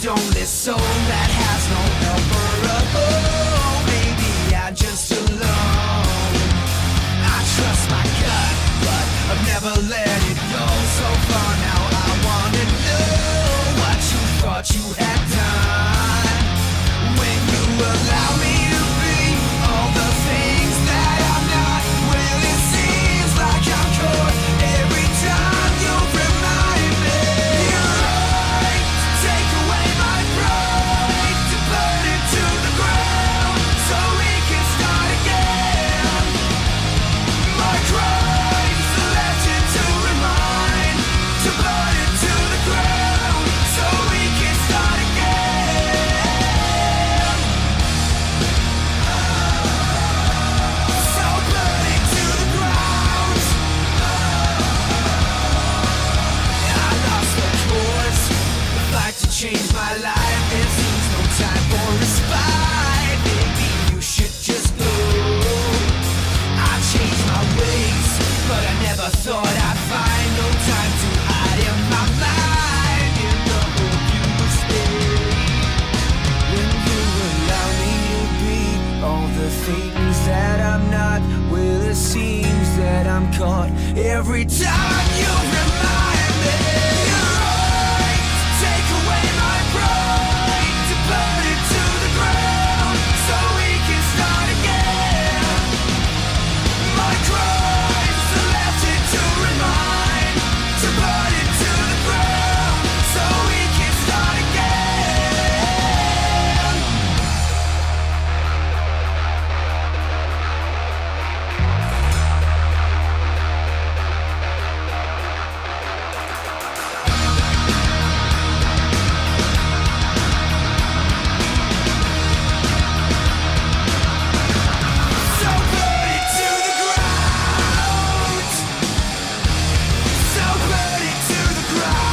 Only soul that has no helper. Oh, maybe I'm just alone. I trust my gut, but I've never let it go so far. Now I wanna know what you thought you had done when you allow me to be all the things that I'm not. Well, it seems like I'm caught every time you remind me. You're right, take away my pride, to burn it to the ground so we can start again. My crimes are left it to remind, to burn it to the ground so we can start again. So burn it to the ground. I lost the course, the fight to change my life. There seems no time for respite. Maybe you should just go. I changed my ways, but I never thought I'd find no time to hide in my mind. In the hope you would stay when you allow me to be all the things that I'm not. Well, it seems that I'm caught every time you remind me. You're right, take away my pride, to burn it to the ground so we can start again. My crimes are left it to remind, to burn it to the ground so we can start again. So burn it to the ground. So burn it to the ground.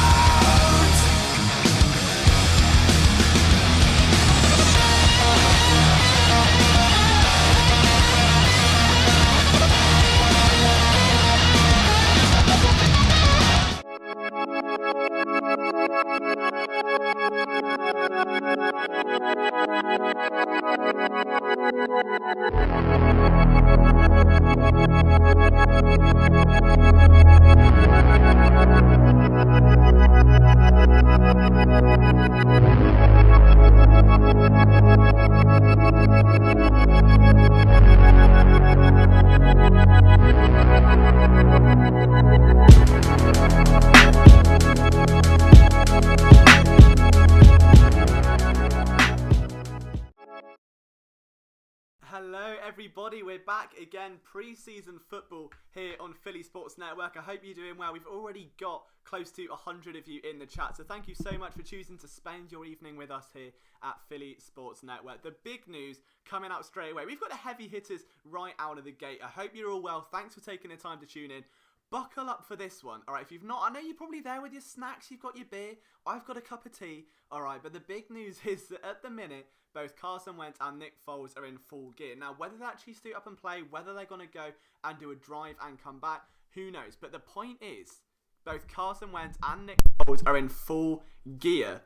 Hello everybody, we're back again, pre-season football here on Philly Sports Network. I hope you're doing well. We've already got close to 100 of you in the chat, so thank you so much for choosing to spend your evening with us here at Philly Sports Network. The big news coming out straight away. We've got the heavy hitters right out of the gate. I hope you're all well. Thanks for taking the time to tune in. Buckle up for this one. All right, if you've not, I know you're probably there with your snacks. You've got your beer. I've got a cup of tea. All right, but the big news is that at the minute, both Carson Wentz and Nick Foles are in full gear. Now, whether they actually suit up and play, whether they're going to go and do a drive and come back, who knows? But the point is, both Carson Wentz and Nick Foles are in full gear.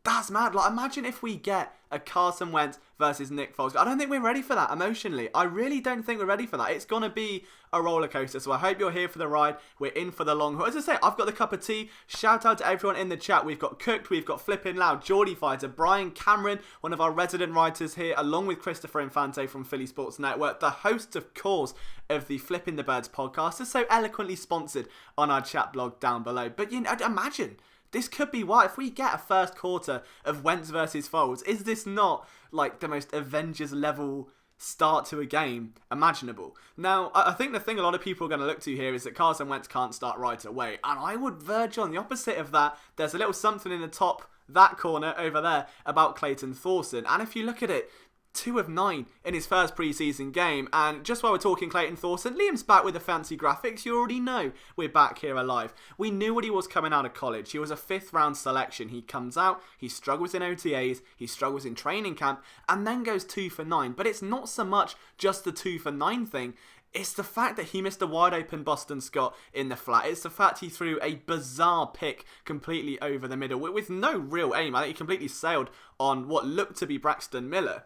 That's mad. Like, imagine if we get a Carson Wentz versus Nick Foles. I don't think we're ready for that emotionally. I really don't think we're ready for that. It's going to be a roller coaster. So I hope you're here for the ride. We're in for the long haul. As I say, I've got the cup of tea. Shout out to everyone in the chat. We've got Cooked. We've got Flippin' Loud, Geordie Fighter, Brian Cameron, one of our resident writers here, along with Christopher Infante from Philly Sports Network, the host, of course, of the Flippin' the Birds podcast, is so eloquently sponsored on our chat blog down below. But, you know, imagine this could be why. If we get a first quarter of Wentz versus Foles, is this not like the most Avengers level start to a game imaginable. Now, I think the thing a lot of people are going to look to here is that Carson Wentz can't start right away, and I would verge on the opposite of that. There's a little something in the top, that corner over there, about Clayton Thorson, and if you look at it, 2 of 9 in his first preseason game. And just while we're talking Clayton Thorson, Liam's back with the fancy graphics. You already know we're back here alive. We knew what he was coming out of college. He was a 5th round selection. He comes out, he struggles in OTAs, he struggles in training camp, and then goes 2 for 9. But it's not so much just the 2 for 9 thing. It's the fact that he missed a wide open Boston Scott in the flat. It's the fact he threw a bizarre pick completely over the middle with no real aim. I think he completely sailed on what looked to be Braxton Miller.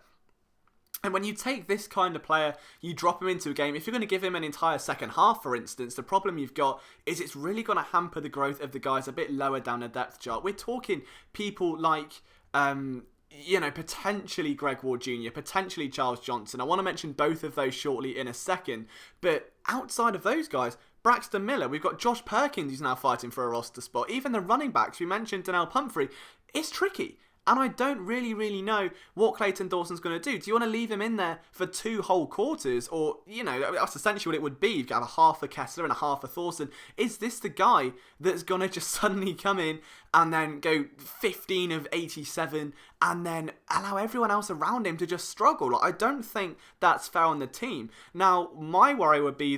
And when you take this kind of player, you drop him into a game, if you're going to give him an entire second half, for instance, the problem you've got is it's really going to hamper the growth of the guys a bit lower down the depth chart. We're talking people like, potentially Greg Ward Jr., potentially Charles Johnson. I want to mention both of those shortly in a second. But outside of those guys, Braxton Miller, we've got Josh Perkins who's now fighting for a roster spot. Even the running backs, we mentioned Donnell Pumphrey. It's tricky. And I don't really know what Clayton Thorson's going to do. Do you want to leave him in there for 2 whole quarters? Or, that's essentially what it would be. You've got a half a Kessler and a half a Thorson. Is this the guy that's going to just suddenly come in and then go 15 of 87 and then allow everyone else around him to just struggle? I don't think that's fair on the team. Now, my worry would be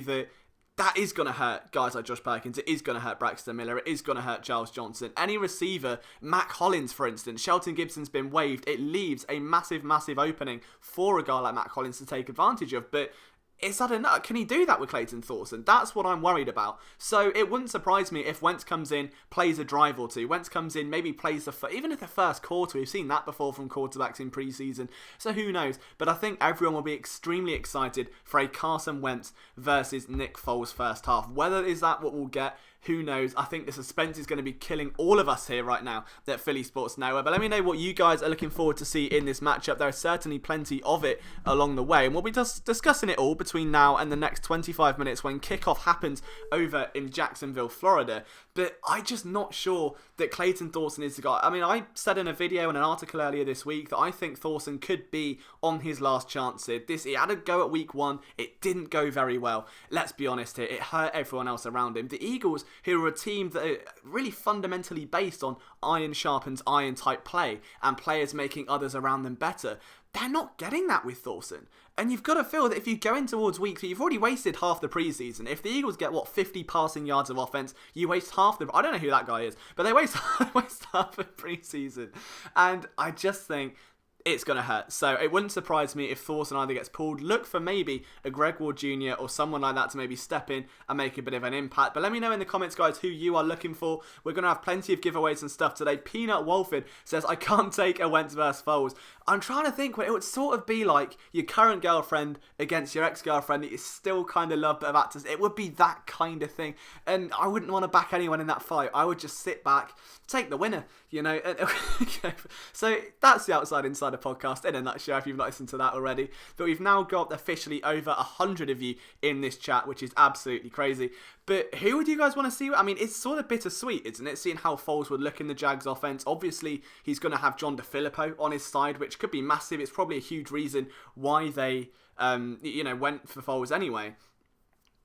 that is going to hurt guys like Josh Perkins. It is going to hurt Braxton Miller. It is going to hurt Charles Johnson. Any receiver, Mac Hollins, for instance, Shelton Gibson's been waived. It leaves a massive opening for a guy like Mac Hollins to take advantage of. But is that enough? Can he do that with Clayton Thorson? That's what I'm worried about. So it wouldn't surprise me if Wentz comes in, plays a drive or two. Wentz comes in, maybe plays even if the first quarter. We've seen that before from quarterbacks in preseason. So who knows? But I think everyone will be extremely excited for a Carson Wentz versus Nick Foles first half. Whether is that what we'll get, who knows? I think the suspense is going to be killing all of us here right now at Philly Sports Network. But let me know what you guys are looking forward to see in this matchup. There is certainly plenty of it along the way. And we'll be just discussing it all between now and the next 25 minutes when kickoff happens over in Jacksonville, Florida. But I'm just not sure that Clayton Thorson is the guy. I mean, I said in a video and an article earlier this week that I think Thorson could be on his last chance here. He had a go at week 1. It didn't go very well. Let's be honest here. It hurt everyone else around him. The Eagles, who are a team that are really fundamentally based on iron sharpens iron type play and players making others around them better, they're not getting that with Thorson. And you've got to feel that if you go in towards week 3, you've already wasted half the preseason. If the Eagles get, 50 passing yards of offense, you waste half the... I don't know who that guy is, but they waste half the preseason. And I just think it's going to hurt. So it wouldn't surprise me if Thorson either gets pulled. Look for maybe a Greg Ward Jr. or someone like that to maybe step in and make a bit of an impact. But let me know in the comments, guys, who you are looking for. We're going to have plenty of giveaways and stuff today. Peanut Wolford says, I can't take a Wentz versus Foles. I'm trying to think what it would sort of be like your current girlfriend against your ex-girlfriend that you still kind of love but about to... It would be that kind of thing. And I wouldn't want to back anyone in that fight. I would just sit back, take the winner, So that's the Outside Insider podcast in a nutshell if you've not listened to that already. But we've now got officially over 100 of you in this chat, which is absolutely crazy. But who would you guys want to see? I mean, it's sort of bittersweet, isn't it? Seeing how Foles would look in the Jags offense. Obviously, he's going to have John DeFilippo on his side, which could be massive. It's probably a huge reason why they, went for Foles anyway.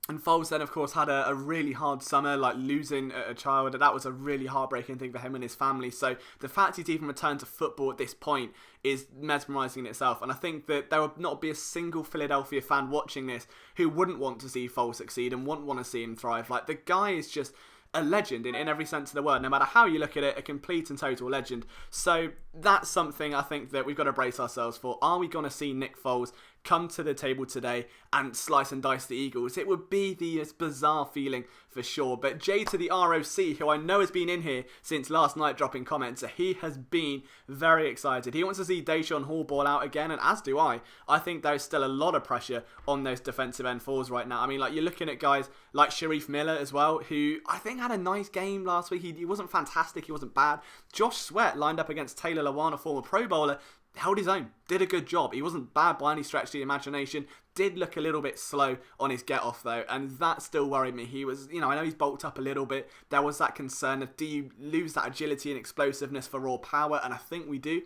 And Foles then, of course, had a really hard summer, like losing a child. That was a really heartbreaking thing for him and his family. So the fact he's even returned to football at this point is mesmerising in itself. And I think that there would not be a single Philadelphia fan watching this who wouldn't want to see Foles succeed and wouldn't want to see him thrive. Like, the guy is just a legend in every sense of the word. No matter how you look at it, a complete and total legend. So that's something I think that we've got to brace ourselves for. Are we going to see Nick Foles come to the table today and slice and dice the Eagles? It would be the bizarre feeling for sure. But Jay to the ROC, who I know has been in here since last night dropping comments, he has been very excited. He wants to see Deshaun Hall ball out again, and as do I. I think there's still a lot of pressure on those defensive end fours right now. I mean, like, you're looking at guys like Sharif Miller as well, who I think had a nice game last week. He wasn't fantastic, he wasn't bad. Josh Sweat lined up against Taylor Lewan, a former Pro Bowler, held his own, did a good job. He wasn't bad by any stretch of the imagination. Did look a little bit slow on his get off though, and that still worried me. He was, I know he's bulked up a little bit. There was that concern of, do you lose that agility and explosiveness for raw power? And I think we do.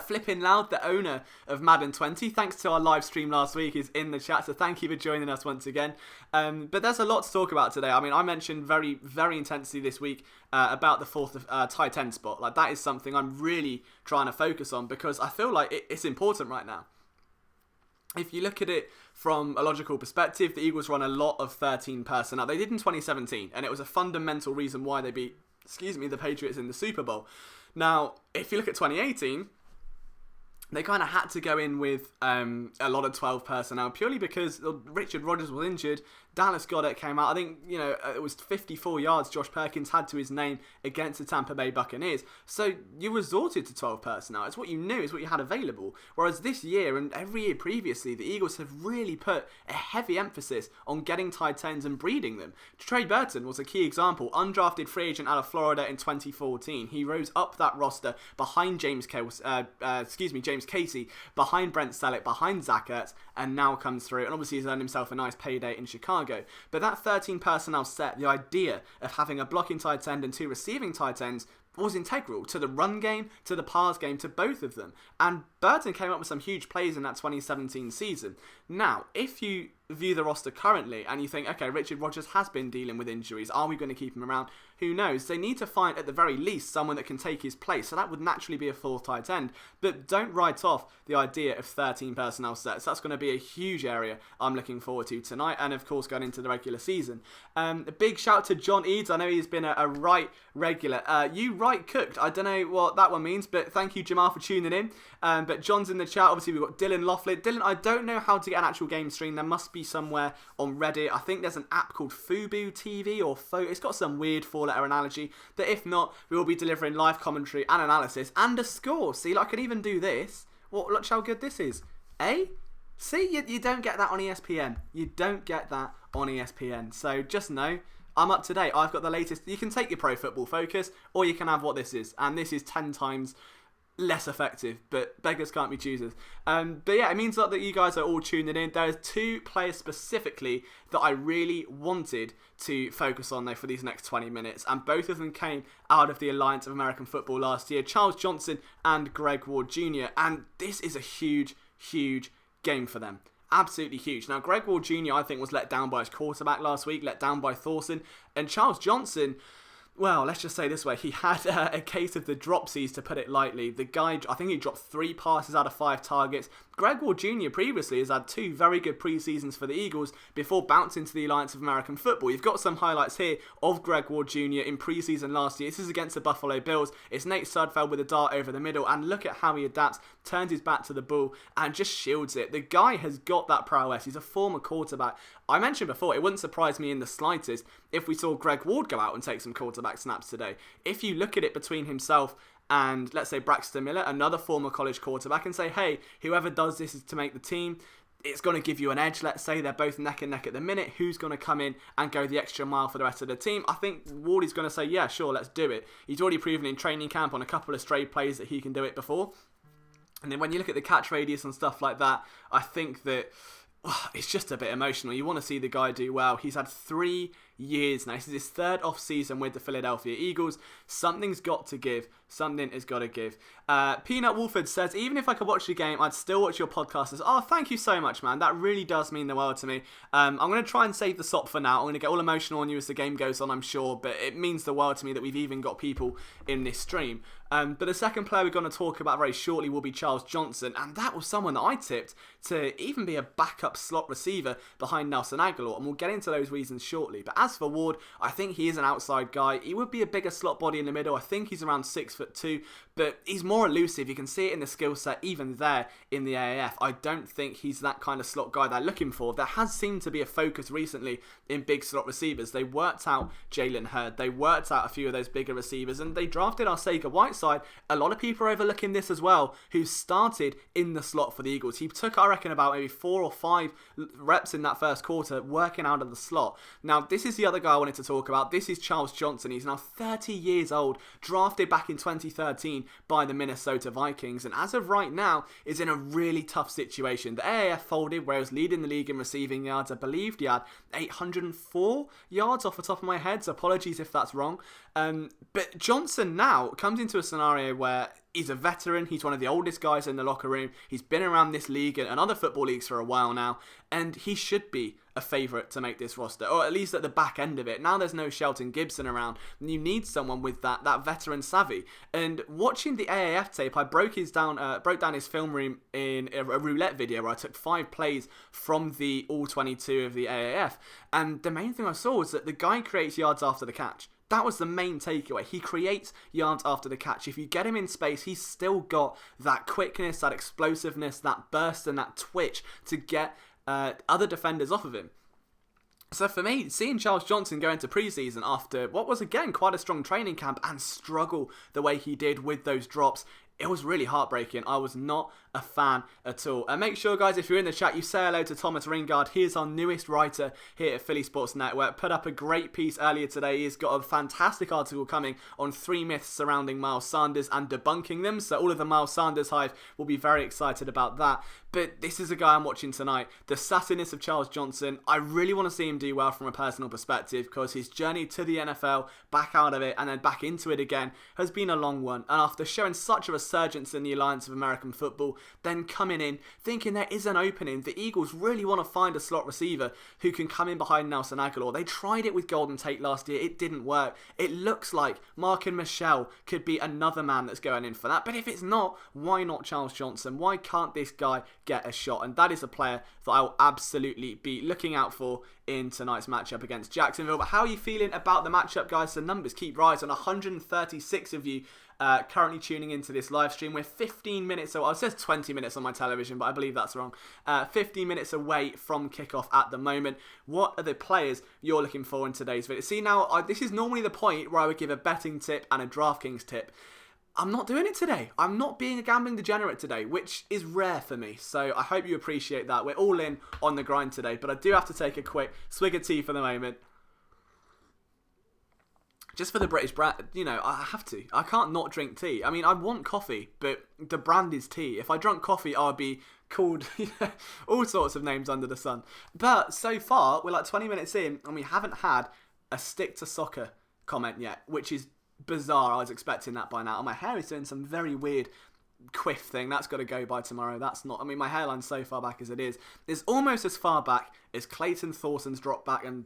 Flipping Loud, the owner of Madden 20, thanks to our live stream last week, is in the chat, so thank you for joining us once again. But there's a lot to talk about today. I mean, I mentioned very, very intensely this week about the fourth tight end spot. Like, that is something I'm really trying to focus on because I feel like it's important right now. If you look at it from a logical perspective, the Eagles run a lot of 13 personnel. They did in 2017, and it was a fundamental reason why they beat, the Patriots in the Super Bowl. Now, if you look at 2018... they kind of had to go in with a lot of 12 personnel purely because Richard Rodgers was injured. Dallas Goedert came out. I think, it was 54 yards Josh Perkins had to his name against the Tampa Bay Buccaneers. So you resorted to 12 personnel. It's what you knew. It's what you had available. Whereas this year and every year previously, the Eagles have really put a heavy emphasis on getting tight ends and breeding them. Trey Burton was a key example. Undrafted free agent out of Florida in 2014. He rose up that roster behind James Casey, behind Brent Selleck, behind Zach Ertz, and now comes through. And obviously he's earned himself a nice payday in Chicago. But that 13 personnel set, the idea of having a blocking tight end and 2 receiving tight ends, was integral to the run game, to the pass game, to both of them. And Burton came up with some huge plays in that 2017 season. Now, if you view the roster currently and you think, okay, Richard Rodgers has been dealing with injuries, are we going to keep him around? Who knows? They need to find, at the very least, someone that can take his place. So that would naturally be a fourth tight end. But don't write off the idea of 13 personnel sets. That's going to be a huge area I'm looking forward to tonight. And, of course, going into the regular season. A big shout to John Eads. I know he's been a right regular. You right cooked. I don't know what that one means, but thank you, Jamal, for tuning in. But John's in the chat. Obviously, we've got Dylan Laughlin. Dylan, I don't know how to get an actual game stream. There must be somewhere on Reddit. I think there's an app called Fubu TV or It's got some weird four-letter analogy. But if not, we will be delivering live commentary and analysis and a score. See, like, I can even do this. Look how good this is. See, you don't get that on ESPN. You don't get that on ESPN. So just know, I'm up to date. I've got the latest. You can take your Pro Football Focus, or you can have what this is. And this is 10 times less effective, but beggars can't be choosers. But yeah, it means that you guys are all tuning in. There's 2 players specifically that I really wanted to focus on though for these next 20 minutes, and both of them came out of the Alliance of American Football last year, Charles Johnson and Greg Ward Jr., and this is a huge game for them. Absolutely huge. Now, Greg Ward Jr., I think, was let down by his quarterback last week, let down by Thorson, and Charles Johnson, well, let's just say this way. He had a case of the dropsies, to put it lightly. The guy, I think he dropped 3 passes out of 5 targets. Greg Ward Jr. previously has had 2 very good preseasons for the Eagles before bouncing to the Alliance of American Football. You've got some highlights here of Greg Ward Jr. in preseason last year. This is against the Buffalo Bills. It's Nate Sudfeld with a dart over the middle, and look at how he adapts, turns his back to the ball, and just shields it. The guy has got that prowess. He's a former quarterback. I mentioned before, it wouldn't surprise me in the slightest if we saw Greg Ward go out and take some quarterback snaps today. If you look at it between himself and, let's say, Braxton Miller, another former college quarterback, and say, hey, whoever does this is to make the team, it's going to give you an edge. Let's say they're both neck and neck at the minute. Who's going to come in and go the extra mile for the rest of the team? I think Ward is going to say, yeah, sure, let's do it. He's already proven in training camp on a couple of stray plays that he can do it before. And then when you look at the catch radius and stuff like that, I think that it's just a bit emotional. You want to see the guy do well. He's had 3 years now. This is his 3rd off season with the Philadelphia Eagles. Something's got to give. Something has got to give. Peanut Wolford says, even if I could watch the game, I'd still watch your podcast. Oh, thank you so much, man. That really does mean the world to me. I'm going to try and save the sop for now. I'm going to get all emotional on you as the game goes on, I'm sure. But it means the world to me that we've even got people in this stream. But the second player we're going to talk about very shortly will be Charles Johnson. And that was someone that I tipped to even be a backup slot receiver behind Nelson Aguilar. And we'll get into those reasons shortly. But as for Ward, I think he is an outside guy. He would be a bigger slot body in the middle. I think he's around 6'2", but he's more elusive. You can see it in the skill set even there in the AAF. I don't think he's that kind of slot guy they're looking for. There has seemed to be a focus recently in big slot receivers. They worked out Jalen Hurd. They worked out a few of those bigger receivers, and they drafted Arcega Whiteside. A lot of people are overlooking this as well, who started in the slot for the Eagles. He took, I reckon, about maybe 4 or 5 reps in that first quarter working out of the slot. Now, this is is the other guy I wanted to talk about. This is Charles Johnson. He's now 30 years old, drafted back in 2013 by the Minnesota Vikings, and as of right now is in a really tough situation. The AAF folded where he was leading the league in receiving yards. I believe he had 804 yards off the top of my head, so apologies if that's wrong. But Johnson now comes into a scenario where he's a veteran. He's one of the oldest guys in the locker room. He's been around this league and other football leagues for a while now, and he should be a favourite to make this roster, or at least at the back end of it. Now there's no Shelton Gibson around, and you need someone with that veteran savvy. And watching the AAF tape, I broke down his film room in a roulette video where I took 5 plays from the All-22 of the AAF, and the main thing I saw was that the guy creates yards after the catch. That was the main takeaway. He creates yards after the catch. If you get him in space, he's still got that quickness, that explosiveness, that burst and that twitch to get other defenders off of him. So for me, seeing Charles Johnson go into preseason after what was again quite a strong training camp and struggle the way he did with those drops, it was really heartbreaking. I was not a fan at all. And make sure, guys, if you're in the chat, you say hello to Thomas Ringard. He is our newest writer here at Philly Sports Network. Put up a great piece earlier today. He's got a fantastic article coming on 3 myths surrounding Miles Sanders and debunking them. So all of the Miles Sanders hive will be very excited about that. But this is a guy I'm watching tonight. The sassiness of Charles Johnson. I really want to see him do well from a personal perspective, because his journey to the NFL, back out of it and then back into it again, has been a long one. And after showing such a resurgence in the Alliance of American Football, then coming in thinking there is an opening, the Eagles really want to find a slot receiver who can come in behind Nelson Aguilar. They tried it with Golden Tate last year. It didn't work. It looks like Markin Michel could be another man that's going in for that. But if it's not, why not Charles Johnson? Why can't this guy get a shot? And that is a player that I will absolutely be looking out for in tonight's matchup against Jacksonville. But how are you feeling about the matchup, guys? The numbers keep rising. 136 of you currently tuning into this live stream. We're 15 minutes, so it says 20 minutes on my television, but I believe that's wrong. 15 minutes away from kickoff at the moment. What are the players you're looking for in today's video? See, now, this is normally the point where I would give a betting tip and a DraftKings tip. I'm not doing it today. I'm not being a gambling degenerate today, which is rare for me. So I hope you appreciate that. We're all in on the grind today, but I do have to take a quick swig of tea for the moment. Just for the British brand, I have to. I can't not drink tea. I mean, I want coffee, but the brand is tea. If I drank coffee, I would be called all sorts of names under the sun. But so far, we're like 20 minutes in, and we haven't had a stick to soccer comment yet, which is bizarre. I was expecting that by now. And my hair is doing some very weird quiff thing. That's got to go by tomorrow. That's not, I mean, my hairline's so far back as it is. It's almost as far back as Clayton Thorson's drop back and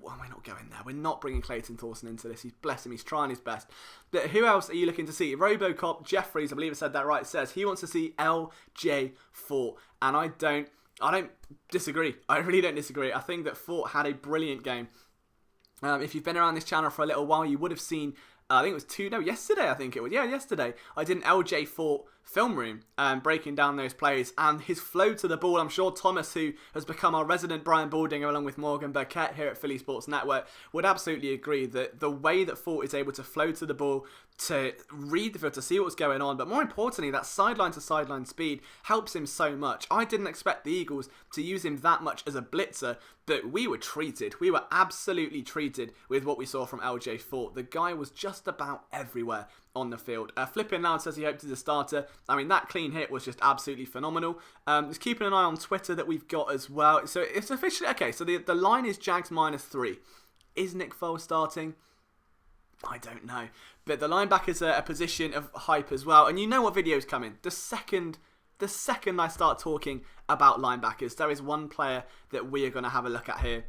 why am I not going there? We're not bringing Clayton Thorson into this. He's, bless him, he's trying his best. But who else are you looking to see? Robocop Jeffries, I believe I said that right, says he wants to see LJ Fort, and I don't disagree. I really don't disagree. I think that Fort had a brilliant game. If you've been around this channel for a little while, you would have seen yesterday I think it was. Yeah, yesterday I did an LJ Fort film room breaking down those plays and his flow to the ball. I'm sure Thomas, who has become our resident Brian Baldinger along with Morgan Burkett here at Philly Sports Network, would absolutely agree that the way that Fort is able to flow to the ball, to read the field, to see what's going on, but more importantly, that sideline to sideline speed helps him so much. I didn't expect the Eagles to use him that much as a blitzer, but we were treated. We were absolutely treated with what we saw from LJ Fort. The guy was just about everywhere on the field. Flipping Loud says he hoped he's a starter. I mean, that clean hit was just absolutely phenomenal. Just keeping an eye on Twitter that we've got as well. So it's officially, okay, so the line is Jags -3. Is Nick Foles starting? I don't know. But the linebackers are a position of hype as well. And you know what video's coming. The second I start talking about linebackers, there is one player that we are going to have a look at here.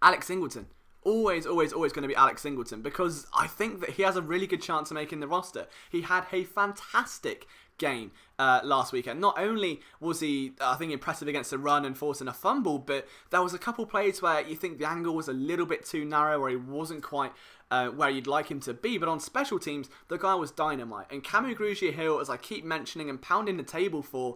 Alex Singleton. Always going to be Alex Singleton, because I think that he has a really good chance of making the roster. He had a fantastic game last weekend. Not only was he, I think, impressive against the run and forcing a fumble, but there was a couple plays where you think the angle was a little bit too narrow, or he wasn't quite where you'd like him to be. But on special teams, the guy was dynamite. And Camu Grugier-Hill, as I keep mentioning and pounding the table for,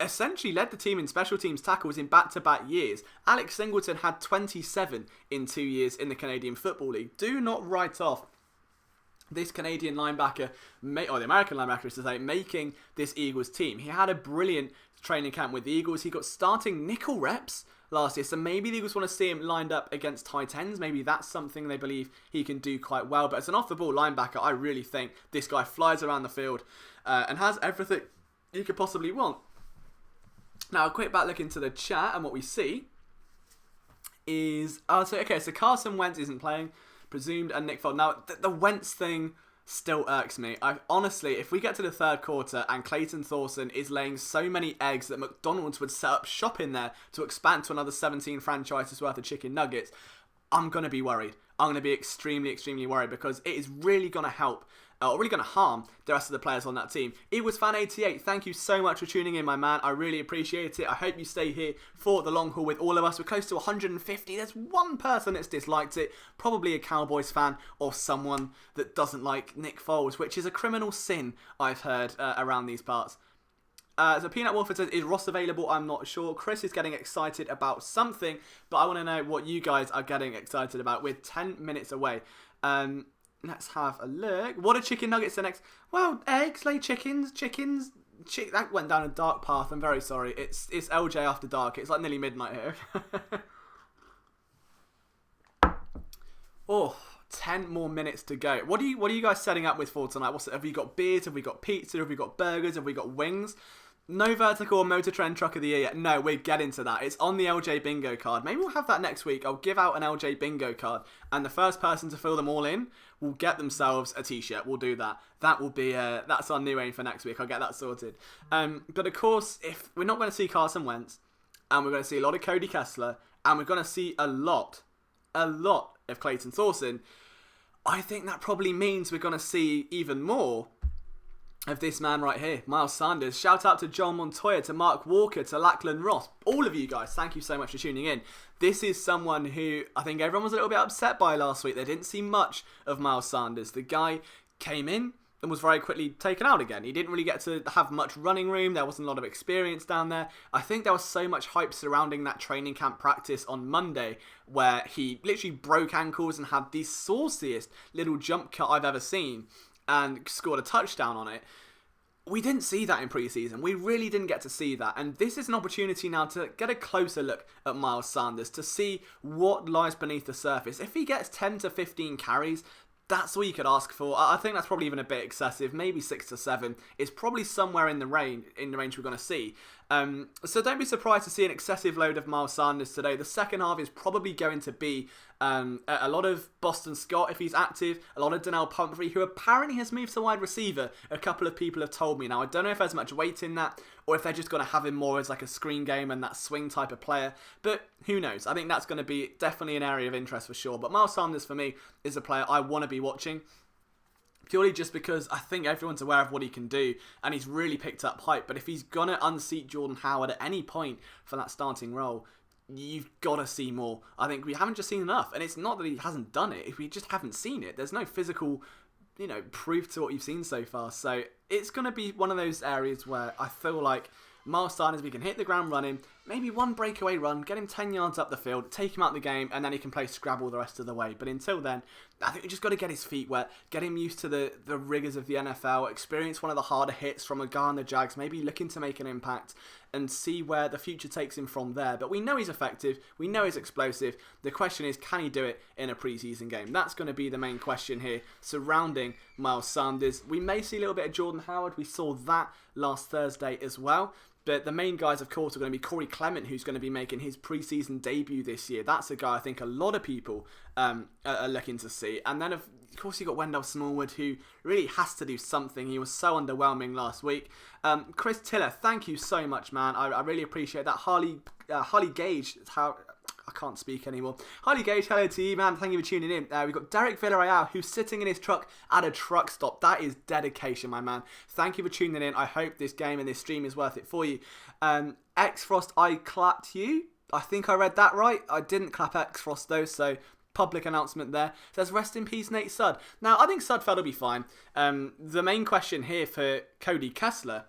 essentially led the team in special teams tackles in back-to-back years. Alex Singleton had 27 in 2 years in the Canadian Football League. Do not write off this Canadian linebacker, or the American linebacker, to say, making this Eagles team. He had a brilliant training camp with the Eagles. He got starting nickel reps. last year. So maybe the Eagles want to see him lined up against tight ends. Maybe that's something they believe he can do quite well. But as an off-the-ball linebacker, I really think this guy flies around the field and has everything you could possibly want. Now, a quick back look into the chat, and what we see is... so Carson Wentz isn't playing, presumed, and Nick Foles. Now, the Wentz thing still irks me. Honestly, if we get to the third quarter and Clayton Thorson is laying so many eggs that McDonald's would set up shop in there to expand to another 17 franchises worth of chicken nuggets, I'm going to be worried. I'm going to be extremely, extremely worried, because it is really going to help, or really going to harm the rest of the players on that team. It was Fan88. Thank you so much for tuning in, my man. I really appreciate it. I hope you stay here for the long haul with all of us. We're close to 150. There's one person that's disliked it, probably a Cowboys fan or someone that doesn't like Nick Foles, which is a criminal sin, I've heard, around these parts. So Peanut Wolford says, is Ross available? I'm not sure. Chris is getting excited about something, but I want to know what you guys are getting excited about. We're 10 minutes away. Let's have a look. What are chicken nuggets the next? Well, eggs, lay chickens. That went down a dark path. I'm very sorry. It's LJ after dark. It's like nearly midnight here. Oh, 10 more minutes to go. What are you guys setting up with for tonight? Have we got beers? Have we got pizza? Have we got burgers? Have we got wings? No vertical or motor trend truck of the year yet. No, we're getting to that. It's on the LJ bingo card. Maybe we'll have that next week. I'll give out an LJ bingo card, and the first person to fill them all in will get themselves a t-shirt. We'll do that. That will be that's our new aim for next week. I'll get that sorted. But of course, if we're not going to see Carson Wentz, and we're going to see a lot of Cody Kessler, and we're going to see a lot of Clayton Thorson, I think that probably means we're going to see even more of this man right here, Miles Sanders. Shout out to John Montoya, to Mark Walker, to Lachlan Ross. All of you guys, thank you so much for tuning in. This is someone who I think everyone was a little bit upset by last week. They didn't see much of Miles Sanders. The guy came in and was very quickly taken out again. He didn't really get to have much running room. There wasn't a lot of experience down there. I think there was so much hype surrounding that training camp practice on Monday where he literally broke ankles and had the sauciest little jump cut I've ever seen and scored a touchdown on it. We didn't see that in preseason. We really didn't get to see that. And this is an opportunity now to get a closer look at Miles Sanders, to see what lies beneath the surface. If he gets 10 to 15 carries, that's all you could ask for. I think that's probably even a bit excessive. Maybe 6 to 7 is probably somewhere in the range we're going to see. So don't be surprised to see an excessive load of Miles Sanders today. The second half is probably going to be a lot of Boston Scott if he's active, a lot of Donnell Pumphrey, who apparently has moved to wide receiver. A couple of people have told me. Now, I don't know if there's much weight in that, or if they're just going to have him more as like a screen game and that swing type of player. But who knows? I think that's going to be definitely an area of interest for sure. But Miles Sanders, for me, is a player I want to be watching, purely just because I think everyone's aware of what he can do, and he's really picked up hype. But if he's going to unseat Jordan Howard at any point for that starting role, you've got to see more. I think we haven't just seen enough, and it's not that he hasn't done it. If we just haven't seen it, there's no physical, proof to what you've seen so far. So it's going to be one of those areas where I feel like Miles Sanders, we can hit the ground running, maybe one breakaway run, get him 10 yards up the field, take him out the game, and then he can play Scrabble the rest of the way. But until then, I think we just got to get his feet wet, get him used to the rigours of the NFL, experience one of the harder hits from a guy on the Jags, maybe looking to make an impact, and see where the future takes him from there. But we know he's effective, we know he's explosive. The question is, can he do it in a preseason game? That's going to be the main question here surrounding Miles Sanders. We may see a little bit of Jordan Howard. We saw that last Thursday as well. But the main guys, of course, are going to be Corey Clement, who's going to be making his preseason debut this year. That's a guy I think a lot of people are looking to see. And then, of course, you've got Wendell Smallwood, who really has to do something. He was so underwhelming last week. Chris Tiller, thank you so much, man. I really appreciate that. Harley Gage, I can't speak anymore. Harley Gage, hello to you, man. Thank you for tuning in. We've got Derek Villarreal, who's sitting in his truck at a truck stop. That is dedication, my man. Thank you for tuning in. I hope this game and this stream is worth it for you. X-Frost, I clapped you. I think I read that right. I didn't clap X-Frost, though, so public announcement there. It says, rest in peace, Nate Sudd. Now, I think Sudfeld will be fine. The main question here for Cody Kessler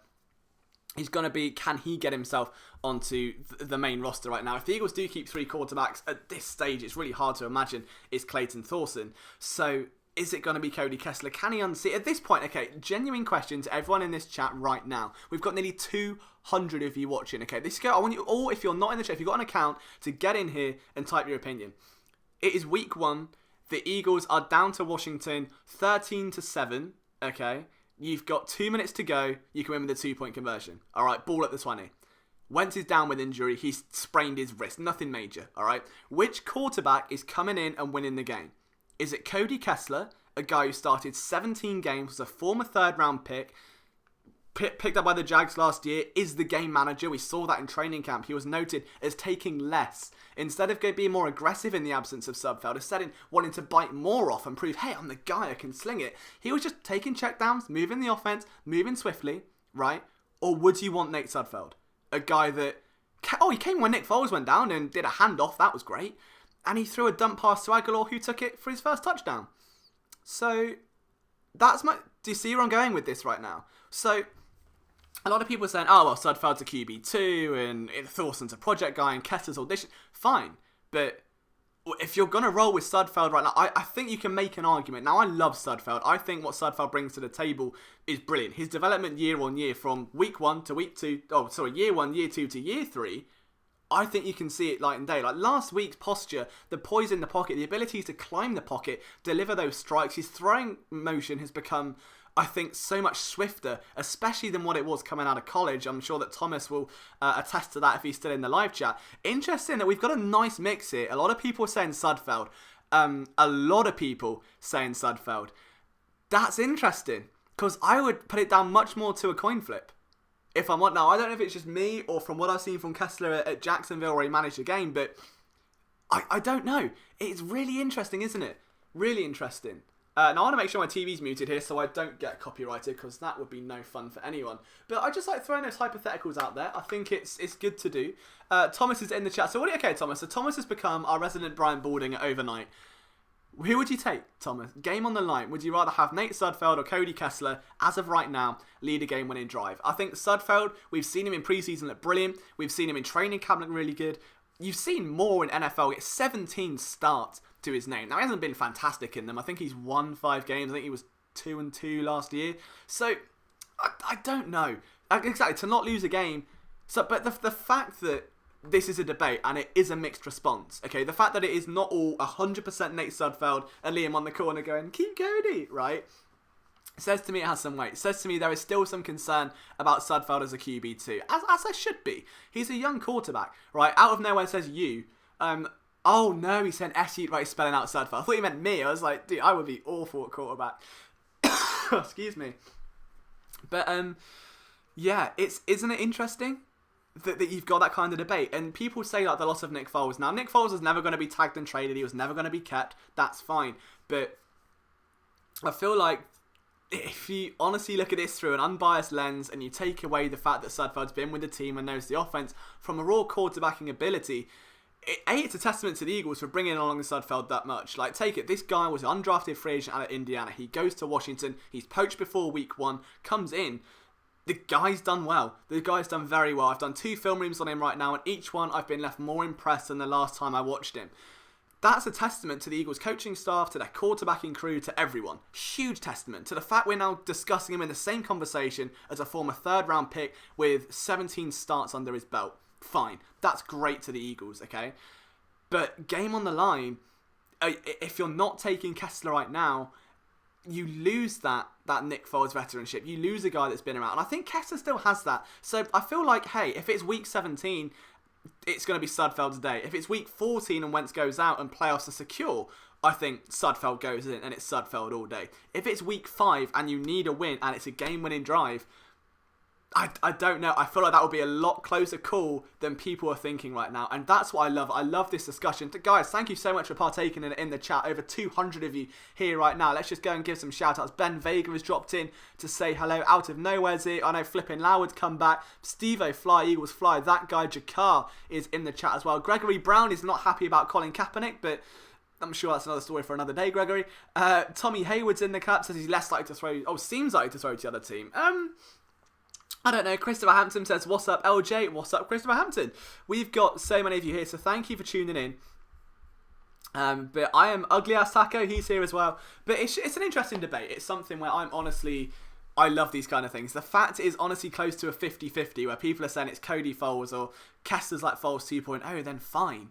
is going to be, can he get himself onto the main roster right now? If the Eagles do keep 3 quarterbacks at this stage, it's really hard to imagine it's Clayton Thorson. So Is it going to be Cody Kessler? Can he unseat? At this point, okay, genuine question to everyone in this chat right now. We've got nearly 200 of you watching, okay? I want you all, if you're not in the chat, if you've got an account, to get in here and type your opinion. It is week 1. The Eagles are down to Washington 13-7, okay? You've got 2 minutes to go. You can win with a 2-point conversion. All right, ball at the 20. Wentz is down with injury. He's sprained his wrist. Nothing major, all right? Which quarterback is coming in and winning the game? Is it Cody Kessler, a guy who started 17 games, was a former third-round pick, picked up by the Jags last year, is the game manager? We saw that in training camp. He was noted as taking less. Instead of being more aggressive in the absence of Sudfeld, instead of wanting to bite more off and prove, hey, I'm the guy, I can sling it, he was just taking checkdowns, moving the offense, moving swiftly, right? Or would you want Nate Sudfeld? A guy that, he came when Nick Foles went down and did a handoff, that was great. And he threw a dump pass to Aguilar, who took it for his first touchdown. So, do you see where I'm going with this right now? So, a lot of people are saying, Sudfeld's a QB2, and Thorson's a project guy, and Kessler's audition. Fine, but if you're going to roll with Sudfeld right now, I think you can make an argument. Now, I love Sudfeld. I think what Sudfeld brings to the table is brilliant. His development year on year from week 1 to week 2, year 1, year 2 to year 3, I think you can see it light and day. Like last week's posture, the poise in the pocket, the ability to climb the pocket, deliver those strikes, his throwing motion has become, I think, so much swifter, especially than what it was coming out of college. I'm sure that Thomas will attest to that if he's still in the live chat. Interesting that we've got a nice mix here. A lot of people are saying Sudfeld. A lot of people saying Sudfeld. That's interesting, because I would put it down much more to a coin flip. If I'm on now, I don't know if it's just me or from what I've seen from Kessler at Jacksonville where he managed the game, but I don't know. It's really interesting, isn't it? Really interesting. Now I want to make sure my TV's muted here so I don't get copyrighted, because that would be no fun for anyone. But I just like throwing those hypotheticals out there. I think it's good to do. Thomas is in the chat. So okay, Thomas. So Thomas has become our resident Brian Balding overnight. Who would you take, Thomas? Game on the line. Would you rather have Nate Sudfeld or Cody Kessler, as of right now, lead a game-winning drive? I think Sudfeld, we've seen him in preseason look brilliant. We've seen him in training camp look really good. You've seen more in NFL get 17 starts to his name. Now, he hasn't been fantastic in them. I think he's won 5 games. I think he was 2-2 last year. So, I don't know. Exactly, to not lose a game. So, but the fact that this is a debate, and it is a mixed response, okay? The fact that it is not all 100% Nate Sudfeld and Liam on the corner going, keep Cody, right? Says to me it has some weight. Says to me there is still some concern about Sudfeld as a QB2, as there should be. He's a young quarterback, right? Out of nowhere says you. Oh no, he said SU, right, he's spelling out Sudfeld. I thought he meant me. I was like, dude, I would be awful at quarterback. Excuse me. But, yeah, isn't it interesting that you've got that kind of debate? And people say like the loss of Nick Foles. Now, Nick Foles was never going to be tagged and traded. He was never going to be kept. That's fine. But I feel like if you honestly look at this through an unbiased lens and you take away the fact that Sudfeld's been with the team and knows the offense from a raw quarterbacking ability, it's a testament to the Eagles for bringing along Sudfeld that much. Like, take it. This guy was an undrafted free agent out of Indiana. He goes to Washington. He's poached before week 1. Comes in. The guy's done well. The guy's done very well. I've done 2 film rooms on him right now, and each one I've been left more impressed than the last time I watched him. That's a testament to the Eagles coaching staff, to their quarterbacking crew, to everyone. Huge testament to the fact we're now discussing him in the same conversation as a former third-round pick with 17 starts under his belt. Fine. That's great to the Eagles, okay? But game on the line, if you're not taking Kessler right now, you lose that Nick Foles veteranship. You lose a guy that's been around. And I think Kessler still has that. So I feel like, hey, if it's week 17, it's going to be Sudfeld's day. If it's week 14 and Wentz goes out and playoffs are secure, I think Sudfeld goes in and it's Sudfeld all day. If it's week 5 and you need a win and it's a game-winning drive, I don't know. I feel like that would be a lot closer call than people are thinking right now. And that's what I love. I love this discussion. Guys, thank you so much for partaking in the chat. Over 200 of you here right now. Let's just go and give some shout outs. Ben Vega has dropped in to say hello out of nowhere's here. I know Flippin' Loud's come back. Steve-O, Fly Eagles Fly. That guy Jakar is in the chat as well. Gregory Brown is not happy about Colin Kaepernick, but I'm sure that's another story for another day, Gregory. Tommy Hayward's in the cap. Says he's less likely to throw. Seems likely to throw to the other team. I don't know. Christopher Hampton says, what's up, LJ? What's up, Christopher Hampton? We've got so many of you here, so thank you for tuning in. But I am Ugly Ass Taco. He's here as well. But it's an interesting debate. It's something where I love these kind of things. The fact is honestly close to a 50-50 where people are saying it's Cody Foles or Kester's like Foles 2.0, then fine.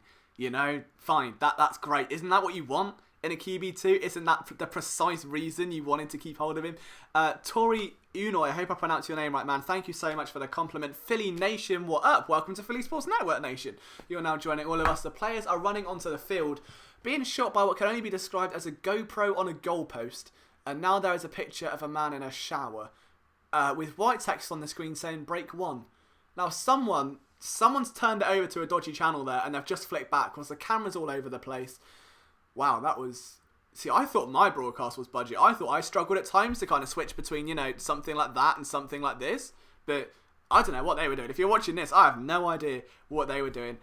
Fine. That's great. Isn't that what you want in a QB2? Isn't that the precise reason you wanted to keep hold of him? Tori Unoy, I hope I pronounced your name right, man. Thank you so much for the compliment. Philly Nation, what up? Welcome to Philly Sports Network Nation. You're now joining all of us. The players are running onto the field, being shot by what can only be described as a GoPro on a goalpost. And now there is a picture of a man in a shower with white text on the screen saying break one. Now someone's turned it over to a dodgy channel there and they've just flicked back because the camera's all over the place. Wow, that was... See, I thought my broadcast was budget. I thought I struggled at times to kind of switch between, something like that and something like this. But I don't know what they were doing. If you're watching this, I have no idea what they were doing.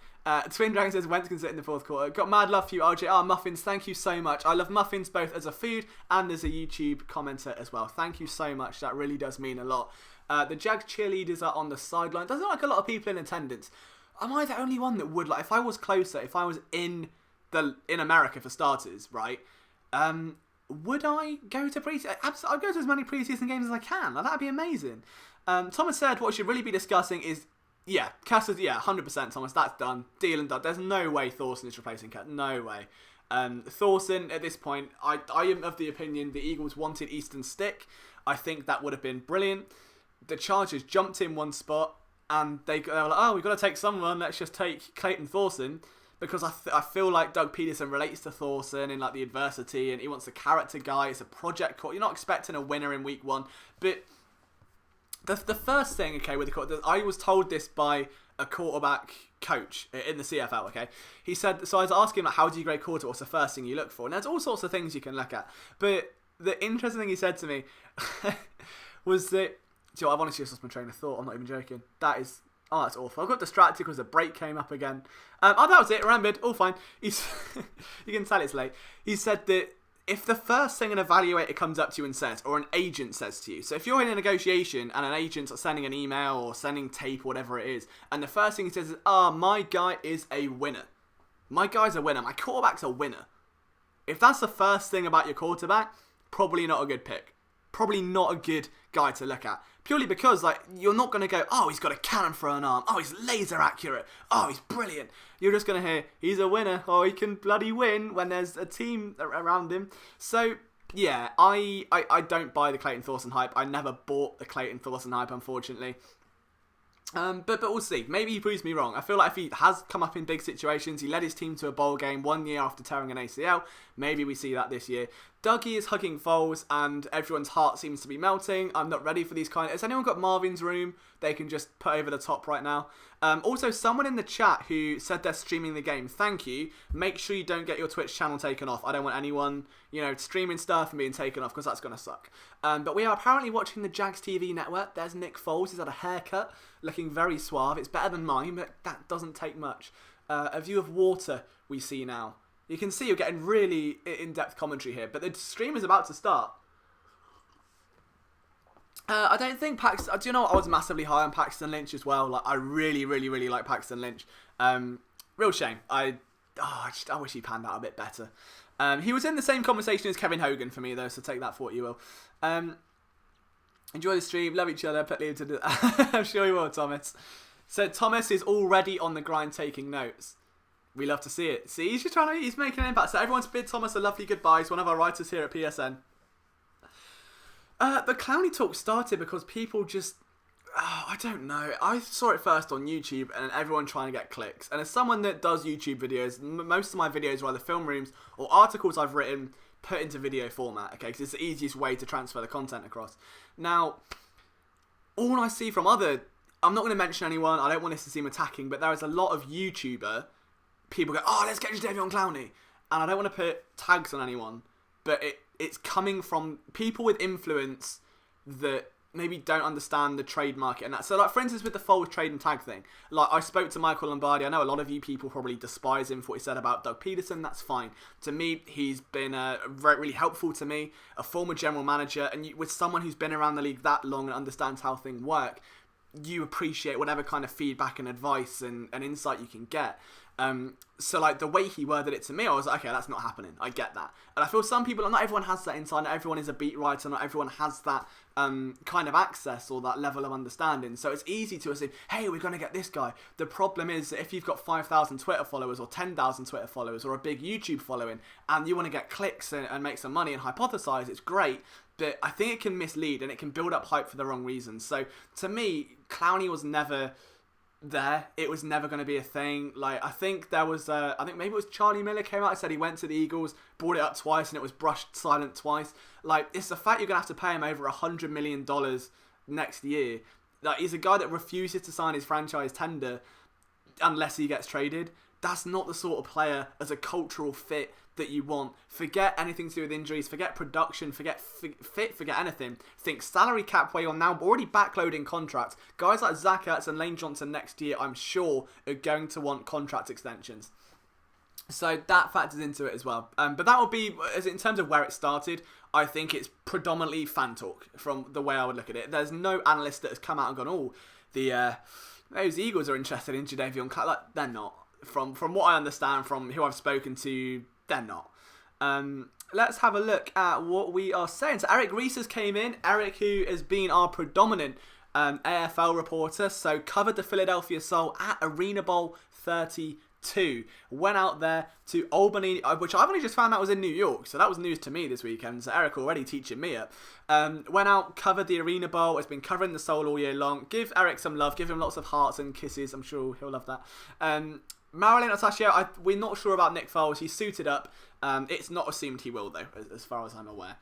Twin Dragon says, Wentz can sit in the fourth quarter. Got mad love for you, RJR. Muffins, thank you so much. I love muffins both as a food and as a YouTube commenter as well. Thank you so much. That really does mean a lot. The Jag cheerleaders are on the sideline. Doesn't look like a lot of people in attendance. Am I the only one that would, like, if I was closer, if I was in America for starters, right? Would I go to preseason? I'd go to as many preseason games as I can. Like, that'd be amazing. Thomas said what we should really be discussing is, Cass is, 100% Thomas, that's done. Deal and done. There's no way Thorson is replacing Cass. No way. Thorson, at this point, I am of the opinion the Eagles wanted Easton Stick. I think that would have been brilliant. The Chargers jumped in one spot, and they were like, oh, we've got to take someone, let's just take Clayton Thorson. Because I feel like Doug Peterson relates to Thorson in like the adversity, and he wants a character guy. It's a project. You're not expecting a winner in week one, but the first thing, okay, with the I was told this by a quarterback coach in the CFL. Okay, he said, so I was asking like, how do you grade quarterback? What's the first thing you look for? And there's all sorts of things you can look at, but the interesting thing he said to me was that, I've honestly just lost my train of thought. I'm not even joking. That's awful. I got distracted because the break came up again. That was it. Remembered. All fine. You can tell it's late. He said that if the first thing an evaluator comes up to you and says, or an agent says to you, so if you're in a negotiation and an agent's sending an email or sending tape, whatever it is, and the first thing he says is, my guy is a winner. My guy's a winner. My quarterback's a winner. If that's the first thing about your quarterback, probably not a good pick. Probably not a good guy to look at. Purely because, like, you're not going to go, oh, he's got a cannon for an arm. Oh, he's laser accurate. Oh, he's brilliant. You're just going to hear, he's a winner. Oh, he can bloody win when there's a team around him. So, yeah, I don't buy the Clayton Thorson hype. I never bought the Clayton Thorson hype, unfortunately. But we'll see. Maybe he proves me wrong. I feel like if he has come up in big situations, he led his team to a bowl game 1 year after tearing an ACL. Maybe we see that this year. Dougie is hugging Foles and everyone's heart seems to be melting. I'm not ready for these kind of... Has anyone got Marvin's room they can just put over the top right now? Also, someone in the chat who said they're streaming the game, thank you. Make sure you don't get your Twitch channel taken off. I don't want anyone, streaming stuff and being taken off because that's going to suck. But we are apparently watching the Jags TV network. There's Nick Foles. He's had a haircut, looking very suave. It's better than mine, but that doesn't take much. A view of water we see now. You can see you're getting really in-depth commentary here, but the stream is about to start. I don't think Paxton... Do you know what? I was massively high on Paxton Lynch as well. Like, I really, really, really like Paxton Lynch. Real shame. I wish he panned out a bit better. He was in the same conversation as Kevin Hogan for me, though, so take that for what you will. Enjoy the stream. Love each other. Put Liam to do... I'm sure you will, Thomas. So Thomas is already on the grind taking notes. We love to see it. See, he's making an impact. So everyone's bid Thomas a lovely goodbye. He's one of our writers here at PSN. The Clowny talk started because people just... I don't know. I saw it first on YouTube and everyone trying to get clicks. And as someone that does YouTube videos, most of my videos are either film rooms or articles I've written put into video format, okay? Because it's the easiest way to transfer the content across. Now, all I see from other... I'm not going to mention anyone. I don't want this to seem attacking, but there is a lot of YouTuber... People go, oh, let's get Jadeveon Clowney. And I don't want to put tags on anyone, but it's coming from people with influence that maybe don't understand the trade market and that. So, like, for instance, with the Foles trade and tag thing, like, I spoke to Michael Lombardi. I know a lot of you people probably despise him for what he said about Doug Peterson. That's fine. To me, he's been really helpful to me, a former general manager, and with someone who's been around the league that long and understands how things work, you appreciate whatever kind of feedback and advice and insight you can get. So like the way he worded it to me, I was like, okay, that's not happening. I get that. And I feel some people, not everyone has that insight, not everyone is a beat writer, not everyone has that kind of access or that level of understanding. So it's easy to assume, hey, we're going to get this guy. The problem is that if you've got 5,000 Twitter followers or 10,000 Twitter followers or a big YouTube following and you want to get clicks and make some money and hypothesize, it's great. But I think it can mislead and it can build up hype for the wrong reasons. So to me, Clowney was never there. It was never going to be a thing. Like, I think there was I think maybe it was Charlie Miller came out and said he went to the Eagles, brought it up twice, and it was brushed silent twice. Like, it's the fact you're going to have to pay him over $100 million next year. Like, he's a guy that refuses to sign his franchise tender unless he gets traded. That's not the sort of player as a cultural fit that you want. Forget anything to do with injuries, forget production, forget fit, forget anything. Think salary cap where you're now already backloading contracts. Guys like Zach Ertz and Lane Johnson next year, I'm sure, are going to want contract extensions. So that factors into it as well. But that would be, as in terms of where it started, I think it's predominantly fan talk from the way I would look at it. There's no analyst that has come out and gone, oh, those Eagles are interested in Jadeveon Clowney. Like, they're not. From what I understand, from who I've spoken to, they're not. Let's have a look at what we are saying. So Eric Rees has came in. Eric, who has been our predominant AFL reporter, so covered the Philadelphia Soul at Arena Bowl 32. Went out there to Albany, which I've only just found out was in New York, so that was news to me this weekend. So Eric already teaching me up. Went out, covered the Arena Bowl. Has been covering the Soul all year long. Give Eric some love. Give him lots of hearts and kisses. I'm sure he'll love that. Marilyn Otacio, we're not sure about Nick Foles. He's suited up. It's not assumed he will, though, as far as I'm aware.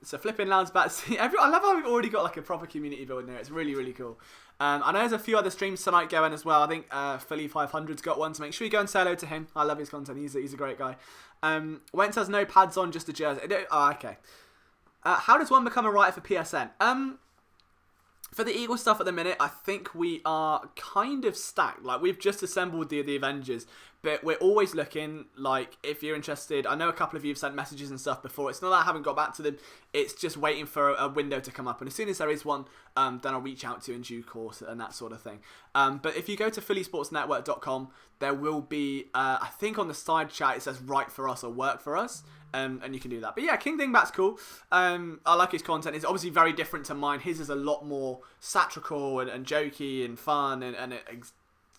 So flipping Lounge back. I love how we've already got like a proper community building there. It's really, really cool. I know there's a few other streams tonight going as well. I think Philly 500's got one, so make sure you go and say hello to him. I love his content. He's a great guy. Wentz has no pads on, just a jersey. Oh, okay. How does one become a writer for PSN? For the Eagles stuff at the minute, I think we are kind of stacked. Like, we've just assembled the Avengers, but we're always looking. Like, if you're interested, I know a couple of you have sent messages and stuff before. It's not that I haven't got back to them. It's just waiting for a window to come up. And as soon as there is one, then I'll reach out to you in due course and that sort of thing. But if you go to phillysportsnetwork.com, there will be, I think on the side chat, it says write for us or work for us. And you can do that. But yeah, King Dingbat's cool. I like his content. It's obviously very different to mine. His is a lot more satirical and jokey and fun and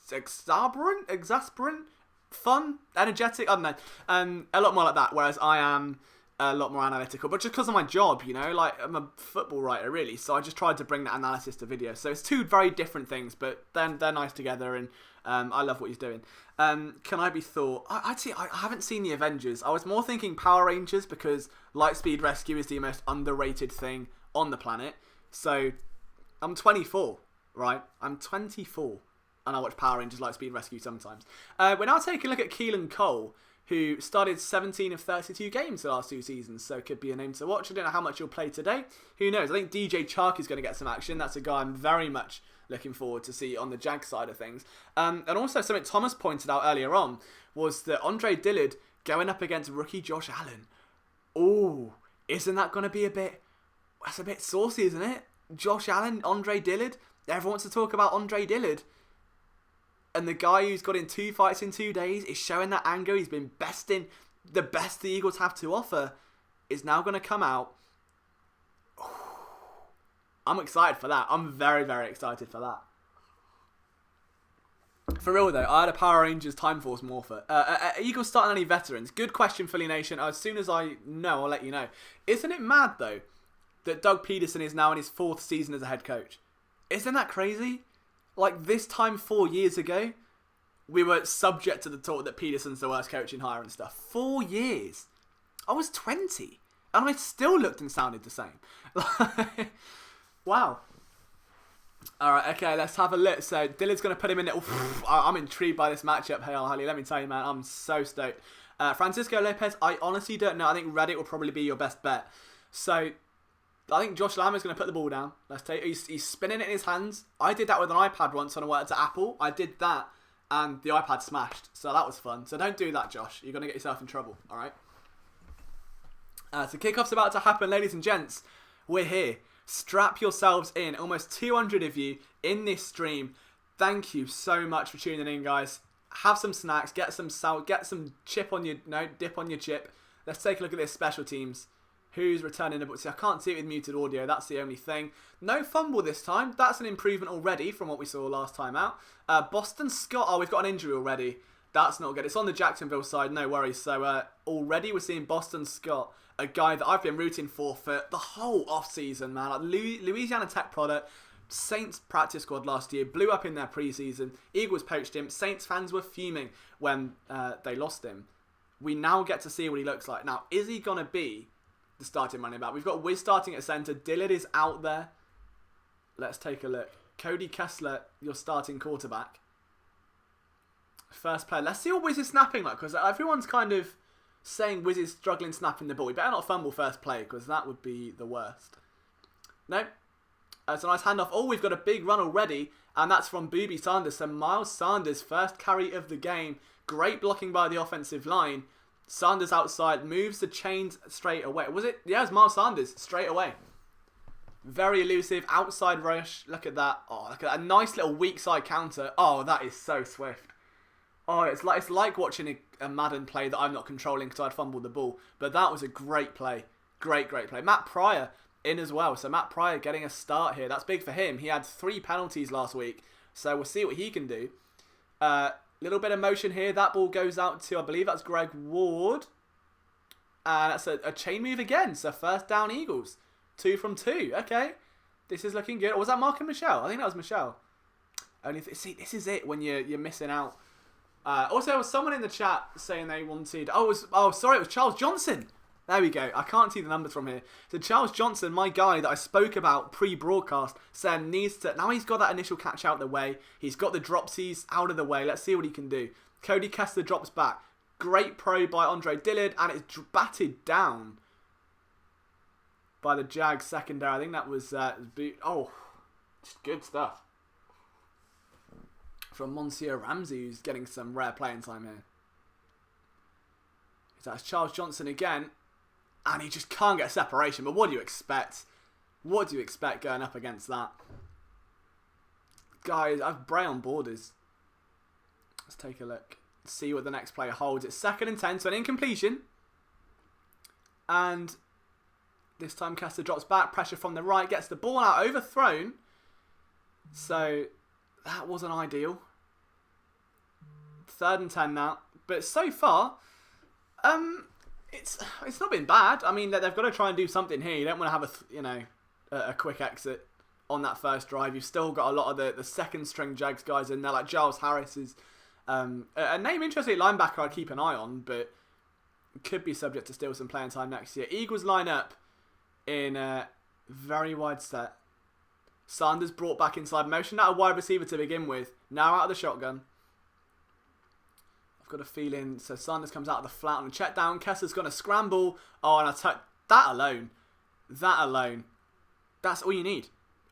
exasperant, fun, energetic. I don't know. A lot more like that. Whereas I am a lot more analytical. But just because of my job, you know, like I'm a football writer really. So I just tried to bring that analysis to video. So it's two very different things, but then they're nice together and I love what he's doing. Can I be Thor? I haven't seen the Avengers. I was more thinking Power Rangers because Lightspeed Rescue is the most underrated thing on the planet. So I'm 24, right? I'm 24 and I watch Power Rangers Lightspeed Rescue sometimes. We're now taking a look at Keelan Cole, who started 17 of 32 games the last 2 seasons, so could be a name to watch. I don't know how much he'll play today. Who knows? I think DJ Chark is going to get some action. That's a guy I'm very much looking forward to see on the Jag side of things. And also something Thomas pointed out earlier on was that Andre Dillard going up against rookie Josh Allen. Oh, isn't that going to be that's a bit saucy, isn't it? Josh Allen, Andre Dillard. Everyone wants to talk about Andre Dillard. And the guy who's got in 2 fights in 2 days is showing that anger. He's been besting the best the Eagles have to offer. Is now going to come out. I'm excited for that. I'm very, very excited for that. For real though, I had a Power Rangers Time Force morpher. Eagles starting any veterans? Good question, Philly Nation. As soon as I know, I'll let you know. Isn't it mad though that Doug Peterson is now in his 4th season as a head coach? Isn't that crazy? Like this time 4 years ago, we were subject to the talk that Peterson's the worst coaching hire and stuff. 4 years. I was 20 and I still looked and sounded the same. Wow. Alright, okay, let's have a look. So, Dillard's going to put him in it. I'm intrigued by this matchup, hey, Harley. Let me tell you, man, I'm so stoked. Francisco Lopez, I honestly don't know. I think Reddit will probably be your best bet. So, I think Josh Lammer's going to put the ball down. He's spinning it in his hands. I did that with an iPad once when I worked at Apple. I did that, and the iPad smashed. So, that was fun. So, don't do that, Josh. You're going to get yourself in trouble, alright? So, kickoff's about to happen, ladies and gents. We're here. strap yourselves in. Almost 200 of you in this stream. Thank you so much for tuning in, guys. Have some snacks, get some salt, get some dip on your chip. Let's take a look at this special teams. Who's returning the ball? See, I can't see it with muted audio. That's the only thing. No fumble this time. That's an improvement already from what we saw last time out. Boston Scott. Oh, we've got an injury already. That's not good. It's on the Jacksonville side. No worries. So already we're seeing Boston Scott, a guy that I've been rooting for the whole off-season, man. Like Louisiana Tech product. Saints practice squad last year. Blew up in their preseason. Eagles poached him. Saints fans were fuming when they lost him. We now get to see what he looks like. Now, is he going to be the starting running back? We've got Wiz starting at centre. Dillard is out there. Let's take a look. Cody Kessler, your starting quarterback. First player. Let's see what Wiz is snapping like, because everyone's kind of saying Wiz is struggling snapping the ball. He better not fumble first play, because that would be the worst. No. It's a nice handoff. Oh, we've got a big run already, and that's from Booby Sanders. So Miles Sanders, first carry of the game. Great blocking by the offensive line. Sanders outside, moves the chains straight away. Was it? Yeah, it's Miles Sanders straight away. Very elusive, outside rush. Look at that. Oh, look at that. A nice little weak side counter. Oh, that is so swift. Oh, it's like watching a Madden play that I'm not controlling because I'd fumbled the ball. But that was a great play. Great play. Matt Pryor in as well. So Matt Pryor getting a start here. That's big for him. He had 3 penalties last week. So we'll see what he can do. Little bit of motion here. That ball goes out to, I believe that's Greg Ward. And that's a chain move again. So first down Eagles. 2 from 2. Okay. This is looking good. Or was that Mark and Michelle? I think that was Michelle. See, this is it when you're missing out. Also, there was someone in the chat saying they wanted... sorry, it was Charles Johnson. There we go. I can't see the numbers from here. So Charles Johnson, my guy that I spoke about pre-broadcast, said needs to... Now he's got that initial catch out of the way. He's got the dropsies out of the way. Let's see what he can do. Cody Kessler drops back. Great pro by Andre Dillard, and it's batted down by the Jags secondary. I think that was... just good stuff. From Monsieur Ramsey, who's getting some rare playing time here. That's Charles Johnson again. And he just can't get a separation. But what do you expect? What do you expect going up against that? Guys, I've Bray on borders. Let's take a look. See what the next player holds. It's 2nd and 10, so an incompletion. And this time Kessler drops back. Pressure from the right. Gets the ball out. Overthrown. So that wasn't ideal. 3rd and 10 now. But so far... It's not been bad. I mean, they've got to try and do something here. You don't want to have a quick exit on that first drive. You've still got a lot of the second string Jags guys in there, like Giles Harris is a name interesting linebacker I'd keep an eye on, but could be subject to still some playing time next year. Eagles line up in a very wide set. Sanders brought back inside motion. Not a wide receiver to begin with. Now out of the shotgun. Got a feeling, so Sanders comes out of the flat on a check down. Kessler's going to scramble. Oh, and that alone, that's all you need.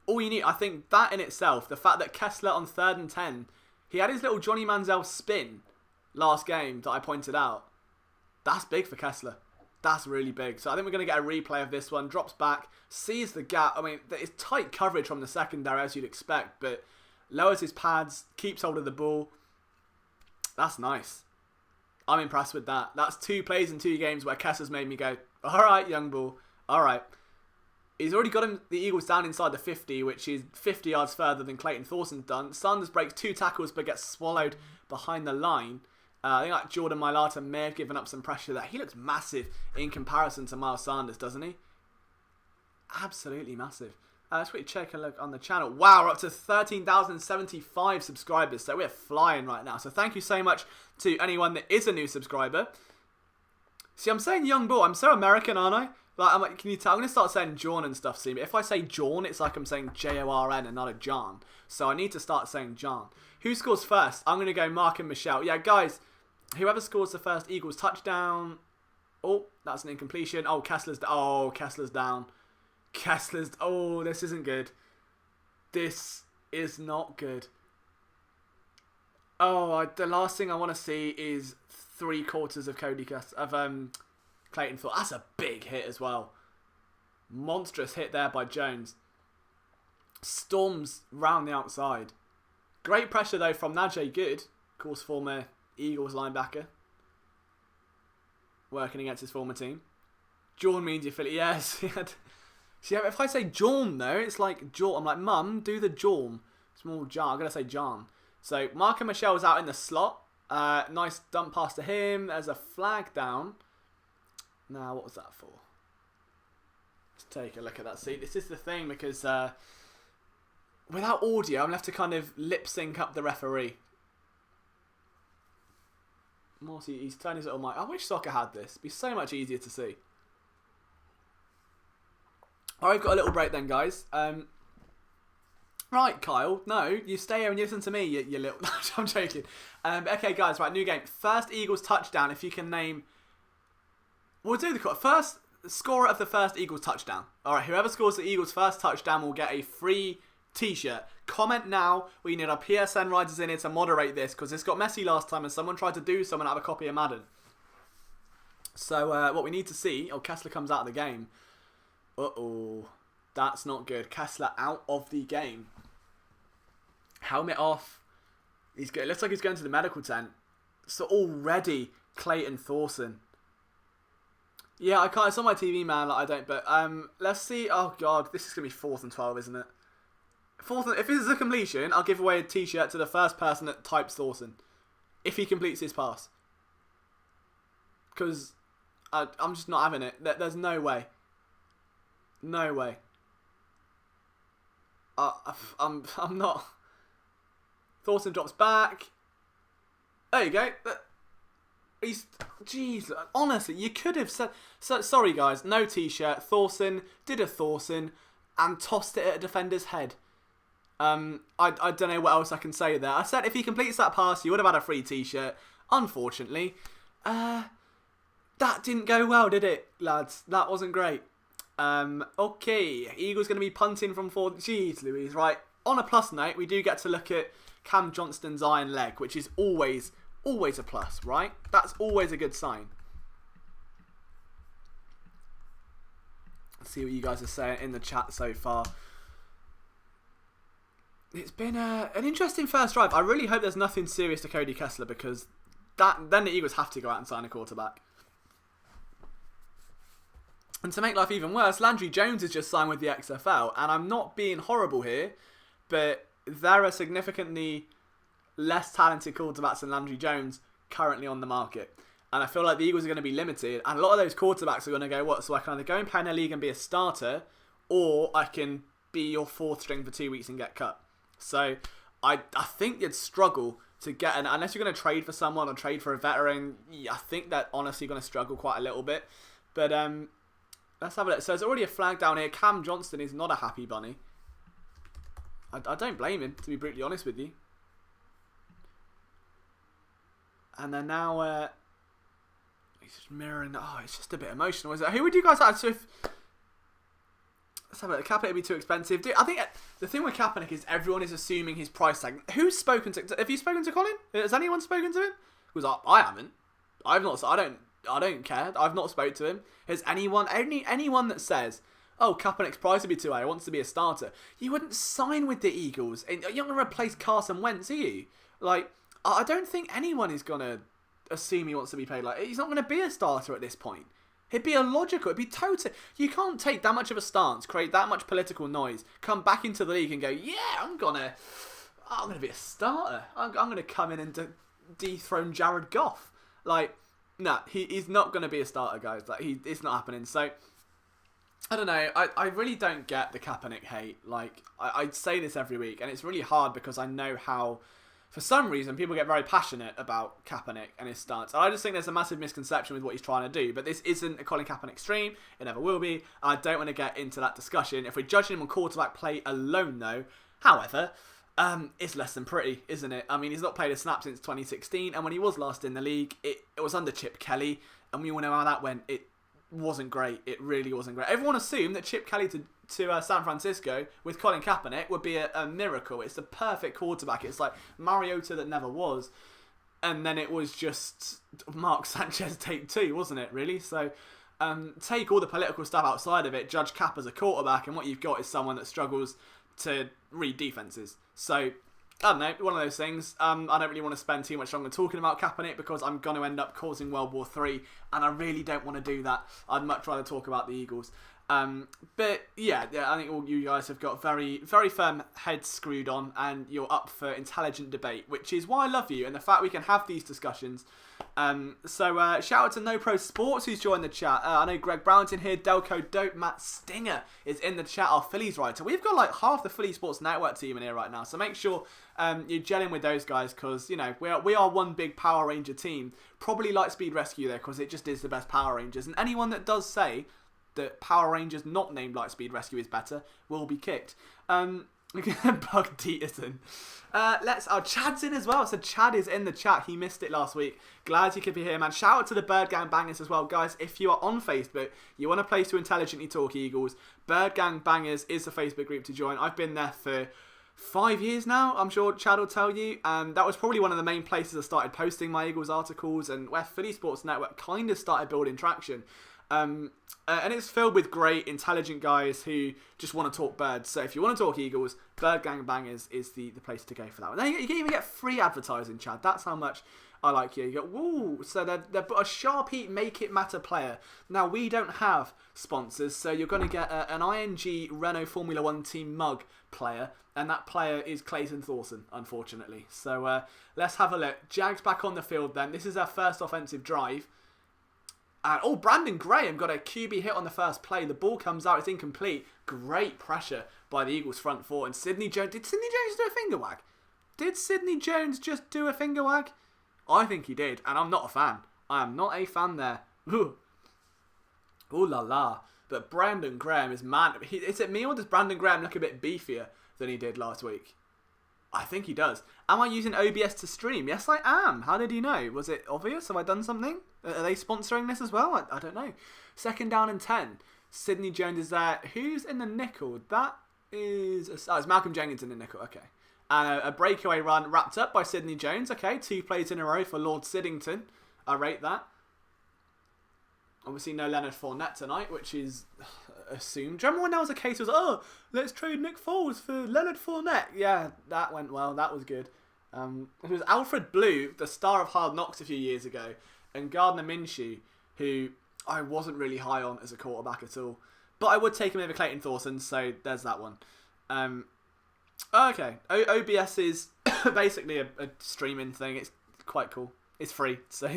All you need. I think that in itself, the fact that Kessler on 3rd and 10, he had his little Johnny Manziel spin last game that I pointed out. That's big for Kessler. That's really big. So I think we're going to get a replay of this one. Drops back, sees the gap. I mean, it's tight coverage from the secondary as you'd expect, but lowers his pads, keeps hold of the ball. That's nice. I'm impressed with that. That's 2 plays in 2 games where Kessler's made me go, all right, young bull, all right. He's already got the Eagles down inside the 50, which is 50 yards further than Clayton Thorson's done. Sanders breaks 2 tackles but gets swallowed behind the line. I think like Jordan Mailata may have given up some pressure there. He looks massive in comparison to Miles Sanders, doesn't he? Absolutely massive. Let's quickly check a look on the channel. Wow, we're up to 13,075 subscribers. So we're flying right now. So thank you so much to anyone that is a new subscriber. See, I'm saying young bull. I'm so American, aren't I? Like, can you tell? I'm going to start saying John and stuff soon. But if I say John, it's like I'm saying Jorn and not a John. So I need to start saying John. Who scores first? I'm going to go Mark and Michelle. Yeah, guys, whoever scores the first Eagles touchdown. Oh, that's an incompletion. Oh, Kessler's down. Oh, this isn't good. This is not good. Oh, the last thing I want to see is 3/4 of Clayton Thorson. That's a big hit as well. Monstrous hit there by Jones. Storms round the outside. Great pressure though from Najee Good, of course former Eagles linebacker. Working against his former team. Jawn means you feel it. Yes, he had... See, if I say Jawn though, it's like Jawn. I'm like, Mum, do the Jawn. Small John. I'm going to say John. So, Mark and Michelle's out in the slot. Nice dump pass to him. There's a flag down. Now, what was that for? Let's take a look at that. See, this is the thing because without audio, I'm left to kind of lip sync up the referee. Marty, he's turning his little mic. I wish soccer had this. It'd be so much easier to see. Alright, we've got a little break then, guys. Right, Kyle. No, you stay here and you listen to me, you little... I'm joking. Okay, guys, right, new game. First Eagles touchdown, if you can name... We'll do the first scorer of the first Eagles touchdown. Alright, whoever scores the Eagles' first touchdown will get a free t-shirt. Comment now. We need our PSN writers in here to moderate this, because this got messy last time and someone tried to do someone out of a copy of Madden. So, what we need to see... Oh, Kessler comes out of the game. Uh-oh. That's not good. Kessler out of the game. Helmet off. He's good. It looks like he's going to the medical tent. So already Clayton Thorson. Yeah, I can't. It's on my TV, man. Like, I don't. But let's see. Oh god, this is gonna be 4th and 12, isn't it? If this is a completion, I'll give away a T-shirt to the first person that types Thorson, if he completes his pass. Because I'm just not having it. There's no way. No way. I'm not. Thorson drops back. There you go. He's... Jeez, honestly, you could have said... So, sorry, guys, no T-shirt. Thorson did a Thorson and tossed it at a defender's head. I don't know what else I can say there. I said if he completes that pass, you would have had a free T-shirt. Unfortunately, that didn't go well, did it, lads? That wasn't great. Okay, Eagles going to be punting from 4... Jeez, Louise, right. On a plus note, we do get to look at Cam Johnston's iron leg, which is always a plus, right? That's always a good sign. Let's see what you guys are saying in the chat so far. It's been an interesting first drive. I really hope there's nothing serious to Cody Kessler, because then the Eagles have to go out and sign a quarterback. And to make life even worse, Landry Jones has just signed with the XFL, and I'm not being horrible here, but there are significantly less talented quarterbacks than Landry Jones currently on the market. And I feel like the Eagles are going to be limited, and a lot of those quarterbacks are going to go, what? So I can either go and play in a league and be a starter, or I can be your 4th string for 2 weeks and get cut. So I think you'd struggle to get an... Unless you're going to trade for someone or trade for a veteran, I think that honestly going to struggle quite a little bit. But let's have a look. So there's already a flag down here. Cam Johnston is not a happy bunny. I don't blame him, to be brutally honest with you. And then now... he's just mirroring... Oh, it's just a bit emotional, is it? Who would you guys have? So if... Let's have a look. Kaepernick would be too expensive. I think the thing with Kaepernick is everyone is assuming his price tag. Who's spoken to... Have you spoken to Colin? Has anyone spoken to him? Because I haven't. I've not... I don't care. I've not spoke to him. Has anyone that says, oh, Kaepernick's price would be too high, he wants to be a starter, you wouldn't sign with the Eagles. And you're not going to replace Carson Wentz, are you? Like, I don't think anyone is going to assume he wants to be paid. Like, he's not going to be a starter at this point. It'd be illogical. It'd be total... You can't take that much of a stance, create that much political noise, come back into the league and go, yeah, I'm gonna be a starter. I'm gonna come in and dethrone Jared Goff. Like, nah, he's not gonna be a starter, guys. Like, it's not happening. So, I don't know. I really don't get the Kaepernick hate. Like, I say this every week, and it's really hard because I know how... For some reason, people get very passionate about Kaepernick and his stance. And I just think there's a massive misconception with what he's trying to do. But this isn't a Colin Kaepernick stream. It never will be. I don't want to get into that discussion. If we're judging him on quarterback play alone, though, however, it's less than pretty, isn't it? I mean, he's not played a snap since 2016. And when he was last in the league, it was under Chip Kelly. And we all know how that went. It wasn't great. It really wasn't great. Everyone assumed that Chip Kelly to San Francisco with Colin Kaepernick would be a miracle. It's the perfect quarterback. It's like Mariota that never was. And then it was just Mark Sanchez take 2, wasn't it, really? So Take all the political stuff outside of it, judge Cap as a quarterback, and what you've got is someone that struggles to read defenses. So, I don't know, one of those things. I don't really want to spend too much longer talking about Kaepernick because I'm going to end up causing World War III, and I really don't want to do that. I'd much rather talk about the Eagles. But yeah, I think all you guys have got very, very firm heads screwed on, and you're up for intelligent debate, which is why I love you and the fact we can have these discussions. So shout out to No Pro Sports who's joined the chat. I know Greg Brown's in here, Delco Dope, Matt Stinger is in the chat, our Phillies writer. We've got like half the Philly Sports Network team in here right now, so make sure you gel in with those guys because, you know, we are one big Power Ranger team. Probably Lightspeed Rescue there because it just is the best Power Rangers, and anyone that does say that Power Rangers not named Lightspeed Rescue is better will be kicked. Bug Deaton. Chad's in as well. So Chad is in the chat. He missed it last week. Glad you could be here, man. Shout out to the Bird Gang Bangers as well, guys. If you are on Facebook, you want a place to intelligently talk Eagles, Bird Gang Bangers is the Facebook group to join. I've been there for 5 years now. I'm sure Chad will tell you. That was probably one of the main places I started posting my Eagles articles, and where Philly Sports Network kind of started building traction. And it's filled with great, intelligent guys who just want to talk birds. So if you want to talk Eagles, Bird Gang Bangers is the place to go for that one. You can even get free advertising, Chad. That's how much I like you. You go, woo! So they've got a Sharpie Make It Matter player. Now, we don't have sponsors, so you're going to get an ING Renault Formula 1 team mug player, and that player is Clayton Thorson, unfortunately. So let's have a look. Jags back on the field then. This is our first offensive drive. And Brandon Graham got a QB hit on the first play. The ball comes out, it's incomplete. Great pressure by the Eagles front four. And Sidney Jones, did Sidney Jones do a finger wag? Did Sidney Jones just do a finger wag? I think he did, and I'm not a fan. I am not a fan there. Ooh la la. But Brandon Graham is man. Is it me, or does Brandon Graham look a bit beefier than he did last week? I think he does. Am I using OBS to stream? Yes, I am. How did you know? Was it obvious? Have I done something? Are they sponsoring this as well? I don't know. 2nd down and 10. Sidney Jones is there. Who's in the nickel? That is... it's Malcolm Jenkins in the nickel. Okay. And a breakaway run wrapped up by Sidney Jones. Okay, 2 plays in a row for Lord Siddington. I rate that. Obviously no Leonard Fournette tonight, which is assumed. Do you remember when that was a case? It was, let's trade Nick Foles for Leonard Fournette. Yeah, that went well. That was good. It was Alfred Blue, the star of Hard Knocks a few years ago, and Gardner Minshew, who I wasn't really high on as a quarterback at all. But I would take him over Clayton Thorson, so there's that one. Okay, OBS is basically a streaming thing. It's quite cool. It's free, so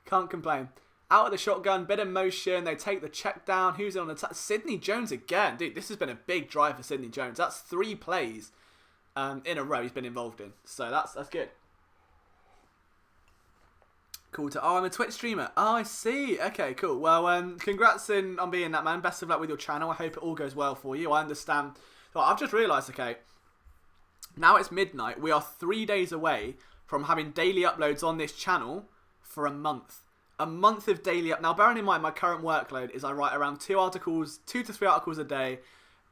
can't complain. Out of the shotgun, bit of motion. They take the check down. Who's on attack? Sidney Jones again. Dude, this has been a big drive for Sidney Jones. That's 3 plays in a row he's been involved in. So that's good. Cool. I'm a Twitch streamer. Oh, I see. Okay, cool. Well, congrats on being that, man. Best of luck with your channel. I hope it all goes well for you. I understand. Well, I've just realised, okay, now it's midnight. We are 3 days away from having daily uploads on this channel for a month. A month of daily up. Now, bearing in mind, my current workload is I write around 2 to 3 articles a day,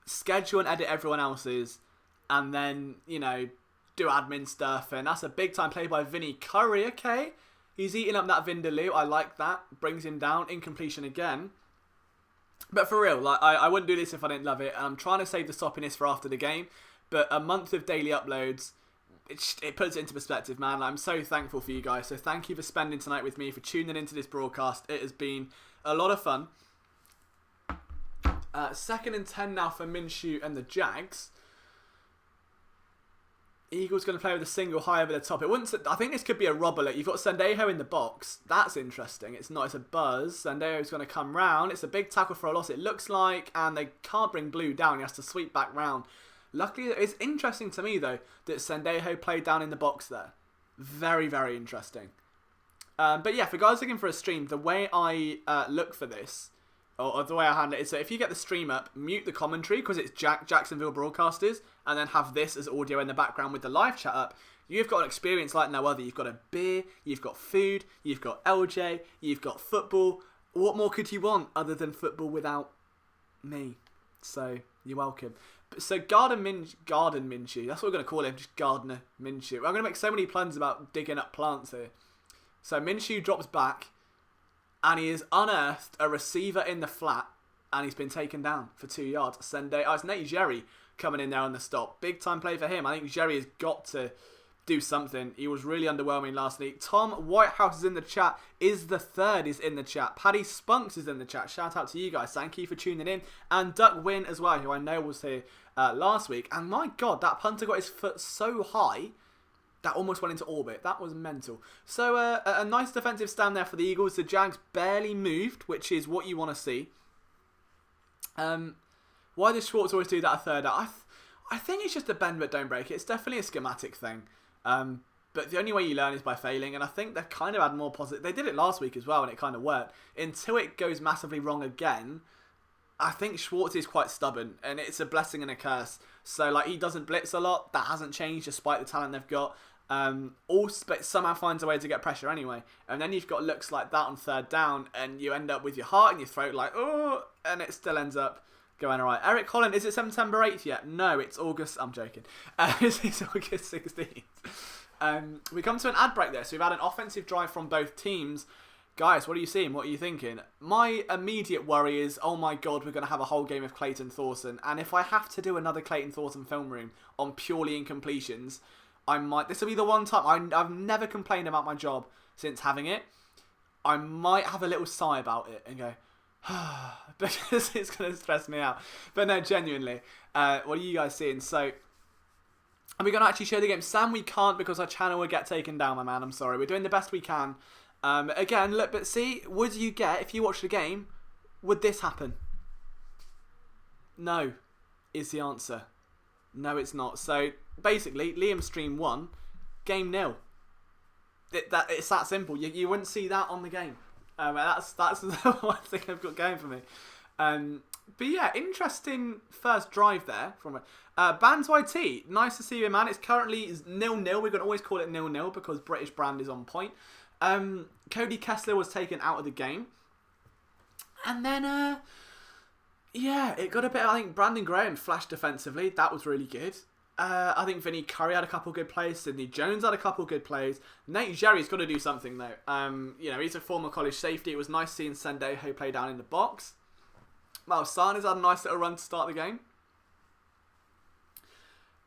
schedule and edit everyone else's, and then, you know, do admin stuff. And that's a big time play by Vinny Curry. Okay, he's eating up that Vindaloo. I like that. Brings him down. Incompletion again. But for real, like I wouldn't do this if I didn't love it. And I'm trying to save the soppiness for after the game. But a month of daily uploads, it puts it into perspective, man. I'm so thankful for you guys. So thank you for spending tonight with me, for tuning into this broadcast. It has been a lot of fun. 2nd and 10 now for Minshew and the Jags. Eagles going to play with a single high over the top. I think this could be a robber. You've got Sendejo in the box. That's interesting. It's not. It's a buzz. Sendejo's going to come round. It's a big tackle for a loss, it looks like. And they can't bring Blue down. He has to sweep back round. Luckily, it's interesting to me, though, that Sendejo played down in the box there. Very, very interesting. But yeah, for guys looking for a stream, the way I look for this, or the way I handle it, is that if you get the stream up, mute the commentary, because it's Jacksonville broadcasters, and then have this as audio in the background with the live chat up, you've got an experience like no other. You've got a beer, you've got food, you've got LJ, you've got football. What more could you want other than football without me? So, you're welcome. So Garden Minshew, that's what we're going to call him, just Gardner Minshew. I'm going to make so many puns about digging up plants here. So Minshew drops back. and he has unearthed a receiver in the flat, and he's been taken down for 2 yards. It's Nate Jerry coming in there on the stop. Big time play for him. I think Jerry has got to do something. He was really underwhelming last week. Tom Whitehouse is in the chat. Is the third is in the chat. Paddy Spunks is in the chat. Shout out to you guys. Thank you for tuning in. And Duck Win as well, who I know was here last week. And my God, that punter got his foot so high that almost went into orbit. That was mental. So a nice defensive stand there for the Eagles. The Jags barely moved, which is what you want to see. Why does Schwartz always do that a third out? I think it's just a bend but don't break it. It's definitely a schematic thing. But the only way you learn is by failing, and I think they've kind of had more positive. They did it last week as well, and it kind of worked. Until it goes massively wrong again, I think Schwartz is quite stubborn, and it's a blessing and a curse. So, like, he doesn't blitz a lot. That hasn't changed despite the talent they've got. But somehow finds a way to get pressure anyway. And then you've got looks like that on third down, and you end up with your heart in your throat like, oh, and it still ends up going alright. Eric Holland, is it September 8th yet? No, it's August. I'm joking. It's August 16th. We come to an ad break there. So we've had an offensive drive from both teams. Guys, what are you seeing? What are you thinking? My immediate worry is, oh my God, we're going to have a whole game of Clayton Thorson. And if I have to do another Clayton Thorson film room on purely incompletions, this will be the one time. I've never complained about my job since having it. I might have a little sigh about it and go, because it's going to stress me out. But no, genuinely, what are you guys seeing? So, are we going to actually show the game? Sam, we can't because our channel will get taken down, my man. I'm sorry. We're doing the best we can. Again, look, but see, would you get, if you watch the game, would this happen? No, is the answer. No, it's not. So, basically, Liam Stream 1, game 0. It's that simple. You wouldn't see that on the game. That's the one thing I've got going for me. But yeah, interesting first drive there from Bands YT. Nice to see you, man. It's currently 0-0. We're going to always call it 0-0 because British brand is on point. Cody Kessler was taken out of the game. And then, yeah, it got a bit, I think Brandon Graham flashed defensively. That was really good. I think Vinny Curry had a couple good plays. Sidney Jones had a couple good plays. Nate Jerry's got to do something, though. He's a former college safety. It was nice seeing Sendejo play down in the box. Well, Sana's had a nice little run to start the game.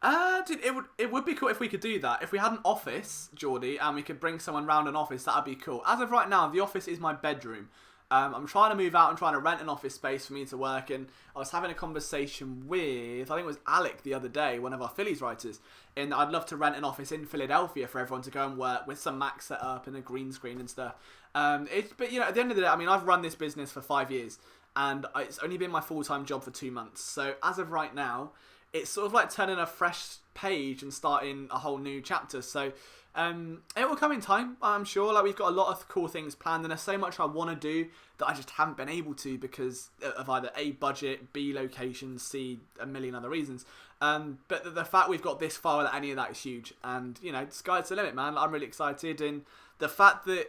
It would be cool if we could do that. If we had an office, Geordie, and we could bring someone round an office, that would be cool. As of right now, the office is my bedroom. I'm trying to move out and trying to rent an office space for me to work in. I was having a conversation with, I think it was Alec the other day, one of our Phillies writers, in that I'd love to rent an office in Philadelphia for everyone to go and work with some Mac set up and a green screen and stuff. But at the end of the day, I mean, I've run this business for 5 years and it's only been my full-time job for 2 months. So as of right now, it's sort of like turning a fresh page and starting a whole new chapter. So it will come in time, I'm sure. Like, we've got a lot of cool things planned, and there's so much I want to do that I just haven't been able to because of either A, budget, B, location, C, a million other reasons. But the fact we've got this far without any of that is huge. And, the sky's the limit, man. I'm really excited. And the fact that,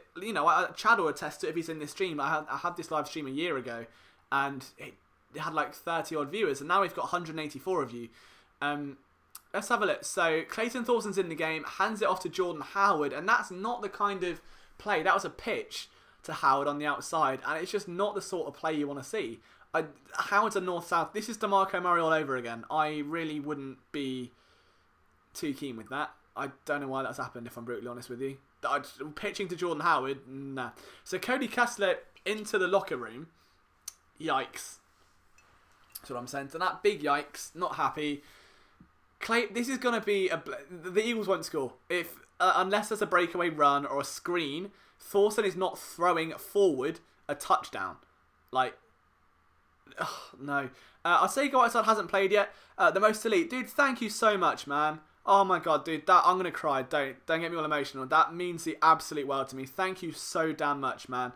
Chad will attest to it if he's in this stream. I had this live stream a year ago, and it had like 30 odd viewers, and now we've got 184 of you. Let's have a look. So, Clayton Thorson's in the game, hands it off to Jordan Howard, and that's not the kind of play. That was a pitch to Howard on the outside, and it's just not the sort of play you want to see. Howard's a north-south. This is DeMarco Murray all over again. I really wouldn't be too keen with that. I don't know why that's happened, if I'm brutally honest with you. Pitching to Jordan Howard, nah. So, Cody Kessler into the locker room. Yikes. That's what I'm saying. So, that big yikes, not happy. This is going to be the Eagles won't score unless there's a breakaway run or a screen. Thorson is not throwing forward a touchdown. No. I'll say Whiteside hasn't played yet. The most elite, dude. Thank you so much, man. Oh my God, dude. I'm gonna cry. Don't get me all emotional. That means the absolute world to me. Thank you so damn much, man.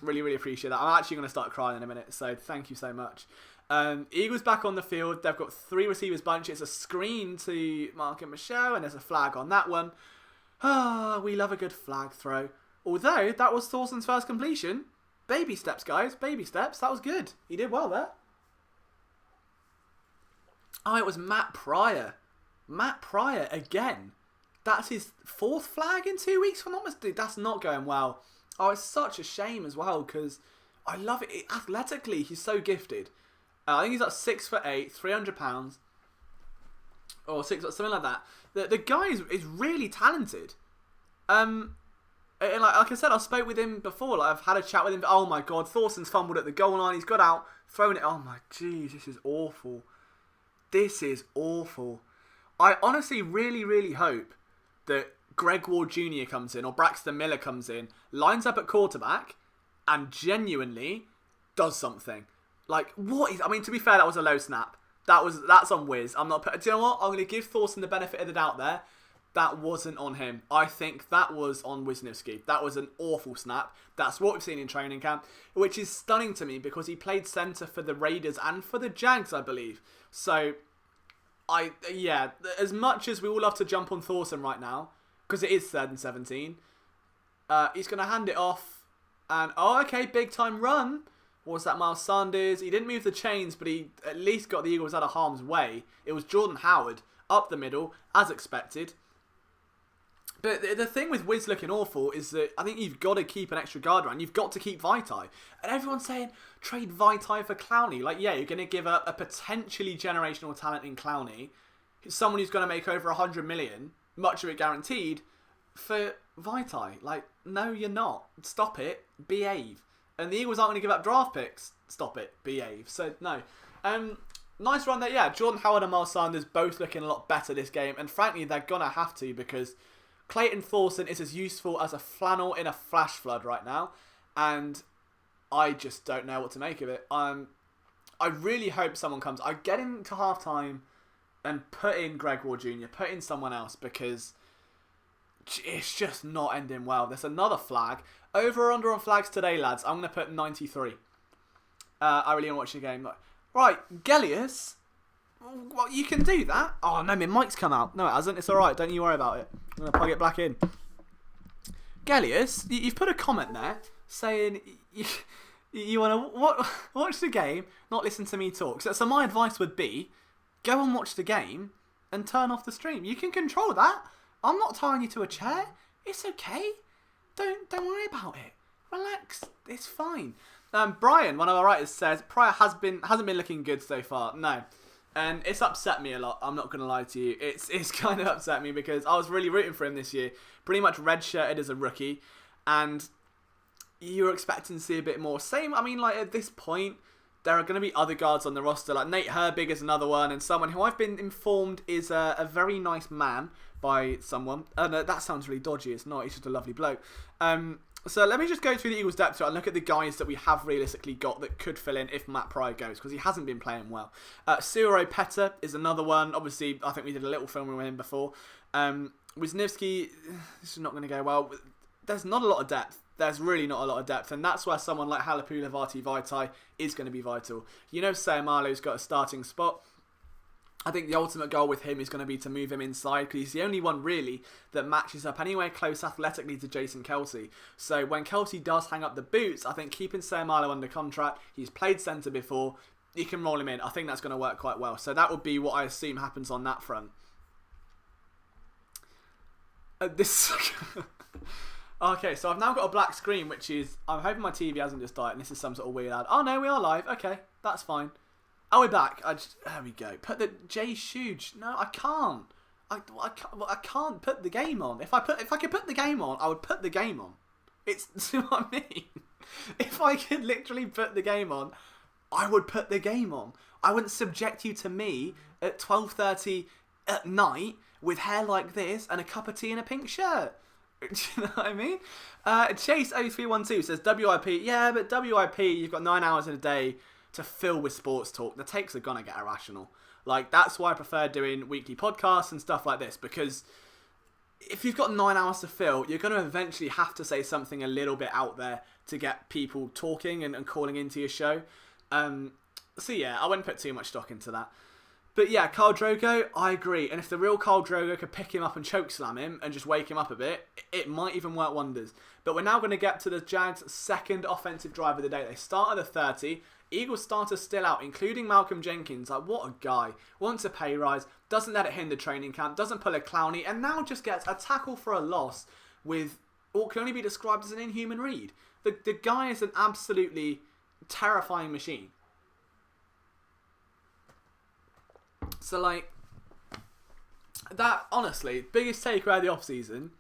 Really, really appreciate that. I'm actually gonna start crying in a minute. So thank you so much. Eagles back on the field. They've got 3 receivers bunch. It's a screen to Mark and Michelle, and there's a flag on that one. We love a good flag throw. Although, that was Thorson's first completion. Baby steps, guys. Baby steps. That was good. He did well there. Oh, it was Matt Pryor. Matt Pryor again. That's his 4th flag in 2 weeks. Dude, that's not going well. Oh, it's such a shame as well because I love it. Athletically, he's so gifted. I think he's like 6'8", 300 pounds, or something like that. The guy is really talented. And like I said, I spoke with him before. Like I've had a chat with him. Oh my god, Thorson's fumbled at the goal line. He's got out, thrown it. Oh my jeez, this is awful. This is awful. I honestly really, really hope that Greg Ward Jr. comes in or Braxton Miller comes in, lines up at quarterback, and genuinely does something. Like, what is... I mean, to be fair, that was a low snap. That's on Wiz. I'm not... Do you know what? I'm going to give Thorson the benefit of the doubt there. That wasn't on him. I think that was on Wisniewski. That was an awful snap. That's what we've seen in training camp, which is stunning to me because he played centre for the Raiders and for the Jags, I believe. So, yeah, as much as we all love to jump on Thorson right now, because it is 3rd and 17, he's going to hand it off. And, oh, okay, big time run. What was that, Miles Sanders? He didn't move the chains, but he at least got the Eagles out of harm's way. It was Jordan Howard up the middle, as expected. But the thing with Wiz looking awful is that I think you've got to keep an extra guard around. You've got to keep Vaitai. And everyone's saying, trade Vaitai for Clowney. Like, yeah, you're going to give up a potentially generational talent in Clowney, someone who's going to make over 100 million, much of it guaranteed, for Vaitai. Like, no, you're not. Stop it. Behave. And the Eagles aren't going to give up draft picks. Stop it. Behave. So, no. Nice run there. Yeah, Jordan Howard and Miles Sanders both looking a lot better this game. And frankly, they're going to have to because Clayton Thorson is as useful as a flannel in a flash flood right now. And I just don't know what to make of it. I really hope someone comes. I get into halftime and put in Greg Ward Jr., put in someone else because it's just not ending well. There's another flag. Over or under on flags today, lads. I'm going to put 93. I really want to watch the game. Right, Gellius. Well, you can do that. Oh, no, my mic's come out. No, it hasn't. It's all right. Don't you worry about it. I'm going to plug it back in. Gellius, you've put a comment there saying you want to watch the game, not listen to me talk. So my advice would be, go and watch the game and turn off the stream. You can control that. I'm not tying you to a chair. It's okay. Don't worry about it. Relax. It's fine. Brian, one of our writers, says Pryor hasn't been looking good so far. No. And it's upset me a lot. I'm not going to lie to you. It's kind of upset me because I was really rooting for him this year. Pretty much redshirted as a rookie. And you were expecting to see a bit more. Same, I mean, like at this point, there are going to be other guards on the roster. Like Nate Herbig is another one. And someone who I've been informed is a very nice man by someone. No, that sounds really dodgy. It's not. He's just a lovely bloke. So let me just go through the Eagles depth chart and look at the guys that we have realistically got that could fill in if Matt Pryor goes, because he hasn't been playing well. Ciro Petta is another one. Obviously, I think we did a little filming with him before. Wisniewski, this is not going to go well. There's not a lot of depth. There's really not a lot of depth, and that's where someone like Halapula Vaitai is going to be vital. You know, Sayamalu's got a starting spot. I think the ultimate goal with him is going to be to move him inside because he's the only one really that matches up anywhere close athletically to Jason Kelce. So when Kelce does hang up the boots, I think keeping Sayamalu under contract, he's played centre before, you can roll him in. I think that's going to work quite well. So that would be what I assume happens on that front. Okay, so I've now got a black screen, which is, I'm hoping my TV hasn't just died and this is some sort of weird ad. Oh no, we are live. Okay, that's fine. Oh, we're back. There we go. Put the Jay Shuge. No, I can't. I can't put the game on. If I could put the game on, I would put the game on. See what I mean? If I could literally put the game on, I would put the game on. I wouldn't subject you to me at 12:30 at night with hair like this and a cup of tea and a pink shirt. Do you know what I mean? Chase0312 says WIP. Yeah, but WIP, you've got 9 hours in a day to fill with sports talk. The takes are gonna get irrational. Like, that's why I prefer doing weekly podcasts and stuff like this, because if you've got 9 hours to fill, you're gonna eventually have to say something a little bit out there to get people talking and calling into your show. So yeah, I wouldn't put too much stock into that. But yeah, Khal Drogo, I agree. And if the real Khal Drogo could pick him up and chokeslam him and just wake him up a bit, it might even work wonders. But we're now going to get to the Jags' second offensive drive of the day. They start at the 30. Eagles starters still out, including Malcolm Jenkins. Like, what a guy. Wants a pay rise, doesn't let it hinder training camp, doesn't pull a Clowney, and now just gets a tackle for a loss with what can only be described as an inhuman read. The guy is an absolutely terrifying machine. So, like, that, honestly, biggest takeaway of the offseason,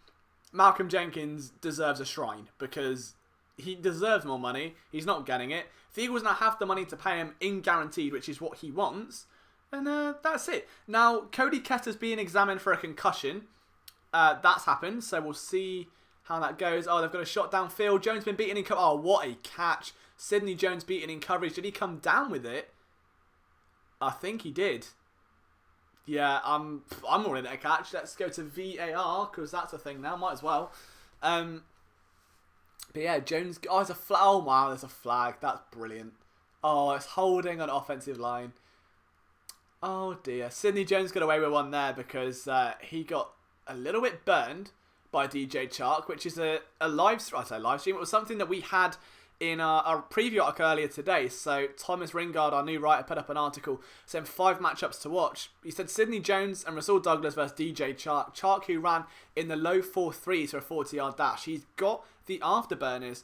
Malcolm Jenkins deserves a shrine because he deserves more money. He's not getting it. If the Eagles now have the money to pay him in guaranteed, which is what he wants, then that's it. Now, Cody Ketter's being examined for a concussion. That's happened, so we'll see how that goes. Oh, they've got a shot downfield. Jones been beaten in coverage. Oh, what a catch. Sidney Jones beaten in coverage. Did he come down with it? I think he did. Yeah, I'm already at a catch. Let's go to VAR, because that's a thing now. Might as well. But yeah, Jones... Oh, there's a flag. Oh, wow, there's a flag. That's brilliant. Oh, it's holding on offensive line. Oh, dear. Sidney Jones got away with one there because he got a little bit burned by DJ Chark, which is a live stream. I say live stream. It was something that we had in our preview article earlier today. So Thomas Ringard, our new writer, put up an article saying 5 matchups to watch. He said Sidney Jones and Rasul Douglas versus DJ Chark. Chark, who ran in the low 4.3s for a 40-yard dash. He's got the afterburners.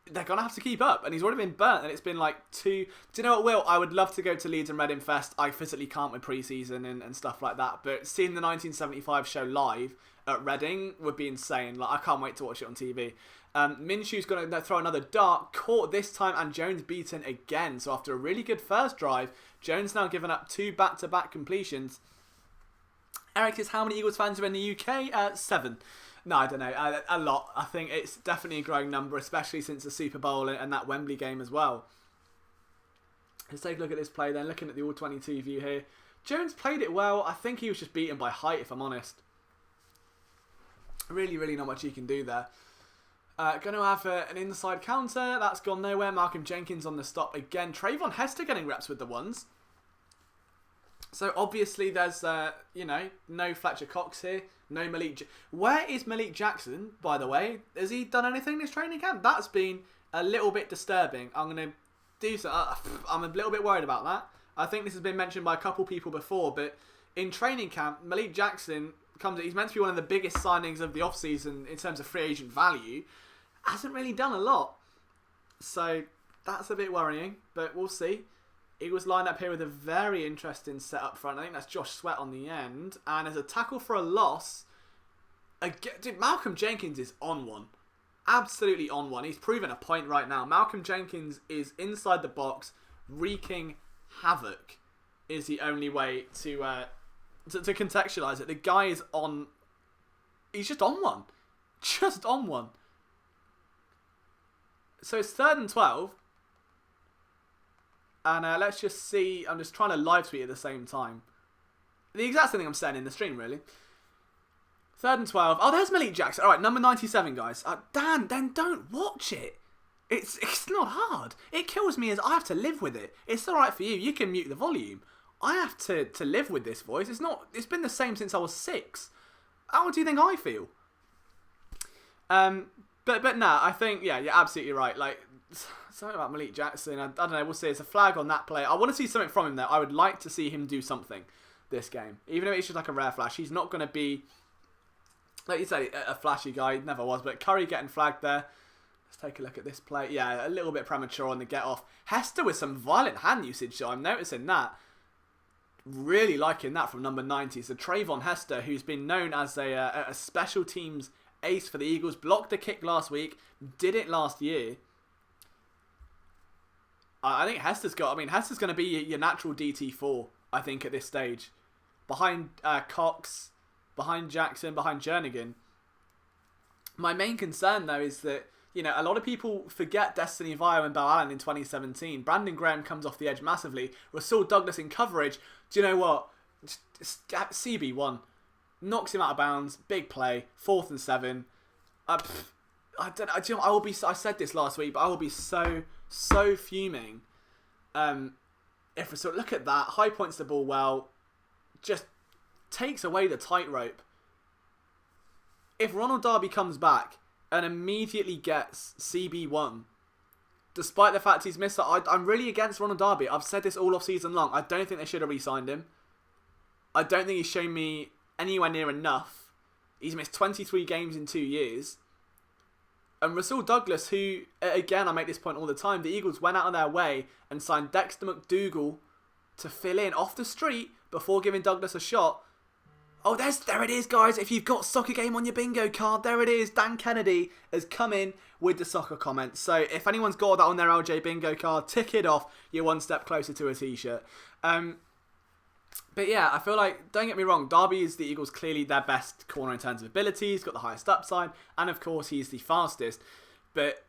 They're going to have to keep up. And he's already been burnt. And it's been like 2... Do you know what, Will? I would love to go to Leeds and Reading Fest. I physically can't with preseason and stuff like that. But seeing the 1975 show live at Reading would be insane. Like, I can't wait to watch it on TV. Minshew's going to throw another dart. Caught this time. And Jones beaten again. So after a really good first drive, Jones now given up 2 back-to-back completions. Eric says, how many Eagles fans are in the UK? 7. No, I don't know. A lot. I think it's definitely a growing number, especially since the Super Bowl and that Wembley game as well. Let's take a look at this play then. Looking at the All-22 view here. Jones played it well. I think he was just beaten by height, if I'm honest. Really, really not much he can do there. Going to have an inside counter. That's gone nowhere. Malcolm Jenkins on the stop again. Trayvon Hester getting reps with the ones. So obviously there's, no Fletcher Cox here. No Malik. Where is Malik Jackson, by the way? Has he done anything this training camp? That's been a little bit disturbing. I'm going to do so. I'm a little bit worried about that. I think this has been mentioned by a couple people before, but in training camp, Malik Jackson he's meant to be one of the biggest signings of the offseason in terms of free agent value. Hasn't really done a lot. So that's a bit worrying, but we'll see. Eagles line up here with a very interesting set up front. I think that's Josh Sweat on the end. And as a tackle for a loss, dude, Malcolm Jenkins is on one. Absolutely on one. He's proven a point right now. Malcolm Jenkins is inside the box, wreaking havoc is the only way to contextualise it. The guy is on... He's just on one. Just on one. So it's 3rd and 12. And let's just see. I'm just trying to live tweet at the same time. The exact same thing I'm saying in the stream, really. 3rd and 12. Oh, there's Malik Jackson. All right, number 97, guys. Dan, then don't watch it. It's not hard. It kills me as I have to live with it. It's all right for you. You can mute the volume. I have to live with this voice. It's been the same since I was 6. How do you think I feel? But no, I think, yeah, you're absolutely right. Like, something about Malik Jackson, I don't know, we'll see. It's a flag on that play. I want to see something from him there. I would like to see him do something this game. Even if it's just like a rare flash. He's not going to be, like you said, a flashy guy. He never was. But Curry getting flagged there. Let's take a look at this play. Yeah, a little bit premature on the get off. Hester with some violent hand usage, so I'm noticing that. Really liking that from number 90. So Trayvon Hester, who's been known as a special teams ace for the Eagles, blocked a kick last week, did it last year. I think Hester's going to be your natural DT4, I think, at this stage. Behind Cox, behind Jackson, behind Jernigan. My main concern, though, is that, a lot of people forget Destiny Vio and Bell Allen in 2017. Brandon Graham comes off the edge massively. Rasul Douglas in coverage. Do you know what? CB1. Knocks him out of bounds. Big play. 4th and 7. I said this last week, but I will be so fuming. If Rasul, look at that. High points the ball well. Just takes away the tightrope. If Ronald Darby comes back and immediately gets CB1, despite the fact he's missed, I'm really against Ronald Darby. I've said this all off season long. I don't think they should have re-signed him. I don't think he's shown me anywhere near enough. He's missed 23 games in 2 years. And Rasul Douglas, who, again, I make this point all the time, the Eagles went out of their way and signed Dexter McDougal to fill in off the street before giving Douglas a shot. Oh, there it is, guys. If you've got soccer game on your bingo card, there it is. Dan Kennedy has come in with the soccer comments. So if anyone's got that on their LJ bingo card, tick it off. You're one step closer to a t-shirt. But yeah, I feel like, don't get me wrong, Darby is the Eagles clearly their best corner in terms of ability. He's got the highest upside, and of course he's the fastest. But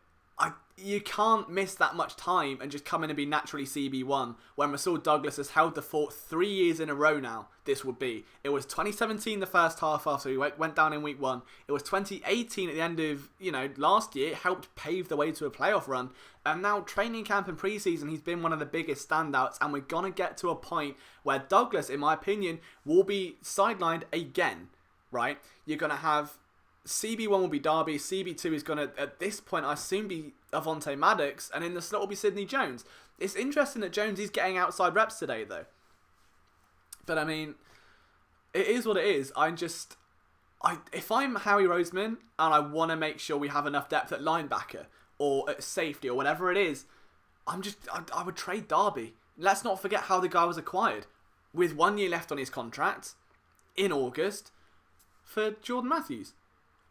you can't miss that much time and just come in and be naturally CB1 when Rasul Douglas has held the fort 3 years in a row now. This would be. It was 2017 the first half after he went down in week 1. It was 2018 at the end of, last year. It helped pave the way to a playoff run. And now training camp and preseason, he's been one of the biggest standouts. And we're going to get to a point where Douglas, in my opinion, will be sidelined again, right? You're going to have CB1 will be Darby. CB2 is going to, at this point, I assume, be Avonte Maddox. And in the slot will be Sidney Jones. It's interesting that Jones is getting outside reps today, though. But, I mean, it is what it is. If I'm Howie Roseman and I want to make sure we have enough depth at linebacker or at safety or whatever it is, I would trade Darby. Let's not forget how the guy was acquired. With 1 year left on his contract in August for Jordan Matthews.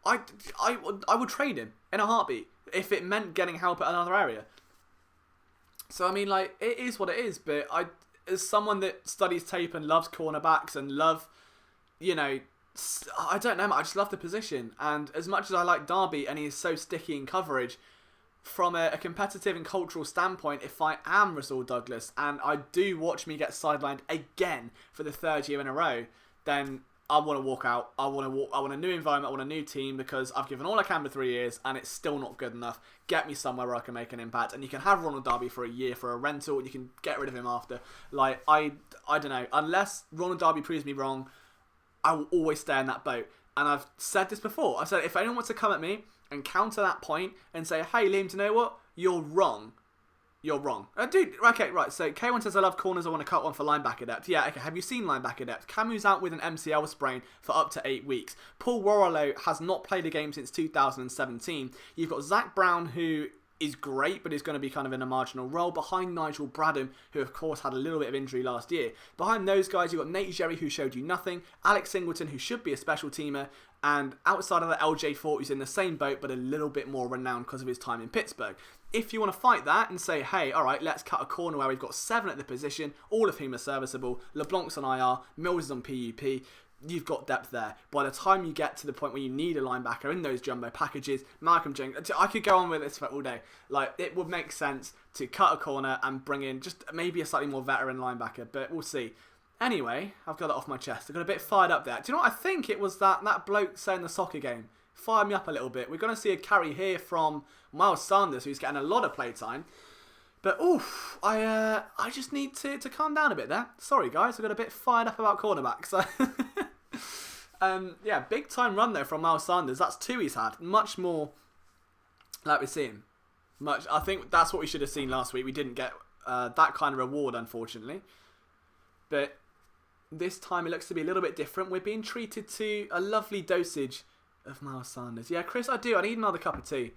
I would trade him in a heartbeat if it meant getting help at another area. So, I mean, like, it is what it is. But as someone that studies tape and loves cornerbacks and love, I don't know, I just love the position. And as much as I like Darby and he is so sticky in coverage, from a competitive and cultural standpoint, if I am Rasul Douglas and I do watch me get sidelined again for the 3rd year in a row, then I want to walk out. I want a new environment. I want a new team because I've given all I can for 3 years and it's still not good enough. Get me somewhere where I can make an impact. And you can have Ronald Darby for a year for a rental. You can get rid of him after. Like, I don't know. Unless Ronald Darby proves me wrong, I will always stay in that boat. And I've said this before. I said, if anyone wants to come at me and counter that point and say, hey, Liam, do you know what? You're wrong. You're wrong. Dude, okay, right. So K1 says, I love corners. I want to cut one for linebacker depth. Yeah, okay. Have you seen linebacker depth? Camu's out with an MCL sprain for up to 8 weeks. Paul Warrilow has not played a game since 2017. You've got Zach Brown, who is great, but is going to be kind of in a marginal role behind Nigel Bradham, who of course had a little bit of injury last year. Behind those guys, you've got Nate Jerry, who showed you nothing, Alex Singleton, who should be a special teamer, and outside of that, LJ Fort, who's in the same boat, but a little bit more renowned because of his time in Pittsburgh. If you want to fight that and say, hey, alright, let's cut a corner where we've got 7 at the position, all of whom are serviceable, LeBlanc's on IR, Mills is on PUP, you've got depth there. By the time you get to the point where you need a linebacker in those jumbo packages, Malcolm Jenkins, I could go on with this for all day. Like, it would make sense to cut a corner and bring in just maybe a slightly more veteran linebacker, but we'll see. Anyway, I've got that off my chest. I got a bit fired up there. Do you know what? I think it was that bloke saying the soccer game fired me up a little bit. We're going to see a carry here from Miles Sanders, who's getting a lot of playtime. But, oof, I just need to calm down a bit there. Sorry, guys. I got a bit fired up about cornerbacks. Yeah, big time run, though, from Miles Sanders. That's 2 he's had. Much more like we're seeing. I think that's what we should have seen last week. We didn't get that kind of reward, unfortunately. But this time it looks to be a little bit different. We're being treated to a lovely dosage of Miles Sanders. Yeah, Chris, I need another cup of tea.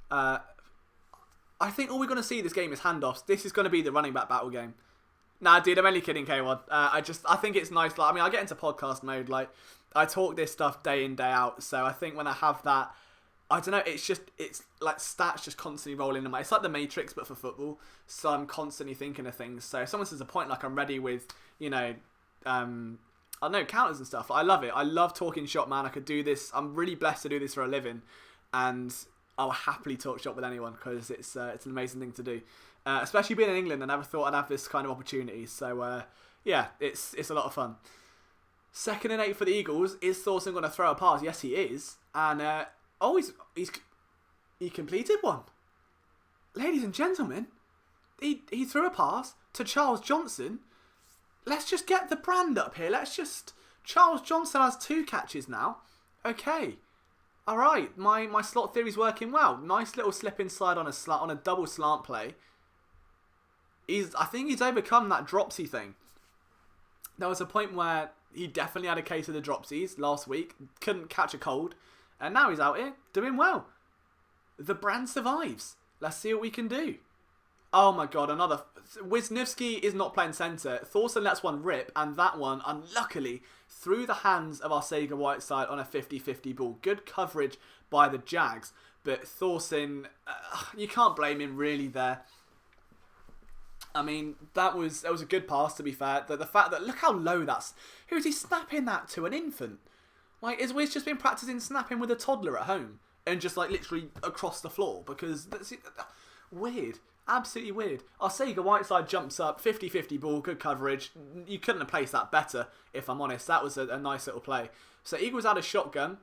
I think all we're going to see this game is handoffs. This is going to be the running back battle game. Nah, dude, I'm only kidding, K1. I think it's nice. Like, I mean, I get into podcast mode. Like, I talk this stuff day in, day out. So I think when I have that, I don't know, it's like stats just constantly rolling in my... It's like the Matrix, but for football. So I'm constantly thinking of things. So if someone says a point, like, I'm ready with, I don't know, counters and stuff. I love it. I love talking shop, man. I could do this. I'm really blessed to do this for a living. And I'll happily talk shop with anyone because it's an amazing thing to do. Especially being in England, I never thought I'd have this kind of opportunity. So, yeah, it's a lot of fun. 2nd and 8 for the Eagles. Is Thorson going to throw a pass? Yes, he is. And, he completed one. Ladies and gentlemen, he threw a pass to Charles Johnson. Let's just get the brand up here. Charles Johnson has 2 catches now. Okay. Alright, my slot theory's working well. Nice little slip inside on a double slant play. I think he's overcome that dropsy thing. There was a point where he definitely had a case of the dropsies last week. Couldn't catch a cold. And now he's out here doing well. The brand survives. Let's see what we can do. Oh my god, another... Wisniewski is not playing centre. Thorson lets one rip, and that one, unluckily, through the hands of Arcega-Whiteside on a 50-50 ball. Good coverage by the Jags, but Thorson, you can't blame him really there. I mean, that was a good pass, to be fair. The fact that, look how low that's... Who is he snapping that to? An infant? Like, is Wiz just been practising snapping with a toddler at home? And just, like, literally across the floor? Because that's... Weird. Absolutely weird. Arcega-Whiteside jumps up, 50-50 ball, good coverage. You couldn't have placed that better, if I'm honest. That was a nice little play. So Eagles had a shotgun.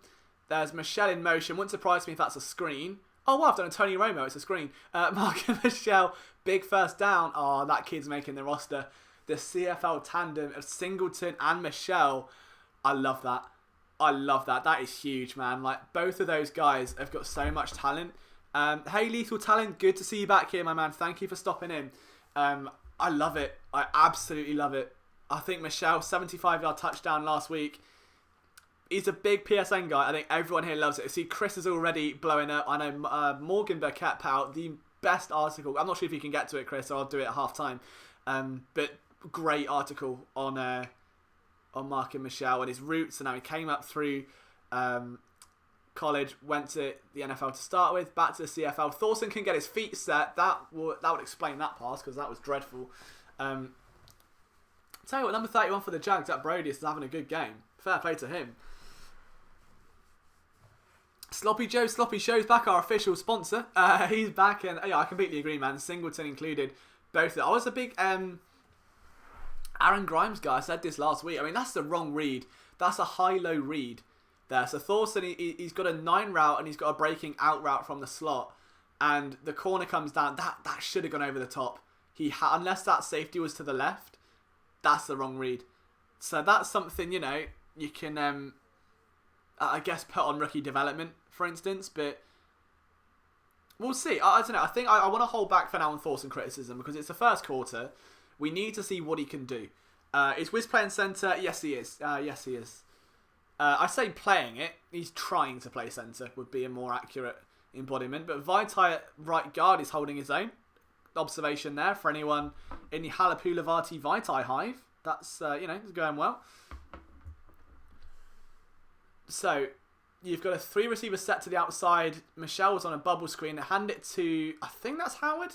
There's Michelle in motion. Wouldn't surprise me if that's a screen. Oh, wow, I've done a Tony Romo. It's a screen. Mark and Michelle, big first down. Oh, that kid's making the roster. The CFL tandem of Singleton and Michelle. I love that. I love that. That is huge, man. Like, both of those guys have got so much talent. Hey, Lethal Talent, good to see you back here, my man. Thank you for stopping in. I love it. I absolutely love it. I think Michelle, 75-yard touchdown last week. He's a big PSN guy. I think everyone here loves it. I see Chris is already blowing up. I know Morgan Burkett put out the best article. I'm not sure if you can get to it, Chris, so I'll do it at half time. But great article on Mark and Michelle and his roots and how he came up through college, went to the NFL to start with, back to the CFL. Thorson can get his feet set. That would explain that pass because that was dreadful. Tell you what, number 31 for the Jags, that Brody is having a good game. Fair play to him. Sloppy Joe Sloppy Show's back, our official sponsor. He's back, and yeah, I completely agree, man. Singleton included, both of them. I was a big Aaron Grimes guy. I said this last week. I mean, that's the wrong read. That's a high-low read there. So Thorson, he's got a 9 route, and he's got a breaking out route from the slot, and the corner comes down. That should have gone over the top. Unless that safety was to the left, that's the wrong read. So that's something, you know, you can, I guess, put on rookie development, for instance, but we'll see. I don't know. I think I want to hold back for now on Thorson criticism because it's the first quarter. We need to see what he can do. Is Wiz playing centre? Yes, he is. Yes, he is. I say playing it. He's trying to play centre would be a more accurate embodiment. But Vaitai at right guard is holding his own. Observation there for anyone in the Halapulavati Vaitai hive. That's, it's going well. So, you've got a 3 receiver set to the outside. Michelle was on a bubble screen. Hand it to, I think that's Howard.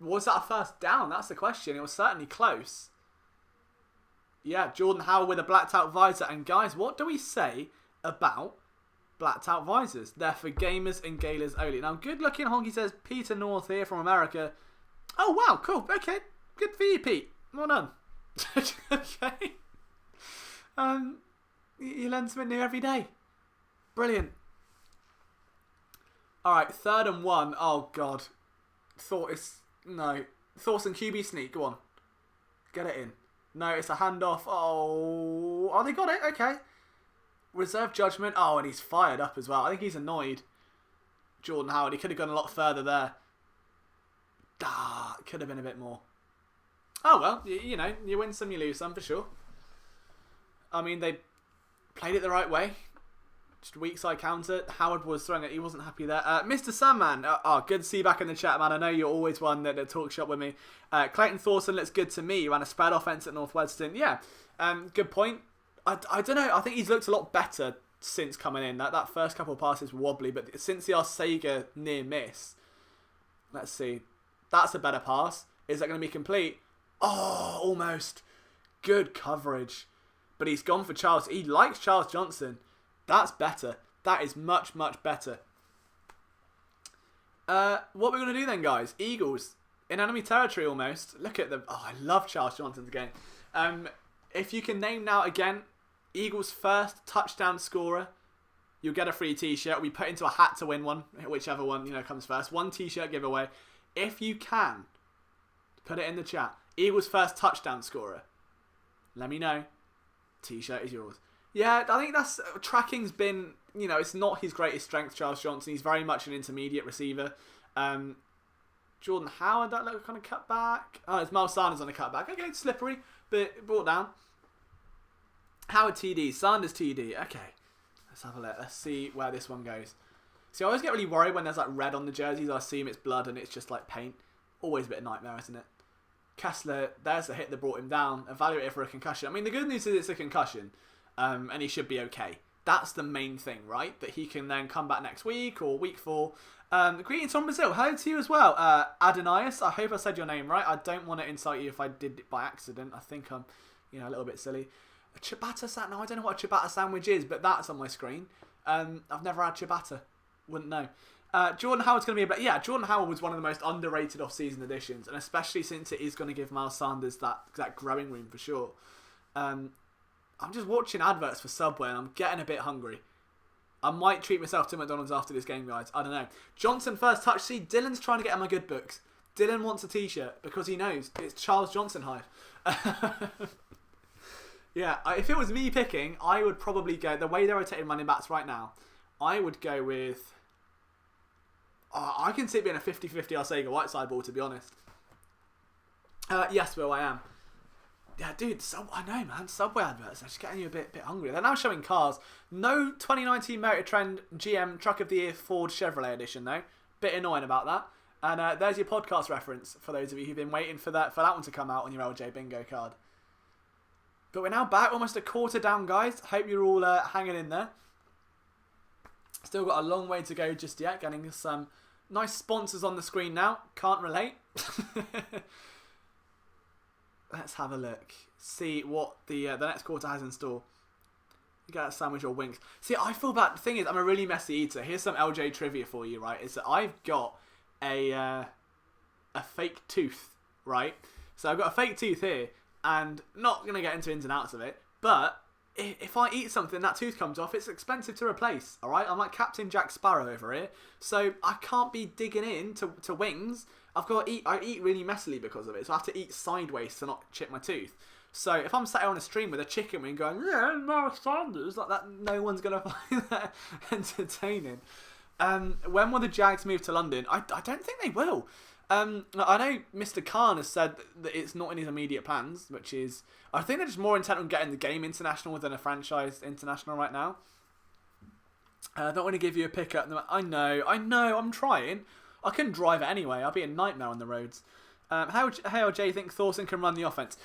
Was that a first down? That's the question. It was certainly close. Yeah, Jordan Howard with a blacked out visor. And guys, what do we say about blacked out visors? They're for gamers and galas only. Now, good looking honky says Peter North here from America. Oh, wow, cool. Okay. Good for you, Pete. Well done. Okay. You learn something new every day. Brilliant. Alright, 3rd and 1. Oh, God. Thorson QB sneak. Go on. Get it in. No, it's a handoff. Oh, they got it. Okay. Reserve judgment. Oh, and he's fired up as well. I think he's annoyed. Jordan Howard. He could have gone a lot further there. Could have been a bit more. Oh, well, you win some, you lose some, for sure. I mean, they played it the right way. Just weak side counter. Howard was throwing it. He wasn't happy there. Mr. Sandman. Good to see you back in the chat, man. I know you're always one that talks shop with me. Clayton Thorson looks good to me. He ran a spread offense at Northwestern. Yeah, good point. I don't know. I think he's looked a lot better since coming in. That first couple of passes were wobbly, but since the Arcega near miss, let's see. That's a better pass. Is that going to be complete? Oh, almost. Good coverage. But he's gone for Charles. He likes Charles Johnson. That's better. That is much, much better. What we're going to do then, guys? Eagles. In enemy territory almost. Look at them. Oh, I love Charles Johnson's game. If you can name now again, Eagles' first touchdown scorer, you'll get a free t-shirt. We put into a hat to win one. Whichever one comes first. 1 t-shirt giveaway. If you can, put it in the chat. Eagles' first touchdown scorer. Let me know. T-shirt is yours. Yeah, I think that's... Tracking's been... it's not his greatest strength, Charles Johnson. He's very much an intermediate receiver. Jordan Howard, that little kind of cut back. Oh, it's Miles Sanders on the cutback. Okay, slippery, but brought down. Howard TD. Sanders TD. Okay. Let's have a look. Let's see where this one goes. See, I always get really worried when there's like red on the jerseys. I assume it's blood and it's just like paint. Always a bit of nightmare, isn't it? Kessler, there's the hit that brought him down. Evaluated for a concussion. I mean, the good news is it's a concussion, and he should be okay. That's the main thing, right? That he can then come back next week or week 4. Greetings from Brazil. Hello to you as well. Adonias, I hope I said your name right. I don't want to insult you if I did it by accident. I think I'm, a little bit silly. A ciabatta sandwich. No, I don't know what a ciabatta sandwich is, but that's on my screen. I've never had ciabatta. Wouldn't know. Jordan Howard's going to be a bit... Yeah, Jordan Howard was one of the most underrated off-season additions, and especially since it is going to give Miles Sanders that growing room for sure. I'm just watching adverts for Subway and I'm getting a bit hungry. I might treat myself to McDonald's after this game, guys. I don't know. Johnson first touch. See, Dylan's trying to get on my good books. Dylan wants a t-shirt because he knows it's Charles Johnson hype. Yeah, if it was me picking, I would probably go... The way they're rotating running backs right now, I would go with... I can see it being a 50-50 Arcega Whiteside ball, to be honest. Yes, Will, I am. Yeah, dude, I know, man. Subway adverts are just getting you a bit hungry. They're now showing cars. No 2019 Motor Trend GM Truck of the Year Ford Chevrolet edition, though. Bit annoying about that. And there's your podcast reference for those of you who've been waiting for that one to come out on your LJ Bingo card. But we're now back, almost a quarter down, guys. Hope you're all hanging in there. Still got a long way to go just yet. Getting some nice sponsors on the screen now. Can't relate. Let's have a look. See what the next quarter has in store. You get a sandwich or wings. See, I feel bad. The thing is, I'm a really messy eater. Here's some LJ trivia for you, right? Is that I've got a fake tooth, right? So I've got a fake tooth here, and not going to get into ins and outs of it, but if I eat something that tooth comes off, it's expensive to replace, alright? I'm like Captain Jack Sparrow over here, so I can't be digging in to wings. I've got to eat. I eat really messily because of it, so I have to eat sideways to not chip my tooth. So if I'm sat here on a stream with a chicken wing going, yeah, Miles Sanders, like that, no one's going to find that entertaining. When will the Jags move to London? I don't think they will. I know Mr. Khan has said that it's not in his immediate plans, which is... I think they're just more intent on getting the game international than a franchise international right now. I don't want to give you a pickup. I know, I'm trying. I couldn't drive it anyway. I'll be a nightmare on the roads. How do you think Thorson can run the offense?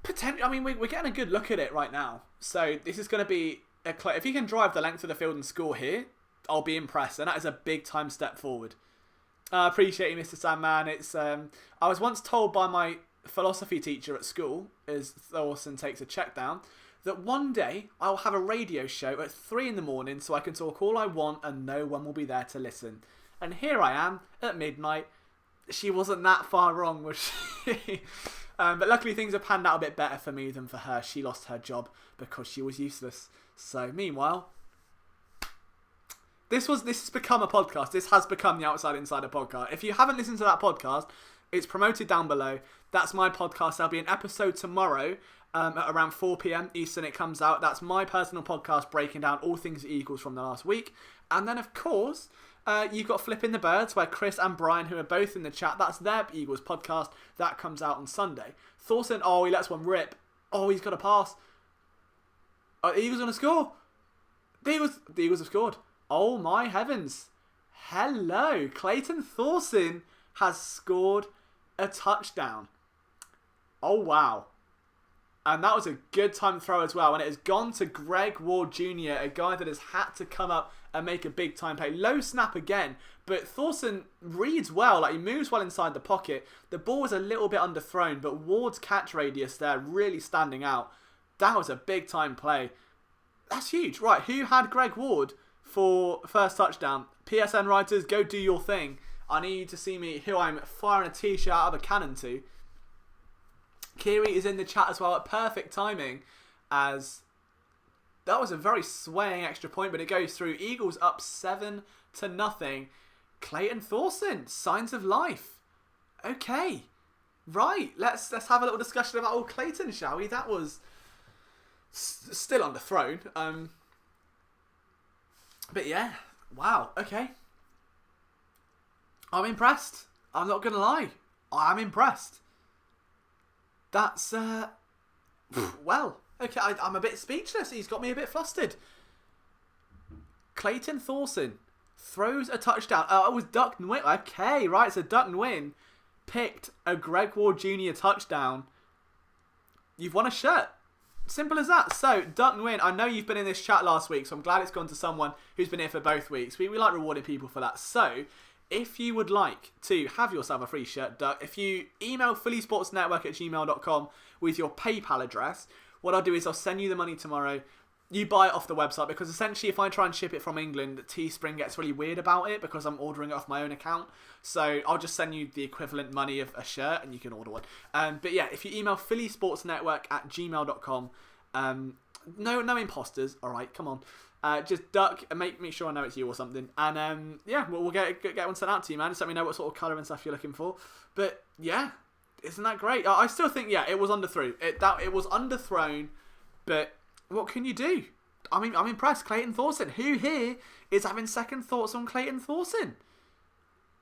Potentially, I mean, we're getting a good look at it right now. So this is going to be... If he can drive the length of the field and score here, I'll be impressed. And that is a big time step forward. I appreciate you, Mr. Sandman. It's I was once told by my philosophy teacher at school, as Thorson takes a check down, that one day I'll have a radio show at 3 in the morning so I can talk all I want and no one will be there to listen. And here I am at midnight. She wasn't that far wrong, was she? But luckily things have panned out a bit better for me than for her. She lost her job because she was useless. So meanwhile... This has become a podcast. This has become the Outside Insider podcast. If you haven't listened to that podcast, it's promoted down below. That's my podcast. There'll be an episode tomorrow at around 4 p.m. Eastern. It comes out. That's my personal podcast breaking down all things Eagles from the last week. And then, of course, you've got Flipping the Birds, where Chris and Brian, who are both in the chat, that's their Eagles podcast. That comes out on Sunday. Thorson, he lets one rip. Oh, he's got a pass. The Eagles going to score. The Eagles have scored. Oh my heavens. Hello. Clayton Thorson has scored a touchdown. Oh wow. And that was a good time throw as well. And it has gone to Greg Ward Jr., a guy that has had to come up and make a big time play. Low snap again, but Thorson reads well. Like, he moves well inside the pocket. The ball was a little bit underthrown, but Ward's catch radius there really standing out. That was a big time play. That's huge. Right, who had Greg Ward for first touchdown? PSN writers, go do your thing. I need you to see me who I'm firing a t-shirt out of a cannon to. Kiri is in the chat as well at perfect timing, as that was a very swaying extra point, but it goes through. Eagles up 7-0. Clayton Thorson, signs of life. Okay, right. Let's have a little discussion about old Clayton, shall we? That was still underthrown. But yeah, wow, okay. I'm impressed. I'm not going to lie. I'm impressed. That's, well, okay, I'm a bit speechless. He's got me a bit flustered. Clayton Thorson, throws a touchdown. Oh, it was Duck and Win. Okay, right. So Duck and Win picked a Greg Ward Jr. touchdown. You've won a shirt. Simple as that. So, Duck and Win, I know you've been in this chat last week, so I'm glad it's gone to someone who's been here for both weeks. We like rewarding people for that. So, if you would like to have yourself a free shirt, Duck, if you email phillysportsnetwork@gmail.com with your PayPal address, what I'll do is I'll send you the money tomorrow. You buy it off the website, because essentially if I try and ship it from England, Teespring gets really weird about it because I'm ordering it off my own account. So I'll just send you the equivalent money of a shirt and you can order one. But yeah, if you email phillysportsnetwork@gmail.com, no imposters, alright, come on. Just Duck and make sure I know it's you or something. And yeah, we'll get one sent out to you, man. Just let me know what sort of colour and stuff you're looking for. But yeah, isn't that great? I still think, yeah, it was underthrown. It was underthrown, but what can you do? I mean, I'm impressed. Clayton Thorson. Who here is having second thoughts on Clayton Thorson?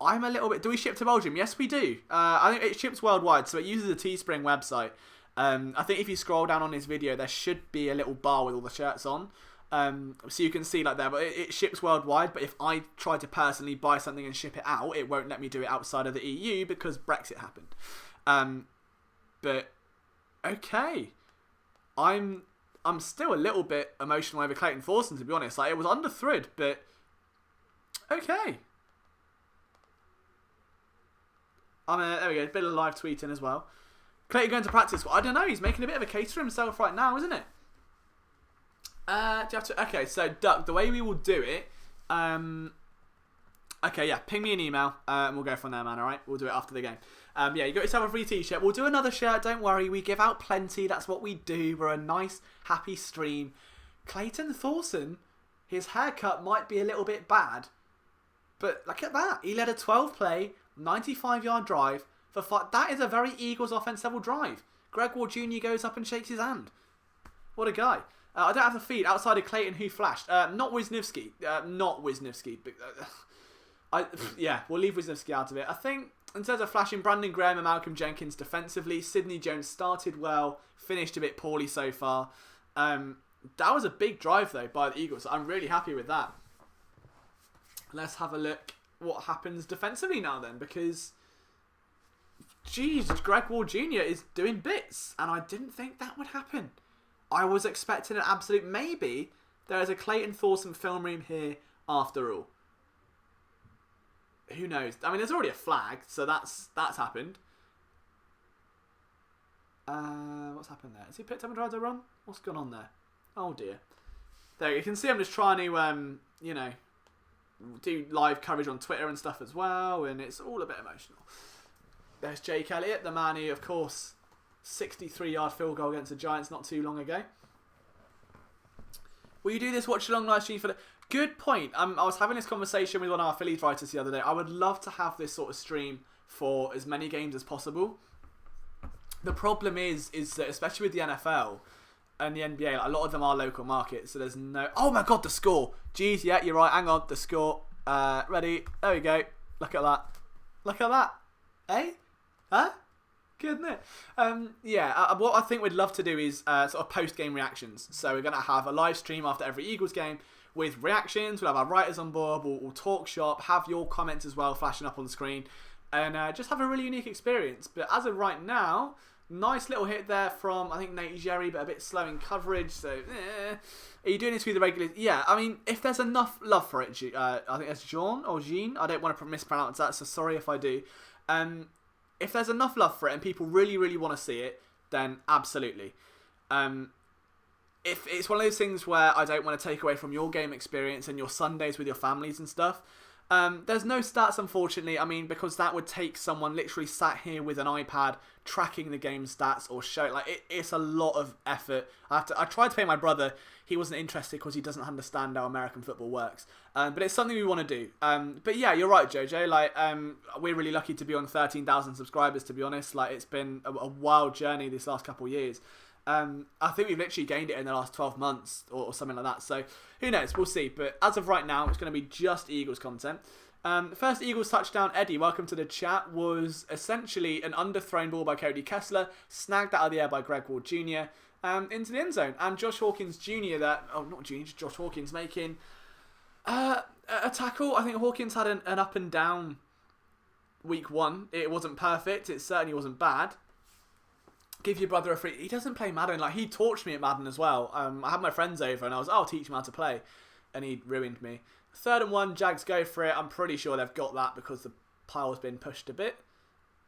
I'm a little bit... Do we ship to Belgium? Yes, we do. I think it ships worldwide, so it uses a Teespring website. I think if you scroll down on his video, there should be a little bar with all the shirts on. So you can see like there, but it ships worldwide. But if I try to personally buy something and ship it out, it won't let me do it outside of the EU because Brexit happened. But, okay. I'm still a little bit emotional over Clayton Thorson, to be honest. Like, it was underthrown, but okay. There we go. A bit of live tweeting as well. Clayton going to practice. Well, I don't know. He's making a bit of a case for himself right now, isn't it? Do you have to? Okay, so Duck, the way we will do it. Okay, yeah. Ping me an email, and we'll go from there, man. All right, we'll do it after the game. Yeah, you got yourself a free t-shirt. We'll do another shirt, don't worry. We give out plenty. That's what we do. We're a nice, happy stream. Clayton Thorson, his haircut might be a little bit bad, but look at that. He led a 12-play, 95-yard drive for 5. That is a very Eagles offense-level drive. Greg Ward Jr. goes up and shakes his hand. What a guy. I don't have the feed outside of Clayton who flashed. Not Wisniewski. Not Wisniewski. But, yeah, we'll leave Wisniewski out of it. I think... In terms of flashing, Brandon Graham and Malcolm Jenkins defensively. Sidney Jones started well, finished a bit poorly so far. That was a big drive, though, by the Eagles. I'm really happy with that. Let's have a look what happens defensively now, then, because, geez, Greg Ward Jr. is doing bits, and I didn't think that would happen. I was expecting an absolute maybe. There is a Clayton Thorson film room here after all. Who knows? I mean, there's already a flag, so that's happened. What's happened there? Has he picked up and tried to run? What's going on there? Oh dear. There you can see I'm just trying to, you know, do live coverage on Twitter and stuff as well, and it's all a bit emotional. There's Jake Elliott, the man who, of course, 63-yard field goal against the Giants not too long ago. Will you do this watch-along live stream for the... Good point. I was having this conversation with one of our Phillies writers the other day. I would love to have this sort of stream for as many games as possible. The problem is that especially with the NFL and the NBA, like, a lot of them are local markets, so there's no... Oh my god, the score! Jeez, yeah, you're right. Hang on, the score. Ready? There we go. Look at that. Look at that. Eh? Huh? Good, isn't it? Yeah, what I think we'd love to do is sort of post-game reactions. So we're going to have a live stream after every Eagles game with reactions. We'll have our writers on board. We'll talk shop, have your comments as well flashing up on the screen, and just have a really unique experience. But as of right now, nice little hit there from, I think, Nate Jerry, but a bit slow in coverage. So, Are you doing this with the regulars? Yeah, I mean, if there's enough love for it, I think that's Jean or Jean. I don't want to mispronounce that, so sorry if I do. If there's enough love for it and people really, really want to see it, then absolutely. If it's one of those things where I don't want to take away from your game experience and your Sundays with your families and stuff, there's no stats, unfortunately. I mean, because that would take someone literally sat here with an iPad tracking the game stats or show. Like, it's a lot of effort. I tried to pay my brother. He wasn't interested because he doesn't understand how American football works. But it's something we want to do. But yeah, you're right, Jojo. Like, we're really lucky to be on 13,000 subscribers, to be honest. Like, it's been a wild journey this last couple of years. I think we've literally gained it in the last 12 months or something like that. So who knows? We'll see. But as of right now, it's going to be just Eagles content. First Eagles touchdown, Eddie, welcome to the chat, was essentially an underthrown ball by Cody Kessler, snagged out of the air by Greg Ward Jr. Into the end zone. And Josh Hawkins Jr. Josh Hawkins making A tackle. I think Hawkins had an up and down week 1. It wasn't perfect. It certainly wasn't bad. Give your brother a free... He doesn't play Madden. Like, he torched me at Madden as well. I had my friends over and I was, I'll teach him how to play. And he ruined me. 3rd and 1, Jags go for it. I'm pretty sure they've got that because the pile's been pushed a bit.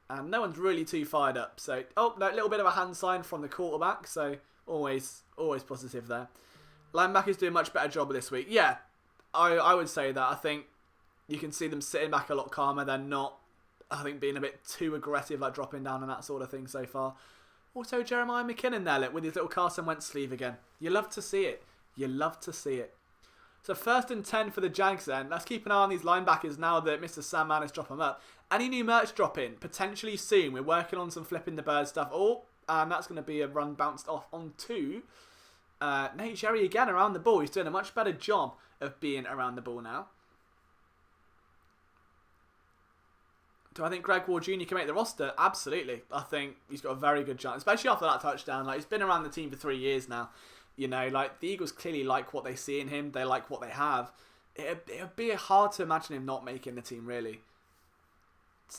And no one's really too fired up. So, no, a little bit of a hand sign from the quarterback. So, always positive there. Linebackers do a much better job this week. Yeah, I would say that. I think you can see them sitting back a lot calmer. They're not, I think, being a bit too aggressive, like dropping down and that sort of thing so far. Also, Jeremiah McKinnon there, look, with his little Carson Wentz sleeve again. You love to see it. You love to see it. So 1st and 10 for the Jags then. Let's keep an eye on these linebackers now that Mr. Sandman has dropped them up. Any new merch dropping? Potentially soon. We're working on some flipping the bird stuff. And that's going to be a run bounced off onto Nate Jerry again around the ball. He's doing a much better job of being around the ball now. Do I think Greg Ward Jr. can make the roster? Absolutely. I think he's got a very good chance, especially after that touchdown. Like, he's been around the team for 3 years now. You know, like, the Eagles clearly like what they see in him. They like what they have. It'd be hard to imagine him not making the team, really.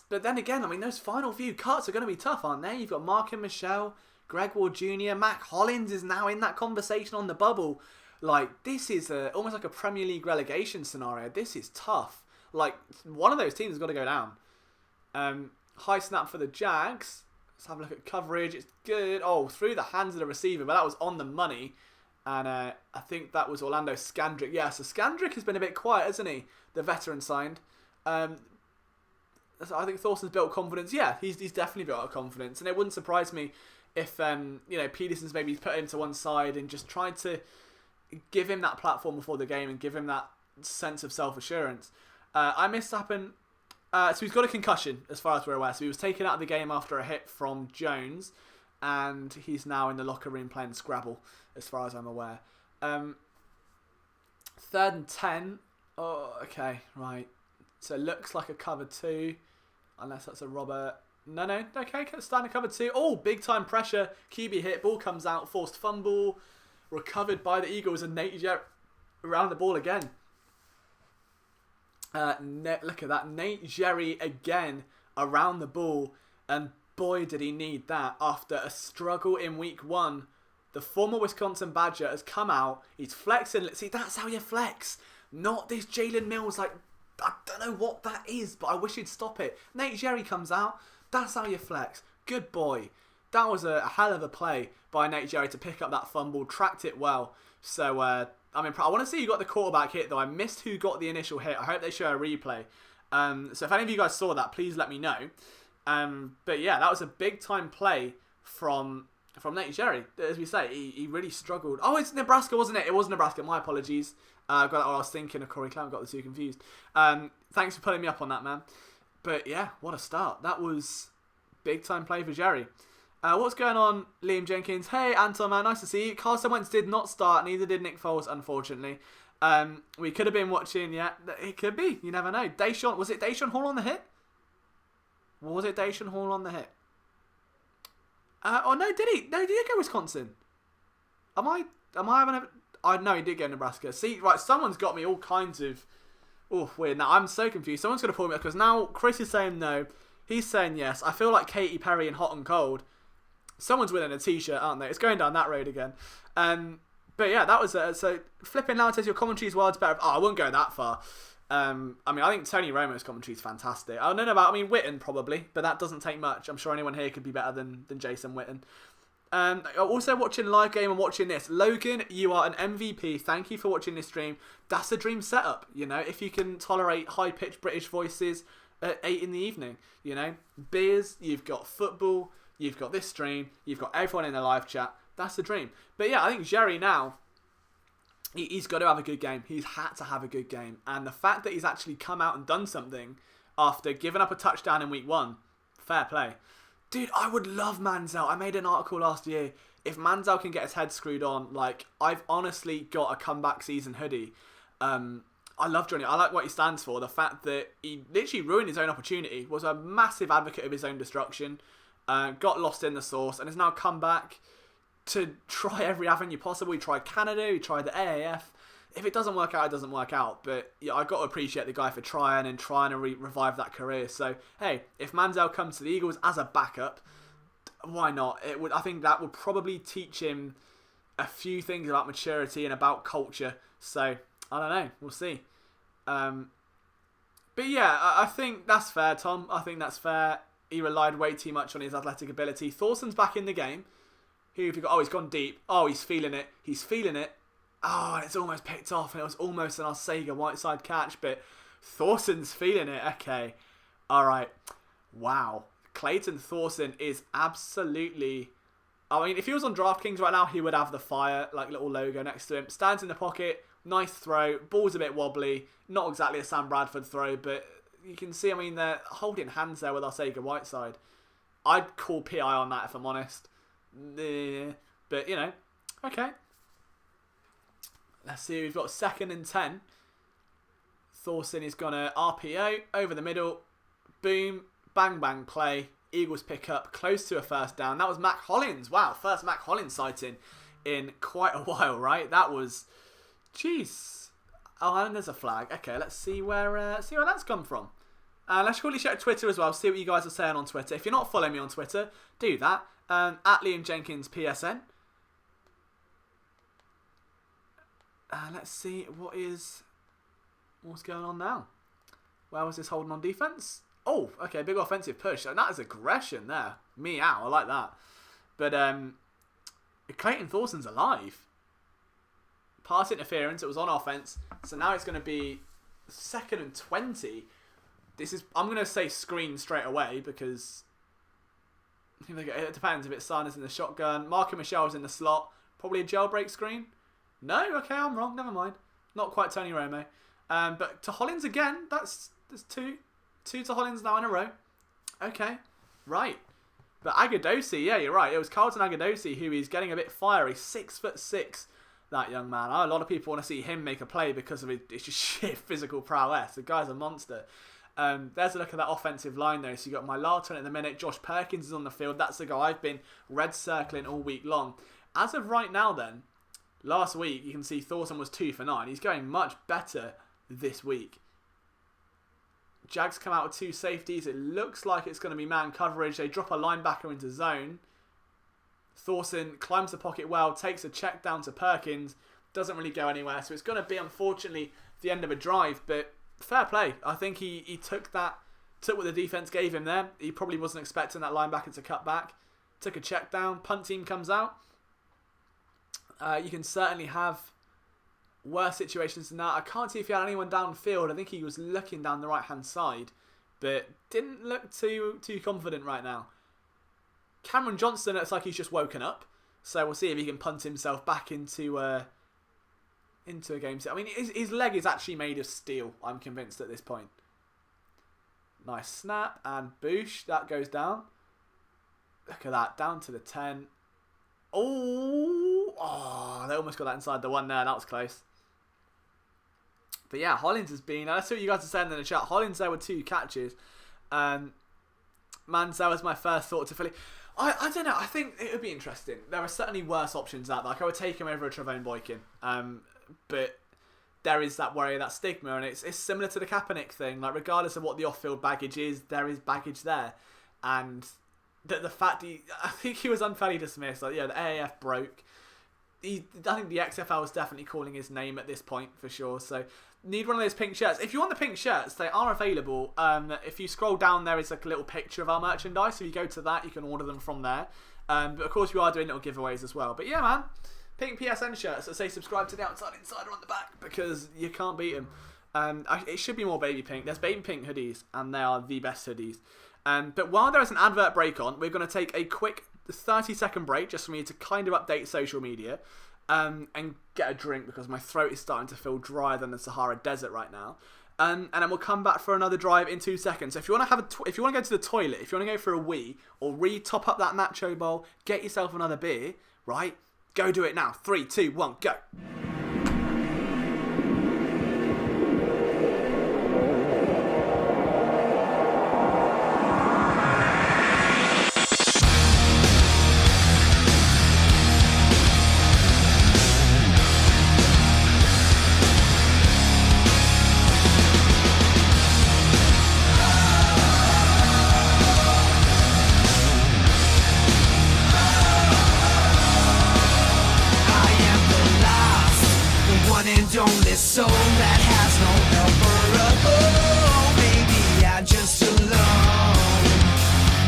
But then again, I mean, those final few cuts are going to be tough, aren't they? You've got Mark and Michelle, Greg Ward Jr., Mac Hollins is now in that conversation on the bubble. Like, this is almost like a Premier League relegation scenario. This is tough. Like, one of those teams has got to go down. High snap for the Jags. Let's have a look at coverage. It's good. Oh, through the hands of the receiver, but that was on the money. And I think that was Orlando Scandrick. Yeah, so Scandrick has been a bit quiet, hasn't he? The veteran signed. I think Thorson's built confidence. Yeah, he's definitely built up confidence. And it wouldn't surprise me if Peterson's maybe put him to one side and just tried to give him that platform before the game and give him that sense of self-assurance. I missed happen... so he's got a concussion, as far as we're aware. So he was taken out of the game after a hit from Jones, and he's now in the locker room playing Scrabble, as far as I'm aware. 3rd and 10. Oh, okay, right. So it looks like a cover 2, unless that's a Robert. No, okay, starting to cover 2. Oh, big time pressure. QB hit, ball comes out, forced fumble, recovered by the Eagles, and Nate around the ball again. Look at that. Nate Jerry again around the ball. And boy, did he need that after a struggle in week 1. The former Wisconsin Badger has come out. He's flexing. See, that's how you flex. Not this Jalen Mills. Like, I don't know what that is, but I wish he'd stop it. Nate Jerry comes out. That's how you flex. Good boy. That was a hell of a play by Nate Jerry to pick up that fumble. Tracked it well. So, I want to see who got the quarterback hit, though. I missed who got the initial hit. I hope they show a replay. So if any of you guys saw that, please let me know. But yeah, that was a big-time play from Nate Jerry. As we say, he really struggled. Oh, it's Nebraska, wasn't it? It was Nebraska. My apologies. I got what I was thinking of Corey Clown. Got the two confused. Thanks for putting me up on that, man. But yeah, what a start. That was big-time play for Jerry. What's going on, Liam Jenkins? Hey, Anton, man, nice to see you. Carson Wentz did not start, neither did Nick Foles, unfortunately. We could have been watching, yeah, it could be. You never know. Was it Deshaun Hall on the hit? Was it Deshaun Hall on the hit? No, did he? No, did he go Wisconsin? Am I having a... No, he did go Nebraska. See, right, someone's got me all kinds of... Oh, weird. Now, I'm so confused. Someone's going to pull me up, because now Chris is saying no. He's saying yes. I feel like Katy Perry in Hot and Cold. Someone's winning a t-shirt, aren't they? It's going down that road again. But yeah, that was so flipping now says your commentary's world's better. Oh, I wouldn't go that far. I think Tony Romo's commentary is fantastic. I don't know about, Witten probably, but that doesn't take much. I'm sure anyone here could be better than Jason Witten. Also watching live game and watching this. Logan, you are an MVP. Thank you for watching this stream. That's a dream setup, if you can tolerate high-pitched British voices at 8 in the evening, Beers, you've got football, you've got this stream, you've got everyone in the live chat. That's the dream. But yeah, I think Jerry now, he's got to have a good game. He's had to have a good game. And the fact that he's actually come out and done something after giving up a touchdown in week 1, fair play. Dude, I would love Manziel. I made an article last year. If Manziel can get his head screwed on, I've honestly got a comeback season hoodie. I love Johnny. I like what he stands for. The fact that he literally ruined his own opportunity, was a massive advocate of his own destruction, got lost in the sauce, and has now come back to try every avenue possible. He tried Canada, he tried the AAF. if it doesn't work out, it doesn't work out. But yeah, I got to appreciate the guy for trying to revive that career. So hey, if Manziel comes to the Eagles as a backup, why not? I think that would probably teach him a few things about maturity and about culture. So I don't know. We'll see. But yeah, I think that's fair, Tom. I think that's fair. He relied way too much on his athletic ability. Thorson's back in the game. Who have you got? Oh, he's gone deep. Oh, he's feeling it. He's feeling it. Oh, and it's almost picked off, and it was almost an Arcega Whiteside catch, but Thorson's feeling it. Okay. All right. Wow. Clayton Thorson is absolutely... I mean, if he was on DraftKings right now, he would have the fire, like, little logo next to him. Stands in the pocket. Nice throw. Ball's a bit wobbly. Not exactly a Sam Bradford throw, but you can see, I mean, they're holding hands there with Arcega Whiteside. I'd call PI on that if I'm honest. But, you know, okay. Let's see, we've got 2nd and 10. Thorson is going to RPO over the middle. Boom. Bang, bang play. Eagles pick up close to a first down. That was Mac Hollins. Wow, first Mac Hollins sighting in quite a while, right? That was... Jeez. Oh, and there's a flag. Okay, let's see where that's come from. Let's quickly check Twitter as well, see what you guys are saying on Twitter. If you're not following me on Twitter, do that. At Liam Jenkins PSN. Let's see what's going on now. Where was this holding on defense? Oh, okay, big offensive push. And that is aggression there. Meow, I like that. But Clayton Thorson's alive. Pass interference, it was on offense. So now it's going to be 2nd and 20. I'm going to say screen straight away because it depends if it's Sanders in the shotgun. Marker Michel's in the slot. Probably a jailbreak screen. No? Okay, I'm wrong. Never mind. Not quite Tony Romo. But to Hollins again. There's two. Two to Hollins now in a row. Okay. Right. But Agadosi, yeah, you're right. It was Carlton Agadosi who is getting a bit fiery. 6'6", that young man. A lot of people want to see him make a play because of his just sheer physical prowess. The guy's a monster. There's a look at that offensive line though. So you got Mylarton at the minute. Josh Perkins is on the field. That's the guy I've been red circling all week long. As of right now then, last week you can see Thorson was 2 for 9. He's going much better this week. Jags come out with 2 safeties. It looks like it's going to be man coverage. They drop a linebacker into zone. Thorson climbs the pocket well, takes a check down to Perkins. Doesn't really go anywhere. So it's going to be, unfortunately, the end of a drive. But fair play. I think he took what the defense gave him there. He probably wasn't expecting that linebacker to cut back. Took a check down. Punt team comes out. You can certainly have worse situations than that. I can't see if he had anyone downfield. I think he was looking down the right-hand side, but didn't look too confident right now. Cameron Johnston looks like he's just woken up, so we'll see if he can punt himself back into a game. I mean, his leg is actually made of steel, I'm convinced at this point. Nice snap, and boosh, that goes down. Look at that, down to the 10. Oh, they almost got that inside the 1 there. That was close. But yeah, Hollins has been... Let's see what you guys are saying in the chat. Hollins there with 2 catches. Manziel was my first thought to Philly. I don't know. I think it would be interesting. There are certainly worse options out there. Like I would take him over a Trevone Boykin. But there is that worry, that stigma. And it's similar to the Kaepernick thing. Like regardless of what the off-field baggage is, there is baggage there. And the fact I think he was unfairly dismissed. Like, yeah, the AAF broke. I think the XFL is definitely calling his name at this point for sure. So need one of those pink shirts. If you want the pink shirts, they are available. If you scroll down, there is like a little picture of our merchandise. If you go to that, you can order them from there. But of course, we are doing little giveaways as well. But yeah, man, pink PSN shirts that say subscribe to the Outside Insider on the back because you can't beat them. It should be more baby pink. There's baby pink hoodies, and they are the best hoodies. But while there is an advert break on, we're going to take a quick 30-second break just for me to kind of update social media and get a drink because my throat is starting to feel drier than the Sahara Desert right now. And then we'll come back for another drive in 2 seconds. So if you want to if you want to go to the toilet, if you want to go for a wee or re-top up that nacho bowl, get yourself another beer, right? Go do it now. 3, 2, 1, go. one and only soul that has no help or a home. Maybe I'm just alone.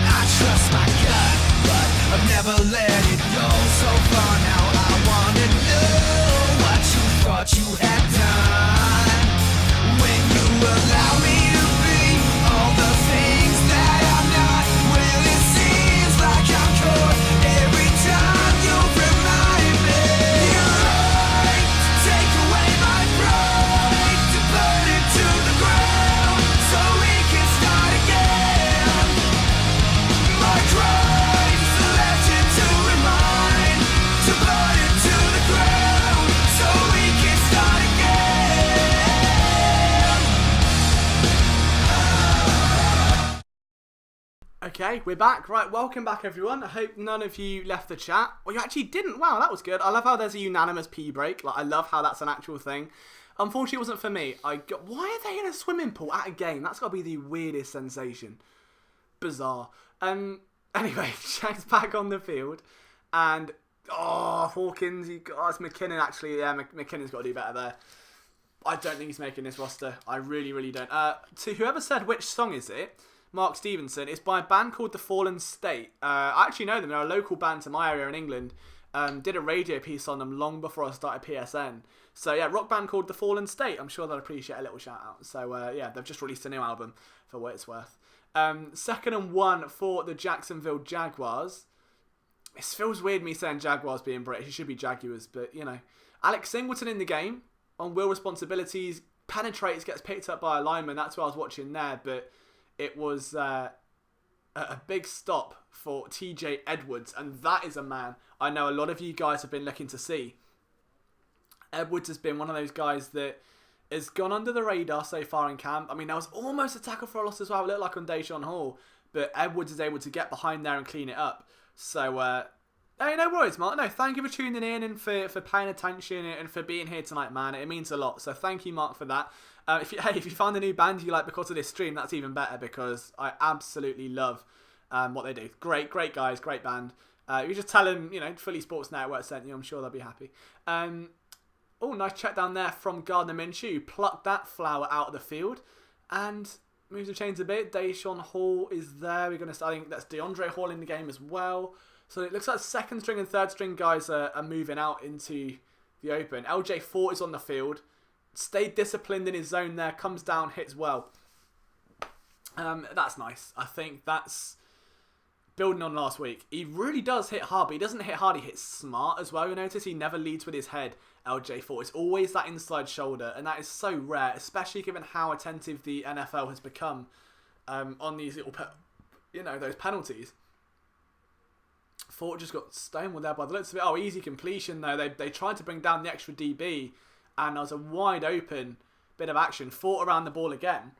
I trust my gut, but I've never let it go. So far now I wanna know what you thought you had done when you allow me to be all the things that I'm not. Well, it seems like I'm caught every time you remind me. You're right, take away my pride, to burn it to the ground so we can start again. My crime's a legend to remind, to burn it to the ground so we can start again. Okay, we're back. Right, welcome back, everyone. I hope none of you left the chat. Well, you actually didn't. Wow, that was good. I love how there's a unanimous pee break. Like, I love how that's an actual thing. Unfortunately, it wasn't for me. Why are they in a swimming pool at a game? That's got to be the weirdest sensation. Bizarre. Anyway, Shag's back on the field. And, Hawkins, it's McKinnon, actually. Yeah, McKinnon's got to do better there. I don't think he's making this roster. I really, really don't. To whoever said which song is it, Mark Stevenson, it's by a band called The Fallen State. I actually know them. They're a local band to my area in England. Did a radio piece on them long before I started PSN. So yeah, rock band called The Fallen State. I'm sure they'll appreciate a little shout out. So yeah, they've just released a new album for what it's worth. 2nd and 1 for the Jacksonville Jaguars. It feels weird me saying Jaguars being British. It should be Jaguars, but you know. Alex Singleton in the game on will responsibilities, penetrates, gets picked up by a lineman. That's what I was watching there, but it was a big stop for TJ Edwards, and that is a man I know a lot of you guys have been looking to see. Edwards has been one of those guys that has gone under the radar so far in camp. I mean, there was almost a tackle for a loss as well. It looked like on Deshaun Hall, but Edwards is able to get behind there and clean it up. So, hey, no worries, Mark. No, thank you for tuning in and for paying attention and for being here tonight, man. It means a lot. So thank you, Mark, for that. If you found a new band you like because of this stream, that's even better because I absolutely love what they do. Great guys, great band. You just tell them, Philly Sports Network sent you. I'm sure they'll be happy. Nice check down there from Gardner Minshew. Plucked that flower out of the field and moves the chains a bit. Deshaun Hall is there. I think that's DeAndre Hall in the game as well. So it looks like 2nd string and 3rd string guys are moving out into the open. LJ Fort is on the field. Stayed disciplined in his zone there. Comes down, hits well. That's nice. I think that's building on last week. He really does hit hard, but he doesn't hit hard. He hits smart as well. You notice he never leads with his head, LJ Fort. It's always that inside shoulder, and that is so rare, especially given how attentive the NFL has become on these little, those penalties. Fort just got stonewalled there by the looks of it. Easy completion though. They tried to bring down the extra DB, and there was a wide open bit of action. Fort around the ball again.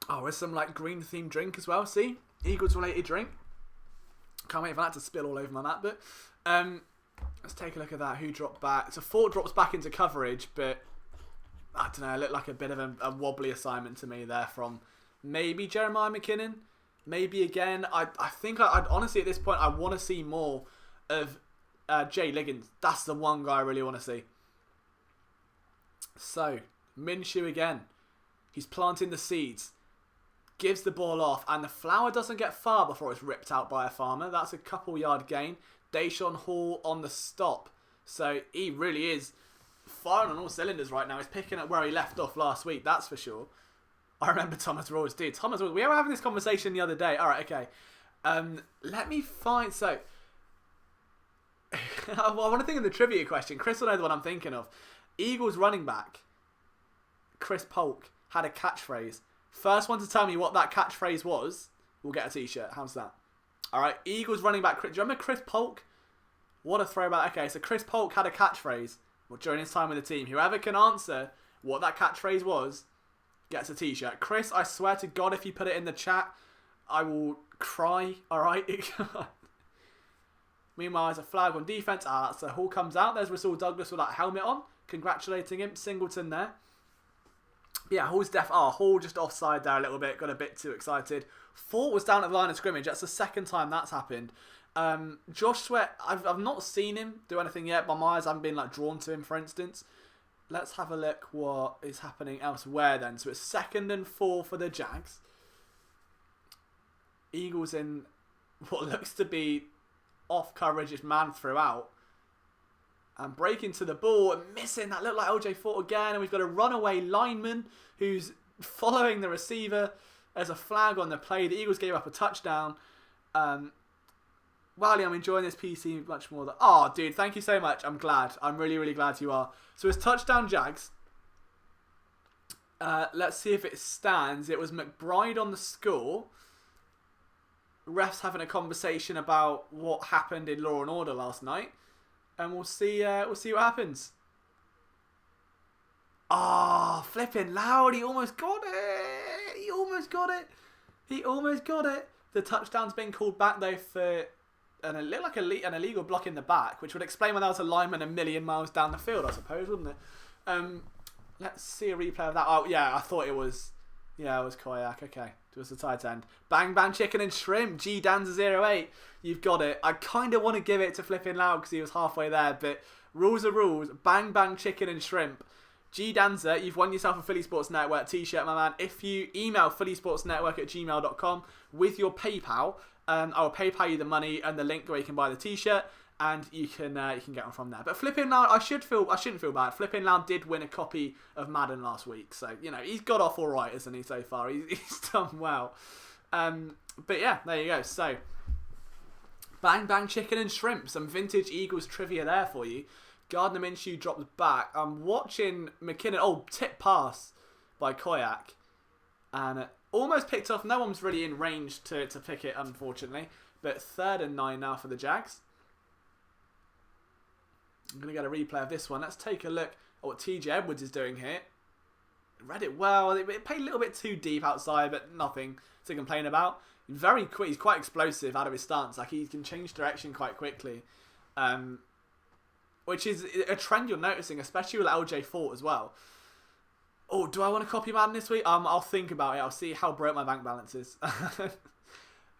There's some green themed drink as well. See, Eagles related drink. Can't wait for that to spill all over my mat. But let's take a look at that. Who dropped back? So Fort drops back into coverage, but I don't know. It looked like a bit of a wobbly assignment to me there from maybe Jeremiah McKinnon. Maybe again. I think I'd honestly at this point I want to see more of Jay Liggins. That's the one guy I really want to see. So Minshew again. He's planting the seeds. Gives the ball off, and the flower doesn't get far before it's ripped out by a farmer. That's a couple yard gain. Deshaun Hall on the stop. So he really is firing on all cylinders right now. He's picking up where he left off last week, that's for sure. I remember Thomas Rawls did. We were having this conversation the other day. Alright, okay. Let me find... So, I want to think of the trivia question. Chris will know the one I'm thinking of. Eagles running back, Chris Polk, had a catchphrase. First one to tell me what that catchphrase was, we'll get a t-shirt. How's that? Alright, Eagles running back. Do you remember Chris Polk? What a throwback. Okay, so Chris Polk had a catchphrase during his time with the team. Whoever can answer what that catchphrase was gets a t-shirt. Chris, I swear to God, if you put it in the chat, I will cry. Alright? Meanwhile, there's a flag on defense. So Hall comes out. There's Rasul Douglas with that helmet on. Congratulating him. Singleton there. Yeah, Hall just offside there a little bit. Got a bit too excited. Fort was down at the line of scrimmage. That's the second time that's happened. Josh Sweat, I've not seen him do anything yet, but my eyes haven't been like drawn to him, for instance. Let's have a look what is happening elsewhere then. So it's 2nd and 4 for the Jags. Eagles in what looks to be off coverage, is man throughout. And breaking to the ball and missing. That looked like LJ Fort again. And we've got a runaway lineman who's following the receiver. There's a flag on the play. The Eagles gave up a touchdown. Wally, I'm enjoying this PC much more. Oh, dude, thank you so much. I'm glad. I'm really, really glad you are. So it's touchdown Jags. Let's see if it stands. It was McBride on the score. Refs having a conversation about what happened in Law and Order last night. And we'll see what happens. Ah, flipping loud. He almost got it. He almost got it. The touchdown's been called back though for an illegal block in the back, which would explain why there was a lineman a million miles down the field, I suppose, wouldn't it? Let's see a replay of that. Oh, yeah, I thought it was... Yeah, it was Koyak. Okay, it was the tight end. Bang, bang, chicken and shrimp. G Danza 08. You've got it. I kind of want to give it to Flipping Loud because he was halfway there, but rules are rules. Bang, bang, chicken and shrimp. G Danza, you've won yourself a Philly Sports Network t-shirt, my man. If you email phillysportsnetwork@gmail.com with your PayPal, I will PayPal you the money and the link where you can buy the t-shirt, and you can get one from there. But Flipping Loud, I shouldn't feel bad. Flipping Loud did win a copy of Madden last week, so he's got off all right, isn't he? So far, he's done well. But yeah, there you go. So, bang bang chicken and shrimp, some vintage Eagles trivia there for you. Gardner Minshew dropped back. I'm watching McKinnon. Oh, tip pass by Koyak, and almost picked off. No one's really in range to pick it, unfortunately. But 3rd and 9 now for the Jags. I'm going to get a replay of this one. Let's take a look at what TJ Edwards is doing here. Read it well. It played a little bit too deep outside, but nothing to complain about. Very quick. He's quite explosive out of his stance. Like, he can change direction quite quickly. Which is a trend you're noticing, especially with LJ Fort as well. Oh, do I want to copy Madden this week? I'll think about it. I'll see how broke my bank balance is.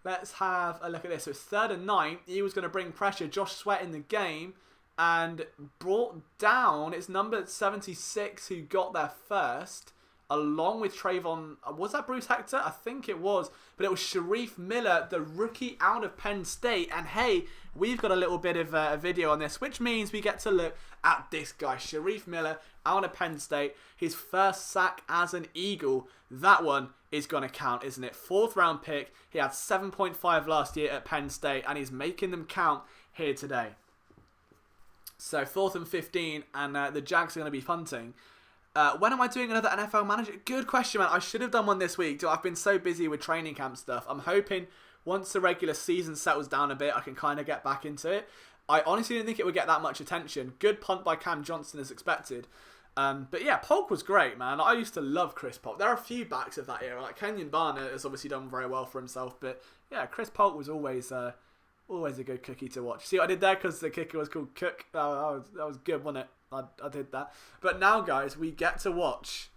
Let's have a look at this. So it's 3rd and 9. He was going to bring pressure. Josh Sweat in the game. And brought down, it's number 76 who got there first, along with Trayvon. Was that Bruce Hector? I think it was. But it was Sharif Miller, the rookie out of Penn State. And hey, we've got a little bit of a video on this, which means we get to look at this guy, Sharif Miller, out of Penn State. His first sack as an Eagle. That one is going to count, isn't it? 4th round pick. He had 7.5 last year at Penn State, and he's making them count here today. So 4th and 15, and the Jags are going to be punting. When am I doing another NFL manager? Good question, man. I should have done one this week. I've been so busy with training camp stuff. I'm hoping once the regular season settles down a bit, I can kind of get back into it. I honestly didn't think it would get that much attention. Good punt by Cam Johnson as expected. But yeah, Polk was great, man. I used to love Chris Polk. There are a few backs of that era. Like Kenyon Barnett has obviously done very well for himself. But yeah, Chris Polk was always a good cookie to watch. See what I did there? Because the kicker was called Cook. That was good, wasn't it? I did that. But now, guys, we get to watch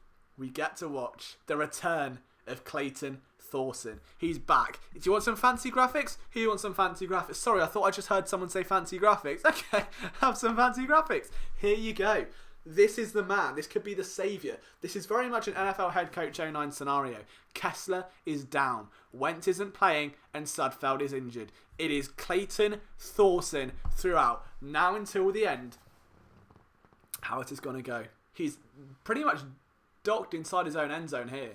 the return of Clayton Thorson. He's back. Do you want some fancy graphics? Who wants some fancy graphics? Sorry, I thought I just heard someone say fancy graphics. Okay, have some fancy graphics. Here you go. This is the man. This could be the saviour. This is very much an NFL head coach 09 scenario. Kessler is down. Wentz isn't playing and Sudfeld is injured. It is Clayton Thorson throughout. Now until the end. How it is going to go. He's pretty much docked inside his own end zone here.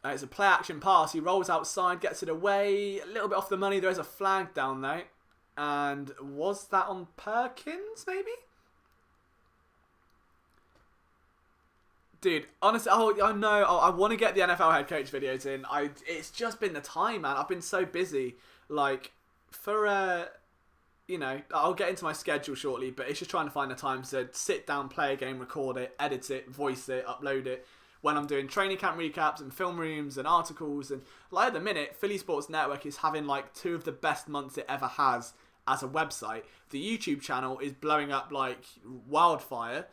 It's a play action pass. He rolls outside, gets it away. A little bit off the money. There is a flag down there. And was that on Perkins, maybe? Dude, honestly, I know. I want to get the NFL head coach videos in. It's just been the time, man. I've been so busy. Like, for, I'll get into my schedule shortly, but it's just trying to find the time to sit down, play a game, record it, edit it, voice it, upload it. When I'm doing training camp recaps and film rooms and articles. And, like, at the minute, Philly Sports Network is having, like, 2 of the best months it ever has as a website. The YouTube channel is blowing up like wildfire.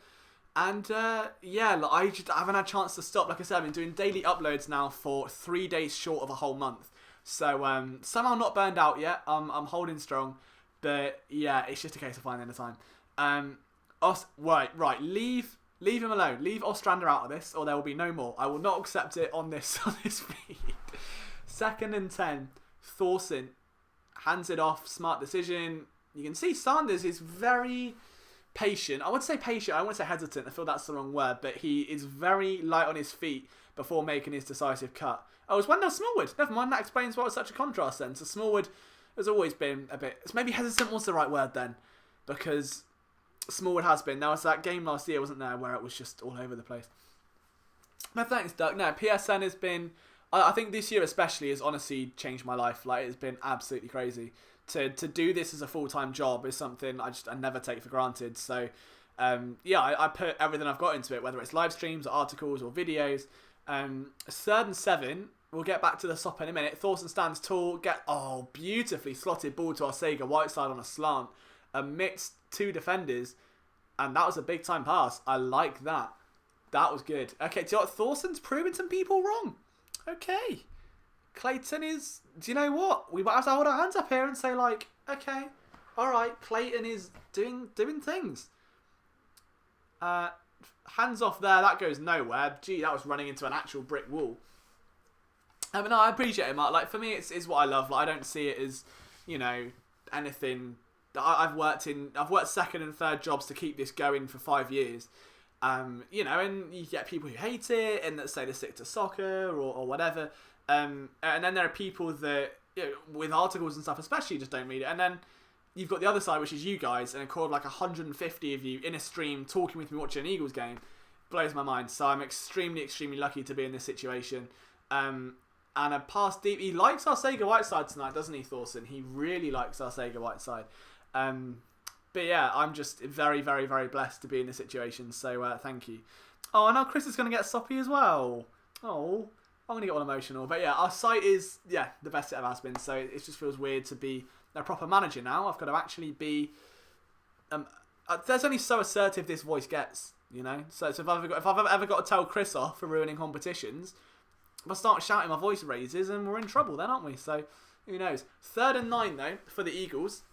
And I haven't had a chance to stop. Like I said, I've been doing daily uploads now for 3 days short of a whole month. So somehow not burned out yet. I'm holding strong, but yeah, it's just a case of finding the time. Right. Leave him alone. Leave Ostrander out of this, or there will be no more. I will not accept it on this feed. 2nd and 10. Thorson hands it off. Smart decision. You can see Sanders is very patient. I wouldn't say patient. I wouldn't say hesitant. I feel that's the wrong word. But he is very light on his feet before making his decisive cut. Oh, it's Wendell Smallwood. Never mind. That explains why it's such a contrast then. So Smallwood has always been a bit... Maybe hesitant was the right word then. Because Smallwood has been. There was that game last year, wasn't there, where it was just all over the place. No, thanks, Doug. No, PSN has been... I think this year especially has honestly changed my life. Like, it's been absolutely crazy. To do this as a full-time job is something I never take for granted. So, I put everything I've got into it, whether it's live streams or articles or videos. 3rd and 7... We'll get back to the stop in a minute. Thorson stands tall. Beautifully slotted ball to Arcega-Whiteside on a slant amidst 2 defenders. And that was a big time pass. I like that. That was good. Okay, do you know what? Thorson's proving some people wrong. Okay. Clayton is... Do you know what? We might have to hold our hands up here and say, like, okay, all right, Clayton is doing things. Hands off there. That goes nowhere. Gee, that was running into an actual brick wall. I mean, no, I appreciate it, Mark. Like, for me, it's what I love. Like, I don't see it as, anything. I've worked 2nd and 3rd jobs to keep this going for 5 years. And you get people who hate it and that say they stick to soccer or whatever. And then there are people that, with articles and stuff, especially, just don't read it. And then you've got the other side, which is you guys, and a crowd like 150 of you in a stream talking with me watching an Eagles game. Blows my mind. So I'm extremely, extremely lucky to be in this situation. And a pass deep. He likes Arcega-Whiteside tonight, doesn't he, Thorson? He really likes Arcega-Whiteside. But yeah, I'm just very, very, very blessed to be in this situation. So thank you. Oh, and now Chris is going to get soppy as well. Oh, I'm going to get all emotional. But yeah, our site is, the best it ever has been. So it just feels weird to be a proper manager now. I've got to actually be... there's only so assertive this voice gets, So if I've ever got to tell Chris off for ruining competitions... If I start shouting, my voice raises and we're in trouble then, aren't we? So, who knows? 3rd and 9, though, for the Eagles.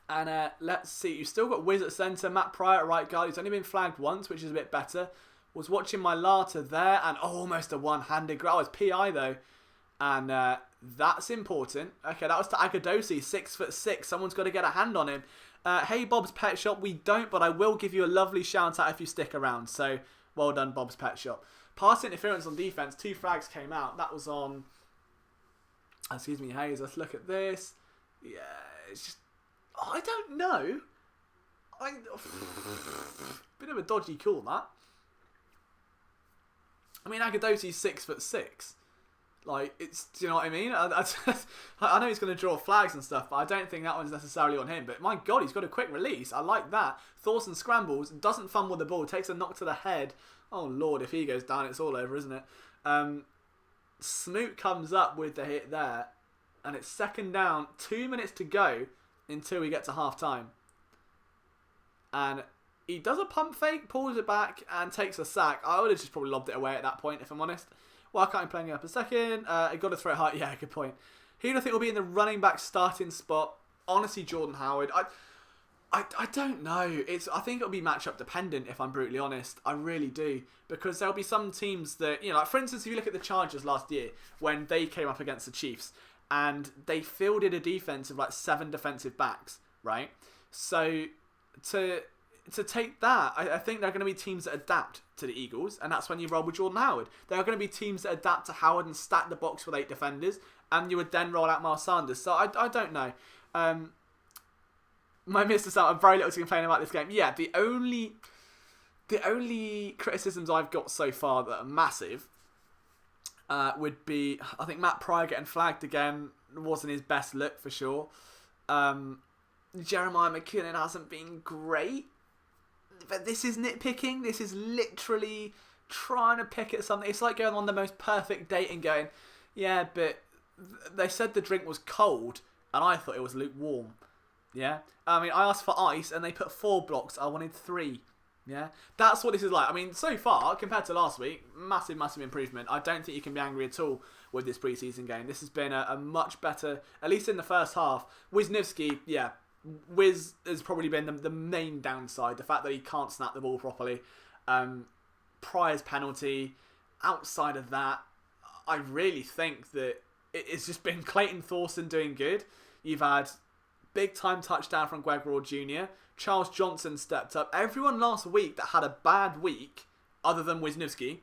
And let's see. You've still got Wiz at centre, Matt Pryor at right guard. He's only been flagged once, which is a bit better. Was watching my Lata there and almost a one-handed grab. Oh, it's PI, though. And that's important. Okay, that was to Agadosi, 6'6". Someone's got to get a hand on him. Hey, Bob's Pet Shop. We don't, but I will give you a lovely shout-out if you stick around. So, well done, Bob's Pet Shop. Pass interference on defense. 2 flags came out. That was on... Excuse me, Hayes. Let's look at this. Yeah, it's just... I don't know. Bit of a dodgy call, that. I mean, Agadosi's 6'6". Like, it's... Do you know what I mean? I know he's going to draw flags and stuff, but I don't think that one's necessarily on him. But my God, he's got a quick release. I like that. Thorson scrambles, doesn't fumble the ball, takes a knock to the head. Oh, Lord, if he goes down, it's all over, isn't it? Smoot comes up with the hit there, and it's 2nd down, 2 minutes to go until we get to half-time. And he does a pump fake, pulls it back, and takes a sack. I would have just probably lobbed it away at that point, if I'm honest. Why can't he play it up a second? I got to throw it hard. Yeah, good point. Who do I think will be in the running back starting spot? Honestly, Jordan Howard. I don't know. I think it'll be matchup dependent, if I'm brutally honest. I really do. Because there'll be some teams that, like for instance, if you look at the Chargers last year, when they came up against the Chiefs, and they fielded a defense of like 7 defensive backs, right? So to take that, I think there are going to be teams that adapt to the Eagles, and that's when you roll with Jordan Howard. There are going to be teams that adapt to Howard and stack the box with 8 defenders, and you would then roll out Miles Sanders. So I don't know. My Mr. Sam, I'm very little to complain about this game. Yeah, the only criticisms I've got so far that are massive would be, I think Matt Pryor getting flagged again wasn't his best look for sure. Jeremiah McKinnon hasn't been great. But this is nitpicking. This is literally trying to pick at something. It's like going on the most perfect date and going, yeah, but they said the drink was cold and I thought it was lukewarm. Yeah? I mean, I asked for ice and they put 4 blocks. I wanted 3. Yeah? That's what this is like. I mean, so far, compared to last week, massive, massive improvement. I don't think you can be angry at all with this preseason game. This has been a much better, at least in the first half. Wisniewski, yeah, Wiz has probably been the main downside. The fact that he can't snap the ball properly. Pryor's penalty. Outside of that, I really think that it's just been Clayton Thorson doing good. You've had big time touchdown from Greg Ward Jr. Charles Johnson stepped up. Everyone last week that had a bad week, other than Wisniewski,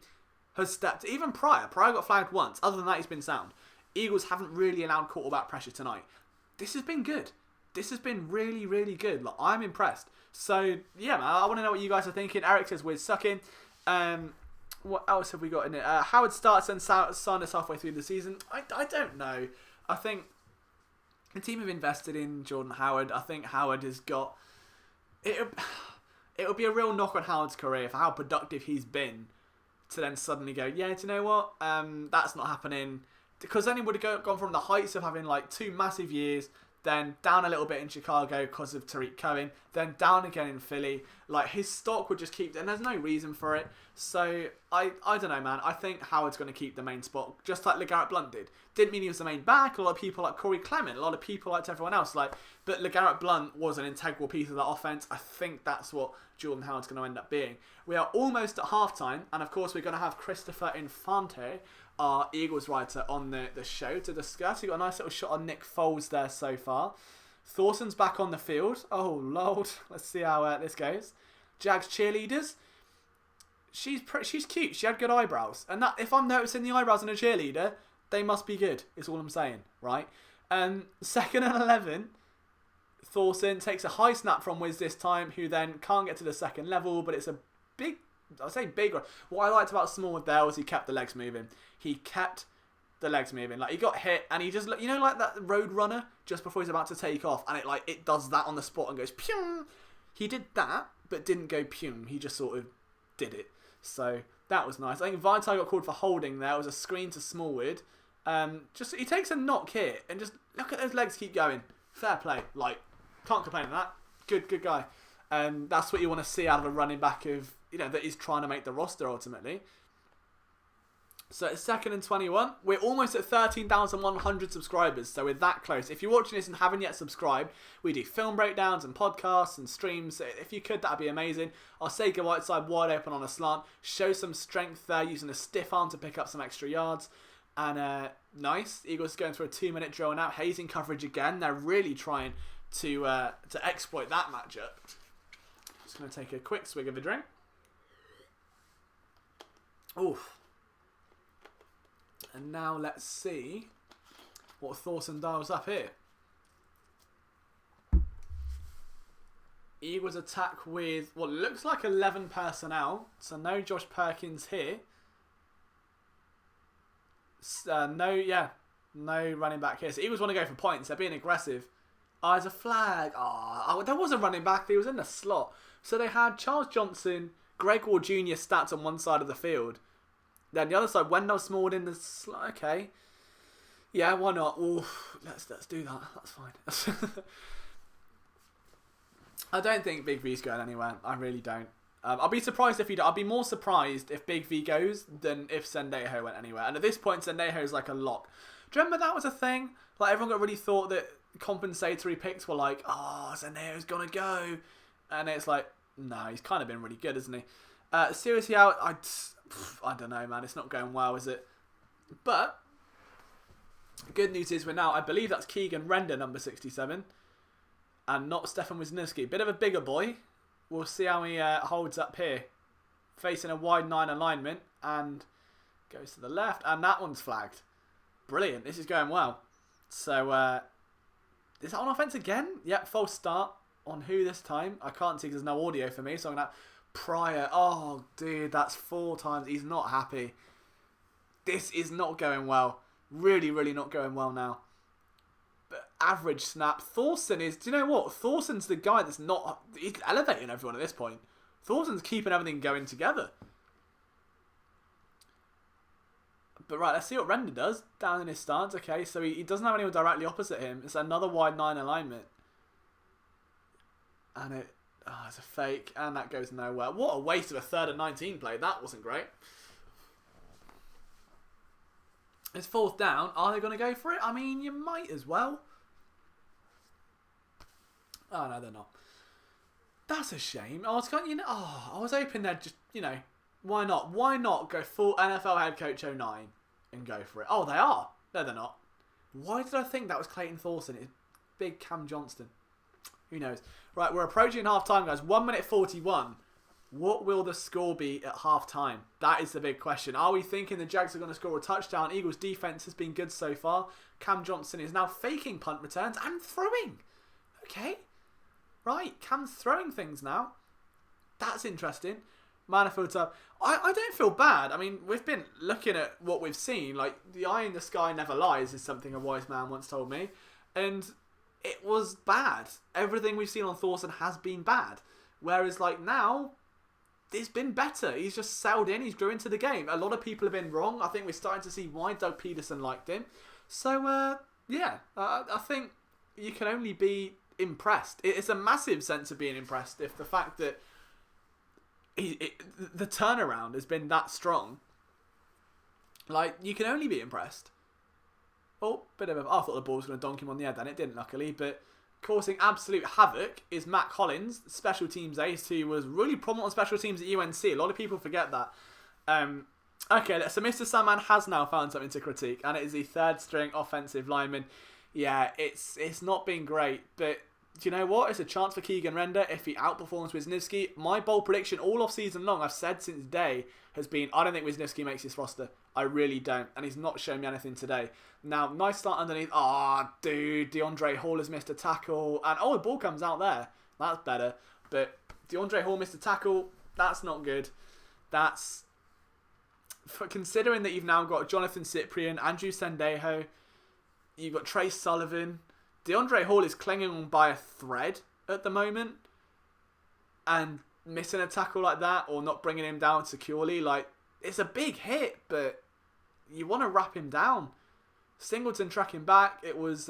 has stepped. Even Pryor got flagged once. Other than that, he's been sound. Eagles haven't really allowed quarterback pressure tonight. This has been good. This has been really, really good. Like, I'm impressed. So, yeah, man, I want to know what you guys are thinking. Eric says we're sucking. What else have we got in it? Howard starts and signed us halfway through the season. I don't know. I think the team have invested in Jordan Howard. I think Howard has got... It'll be a real knock on Howard's career for how productive he's been to then suddenly go, yeah, do you know what? That's not happening. Because then he would have gone from the heights of having like 2 massive years, then down a little bit in Chicago because of Tariq Cohen, then down again in Philly. Like, his stock would just keep... And there's no reason for it. So, I don't know, man. I think Howard's going to keep the main spot, just like LeGarrette Blount did. Didn't mean he was the main back. A lot of people like Corey Clement. A lot of people liked everyone else. But LeGarrette Blount was an integral piece of that offense. I think that's what Jordan Howard's going to end up being. We are almost at halftime. And, of course, we're going to have Christopher Infante, our Eagles writer, on the show to discuss. We've got a nice little shot on Nick Foles there so far. Thorson's back on the field. Oh, Lord. Let's see how this goes. Jags cheerleaders. She's cute. She had good eyebrows. And that, if I'm noticing the eyebrows on a cheerleader, they must be good, is all I'm saying, right? 2nd and 11. Thorson takes a high snap from Wiz this time, who then can't get to the second level, but it's a big... I say big one. What I liked about Smallwood there was he kept the legs moving. He kept the legs moving. Like, he got hit and he just, you know, like that road runner just before he's about to take off, and it does that on the spot and goes pyong. He did that, but didn't go pyong. He just sort of did it. So that was nice. I think Vitae got called for holding there. It was a screen to Smallwood. Just he takes a knock here and just look at those legs keep going. Fair play. Like, can't complain on that. Good guy. That's what you want to see out of a running back of, you know, that is trying to make the roster ultimately. So it's 2nd and 21. We're almost at 13,100 subscribers, so we're that close. If you're watching this and haven't yet subscribed, we do film breakdowns and podcasts and streams. If you could, that'd be amazing. Our Sega Whiteside wide open on a slant. Show some strength there, using a stiff arm to pick up some extra yards. And nice. Eagles going through a 2-minute drill now. Hazing coverage again. They're really trying to exploit that matchup. Just going to take a quick swig of a drink. Oof. And now let's see what Thorson dials up here. Eagles attack with what looks like 11 personnel. So no Josh Perkins here. No running back here. So Eagles want to go for points. They're being aggressive. Oh, there's a flag. Oh, there was a running back. He was in the slot. So they had Charles Johnson, Greg Ward Jr. stats on one side of the field. Then the other side, Wendell Smallwood in the slot. Okay. Yeah, why not? Oof, let's do that. That's fine. I don't think Big V's going anywhere. I really don't. I'll be surprised if he does. I'll be more surprised if Big V goes than if Sendejo went anywhere. And at this point, Sendejo is like a lock. Do you remember that was a thing? Like, everyone got really thought that compensatory picks were like, Sendejo's gonna go. And it's like, no, he's kind of been really good, hasn't he? Seriously out, I don't know, man. It's not going well, is it? But good news is we're now, I believe that's Keegan Render, number 67. And not Stefan Wisniewski. Bit of a bigger boy. We'll see how he holds up here. Facing a wide 9 alignment. And goes to the left. And that one's flagged. Brilliant. This is going well. So, is that on offense again? Yep, false start. On who this time? I can't see because there's no audio for me. So I'm going to... Pryor. Oh, dude, that's 4 times. He's not happy. This is not going well. Really, really not going well now. But average snap. Thorson is... Do you know what? Thorson's the guy that's not... He's elevating everyone at this point. Thorson's keeping everything going together. But right, let's see what Render does. Down in his stance. Okay, so he doesn't have anyone directly opposite him. It's another wide 9 alignment. And it... Oh, it's a fake, and that goes nowhere. What a waste of a 3rd and 19 play. That wasn't great. It's 4th down. Are they going to go for it? I mean, you might as well. Oh, no, they're not. That's a shame. I was hoping they'd just, why not? Why not go full NFL head coach 09 and go for it? Oh, they are. No, they're not. Why did I think that was Clayton Thorson? It's big Cam Johnston. Who knows? Right, we're approaching half time, guys. 1 minute 41. What will the score be at half time? That is the big question. Are we thinking the Jags are going to score a touchdown? Eagles defense has been good so far. Cam Johnston is now faking punt returns and throwing. Okay. Right, Cam's throwing things now. That's interesting. Manafield's up. I don't feel bad. I mean, we've been looking at what we've seen. Like, the eye in the sky never lies is something a wise man once told me. And it was bad. Everything we've seen on Thorson has been bad. Whereas, like, now, it's been better. He's just settled in. He's grew into the game. A lot of people have been wrong. I think we're starting to see why Doug Peterson liked him. So, I think you can only be impressed. It's a massive sense of being impressed if the fact that the turnaround has been that strong. Like, you can only be impressed. Oh, I thought the ball was going to donk him on the head, then it didn't, luckily. But causing absolute havoc is Matt Collins, special teams ace, who was really prominent on special teams at UNC. A lot of people forget that. Okay, so Mr. Sandman has now found something to critique, and it is the 3rd string offensive lineman. Yeah, it's not been great, but do you know what? It's a chance for Keegan Render if he outperforms Wisniewski. My bold prediction all off season long, I've said since day, has been I don't think Wisniewski makes this roster. I really don't. And he's not shown me anything today. Now, nice start underneath. Dude, DeAndre Hall has missed a tackle. And, the ball comes out there. That's better. But DeAndre Hall missed a tackle. That's not good. That's... considering that you've now got Jonathan Cyprian, Andrew Sendejo, you've got Trace Sullivan... DeAndre Hall is clinging on by a thread at the moment, and missing a tackle like that or not bringing him down securely, like, it's a big hit, but you want to wrap him down. Singleton tracking back. It was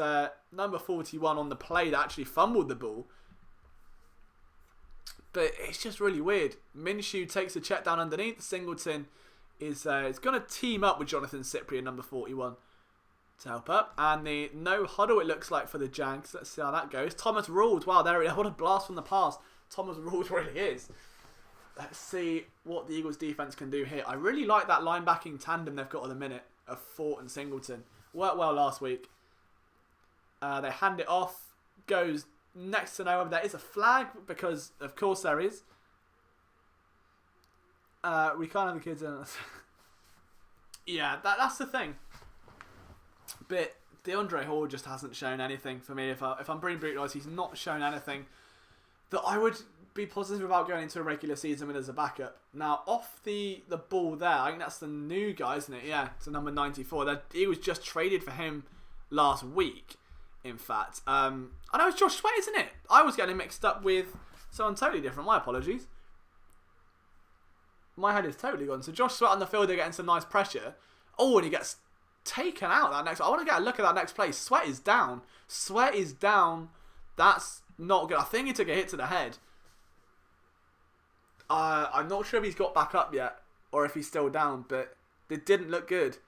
number 41 on the play that actually fumbled the ball. But it's just really weird. Minshew takes a check down underneath. Singleton is going to team up with Jonathan Cyprian, number 41. To help up, and the no huddle it looks like for the Jags. Let's see how that goes. Thomas Rawls, wow, there it is. What a blast from the past Thomas Rawls really is. Let's see what the Eagles defense can do here. I really like that linebacking tandem they've got at the minute of Fort and Singleton. Worked well last week. They hand it off, goes next to nowhere. There is a flag because of course there is. We can't have the kids in. Yeah, that's the thing. But DeAndre Hall just hasn't shown anything for me. If I'm being brutally honest, he's not shown anything that I would be positive about going into a regular season with as a backup. Now, off the ball there, I think that's the new guy, isn't it? Yeah, it's number 94. He was just traded for him last week, in fact. I know it's Josh Sweat, isn't it? I was getting mixed up with someone totally different. My apologies. My head is totally gone. So Josh Sweat on the field, they're getting some nice pressure. Oh, and he gets taken out that next. I want to get a look at that next play. Sweat is down. Sweat is down. That's not good. I think he took a hit to the head. I'm not sure if he's got back up yet or if he's still down, but it didn't look good.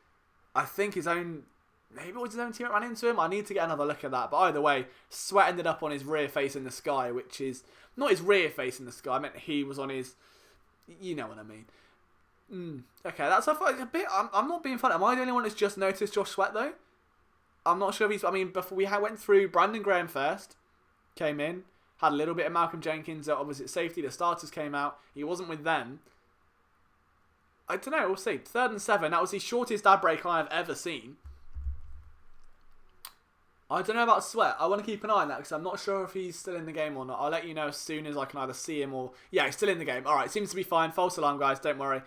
I think maybe it was his own team that ran into him. I need to get another look at that. But either way, Sweat ended up on his rear face in the sky, which is not his rear face in the sky. I meant he was on his, you know what I mean. Okay, that's a bit. I'm not being funny. Am I the only one that's just noticed Josh Sweat though? I'm not sure if he's. I mean, before we went through Brandon Graham first, came in, had a little bit of Malcolm Jenkins at opposite safety. The starters came out. He wasn't with them. I don't know. We'll see. 3rd and 7. That was the shortest ad break I've ever seen. I don't know about Sweat. I want to keep an eye on that because I'm not sure if he's still in the game or not. I'll let you know as soon as I can either see him or... Yeah, he's still in the game. All right, seems to be fine. False alarm, guys. Don't worry.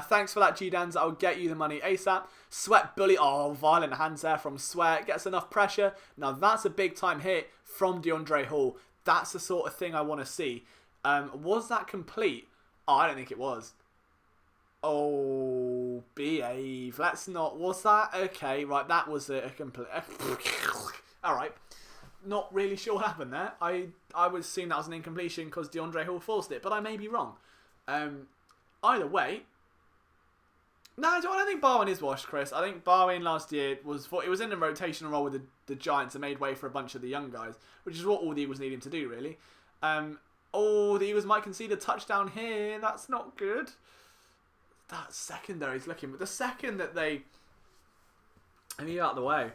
Thanks for that, G-Dans. I'll get you the money ASAP. Sweat bully. Oh, violent hands there from Sweat. Gets enough pressure. Now, that's a big-time hit from DeAndre Hall. That's the sort of thing I want to see. Was that complete? Oh, I don't think it was. Oh, behave. Let's not... Was that? Okay, right. That was a complete... All right. Not really sure what happened there. I would assume that was an incompletion because DeAndre Hall forced it, but I may be wrong. Either way, No, I don't think Barwin is washed, Chris. I think Barwin last year it was in a rotational role with the Giants and made way for a bunch of the young guys, which is what all the Eagles need him to do, really. The Eagles might concede a touchdown here. That's not good. That secondary's looking, but the second that they... Let me get out of the way.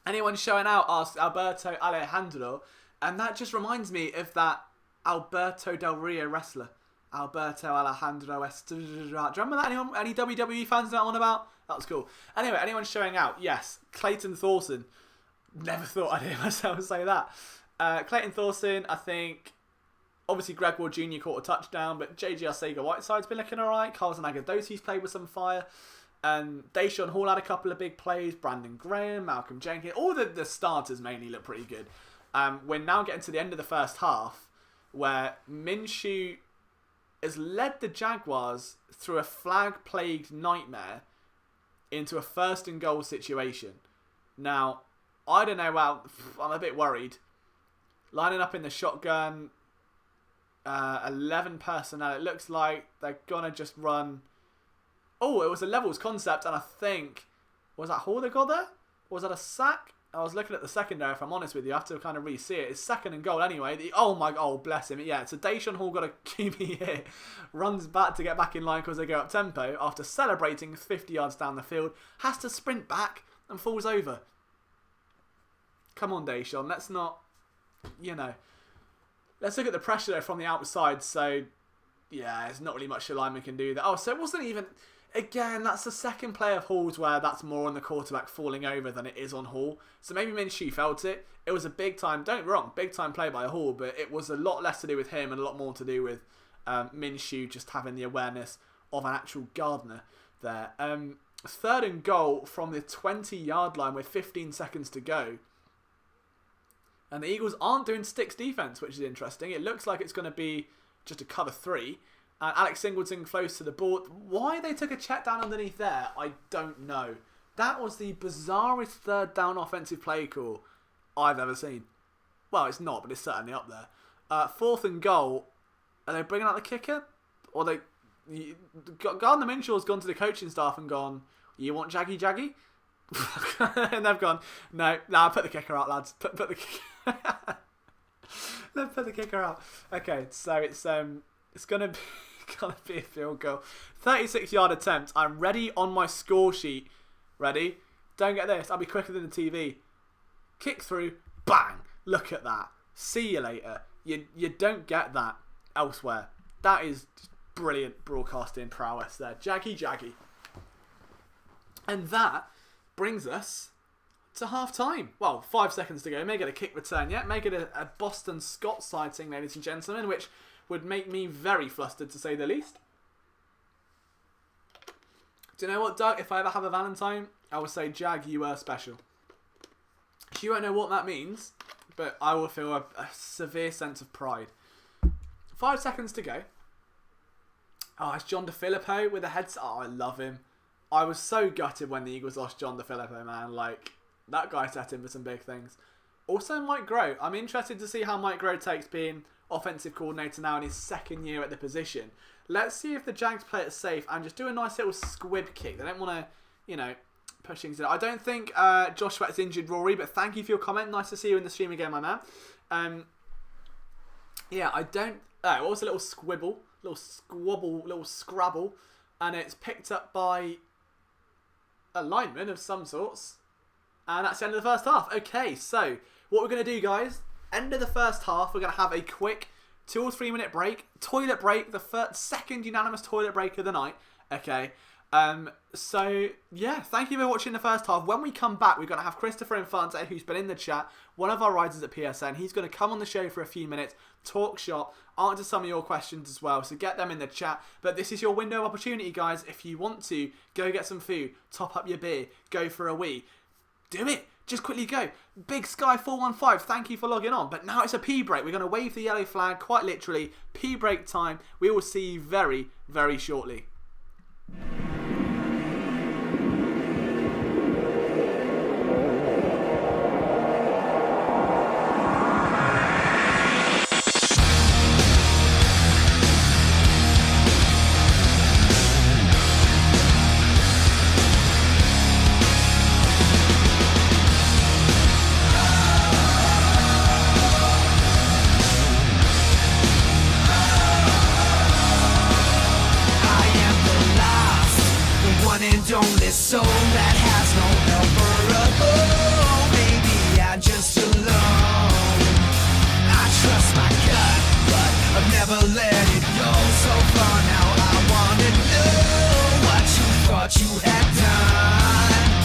Anyone showing out asks Alberto Alejandro, and that just reminds me of that Alberto Del Rio wrestler. Alberto Alejandro do you remember that? Any WWE fans know what I'm on about? That was cool. Anyway, anyone showing out? Yes, Clayton Thorson. Never thought I'd hear myself say that. Clayton Thorson, I think, obviously Greg Ward Jr. caught a touchdown, but J.J. Arcega-Whiteside's been looking alright. Carlton Agadosi's played with some fire. Deshaun Hall had a couple of big plays. Brandon Graham, Malcolm Jenkins. All the starters mainly look pretty good. We're now getting to the end of the first half, where Minshew has led the Jaguars through a flag-plagued nightmare into a first and goal situation. Now, I don't know, I'm a bit worried. Lining up in the shotgun, 11 personnel, it looks like they're going to just run... Oh, it was a levels concept, and I think... Was that Hall that got there? Or was that a sack? I was looking at the secondary, if I'm honest with you. I have to kind of re-see it. It's second and goal anyway. Bless him. Yeah, so Deshaun Hall got a QB hit. Runs back to get back in line because they go up tempo. After celebrating 50 yards down the field. Has to sprint back and falls over. Come on, Deshaun. Let's not... Let's look at the pressure there from the outside. So, yeah, there's not really much the lineman can do there. Oh, so it wasn't even... Again, that's the second play of Hall's where that's more on the quarterback falling over than it is on Hall. So maybe Minshew felt it. It was a big time, don't get me wrong, big time play by Hall, but it was a lot less to do with him and a lot more to do with Minshew just having the awareness of an actual gardener there. Third and goal from the 20-yard line with 15 seconds to go. And the Eagles aren't doing sticks defense, which is interesting. It looks like it's going to be just a cover 3. Alex Singleton close to the ball. Why they took a check down underneath there, I don't know. That was the bizarrest third down offensive play call I've ever seen. Well, it's not, but it's certainly up there. Fourth and goal. Are they bringing out the kicker? Or Gardner Minshaw's gone to the coaching staff and gone, you want Jaggy? And they've gone, no, put the kicker out, lads. Put the kicker. Let's put the kicker out. Okay, so it's gonna be a field goal. 36-yard attempt. I'm ready on my score sheet. Ready? Don't get this. I'll be quicker than the TV. Kick through. Bang. Look at that. See you later. You don't get that elsewhere. That is brilliant broadcasting prowess there. Jaggy. And that brings us to half time. Well, 5 seconds to go. May get a kick return yet. May get a Boston Scott sighting, ladies and gentlemen, which would make me very flustered, to say the least. Do you know what, Doug? If I ever have a Valentine, I will say, Jag, you are special. You won't know what that means, but I will feel a severe sense of pride. 5 seconds to go. Oh, it's John DeFilippo with a headset. Oh, I love him. I was so gutted when the Eagles lost John DeFilippo, man. Like, that guy set in for some big things. Also, Mike Groh. I'm interested to see how Mike Groh takes being offensive coordinator now in his second year at the position. Let's see if the Jags play it safe and just do a nice little squib kick. They don't want to, push things in. I don't think Josh Sweat's injured, Rory, but thank you for your comment. Nice to see you in the stream again, my man. I don't... what was a little squibble? Little squabble, little scrabble. And it's picked up by a lineman of some sorts. And that's the end of the first half. Okay, so what we're going to do, guys... End of the first half, we're going to have a quick 2 or 3 minute break. Toilet break, the second unanimous toilet break of the night. Okay. So, yeah, thank you for watching the first half. When we come back, we're going to have Christopher Infante, who's been in the chat, one of our riders at PSN. He's going to come on the show for a few minutes, talk shop, answer some of your questions as well. So get them in the chat. But this is your window of opportunity, guys. If you want to, go get some food, top up your beer, go for a wee. Do it. Just quickly go. Big Sky 415, thank you for logging on. But now it's a pee break. We're going to wave the yellow flag, quite literally. Pee break time. We will see you very, very shortly. never let it go so far. Now I wanna know what you thought you had done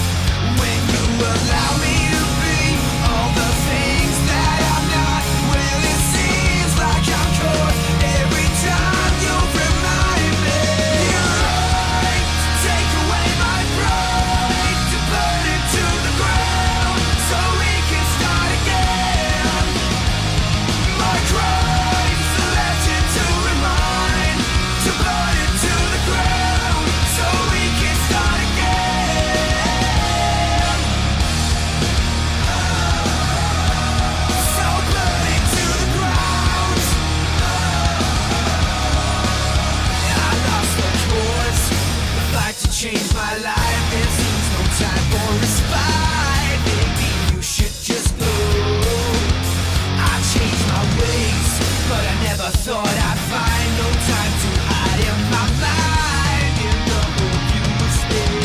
when you allow me to be all the things that I'm not. Well, it seems like I'm caught every time you remind me. You're right to take away my pride, to burn it to the ground so we can start again. My crimes are left it to remind, to burn it to the ground so we can start again. So burn it to the ground. I lost the course, the fight to change my life. There seems no time for respite. Maybe you should just go. I changed my ways, but I never thought I'd find no time to hide in my mind. In the hope you would stay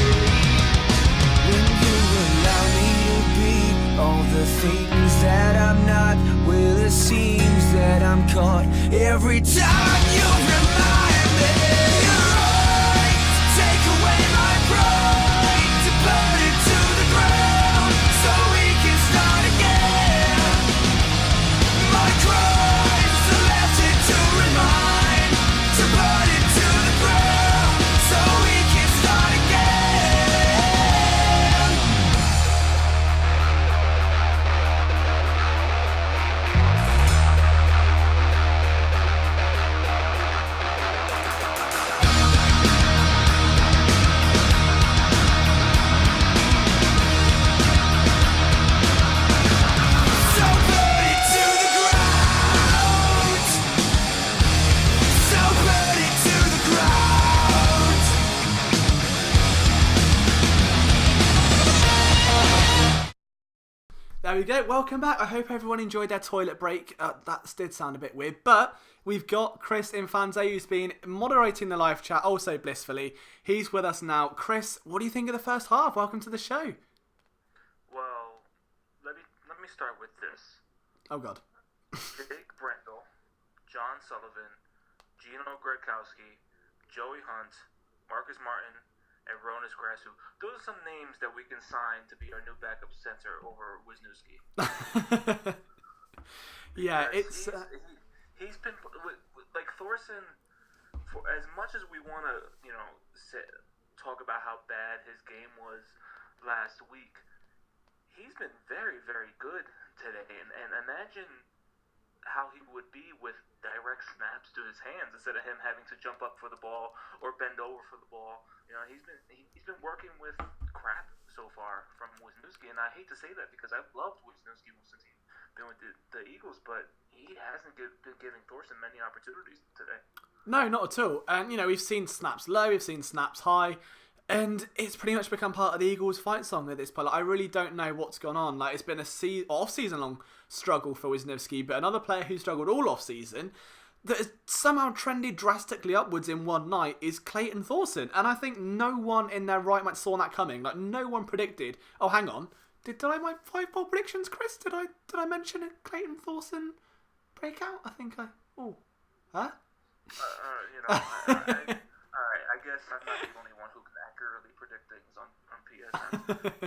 when you allow me to be all the things that I'm not. Well, it seems that I'm caught every time you remind me. You're right to take away my pride, to burn it to the ground so we can start again. My crimes are left it to remind, to burn it to the ground so we can start again. So burn it to the ground. So burn it to the ground. There we go. Welcome back. I hope everyone enjoyed their toilet break. That did sound a bit weird, but we've got Chris Infanze, who's been moderating the live chat also blissfully. He's with us now. Chris, what do you think of the first half? Welcome to the show. Well, let me start with this. Oh God. Jake Brendel, John Sullivan, Gino Gradkowski, Joey Hunt, Marcus Martin, and Ronas Grasu. Those are some names that we can sign to be our new backup center over Wisniewski. Yeah, Because it's he's been like Thorson. For as much as we want to, talk about how bad his game was last week, he's been very, very good today. And imagine how he would be with direct snaps to his hands instead of him having to jump up for the ball or bend over for the ball. He's been working with crap so far from Wisniewski, and I hate to say that because I've loved Wisniewski since he's been with the Eagles, but he hasn't been giving Thorson many opportunities today. no, not at all. And we've seen snaps low, we've seen snaps high, and it's pretty much become part of the Eagles' fight song at this point. Like, I really don't know what's gone on. Like, it's been a off-season long struggle for Wisniewski, but another player who struggled all off-season that has somehow trended drastically upwards in one night is Clayton Thorson. And I think no one in their right mind saw that coming. Like, no one predicted. Oh, hang on. Did I my 5 bold predictions, Chris? Did I mention a Clayton Thorson breakout? I think I. Oh, huh? All right. I guess I'm not the only one who can accurately predict things on PSN.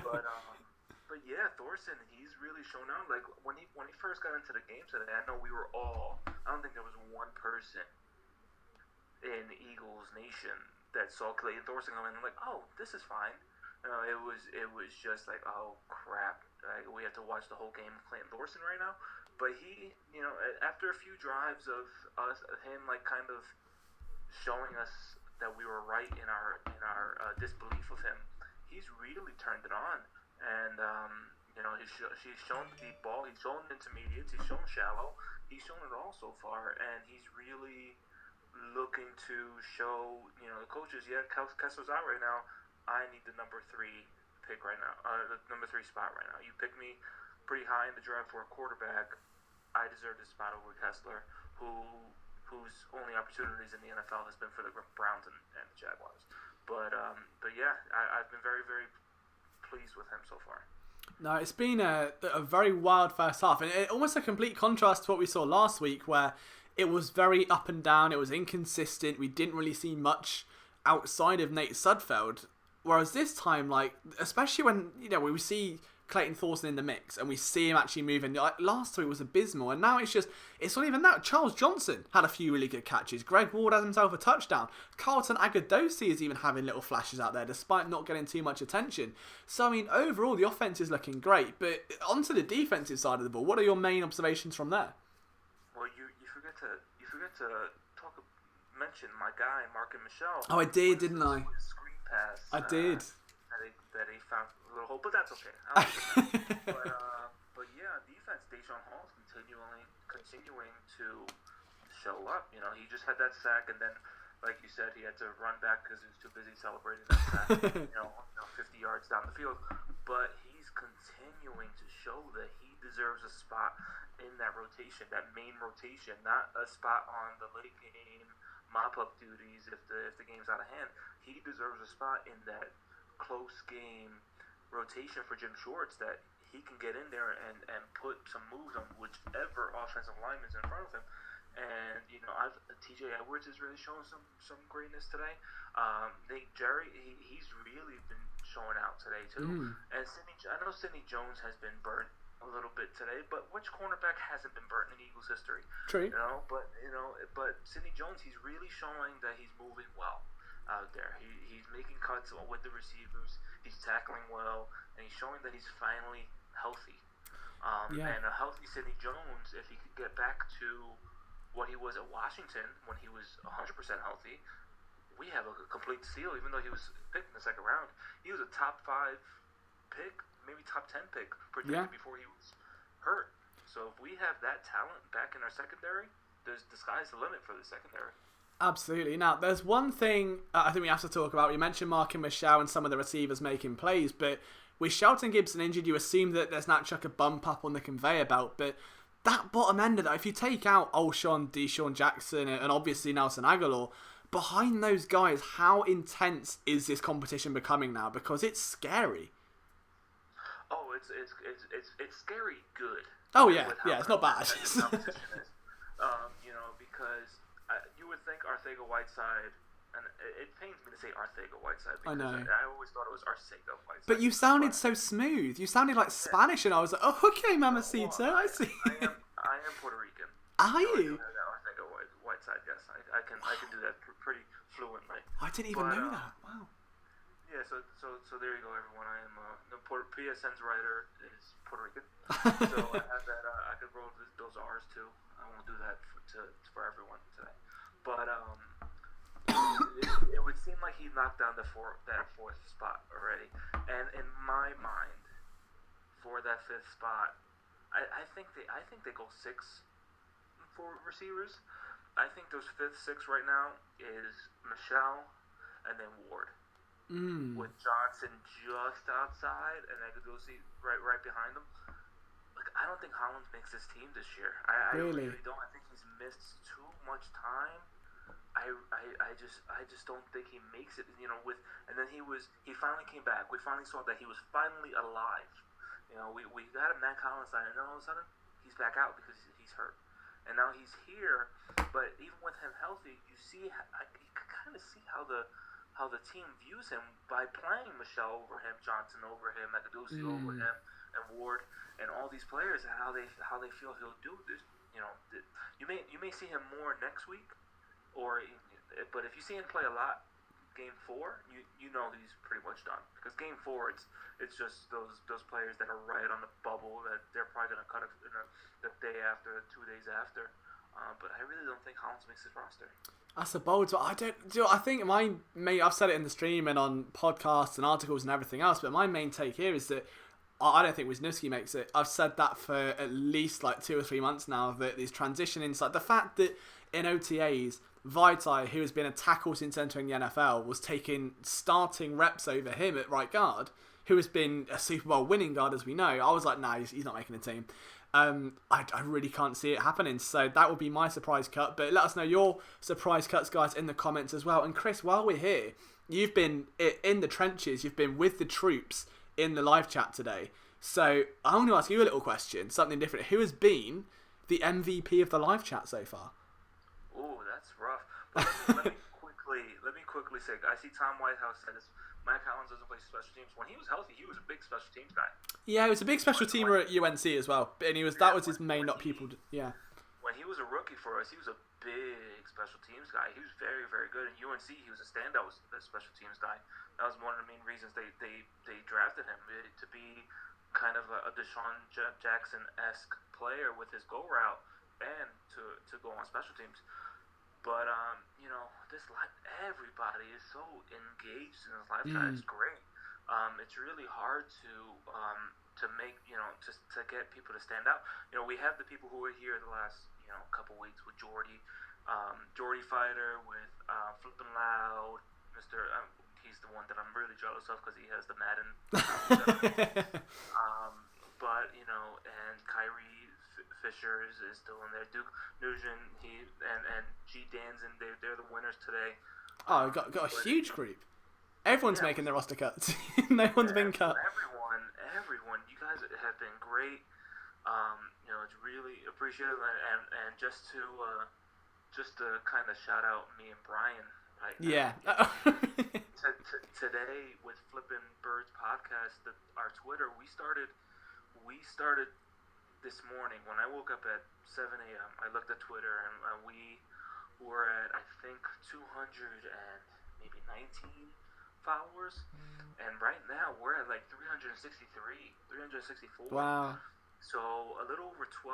But yeah, Thorson, he's really shown out. Like when he first got into the game today, I know we were all. I don't think there was one person in Eagles Nation that saw Clayton Thorson come in and like, oh, this is fine. It was just like, oh crap, like, we have to watch the whole game of Clayton Thorson right now. But he, after a few drives of him like kind of showing us that we were right in our disbelief of him, he's really turned it on. And he's shown the deep ball, he's shown intermediates, he's shown shallow, he's shown it all so far, and he's really looking to show the coaches, Kessler's out right now. I need the number 3 pick right now, the number 3 spot right now. You picked me pretty high in the draft for a quarterback. I deserve this spot over Kessler, whose only opportunities in the NFL has been for the Browns and the Jaguars. But yeah, I've been very, very pleased with him so far. No, it's been a very wild first half, and almost a complete contrast to what we saw last week, where it was very up and down. It was inconsistent. We didn't really see much outside of Nate Sudfeld. Whereas this time, like, especially when, we see Clayton Thorson in the mix and we see him actually moving. Like, last time it was abysmal, and now it's not even that. Charles Johnson had a few really good catches. Greg Ward has himself a touchdown. Carlton Agadosi is even having little flashes out there despite not getting too much attention. So, I mean, overall, the offense is looking great. But onto the defensive side of the ball, what are your main observations from there? Well, you forget to mention my guy, Mark and Michelle. Oh, I did, didn't I? Screen pass. I did. That he found a little hole, but that's okay. But yeah, defense. Deshaun Hall's continuing to show up. He just had that sack, and then, like you said, he had to run back because he was too busy celebrating that sack. 50 yards down the field. But he's continuing to show that he deserves a spot in that rotation, that main rotation, not a spot on the late game mop-up duties if the game's out of hand. He deserves a spot in that close game rotation for Jim Schwartz, that he can get in there and put some moves on whichever offensive lineman's in front of him. And TJ Edwards is really showing some greatness today. Nate Jerry, he's really been showing out today too. And I know Sidney Jones has been burnt a little bit today, but which cornerback hasn't been burnt in Eagles history? True. But Sidney Jones, he's really showing that he's moving well out there. He's making cuts with the receivers. He's tackling well, and he's showing that he's finally healthy. And a healthy Sidney Jones, if he could get back to what he was at Washington when he was 100% healthy, we have a complete steal. Even though he was picked in the second round, he was a top 5 pick, maybe top 10 pick projected before he was hurt. So if we have that talent back in our secondary, the sky's the limit for the secondary. Absolutely. Now, there's one thing I think we have to talk about. You mentioned Mark and Michelle and some of the receivers making plays, but with Shelton Gibson injured, you assume that there's not a bump up on the conveyor belt. But that bottom end of that, if you take out Olshon, Deshaun Jackson, and obviously Nelson Aguilar, behind those guys, how intense is this competition becoming now? Because it's scary. Oh, it's scary good. Oh yeah, it's not bad. Competition is. Because you would think Arcega-Whiteside, and it pains me to say Arcega-Whiteside because I always thought it was Arcega-Whiteside. But you sounded so smooth. You sounded like Spanish, and I was like, oh, okay, Mamacita, I see. I am Puerto Rican. Are you? Arcega-Whiteside, yes. I can do that pretty fluently. I didn't even know that. Wow. Yeah, so there you go, everyone. I am PSN's writer is Puerto Rican, so I have that. I could roll those R's too. I won't do that for everyone today, but it would seem like he knocked down that fourth spot already. And in my mind, for that fifth spot, I think they go 6 for receivers. I think those 5th, 6th right now is Michelle and then Ward. With Johnson just outside and Agadosi right behind him. Like, I don't think Hollins makes this team this year. I really don't. I think he's missed too much time. I just don't think he makes it. And then he finally came back. We finally saw that he was finally alive. We got a Matt Collins sign, and then all of a sudden he's back out because he's hurt. And now he's here, but even with him healthy, you can kind of see how the team views him by playing Michelle over him, Johnson over him, Agadosi over him, and Ward, and all these players, and how they feel he'll do this. You may see him more next week, but if you see him play a lot, Game 4, you know he's pretty much done, because Game 4 it's just those players that are right on the bubble that they're probably gonna cut the day after, 2 days after. But I really don't think Hollins makes his roster. That's a bold one. I think I've said it in the stream and on podcasts and articles and everything else, but my main take here is that I don't think Wisniewski makes it. I've said that for at least like 2 or 3 months now, that this transition inside, the fact that in OTAs, Vaitai, who has been a tackle since entering the NFL, was taking starting reps over him at right guard, who has been a Super Bowl winning guard, as we know. I was like, nah, he's not making the team. I really can't see it happening, so that would be my surprise cut. But let us know your surprise cuts, guys, in the comments as well. And Chris, while we're here, you've been in the trenches, you've been with the troops in the live chat today. So I want to ask you a little question, something different. Who has been the MVP of the live chat so far? Ooh, that's rough. But let me quickly say, I see Tom Whitehouse said this. Mike Collins doesn't play special teams. When he was healthy, he was a big special teams guy. Yeah, he was a big special teamer at UNC as well, and that was his main. When he was a rookie for us, he was a big special teams guy. He was very, very good. In UNC, he was a standout special teams guy. That was one of the main reasons they drafted him, to be kind of a Deshaun Jackson-esque player with his go route and to go on special teams. But everybody is so engaged in this lifestyle. It's great. It's really hard to make to get people to stand out. We have the people who were here the last couple weeks with Jordy Fighter, with Flippin' Loud, Mr. He's the one that I'm really jealous of because he has the Madden. But and Kyrie Fisher is still in there. Duke Nugent, and G Danzin, they're the winners today. Oh, got a huge group. Everyone's making their roster cuts. No one's been cut. Everyone, you guys have been great. It's really appreciated, and just to kind of shout out me and Brian. Right now. Yeah. Today with Flippin' Birds podcast, our Twitter, we started this morning when I woke up at 7 a.m. I looked at Twitter, and we were at, I think, 200 and maybe 19 followers, and right now we're at like 364. Wow. So a little over 13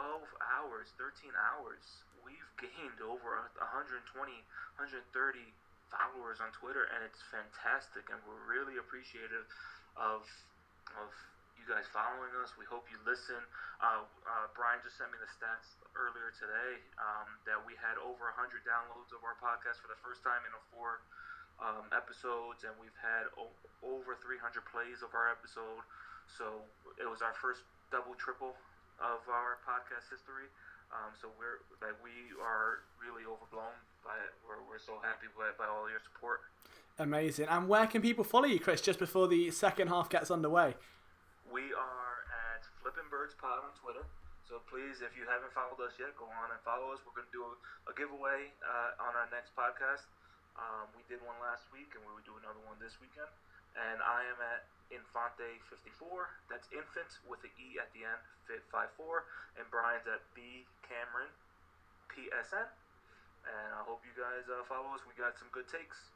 hours, we've gained over 120, 130 followers on Twitter, and it's fantastic, and we're really appreciative of you guys following us. We hope you listen. Brian just sent me the stats earlier today that we had over 100 downloads of our podcast for the first time in 4 episodes, and we've had over 300 plays of our episode. So it was our first double, triple of our podcast history. So we are really overblown by it. We're so happy by all your support. Amazing. And where can people follow you, Chris, just before the second half gets underway? We are at Flippin' Birds Pod on Twitter. So please, if you haven't followed us yet, go on and follow us. We're going to do a giveaway on our next podcast. We did one last week, and we will do another one this weekend. And I am at Infante54. That's infant with an E at the end, Fit54. And Brian's at B Cameron PSN. And I hope you guys follow us. We got some good takes.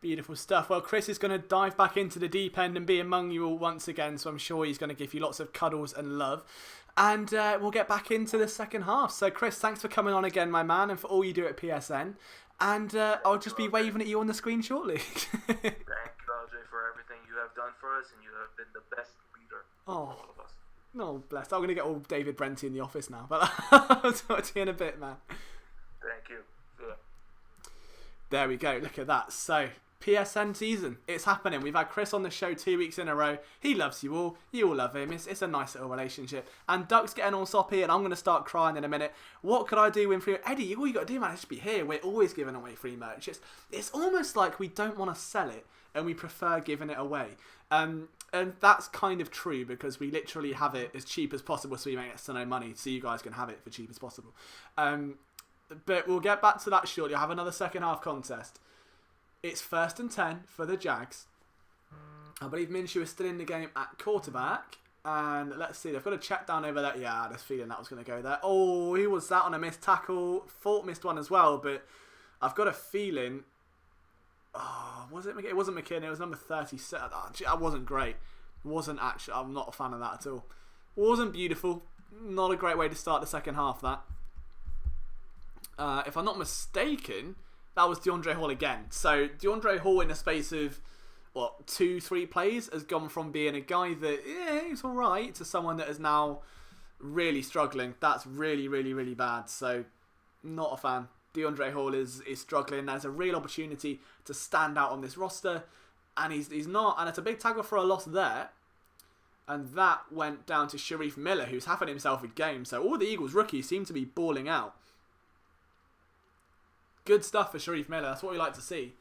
Beautiful stuff. Well, Chris is going to dive back into the deep end and be among you all once again, so I'm sure he's going to give you lots of cuddles and love. And we'll get back into the second half. So, Chris, thanks for coming on again, my man, and for all you do at PSN. And I'll just be waving at you on the screen shortly. Thank you, LJ, for everything you have done for us, and you have been the best leader for all of us. No, blessed. I'm going to get all David Brenty in the office now, but I'll talk to you in a bit, man. Thank you. Yeah. There we go. Look at that. So, PSN season. It's happening. We've had Chris on the show 2 weeks in a row. He loves you all. You all love him. It's a nice little relationship. And Duck's getting all soppy, and I'm going to start crying in a minute. What could I do with free? Eddie, all you got to do, man, is just be here. We're always giving away free merch. It's almost like we don't want to sell it, and we prefer giving it away. And that's kind of true, because we literally have it as cheap as possible, so we make next to no money, so you guys can have it for cheap as possible. But we'll get back to that shortly. I'll have another second half contest. It's 1st and 10 for the Jags. I believe Minshew is still in the game at quarterback. And let's see, they've got a check down over there. Yeah, I had a feeling that was going to go there. Oh, he was that on a missed tackle. Fort missed one as well, but I've got a feeling... Oh, was it McKinnon? It wasn't McKinnon, it was number 37. Oh, that wasn't great. Wasn't actually... I'm not a fan of that at all. Wasn't beautiful. Not a great way to start the second half, that. If I'm not mistaken... That was DeAndre Hall again. So DeAndre Hall, in the space of 2-3 plays, has gone from being a guy that he's all right to someone that is now really struggling. That's really, really, really bad. So not a fan. DeAndre Hall is struggling. There's a real opportunity to stand out on this roster, and he's not. And it's a big tackle for a loss there. And that went down to Sharif Miller, who's having himself a game. So all the Eagles rookies seem to be balling out. Good stuff for Sharif Miller. That's what we like to see.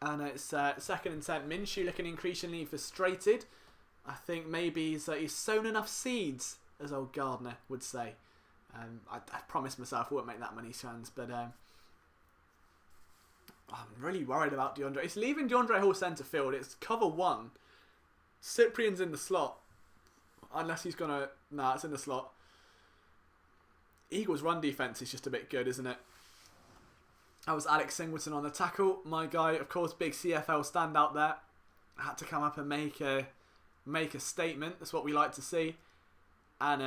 And it's 2nd and 10. Minshew looking increasingly frustrated. I think maybe he's sown enough seeds, as old Gardner would say. I promised myself I wouldn't make that many runs, but I'm really worried about DeAndre. It's leaving DeAndre Hall centre field. It's cover 1. Cyprian's in the slot. Unless he's going to... Nah, it's in the slot. Eagles' run defence is just a bit good, isn't it? That was Alex Singleton on the tackle. My guy, of course, big CFL standout there. Had to come up and make a statement. That's what we like to see. And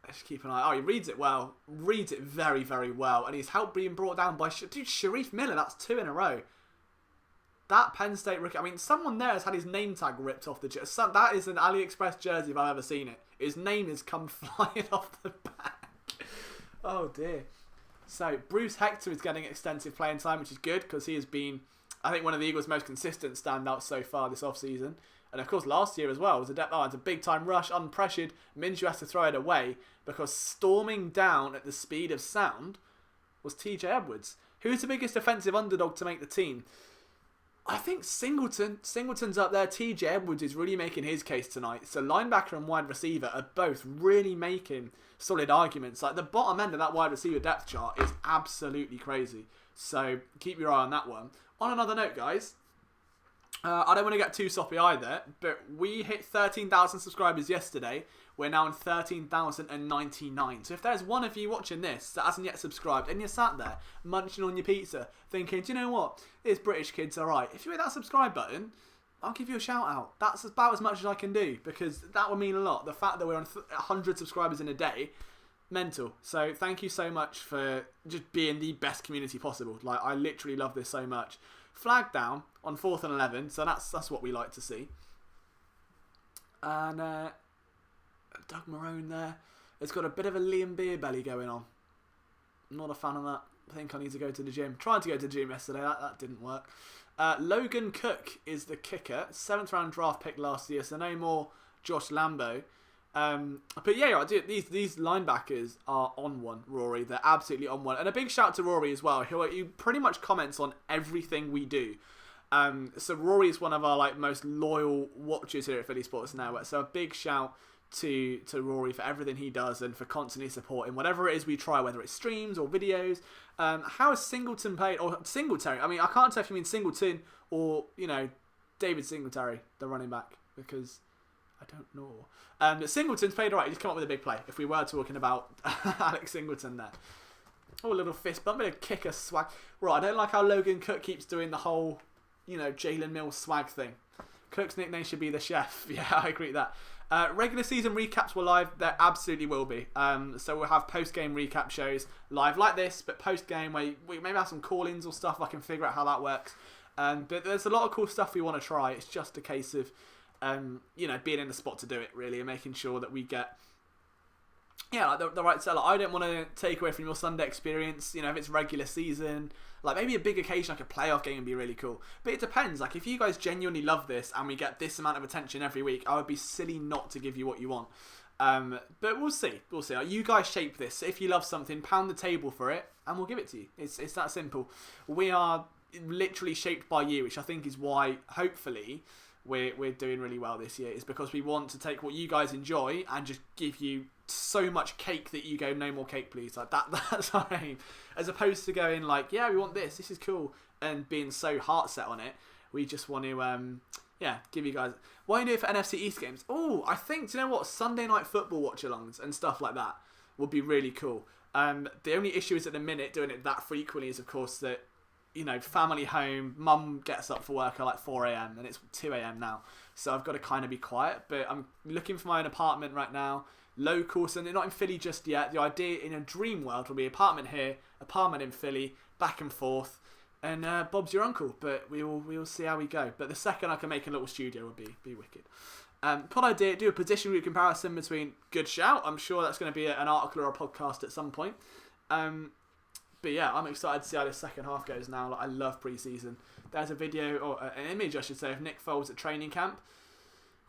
let's keep an eye. Oh, he reads it well. Reads it very, very well. And he's helped being brought down by... Dude, Sharif Miller, that's 2 in a row. That Penn State rookie... I mean, someone there has had his name tag ripped off the jersey. That is an AliExpress jersey if I've ever seen it. His name has come flying off the back. Oh, dear. So, Bruce Hector is getting extensive playing time, which is good, because he has been, I think, one of the Eagles' most consistent standouts so far this offseason. And, of course, last year as well was it's a big-time rush, unpressured. Minshew has to throw it away, because storming down at the speed of sound was TJ Edwards. Who's the biggest offensive underdog to make the team? I think Singleton. Singleton's up there. TJ Edwards is really making his case tonight. So linebacker and wide receiver are both really making solid arguments. Like the bottom end of that wide receiver depth chart is absolutely crazy. So keep your eye on that one. On another note, guys, I don't want to get too soppy either, but we hit 13,000 subscribers yesterday. We're now on 13,099. So if there's one of you watching this that hasn't yet subscribed and you're sat there munching on your pizza thinking, do you know what? This British kid's alright. If you hit that subscribe button, I'll give you a shout out. That's about as much as I can do because that would mean a lot. The fact that we're on 100 subscribers in a day, mental. So thank you so much for just being the best community possible. Like I literally love this so much. Flag down on 4th and 11, so that's what we like to see. And Doug Marone there. It's got a bit of a Liam Beer belly going on. Not a fan of that. I think I need to go to the gym. Tried to go to the gym yesterday. That didn't work. Logan Cook is the kicker. 7th round draft pick last year, so no more Josh Lambo. But yeah, these linebackers are on one, Rory. They're absolutely on one. And a big shout out to Rory as well. He pretty much comments on everything we do. So Rory is one of our most loyal watchers here at Philly Sports Network. So a big shout to Rory for everything he does and for constantly supporting whatever it is we try, whether it's streams or videos. How is Singleton played, or Singletary? I mean, I can't tell if you mean Singleton or, David Singletary, the running back, because I don't know. Singleton's played alright. He's come up with a big play. If we were talking about Alex Singleton there. Oh, a little fist bump, bit of kicker swag. Right, I don't like how Logan Cook keeps doing the whole, Jalen Mills swag thing. Cook's nickname should be the chef. Yeah, I agree with that. Regular season recaps were live. There absolutely will be. So we'll have post-game recap shows live like this, but post-game where we maybe have some call-ins or stuff. I can figure out how that works. But there's a lot of cool stuff we want to try. It's just a case of, being in the spot to do it, really, and making sure that we get, the right setup. I don't want to take away from your Sunday experience. If it's regular season, maybe a big occasion like a playoff game would be really cool. But it depends. If you guys genuinely love this and we get this amount of attention every week, I would be silly not to give you what you want. But we'll see. We'll see. You guys shape this. So if you love something, pound the table for it, and we'll give it to you. It's that simple. We are literally shaped by you, which I think is why, hopefully, we're doing really well this year. Is because we want to take what you guys enjoy and just give you so much cake that you go, no more cake please. That's our aim, as opposed to going we want this is cool, and being so heart set on it. We just want to give you guys, what are you doing for NFC East games? Oh, I think, do you know what, Sunday night football watch-alongs and stuff like that would be really cool. The only issue is at the minute doing it that frequently is of course that family home, mum gets up for work at 4 a.m. and it's 2 a.m. now. So I've got to kind of be quiet. But I'm looking for my own apartment right now. Local, so they're not in Philly just yet. The idea in a dream world will be apartment here, apartment in Philly, back and forth. And Bob's your uncle. But we'll see how we go. But the second I can make a little studio would be wicked. Pod idea, do a position group comparison between, good shout. I'm sure that's going to be an article or a podcast at some point. But yeah, I'm excited to see how this second half goes now. I love preseason. There's a video, or an image I should say, of Nick Foles at training camp,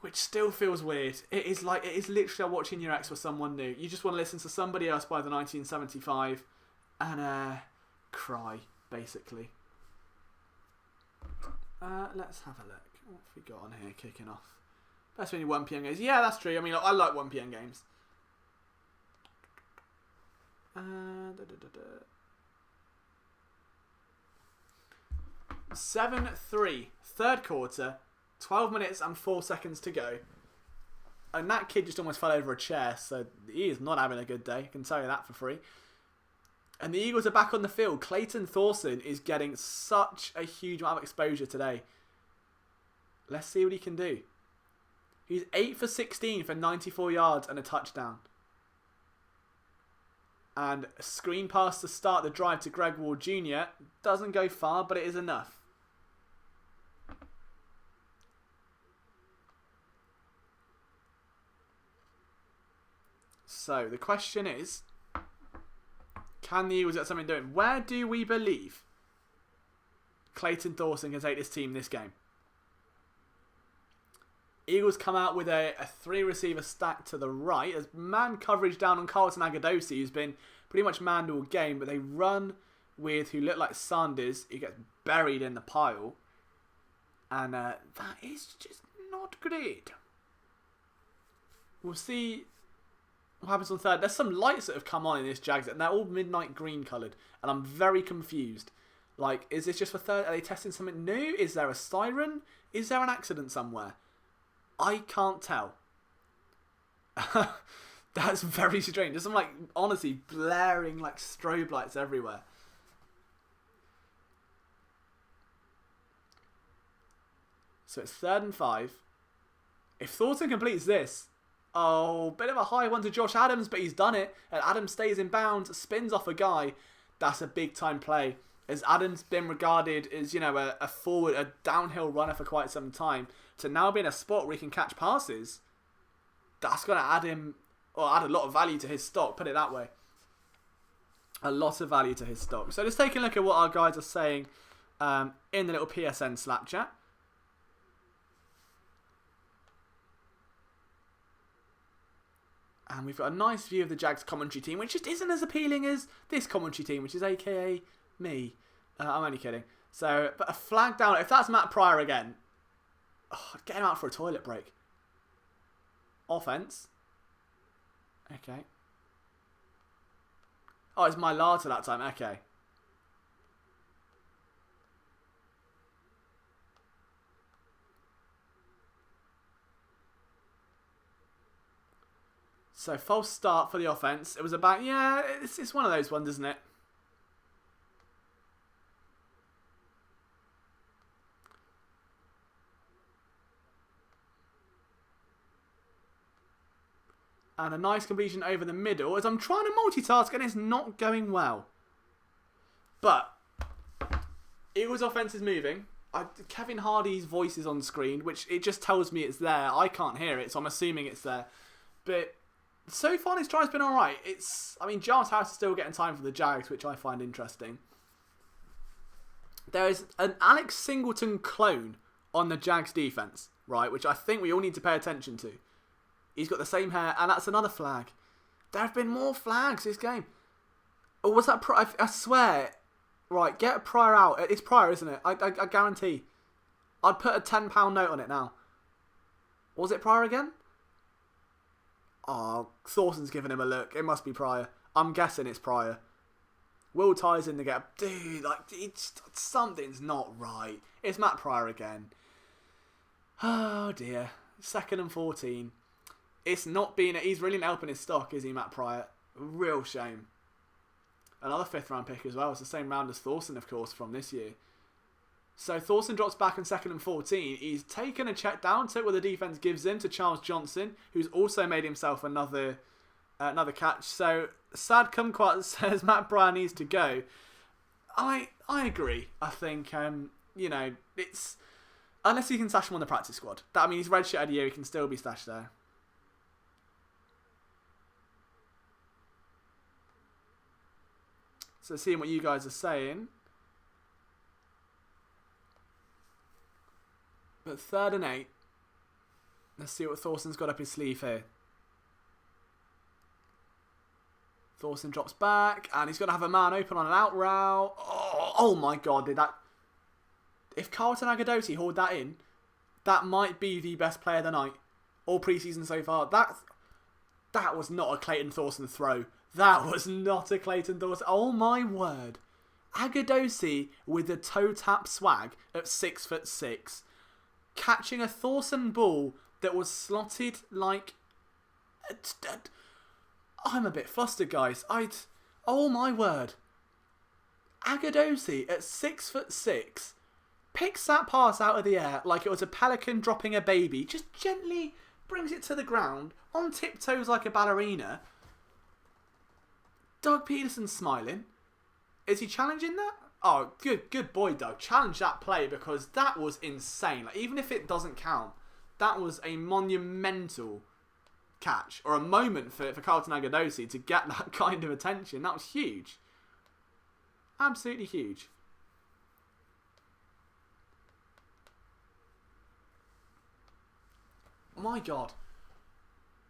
which still feels weird. It is literally watching your ex with someone new. You just want to listen to somebody else by the 1975 and cry, basically. Let's have a look. What have we got on here kicking off? Best when you 1 PM games. Yeah, that's true. I mean, I like 1 PM games. 7-3, third quarter, 12 minutes and 4 seconds to go. And that kid just almost fell over a chair, so he is not having a good day. I can tell you that for free. And the Eagles are back on the field. Clayton Thorson is getting such a huge amount of exposure today. Let's see what he can do. He's 8 for 16 for 94 yards and a touchdown. And a screen pass to start the drive to Greg Ward Jr. Doesn't go far, but it is enough. So the question is, can the Eagles get something doing? Where do we believe Clayton Thorson can take this team this game? Eagles come out with a 3-receiver stack to the right. There's man coverage down on Carlton Agadosi, who's been pretty much manned all game, but they run with who look like Sanders. He gets buried in the pile. And that is just not great. We'll see what happens on third. There's some lights that have come on in this Jags, and they're all midnight green coloured, and I'm very confused. Like, is this just for third? Are they testing something new? Is there a siren? Is there an accident somewhere? I can't tell. That's very strange. There's some, like, honestly, blaring, like, strobe lights everywhere. So it's 3rd and 5. If Thornton completes this, oh, bit of a high one to Josh Adams, but he's done it. And Adams stays in bounds, spins off a guy. That's a big-time play. As Adams been regarded as, you know, a forward, a downhill runner for quite some time, to now be in a spot where he can catch passes, that's going to add him, or add a lot of value to his stock, put it that way. A lot of value to his stock. So let's take a look at what our guys are saying in the little PSN Slack chat. And we've got a nice view of the Jags commentary team, which just isn't as appealing as this commentary team, which is aka me. I'm only kidding. So, but a flag down. If that's Matt Pryor again, get him out for a toilet break. Offense. Okay. Oh, it's my Larter that time. Okay. So, false start for the offense. It was about, yeah, it's one of those ones, isn't it? And a nice completion over the middle as I'm trying to multitask and it's not going well. But Eagles' offense is moving. Kevin Hardy's voice is on screen, which it just tells me it's there. I can't hear it, so I'm assuming it's there. But so far, this drive's been alright. Giles Harris is still getting time for the Jags, which I find interesting. There is an Alex Singleton clone on the Jags defense, right, which I think we all need to pay attention to. He's got the same hair, and that's another flag. There have been more flags this game. Oh, was that Pryor? I swear. Right, get Pryor out. It's Pryor, isn't it? I guarantee. I'd put a £10 note on it now. Was it Pryor again? Oh, Thorson's giving him a look. It must be Pryor. I'm guessing it's Pryor. Will ties in the gap. Dude, something's not right. It's Matt Pryor again. Oh, dear. 2nd and 14. It's not been... He's really not helping his stock, is he, Matt Pryor? Real shame. Another 5th round pick as well. It's the same round as Thorson, of course, from this year. So Thorson drops back in 2nd and 14. He's taken a check down, took what the defense gives him to Charles Johnson, who's also made himself another catch. So Sad Kumquat says Matt Pryor needs to go. I agree. I think, it's... Unless he can stash him on the practice squad. He's redshirted a year, he can still be stashed there. So seeing what you guys are saying. But 3rd and 8. Let's see what Thorson's got up his sleeve here. Thorson drops back. And he's going to have a man open on an out route. Oh my God. If Carlton Agadosi hauled that in, that might be the best player of the night. All preseason so far. That was not a Clayton Thorson throw. That was not a Clayton Thorson. Oh my word. Agadosi with the toe tap swag at 6'6", catching a Thorson ball that was slotted like... I'm a bit flustered, guys. Oh my word. Agadosi at 6'6" picks that pass out of the air like it was a pelican dropping a baby, just gently brings it to the ground on tiptoes like a ballerina. Doug Peterson's smiling. Is he challenging that? Oh, good boy, Doug. Challenge that play because that was insane. Like, even if it doesn't count, that was a monumental catch or a moment for Carlton Agadosi to get that kind of attention. That was huge. Absolutely huge. My God.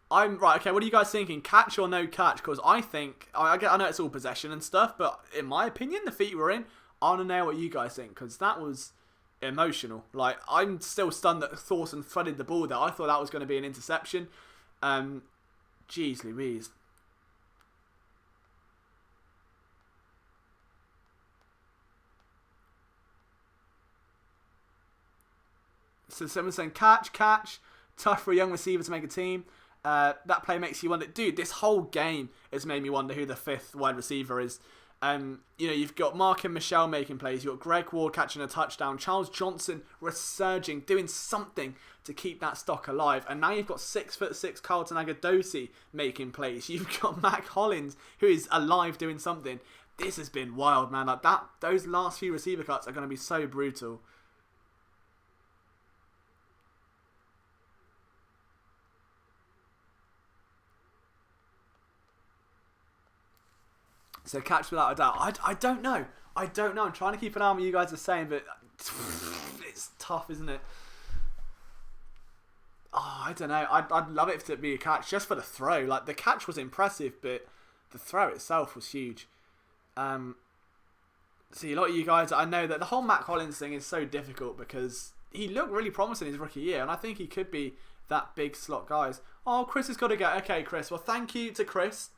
I'm right. Okay, what are you guys thinking? Catch or no catch? Because I think I know it's all possession and stuff, but in my opinion, the feet were in. I want to know what you guys think because that was emotional. Like, I'm still stunned that Thorson threaded the ball there. I thought that was going to be an interception. Jeez Louise. So someone's saying catch. Tough for a young receiver to make a team. That play makes you wonder, dude, this whole game has made me wonder who the fifth wide receiver is. You've got Mark and Michelle making plays. You've got Greg Ward catching a touchdown. Charles Johnson resurging, doing something to keep that stock alive. And now you've got 6'6" Carlton Agadosi making plays. You've got Mac Hollins, who is alive doing something. This has been wild, man. Like that, those last few receiver cuts are going to be so brutal. So catch without a doubt. I don't know. I'm trying to keep an eye on what you guys are saying, but it's tough, isn't it? Oh, I don't know. I'd love it to be a catch just for the throw. Like, the catch was impressive, but the throw itself was huge. See, a lot of you guys, I know that the whole Matt Hollins thing is so difficult because he looked really promising his rookie year, and I think he could be that big slot guys. Oh, Chris has got to go. Okay, Chris. Well, thank you to Chris,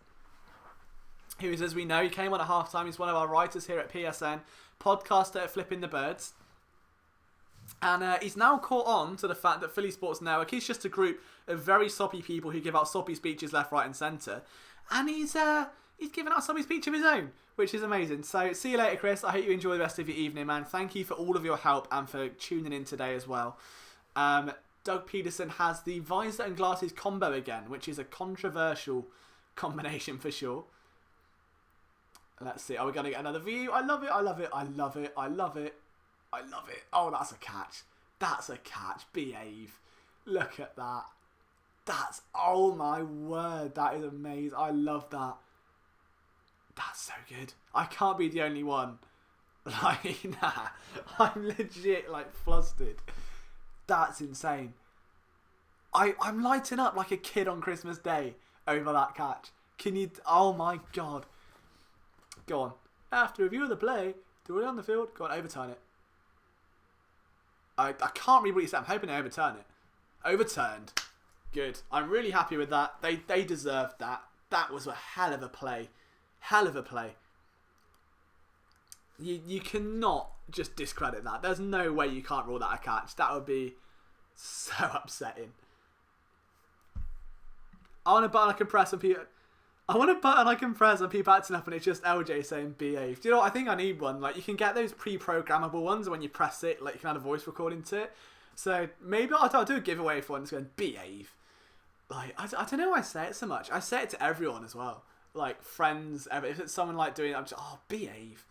who is, as we know, he came on at halftime. He's one of our writers here at PSN, podcaster at Flipping the Birds. And he's now caught on to the fact that Philly Sports Network is just a group of very soppy people who give out soppy speeches left, right and centre. And he's given out a soppy speech of his own, which is amazing. So see you later, Chris. I hope you enjoy the rest of your evening, man. Thank you for all of your help and for tuning in today as well. Doug Peterson has the visor and glasses combo again, which is a controversial combination for sure. Let's see. Are we going to get another view? I love it. Oh, that's a catch. Behave. Look at that. Oh my word. That is amazing. I love that. That's so good. I can't be the only one. Like, nah. I'm legit, flustered. That's insane. I'm lighting up like a kid on Christmas Day over that catch. Oh my God. Go on. After review of the play, do it on the field. Go on, overturn it. I can't read what you said. I'm hoping they overturn it. Overturned. Good. I'm really happy with that. They deserved that. That was a hell of a play. You cannot just discredit that. There's no way you can't rule that a catch. That would be so upsetting. I want a button I can press on people. Acting up and it's just LJ saying behave. Do you know what? I think I need one. Like, you can get those pre-programmable ones when you press it, like you can add a voice recording to it. So maybe I'll do a giveaway for one that's going behave. Like, I don't know why I say it so much. I say it to everyone as well. Like, friends, if it's someone like doing it, I'm just, behave.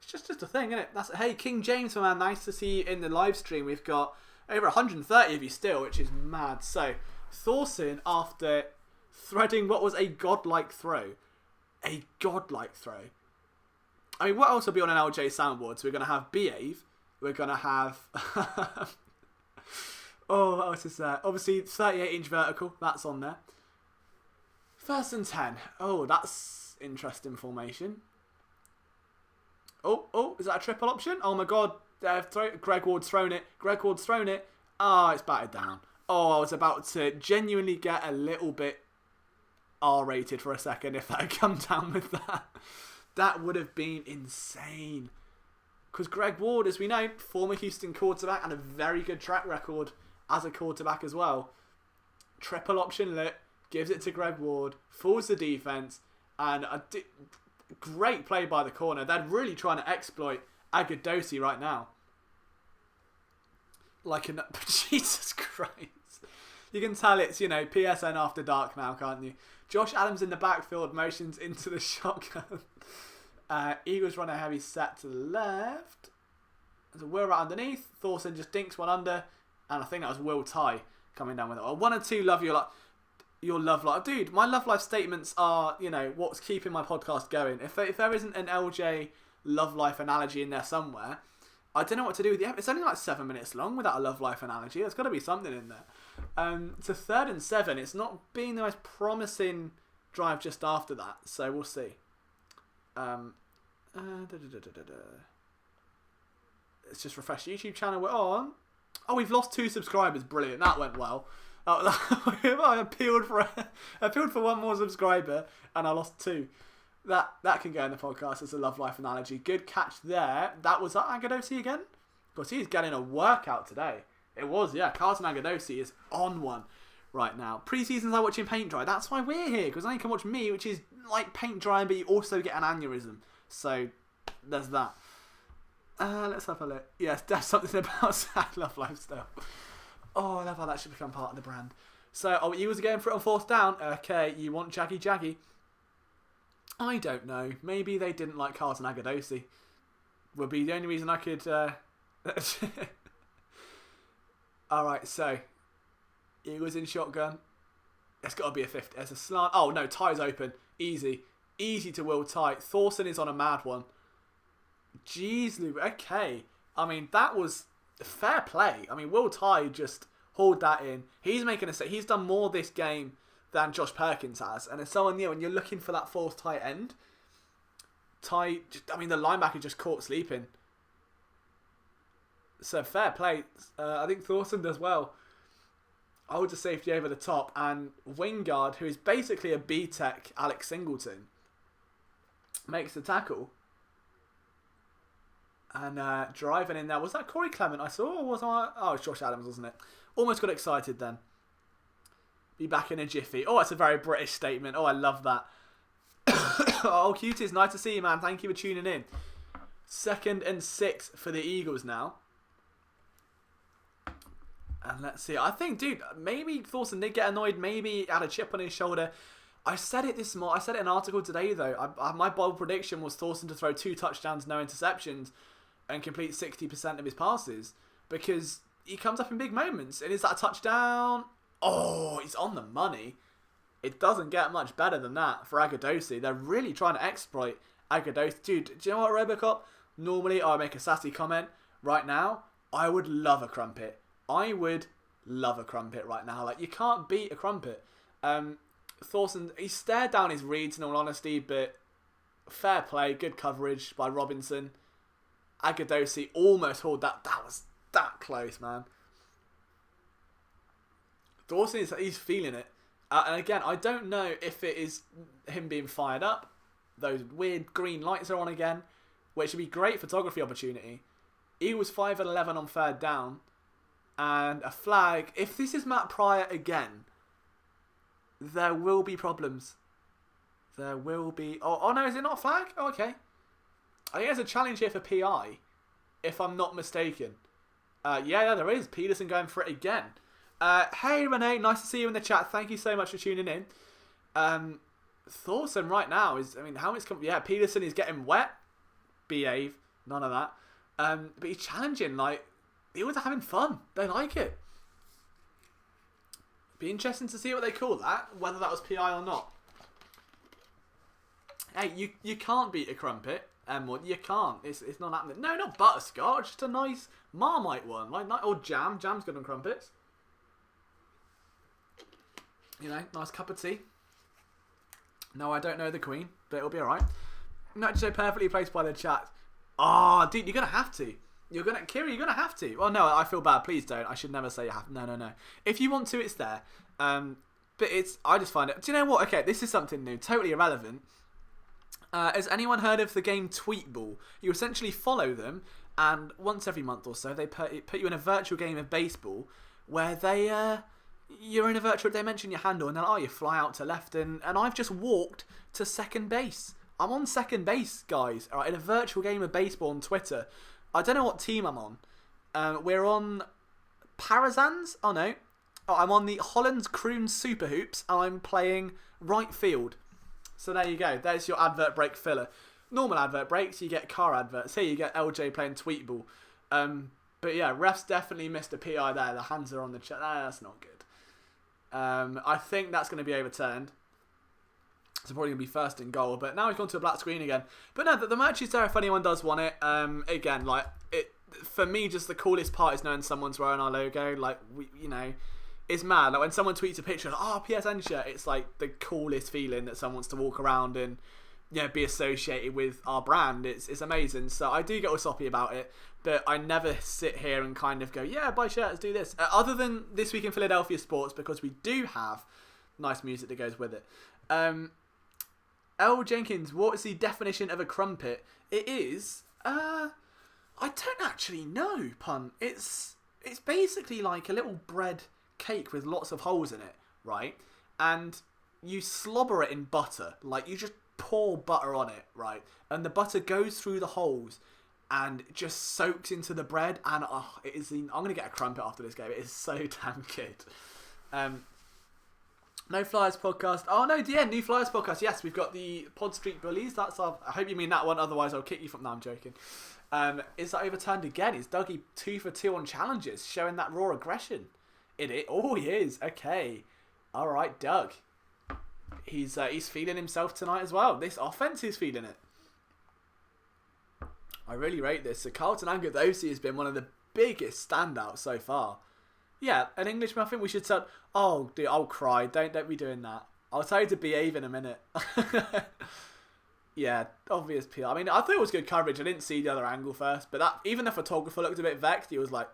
It's just a thing, isn't it? Hey, King James, my man, nice to see you in the live stream. We've got over 130 of you still, which is mad. So, Thorson, after threading what was a godlike throw. I mean, what else will be on an LJ soundboard? So we're going to have behave. We're going to have... oh, what else is there? Obviously, 38-inch vertical. That's on there. 1st and 10. Oh, that's interesting formation. Oh, is that a triple option? Oh my God. Greg Ward's thrown it. Ah, it's batted down. Oh, I was about to genuinely get a little bit R-rated for a second if that had come down with that. That would have been insane. Because Greg Ward, as we know, former Houston quarterback and a very good track record as a quarterback as well. Triple option lit, gives it to Greg Ward, fools the defense, and a great play by the corner. They're really trying to exploit Agadosi right now. Jesus Christ. You can tell it's, PSN after dark now, can't you? Josh Adams in the backfield, motions into the shotgun. Eagles run a heavy set to the left. There's a Will right underneath. Thorson just dinks one under. And I think that was Will Ty coming down with it. 1 and 2 love your love life. Dude, my love life statements are, what's keeping my podcast going. If there isn't an LJ love life analogy in there somewhere, I don't know what to do with the. It's only like 7 minutes long without a love life analogy. There's got to be something in there. It's a 3rd and 7. It's not been the most promising drive just after that. So we'll see. Let's just refresh the YouTube channel. We're on. Oh, we've lost 2 subscribers. Brilliant. That went well. I appealed for 1 more subscriber and I lost 2. That can go in the podcast as a love life analogy. Good catch there. That was Agadosi again? Because he's getting a workout today. It was, yeah. Carlton Agadosi is on one right now. Preseasons I watching paint dry. That's why we're here. Because now you can watch me, which is like paint drying, but you also get an aneurysm. So, there's that. Let's have a look. Yes, there's something about sad love lifestyle. Oh, I love how that should become part of the brand. So, Eagles are going for it on 4th down. Okay, you want Jaggy. I don't know. Maybe they didn't like Carlton Agadosi. Would be the only reason I could... Alright, so... Eagles in shotgun. It's got to be a 50. There's a slant. Oh, no, Ty's open. Easy. Easy to Will Ty. Thorson is on a mad one. Jeez, Lou. Okay. I mean, that was fair play. I mean, Will Ty just hauled that in. He's making a set. He's done more this game than Josh Perkins has. And it's someone new, and you're looking for that 4th tight end. The linebacker just caught sleeping. So, fair play. I think Thorson does well. Holds a safety over the top. And Wingard, who is basically a B-Tech Alex Singleton, makes the tackle. And driving in there. Was that Corey Clement I saw? Or was I... Oh, it's Josh Adams, wasn't it? Almost got excited then. Be back in a jiffy. Oh, it's a very British statement. Oh, I love that. Oh, Cuties, nice to see you, man. Thank you for tuning in. 2nd and 6 for the Eagles now. And let's see. I think, dude, maybe Thorson did get annoyed. Maybe he had a chip on his shoulder. I said it this morning. I said it in an article today, though. My bold prediction was Thorson to throw 2 touchdowns, no interceptions, and complete 60% of his passes. Because he comes up in big moments. And is that a touchdown? Oh, he's on the money. It doesn't get much better than that for Agadosi. They're really trying to exploit Agadosi. Dude, do you know what, Robocop? Normally, I make a sassy comment. Right now, I would love a crumpet. I would love a crumpet right now. Like, you can't beat a crumpet. Thorson, he stared down his reads in all honesty, but fair play, good coverage by Robinson. Agadosi almost hauled that. That was that close, man. Thorson, he's feeling it. And again, I don't know if it is him being fired up. Those weird green lights are on again, which would be great photography opportunity. Eagles 5 and 11 on 3rd down. And a flag. If this is Matt Pryor again, there will be problems. There will be... Oh no, is it not a flag? Oh, okay. I think there's a challenge here for PI, if I'm not mistaken. Yeah, there is. Peterson going for it again. Hey, Renee, nice to see you in the chat. Thank you so much for tuning in. Thorson right now is... I mean, how much... Yeah, Peterson is getting wet. Behave. None of that. But he's challenging. Like, the Eagles are having fun. They like it. Be interesting to see what they call that, whether that was PI or not. Hey, you can't beat a crumpet, you can't. It's not happening. No, not butterscotch. Just a nice Marmite one, or jam. Jam's good on crumpets. You know, nice cup of tea. No, I don't know the Queen, but it'll be alright. Not so perfectly placed by the chat. Oh, dude, you're gonna have to. Kira, you're gonna have to. Well, no, I feel bad. Please don't. I should never say you have. No. If you want to, it's there. But I just find it. Do you know what? Okay, this is something new, totally irrelevant. Has anyone heard of the game Tweetball? You essentially follow them, and once every month or so, they put you in a virtual game of baseball where you're in a virtual. They mention your handle, and then you fly out to left, and I've just walked to second base. I'm on second base, guys. All right, in a virtual game of baseball on Twitter. I don't know what team I'm on. We're on Parazans. Oh no. Oh, I'm on the Holland's Kroon Super Hoops, and I'm playing right field. So there you go. There's your advert break filler. Normal advert breaks, you get car adverts. Here you get LJ playing Tweetball. But yeah, refs definitely missed a PI there. The hands are on the chest. That's not good. I think that's going to be overturned. It's probably going to be first and goal. But now we've gone to a black screen again. But no, the match is there if anyone does want it. Again, like for me, just the coolest part is knowing someone's wearing our logo. Like it's mad. Like when someone tweets a picture of PSN shirt, it's like the coolest feeling that someone wants to walk around and be associated with our brand. It's amazing. So I do get all soppy about it, but I never sit here and kind of go, yeah, buy shirts, do this. Other than This Week in Philadelphia Sports, because we do have nice music that goes with it. L. Jenkins, what is the definition of a crumpet? It is, I don't actually know, pun. It's basically like a little bread cake with lots of holes in it, right? And you slobber it in butter. Like, you just pour butter on it, right? And the butter goes through the holes and just soaks into the bread. And I'm going to get a crumpet after this game. It is so damn good. No Flyers podcast. Oh no, yeah, New Flyers podcast. Yes, we've got the Pod Street Bullies. I hope you mean that one. Otherwise, I'll kick you from. No, I'm joking. Is that overturned again? Is Dougie 2 for 2 on challenges, showing that raw aggression? Oh, he is. Okay. All right, Doug. He's feeling himself tonight as well. This offense is feeling it. I really rate this. So Carlton Angudosi has been one of the biggest standouts so far. Yeah, an English muffin. We should say, oh, dude, I'll cry. Don't be doing that. I'll tell you to behave in a minute. Yeah, obvious PR. I mean, I thought it was good coverage. I didn't see the other angle first, but even the photographer looked a bit vexed. He was like,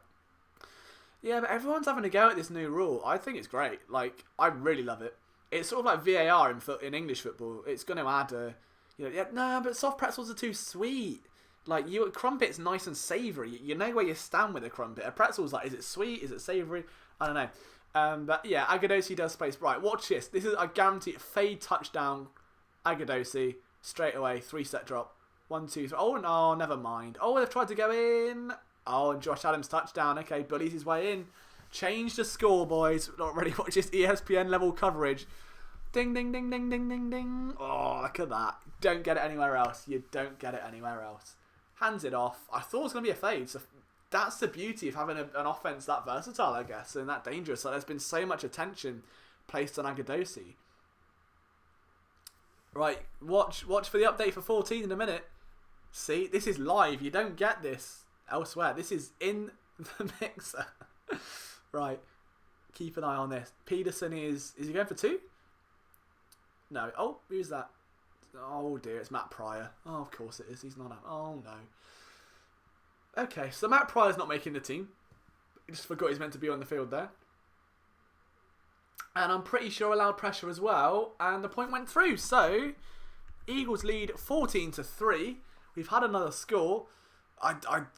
yeah, but everyone's having a go at this new rule. I think it's great. Like, I really love it. It's sort of like VAR in English football. It's going to add but soft pretzels are too sweet. Like, crumpet's nice and savoury. You know where you stand with a crumpet. A pretzel's like, is it sweet? Is it savoury? I don't know. But yeah, Agadosi does space. Right, watch this. This is, I guarantee, fade touchdown. Agadosi, straight away, 3-set drop. 1, 2, 3. Oh, no, never mind. Oh, they've tried to go in. Oh, and Josh Adams touchdown. Okay, bullies his way in. Change the score, boys. Not ready. Watch this ESPN level coverage. Ding, ding, ding, ding, ding, ding, ding. Oh, look at that. Don't get it anywhere else. You don't get it anywhere else. Hands it off. I thought it was going to be a fade. So that's the beauty of having an offense that versatile, I guess, and that dangerous. Like, there's been so much attention placed on Agadosi. Right, watch for the update for 14 in a minute. See, this is live. You don't get this elsewhere. This is in the mixer. Right, keep an eye on this. Peterson is he going for 2? No. Oh, who's that? Oh dear, it's Matt Pryor. Oh, of course it is. He's not out. Oh no. Okay, so Matt Pryor's not making the team. I just forgot he's meant to be on the field there. And I'm pretty sure allowed pressure as well. And the point went through. So, Eagles lead 14-3. We've had another score.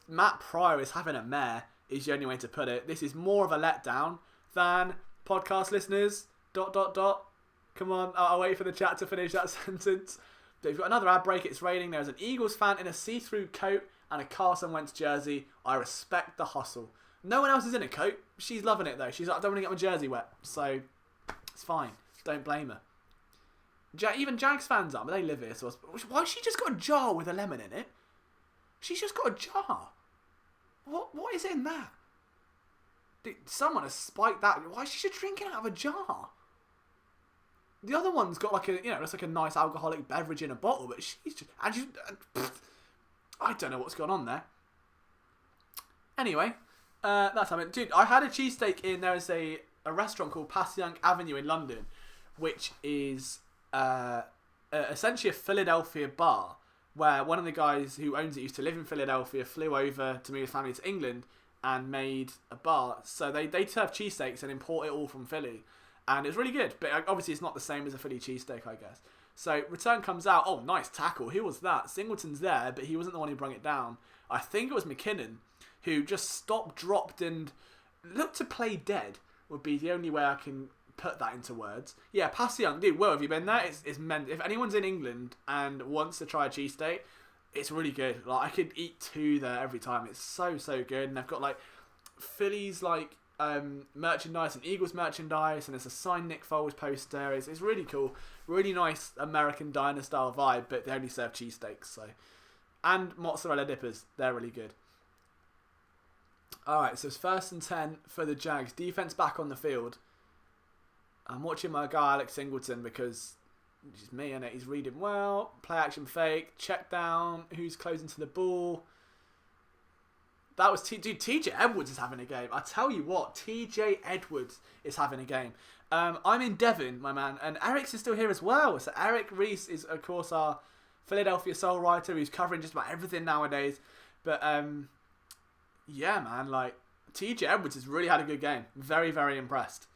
Matt Pryor is having a mare, is the only way to put it. This is more of a letdown than podcast listeners, ... Come on, I'll wait for the chat to finish that sentence. But we've got another ad break. It's raining. There's an Eagles fan in a see-through coat and a Carson Wentz jersey. I respect the hustle. No one else is in a coat. She's loving it, though. She's like, I don't want to get my jersey wet. So, it's fine. Don't blame her. Even Jags fans are, but they live here. So why has she just got a jar with a lemon in it? She's just got a jar. What is in that? Dude, someone has spiked that. Why is she just drinking out of a jar? The other one's got like it's like a nice alcoholic beverage in a bottle, but she's just, I don't know what's going on there. Anyway, that's how dude, I had a cheesesteak in, there is a restaurant called Passyunk Avenue in London, which is essentially a Philadelphia bar, where one of the guys who owns it used to live in Philadelphia, flew over to move his family to England and made a bar. So they serve cheesesteaks and import it all from Philly. And it was really good. But obviously it's not the same as a Philly cheesesteak, I guess. So return comes out. Oh, nice tackle. Who was that? Singleton's there, but he wasn't the one who brung it down. I think it was McKinnon, who just stopped, dropped, and looked to play dead, would be the only way I can put that into words. Yeah, pass young. Dude, where have you been there? It's meant. If anyone's in England and wants to try a cheesesteak, it's really good. Like, I could eat 2 there every time. It's so, so good. And they've got, like, Phillies, like, merchandise and Eagles merchandise, and there's a signed Nick Foles poster. It's really cool. Really nice American diner style vibe, but they only serve cheesesteaks, so. And mozzarella dippers. They're really good. Alright, so it's 1st and 10 for the Jags. Defense back on the field. I'm watching my guy Alex Singleton because it's just me, innit? He's reading well. Play action fake. Check down. Who's closing to the ball? That was dude. TJ Edwards is having a game. I tell you what, TJ Edwards is having a game. I'm in Devon, my man, and Eric's is still here as well. So Eric Reese is, of course, our Philadelphia Soul writer who's covering just about everything nowadays. But yeah, man, like TJ Edwards has really had a good game. Very, very impressed.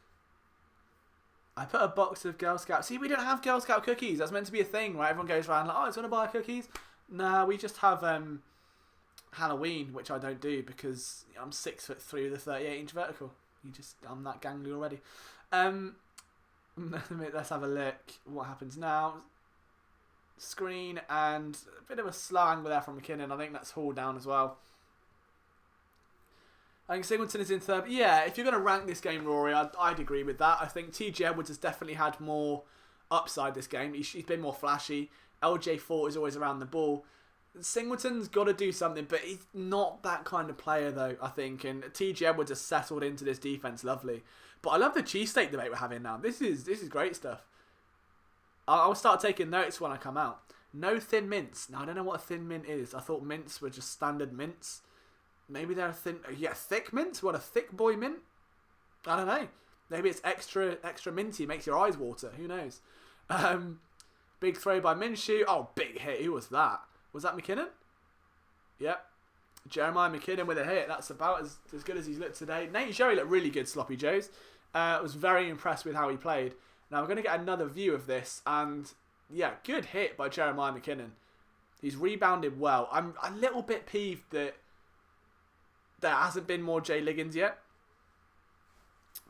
I put a box of Girl Scout. See, we don't have Girl Scout cookies. That's meant to be a thing, right? Everyone goes around like, oh, I just want to buy cookies. Nah, we just have Halloween, which I don't do because I'm 6'3" with a 38-inch vertical. I'm that gangly already. Let's have a look. What happens now? Screen and a bit of a slow angle there from McKinnon. I think that's hauled down as well. I think Singleton is in third. Yeah, if you're going to rank this game, Rory, I'd agree with that. I think TJ Edwards has definitely had more upside this game. He's been more flashy. LJ Fort is always around the ball. Singleton's got to do something, but he's not that kind of player, though, I think. And TJ Edwards has settled into this defense lovely. But I love the cheesesteak debate we're having now. This is great stuff. I'll start taking notes when I come out. No thin mints. Now, I don't know what a thin mint is. I thought mints were just standard mints. Maybe they're thick mints? What, a thick boy mint? I don't know. Maybe it's extra minty, makes your eyes water. Who knows? Big throw by Minshew. Oh, big hit. Who was that? Was that McKinnon? Yep. Jeremiah McKinnon with a hit. That's about as good as he's looked today. Nate Jerry looked really good, Sloppy Joes. I was very impressed with how he played. Now, we're going to get another view of this. And, yeah, good hit by Jeremiah McKinnon. He's rebounded well. I'm a little bit peeved that there hasn't been more Jay Liggins yet.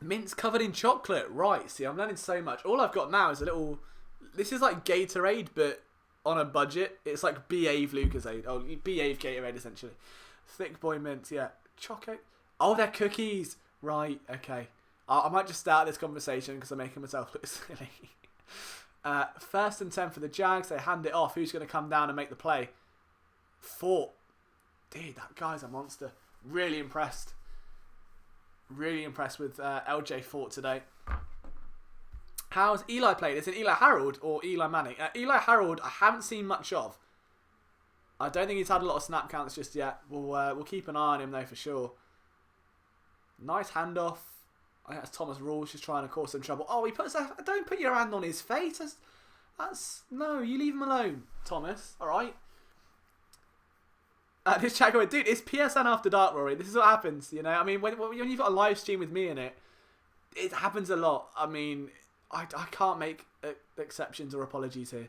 Mints covered in chocolate. Right, see, I'm learning so much. All I've got now is a little... This is like Gatorade, but on a budget. It's like Behave Lucasade. Oh, Behave Gatorade, essentially. Thick boy mints, yeah. Chocolate. Oh, they're cookies. Right, okay. I might just start this conversation because I'm making myself look silly. 1st and 10 for the Jags. They hand it off. Who's going to come down and make the play? Fort. Dude, that guy's a monster. Really impressed. Really impressed with LJ Fort today. How's Eli played? Is it Eli Harold or Eli Manning? Eli Harold, I haven't seen much of. I don't think he's had a lot of snap counts just yet. We'll keep an eye on him though for sure. Nice handoff. I think that's Thomas Rawls just trying to cause some trouble. Oh, he puts a... Don't put your hand on his face. That's... No, you leave him alone, Thomas. All right? This chat going, dude, it's PSN After Dark, Rory. This is what happens, you know? I mean, when you've got a live stream with me in it, it happens a lot. I mean, I can't make exceptions or apologies here.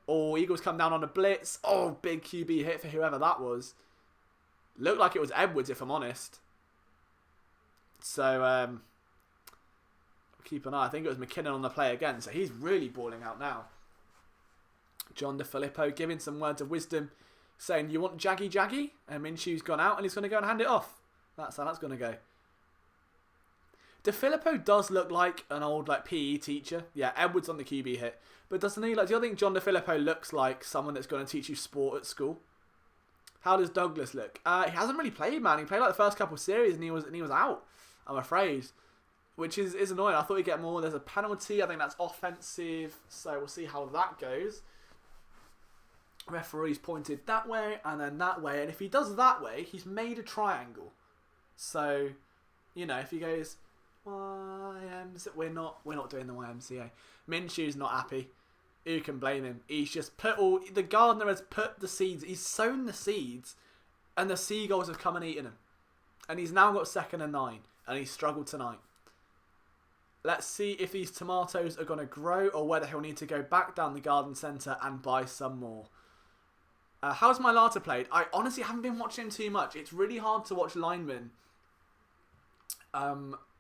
Oh, Eagles come down on a blitz. Oh, big QB hit for whoever that was. Looked like it was Edwards, if I'm honest. So, keep an eye. I think it was McKinnon on the play again. So he's really balling out now. John DeFilippo giving some words of wisdom, saying, you want Jaggy? And Minshew's gone out and he's going to go and hand it off. That's how that's going to go. DeFilippo does look like an old PE teacher. Yeah, Edwards on the QB hit. But doesn't he? Do you think John DeFilippo looks like someone that's going to teach you sport at school? How does Douglas look? He hasn't really played, man. He played the first couple of series and he was out, I'm afraid. Which is annoying. I thought he'd get more. There's a penalty. I think that's offensive. So we'll see how that goes. Referee's pointed that way and then that way. And if he does that way, he's made a triangle. So, you know, if he goes... YMCA. We're not doing the YMCA. Minshew's not happy. Who can blame him? He's just put the gardener has put the seeds. He's sown the seeds, and the seagulls have come and eaten them. And he's now got 2nd and 9, and he's struggled tonight. Let's see if these tomatoes are going to grow or whether he'll need to go back down the garden centre and buy some more. How's Mailata played? I honestly haven't been watching him too much. It's really hard to watch linemen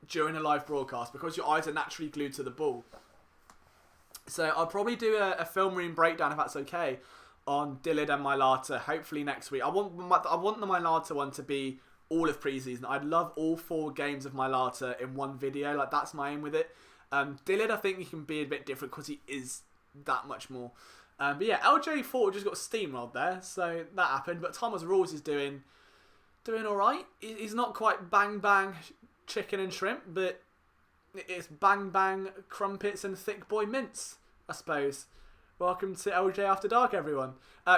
during a live broadcast because your eyes are naturally glued to the ball. So I'll probably do a film room breakdown, if that's okay, on Dillard and Mailata, hopefully next week. I want the Mailata one to be all of preseason. I'd love all 4 games of Mailata in one video. Like, that's my aim with it. Dillard, I think he can be a bit different because he is that much more. But yeah, LJ Ford just got steamrolled there, so that happened. But Thomas Rawls is doing all right. He's not quite bang bang chicken and shrimp, but it's bang bang crumpets and thick boy mince, I suppose. Welcome to LJ After Dark, everyone.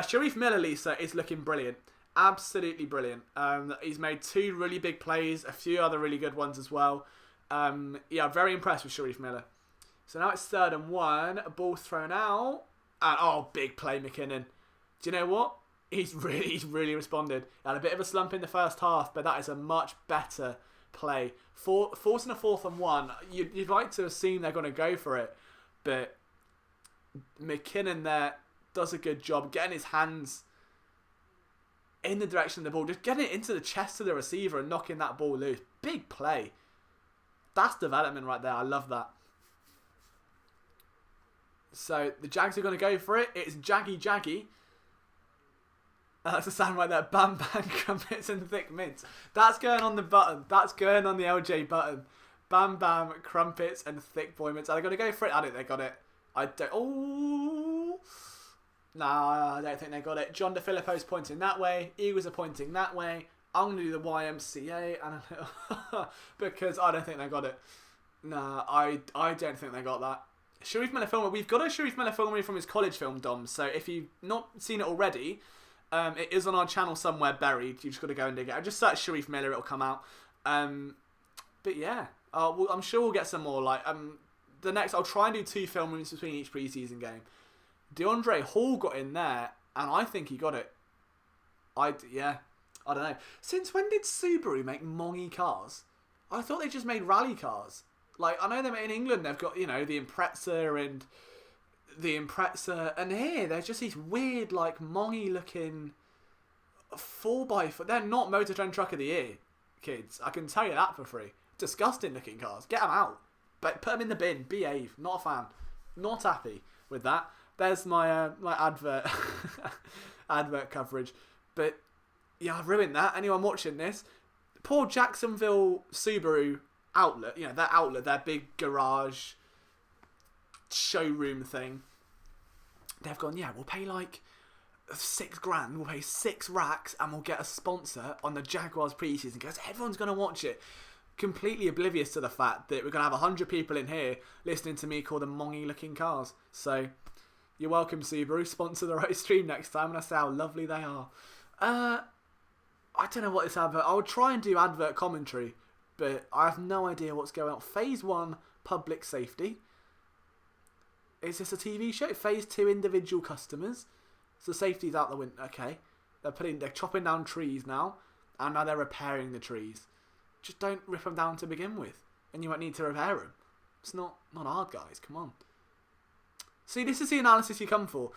Sharif Miller, Lisa, is looking brilliant. Absolutely brilliant. He's made 2 really big plays, a few other really good ones as well. Yeah, very impressed with Sharif Miller. So now it's 3rd and 1. A ball thrown out. And, big play, McKinnon. Do you know what? He's really responded. Had a bit of a slump in the first half, but that is a much better play. Forcing a 4th and 1, you'd like to assume they're going to go for it, but McKinnon there does a good job getting his hands in the direction of the ball, just getting it into the chest of the receiver and knocking that ball loose. Big play. That's development right there. I love that. So the Jags are going to go for it. It's Jaggy. That's the sound right there. Bam bam crumpets and thick mints. That's going on the button. That's going on the LJ button. Bam bam crumpets and thick boy mints. Are they going to go for it? I don't think they got it. I don't. Oh. Nah, I don't think they got it. John DeFilippo's pointing that way. Eagles are pointing that way. I'm going to do the YMCA and because I don't think they got it. Nah, I don't think they got that. Sharif Miller film. We've got a Sharif Miller film from his college film, Dom. So if you've not seen it already, it is on our channel somewhere buried. You just got to go and dig it. I just search Sharif Miller, it'll come out. But yeah, I'm sure we'll get some more. Like the next, I'll try and do 2 film rooms between each preseason game. DeAndre Hall got in there, and I think he got it. I don't know. Since when did Subaru make Mongy cars? I thought they just made rally cars. Like, I know them in England, they've got, the Impreza and here there's just these weird, like, Mongy-looking 4x4. They're not Motor Trend Truck of the Year, kids. I can tell you that for free. Disgusting-looking cars. Get them out. But put them in the bin. Behave. Not a fan. Not happy with that. There's my my advert advert coverage. But, yeah, I've ruined that. Anyone watching this? Poor Jacksonville Subaru outlet, their big garage showroom thing. They've gone, we'll pay like $6,000, we'll pay 6 racks, and we'll get a sponsor on the Jaguars Preseason because everyone's going to watch it. Completely oblivious to the fact that we're going to have 100 people in here listening to me call them Mongy looking cars. So, you're welcome, Subaru. Sponsor the right stream next time when I say how lovely they are. I don't know what this advert. I would try and do advert commentary, but I have no idea what's going on. Phase 1, public safety. Is this a TV show? Phase 2, individual customers. So safety's out the window. Okay. They're chopping down trees now, and now they're repairing the trees. Just don't rip them down to begin with, and you won't need to repair them. It's not hard, guys. Come on. See, this is the analysis you come for.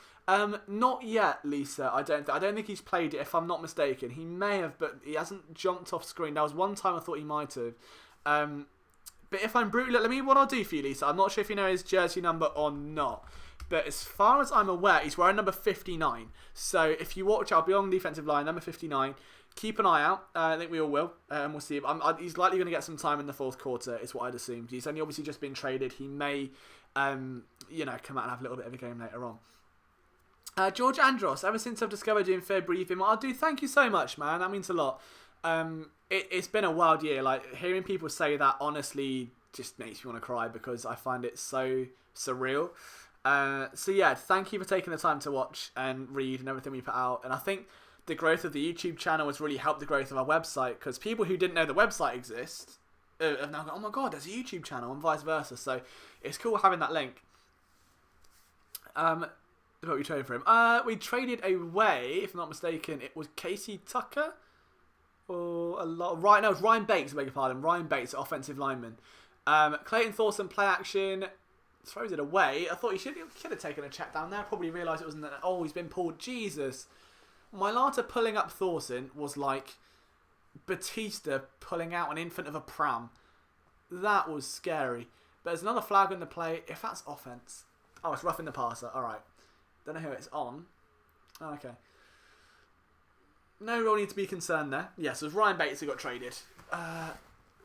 Not yet, Lisa. I don't think he's played it, if I'm not mistaken. He may have, but he hasn't jumped off screen. There was one time I thought he might have. But if I'm brutal, let me what I'll do for you, Lisa. I'm not sure if you know his jersey number or not, but as far as I'm aware, he's wearing number 59. So if you watch, I'll be on the defensive line, number 59. Keep an eye out. I think we all will, and we'll see. He's likely going to get some time in the 4th quarter, is what I'd assumed. He's only obviously just been traded. He may, come out and have a little bit of a game later on. George Andros, ever since I've discovered you in February, I'll do. Thank you so much, man. That means a lot. It's been a wild year. Like, hearing people say that honestly just makes me want to cry because I find it so surreal. So yeah, thank you for taking the time to watch and read and everything we put out. And I think the growth of the YouTube channel has really helped the growth of our website, because people who didn't know the website exists have now gone, oh my god, there's a YouTube channel, and vice versa. So it's cool having that link. What we traded for him? We traded away, if I'm not mistaken, it was Casey Tucker. Or a lot. Right, no, it was Ryan Bates, I beg your pardon. Ryan Bates, offensive lineman. Clayton Thorson play action, throws it away. I thought he should have taken a check down there. Probably realised it wasn't. Oh, he's been pulled. Jesus. Mylata pulling up Thorson was like Batista pulling out an infant of a pram. That was scary. But there's another flag on the play. If that's offence. Oh, it's roughing the passer. Alright. Don't know who it's on. Oh, okay. No real need to be concerned there. Yes, it was Ryan Bates who got traded.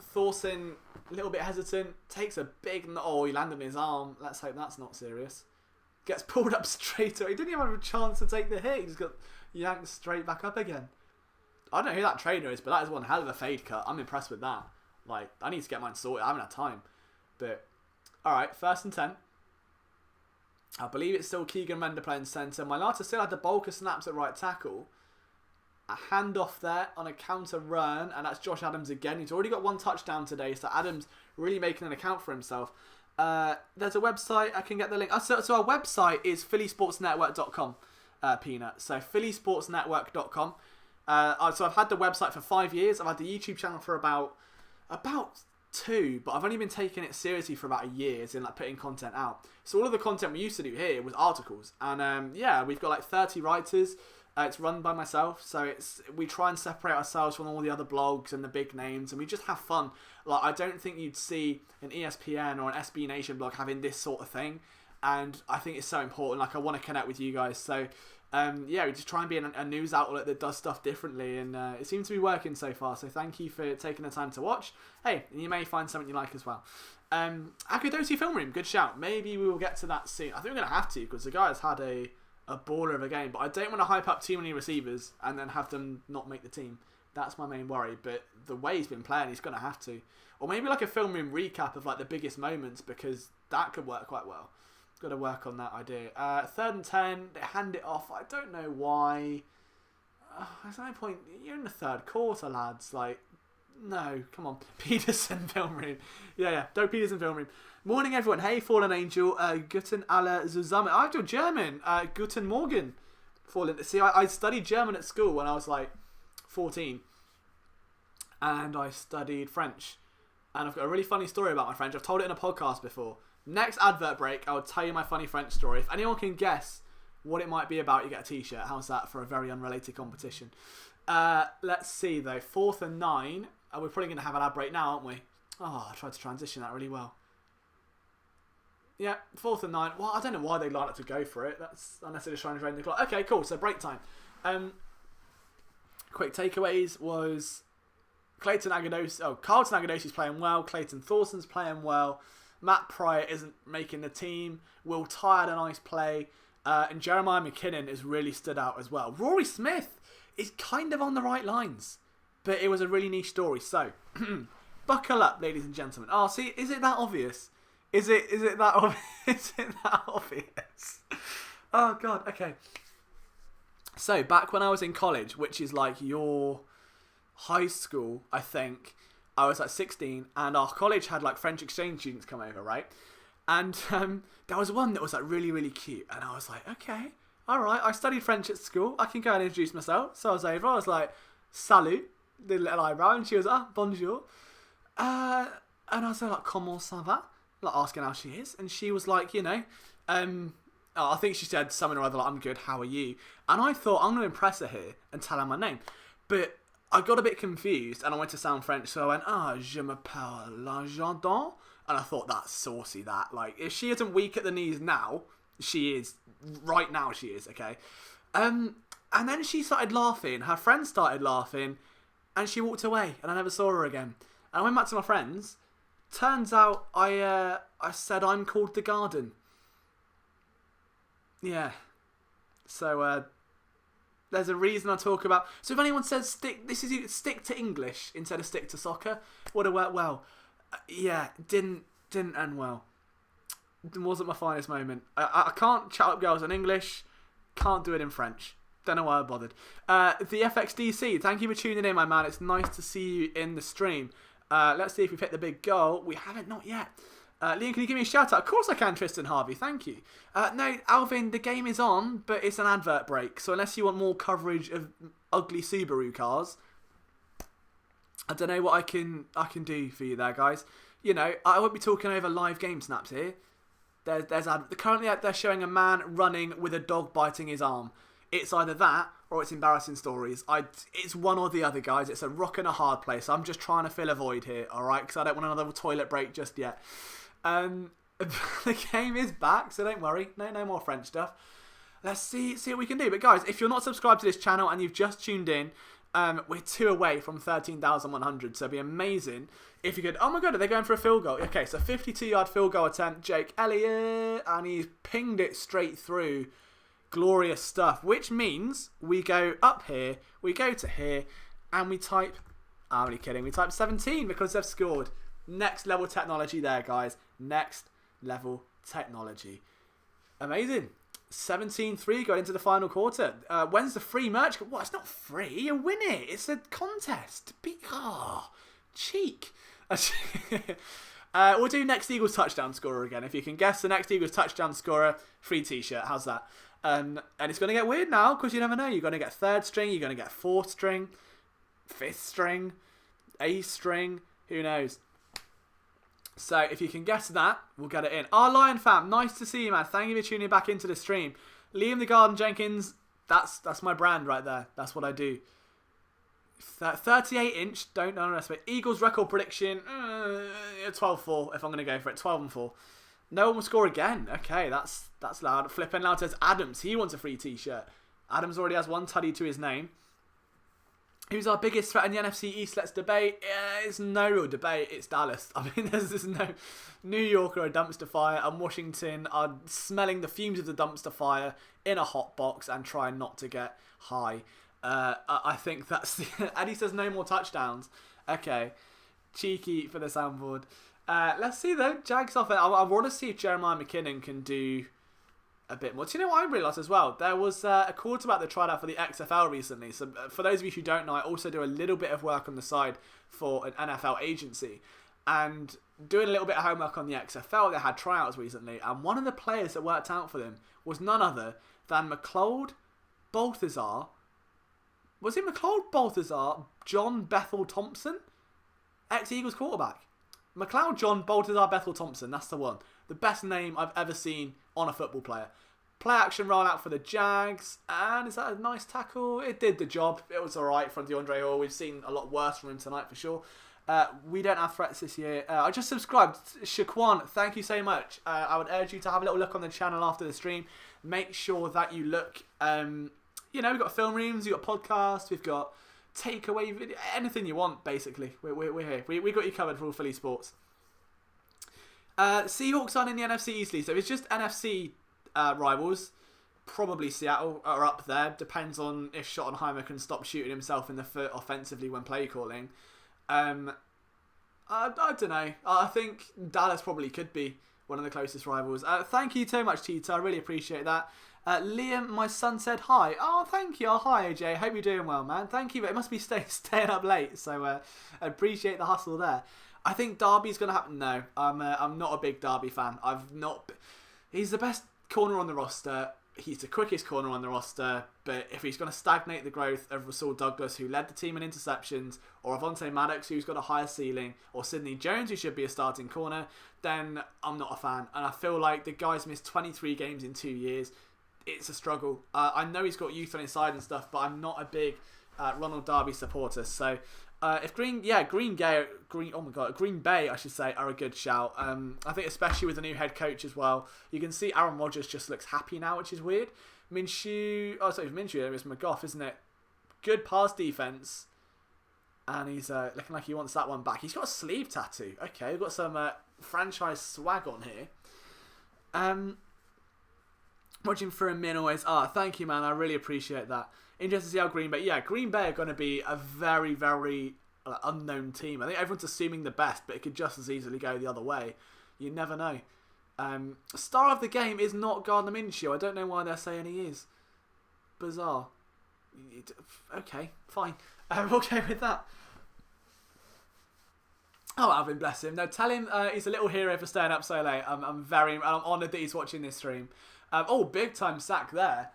Thorson, a little bit hesitant. Takes a big... Oh, he landed on his arm. Let's hope that's not serious. Gets pulled up straight away. He didn't even have a chance to take the hit. He just got yanked straight back up again. I don't know who that trainer is, but that is one hell of a fade cut. I'm impressed with that. Like, I need to get mine sorted. I haven't had time. But, alright, 1st and 10. I believe it's still Keegan Render playing centre. Mylata still had the bulk of snaps at right tackle. A handoff there on a counter run, and that's Josh Adams again. He's already got 1 touchdown today, so Adams really making an account for himself. There's a website, I can get the link. So our website is phillysportsnetwork.com, Peanut. So phillysportsnetwork.com. So I've had the website for 5 years. I've had the YouTube channel for about 2, but I've only been taking it seriously for about a year, as in like putting content out. So all of the content we used to do here was articles, and yeah, we've got like 30 writers. It's run by myself, so we try and separate ourselves from all the other blogs and the big names, and we just have fun. Like, I don't think you'd see an ESPN or an SB Nation blog having this sort of thing, and I think it's so important. Like, I want to connect with you guys, so yeah, we just try and be a news outlet that does stuff differently, and it seems to be working so far. So thank you for taking the time to watch. Hey, you may find something you like as well. Akadosi Film Room, good shout. Maybe we will get to that soon. I think we're gonna have to, because the guy has had a baller of a game, but I don't want to hype up too many receivers and then have them not make the team. That's my main worry, but the way he's been playing, he's going to have to. Or maybe like a film room recap of like the biggest moments, because that could work quite well. Got to work on that idea. 3rd and 10, they hand it off. I don't know why. There's no point. You're in the 3rd quarter, lads. Like, no, come on. Peterson film room. Yeah, Doug Peterson film room. Morning, everyone. Hey, Fallen Angel. Guten alle zusammen. I do German. Guten Morgen. Fallen. See, I studied German at school when I was like 14. And I studied French. And I've got a really funny story about my French. I've told it in a podcast before. Next advert break, I'll tell you my funny French story. If anyone can guess what it might be about, you get a t-shirt. How's that for a very unrelated competition? Let's see, though. 4th and 9. We're probably going to have an ad break now, aren't we? Oh, I tried to transition that really well. Yeah, 4th and 9. Well, I don't know why they like to go for it. That's unless they're just trying to drain the clock. Okay, cool. So break time. Quick takeaways was Carlton Agadosi's playing well. Clayton Thorson's playing well. Matt Pryor isn't making the team. Will Ty had a nice play. And Jeremiah McKinnon has really stood out as well. Rory Smith is kind of on the right lines. But it was a really niche story. So, buckle up, ladies and gentlemen. Oh, see, is it that obvious? Is it that obvious? Is it that obvious? Oh, God. Okay. So, back when I was in college, which is like your high school, I think, I was like 16, and our college had like French exchange students come over, right? And there was one that was like really, really cute, and I was like, okay, all right, I studied French at school, I can go and introduce myself. So I was over, I was like, salut, the little eyebrow, and she was, bonjour. And I was like, comment ça va? Like asking how she is, and she was like, I think she said something or other like, I'm good, how are you? And I thought, I'm going to impress her here and tell her my name. But I got a bit confused, and I went to sound French, so I went, je m'appelle l'Argentin. And I thought, that's saucy, that. Like, if she isn't weak at the knees now, she is. Right now, she is, okay? And then she started laughing. Her friends started laughing, and she walked away, and I never saw her again. And I went back to my friends. Turns out, I said I'm called The Garden. Yeah. So, there's a reason I talk about. So if anyone says stick to English instead of stick to soccer, would have worked well. Yeah, didn't end well. It wasn't my finest moment. I can't chat up girls in English. Can't do it in French. Don't know why I bothered. The FXDC, thank you for tuning in, my man. It's nice to see you in the stream. Let's see if we've hit the big goal. We haven't, not yet. Liam, can you give me a shout out? Of course I can, Tristan Harvey. Thank you. No, Alvin, the game is on, but it's an advert break. So unless you want more coverage of ugly Subaru cars, I don't know what I can do for you there, guys. you know, I won't be talking over live game snaps here. Currently they're showing a man running with a dog biting his arm. It's either that or it's embarrassing stories. It's one or the other, guys. It's a rock and a hard place. I'm just trying to fill a void here, all right? Because I don't want another toilet break just yet. The game is back, so don't worry. No more French stuff. Let's see what we can do. But guys, if you're not subscribed to this channel and you've just tuned in, we're 2 away from 13,100, so it'd be amazing if you could... Oh my god, are they going for a field goal? Okay, so 52-yard field goal attempt, Jake Elliott, and he's pinged it straight through. Glorious stuff, which means we go up here, we go to here, and we type... I'm only kidding, we type 17 because they've scored. Next level technology there, guys. Next level technology. Amazing. 17-3 going into the final quarter. When's the free merch? Well, it's not free. You win it. It's a contest. Cheek. We'll do next Eagles touchdown scorer again. If you can guess the next Eagles touchdown scorer, free t-shirt. How's that? And it's going to get weird now because you never know. You're going to get third string. You're going to get fourth string, fifth string, eighth string. Who knows? So if you can guess that, we'll get it in. Our Lion fam, nice to see you, man. Thank you for tuning back into the stream. Liam the Garden Jenkins, that's my brand right there. That's what I do. 38-inch, don't underestimate. Eagles record prediction, 12-4 if I'm going to go for it. 12-4. No one will score again. Okay, that's loud. Flipping loud says Adams. He wants a free t-shirt. Adams already has one tuddy to his name. Who's our biggest threat in the NFC East? Let's debate. It's no real debate. It's Dallas. I mean, there's no... New York are a dumpster fire, and Washington are smelling the fumes of the dumpster fire in a hot box and trying not to get high. I think that's... And he says no more touchdowns. Okay. Cheeky for the soundboard. Let's see, though. Jags off it. I want to see if Jeremiah McKinnon can do... a bit more. Do you know what I realised as well? There was a quarterback that tried out for the XFL recently. So for those of you who don't know, I also do a little bit of work on the side for an NFL agency. And doing a little bit of homework on the XFL, they had tryouts recently. And one of the players that worked out for them was none other than McLeod Balthazar. Was it McLeod Balthazar? John Bethel Thompson? Ex-Eagles quarterback. McLeod John Balthazar Bethel Thompson. That's the one. The best name I've ever seen on a football player. Play action rollout for the Jags. And is that a nice tackle? It did the job. It was alright from DeAndre Hall. We've seen a lot worse from him tonight for sure. We don't have threats this year. I just subscribed. Shaquan, thank you so much. I would urge you to have a little look on the channel after the stream. Make sure that you look. We've got film rooms, we've got podcasts, we've got takeaway video, anything you want, basically. We're here. We got you covered for all Philly sports. Seahawks aren't in the NFC East League, so if it's just NFC rivals, probably Seattle are up there. Depends on if Schottenheimer can stop shooting himself in the foot offensively when play calling. I don't know. I think Dallas probably could be one of the closest rivals. Thank you so much, Tita. I really appreciate that. Liam, my son said hi. Oh, thank you. Oh, hi, AJ. Hope you're doing well, man. Thank you. But it must be staying up late, so I appreciate the hustle there. I think Darby's going to happen. No, I'm not a big Darby fan. He's the best corner on the roster. He's the quickest corner on the roster. But if he's going to stagnate the growth of Rasul Douglas, who led the team in interceptions, or Avonte Maddox, who's got a higher ceiling, or Sidney Jones, who should be a starting corner, then I'm not a fan. And I feel like the guy's missed 23 games in 2 years. It's a struggle. I know he's got youth on his side and stuff, but I'm not a big Ronald Darby supporter. So if Green Bay, I should say, are a good shout. I think especially with the new head coach as well. You can see Aaron Rodgers just looks happy now, which is weird. Minshew, it's McGough, isn't it? Good pass defense, and he's looking like he wants that one back. He's got a sleeve tattoo. Okay, we've got some franchise swag on here. Watching for a min always. Thank you, man. I really appreciate that. Interested to see how Green Bay are going to be a very, very unknown team. I think everyone's assuming the best, but it could just as easily go the other way. You never know. Star of the game is not Gardner Minshew. I don't know why they're saying he is. Bizarre. Okay, fine. We'll go with that. Oh, Alvin, bless him. No, tell him he's a little hero for staying up so late. I'm honoured that he's watching this stream. Big time sack there.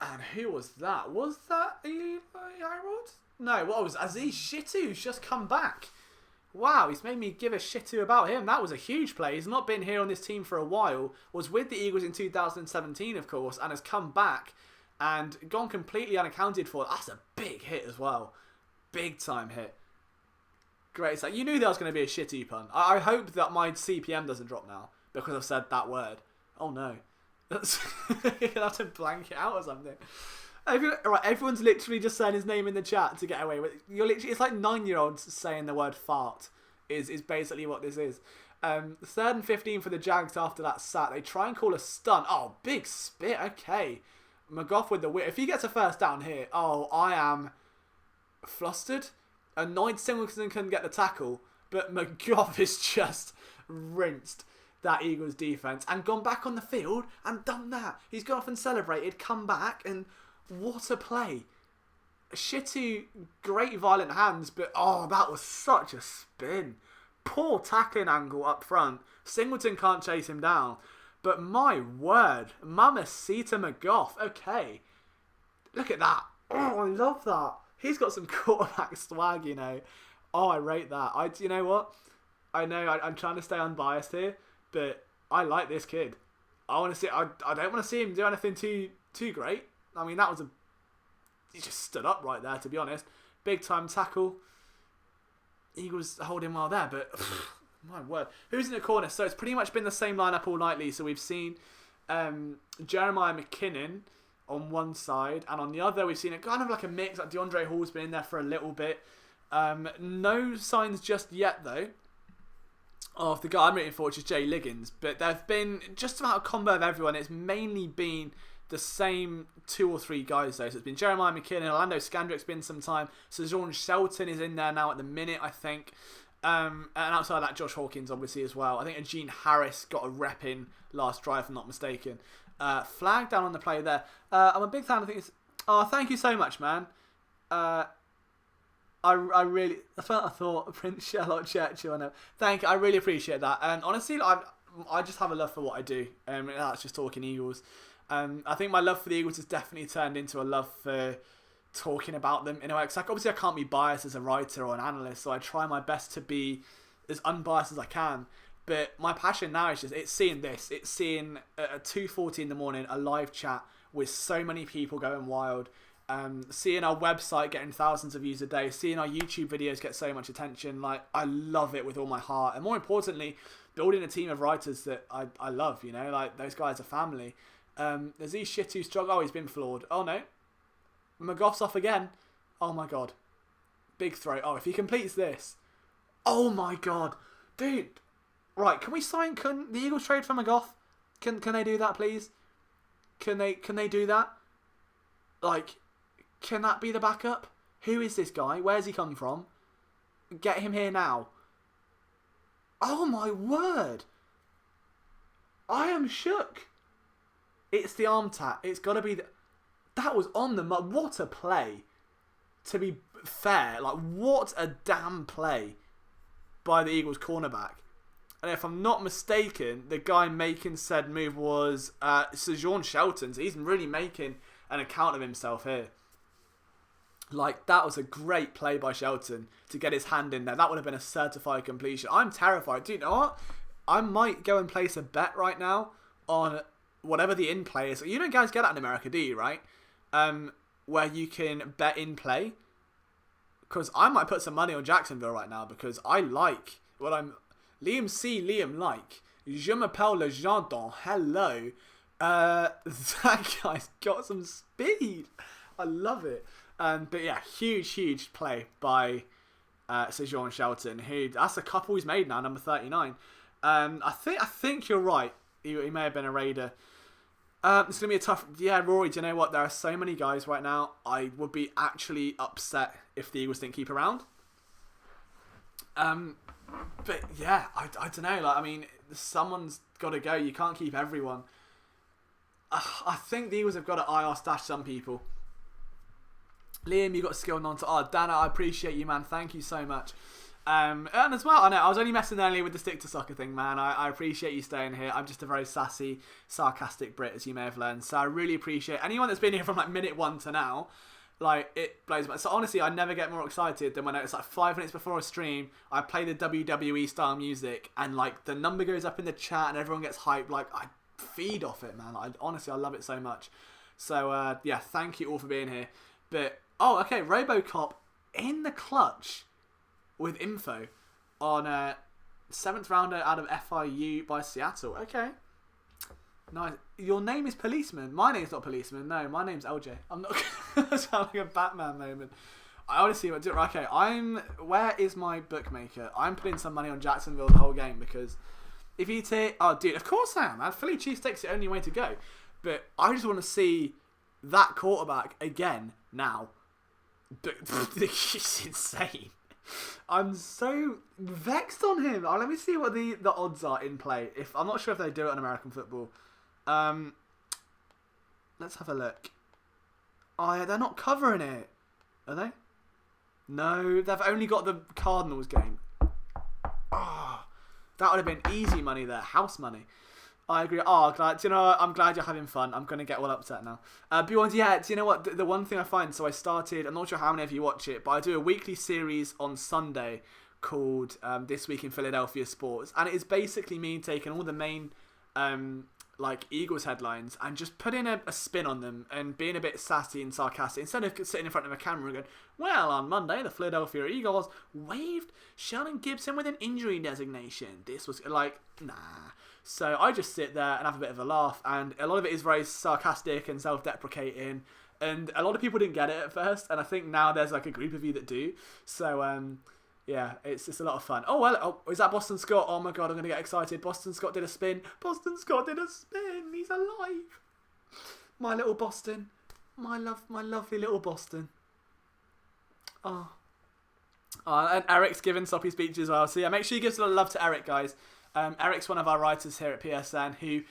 And who was that? Was that Eli Harold? No, what was Aziz Shitu, who's just come back. Wow, he's made me give a shit too about him. That was a huge play. He's not been here on this team for a while. Was with the Eagles in 2017, of course, and has come back and gone completely unaccounted for. That's a big hit as well. Big time hit. Great. So you knew that was going to be a shitty pun. I hope that my CPM doesn't drop now because I've said that word. Oh no. That's you're going to have to blank it out or something. Everyone's literally just saying his name in the chat to get away with it. It's like 9-year-olds saying the word fart is basically what this is. 3rd and 15 for the Jags after that sack. They try and call a stunt. Oh, big spit. Okay. McGough with the whip. If he gets a first down here, I am flustered. Annoyed Singleton couldn't get the tackle, but McGough has just rinsed that Eagles defense and gone back on the field and done that. He's gone off and celebrated, come back, and what a play. Shitty, great violent hands, but that was such a spin. Poor tackling angle up front. Singleton can't chase him down. But my word, Mamacita McGough. Okay. Look at that. Oh, I love that. He's got some quarterback swag, you know. Oh, I rate that. You know what? I know I'm trying to stay unbiased here, but I like this kid. I want to see. I don't want to see him do anything too great. I mean, he just stood up right there, to be honest. Big time tackle. Eagles holding well there, but my word. Who's in the corner? So it's pretty much been the same lineup all nightly. So we've seen Jeremiah McKinnon on one side, and on the other we've seen it kind of like a mix. Like DeAndre Hall's been in there for a little bit. No signs just yet though of the guy I'm rooting for, which is Jay Liggins, but there've been just about a combo of everyone. It's mainly been the same 2 or 3 guys though. So it's been Jeremiah McKinnon, Orlando Scandrick's been some time, Sean Shelton is in there now at the minute, I think. And outside of that, Josh Hawkins obviously as well. I think Eugene Harris got a rep in last drive, if I'm not mistaken. Flag down on the play there. I'm a big fan of things. Oh, thank you so much, man. I thought Prince Charlotte Churchill. Thank you. I really appreciate that. And honestly, I just have a love for what I do. That's just talking Eagles. I think my love for the Eagles has definitely turned into a love for talking about them in a way. Because obviously I can't be biased as a writer or an analyst, so I try my best to be as unbiased as I can. But my passion now is it's seeing this. It's seeing at 2:40 in the morning a live chat with so many people going wild. Seeing our website getting thousands of views a day. Seeing our YouTube videos get so much attention. Like, I love it with all my heart. And more importantly, building a team of writers that I love, you know. Like, those guys are family. There's these shit who struggle. Oh, he's been flawed. Oh, no. McGough's off again. Oh, my God. Big throw. Oh, if he completes this. Oh, my God. Dude. Right, can the Eagles trade for McGough? Can they do that, please? Can they do that? Like, can that be the backup? Who is this guy? Where's he come from? Get him here now. Oh my word. I am shook. It's the arm tat. It's got to be that was on the what a play. To be fair, like, what a damn play by the Eagles cornerback. And if I'm not mistaken, the guy making said move was Sean Shelton. So he's really making an account of himself here. Like, that was a great play by Shelton to get his hand in there. That would have been a certified completion. I'm terrified. Do you know what? I might go and place a bet right now on whatever the in-play is. You don't guys get that in America, do you, right? Where you can bet in-play. Because I might put some money on Jacksonville right now because I like what I'm... Liam like. Je m'appelle le Jardin. Hello. That guy's got some speed. I love it. But yeah, huge play by Sean Shelton. That's a couple he's made now, number 39. I think you're right. He may have been a Raider. It's going to be a tough... Yeah, Rory, do you know what? There are so many guys right now. I would be actually upset if the Eagles didn't keep around. But yeah, I don't know. Like, I mean, someone's got to go. You can't keep everyone. I think the Eagles have got to IR stash some people. Liam, you got a skill non-to... Oh, Dana, I appreciate you, man. Thank you so much. And as well, I know I was only messing earlier with the stick to soccer thing, man. I appreciate you staying here. I'm just a very sassy, sarcastic Brit, as you may have learned. So I really appreciate anyone that's been here from like minute 1 to now. Like, it blows my... So, honestly, I never get more excited than when it's like 5 minutes before a stream, I play the WWE style music, and, like, the number goes up in the chat and everyone gets hyped. Like, I feed off it, man. Honestly, I love it so much. So, yeah, thank you all for being here. But, oh, okay, RoboCop in the clutch with info on 7th rounder out of FIU by Seattle. Okay. Nice. Your name is Policeman. My name's not Policeman. No, my name's LJ. I'm not... That sounds like a Batman moment. I honestly... Okay, Where is my bookmaker? I'm putting some money on Jacksonville the whole game because if you take... Oh, dude, of course I am, man. Philly cheesesteak's the only way to go. But I just want to see that quarterback again now. But it's insane. I'm so vexed on him. Oh, let me see what the odds are in play. I'm not sure if they do it on American football. Let's have a look. Oh, yeah, they're not covering it. Are they? No, they've only got the Cardinals game. Oh, that would have been easy money there. House money. I agree. Oh, glad. Do you know what? I'm glad you're having fun. I'm going to get all upset now. B1s, yeah, do you know what? The one thing I find, so I started, I'm not sure how many of you watch it, but I do a weekly series on Sunday called This Week in Philadelphia Sports. And it is basically me taking all the main like Eagles headlines and just putting a spin on them and being a bit sassy and sarcastic instead of sitting in front of a camera and going, well, on Monday the Philadelphia Eagles waived Sheldon Gibson with an injury designation. This was like, nah. So I just sit there and have a bit of a laugh, and a lot of it is very sarcastic and self-deprecating, and a lot of people didn't get it at first, and I think now there's like a group of you that do. So yeah, it's just a lot of fun. Oh, well, is that Boston Scott? Oh my god, I'm going to get excited. Boston Scott did a spin. Boston Scott did a spin. He's alive. My little Boston. My lovely little Boston. Oh. And Eric's giving soppy speech as well. So yeah, make sure you give some love to Eric, guys. Eric's one of our writers here at PSN who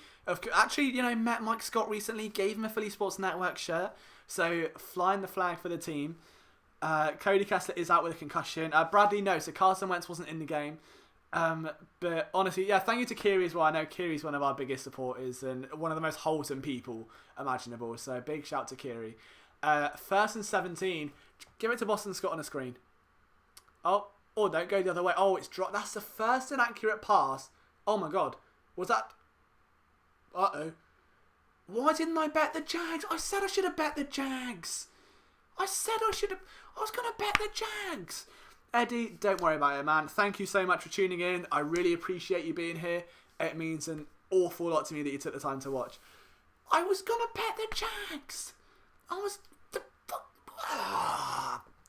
actually, met Mike Scott recently, gave him a Philly Sports Network shirt. So flying the flag for the team. Cody Kessler is out with a concussion. Bradley, no. So Carson Wentz wasn't in the game. But honestly, yeah, thank you to Kiri as well. I know Kiri's one of our biggest supporters and one of the most wholesome people imaginable. So big shout to Kiri. 1st and 17. Give it to Boston Scott on the screen. Oh, don't go the other way. Oh, it's dropped. That's the first inaccurate pass. Oh my god. Was that... Uh-oh. Why didn't I bet the Jags? I said I should have bet the Jags. I was going to bet the Jags. Eddie, don't worry about it, man. Thank you so much for tuning in. I really appreciate you being here. It means an awful lot to me that you took the time to watch. I was going to bet the Jags.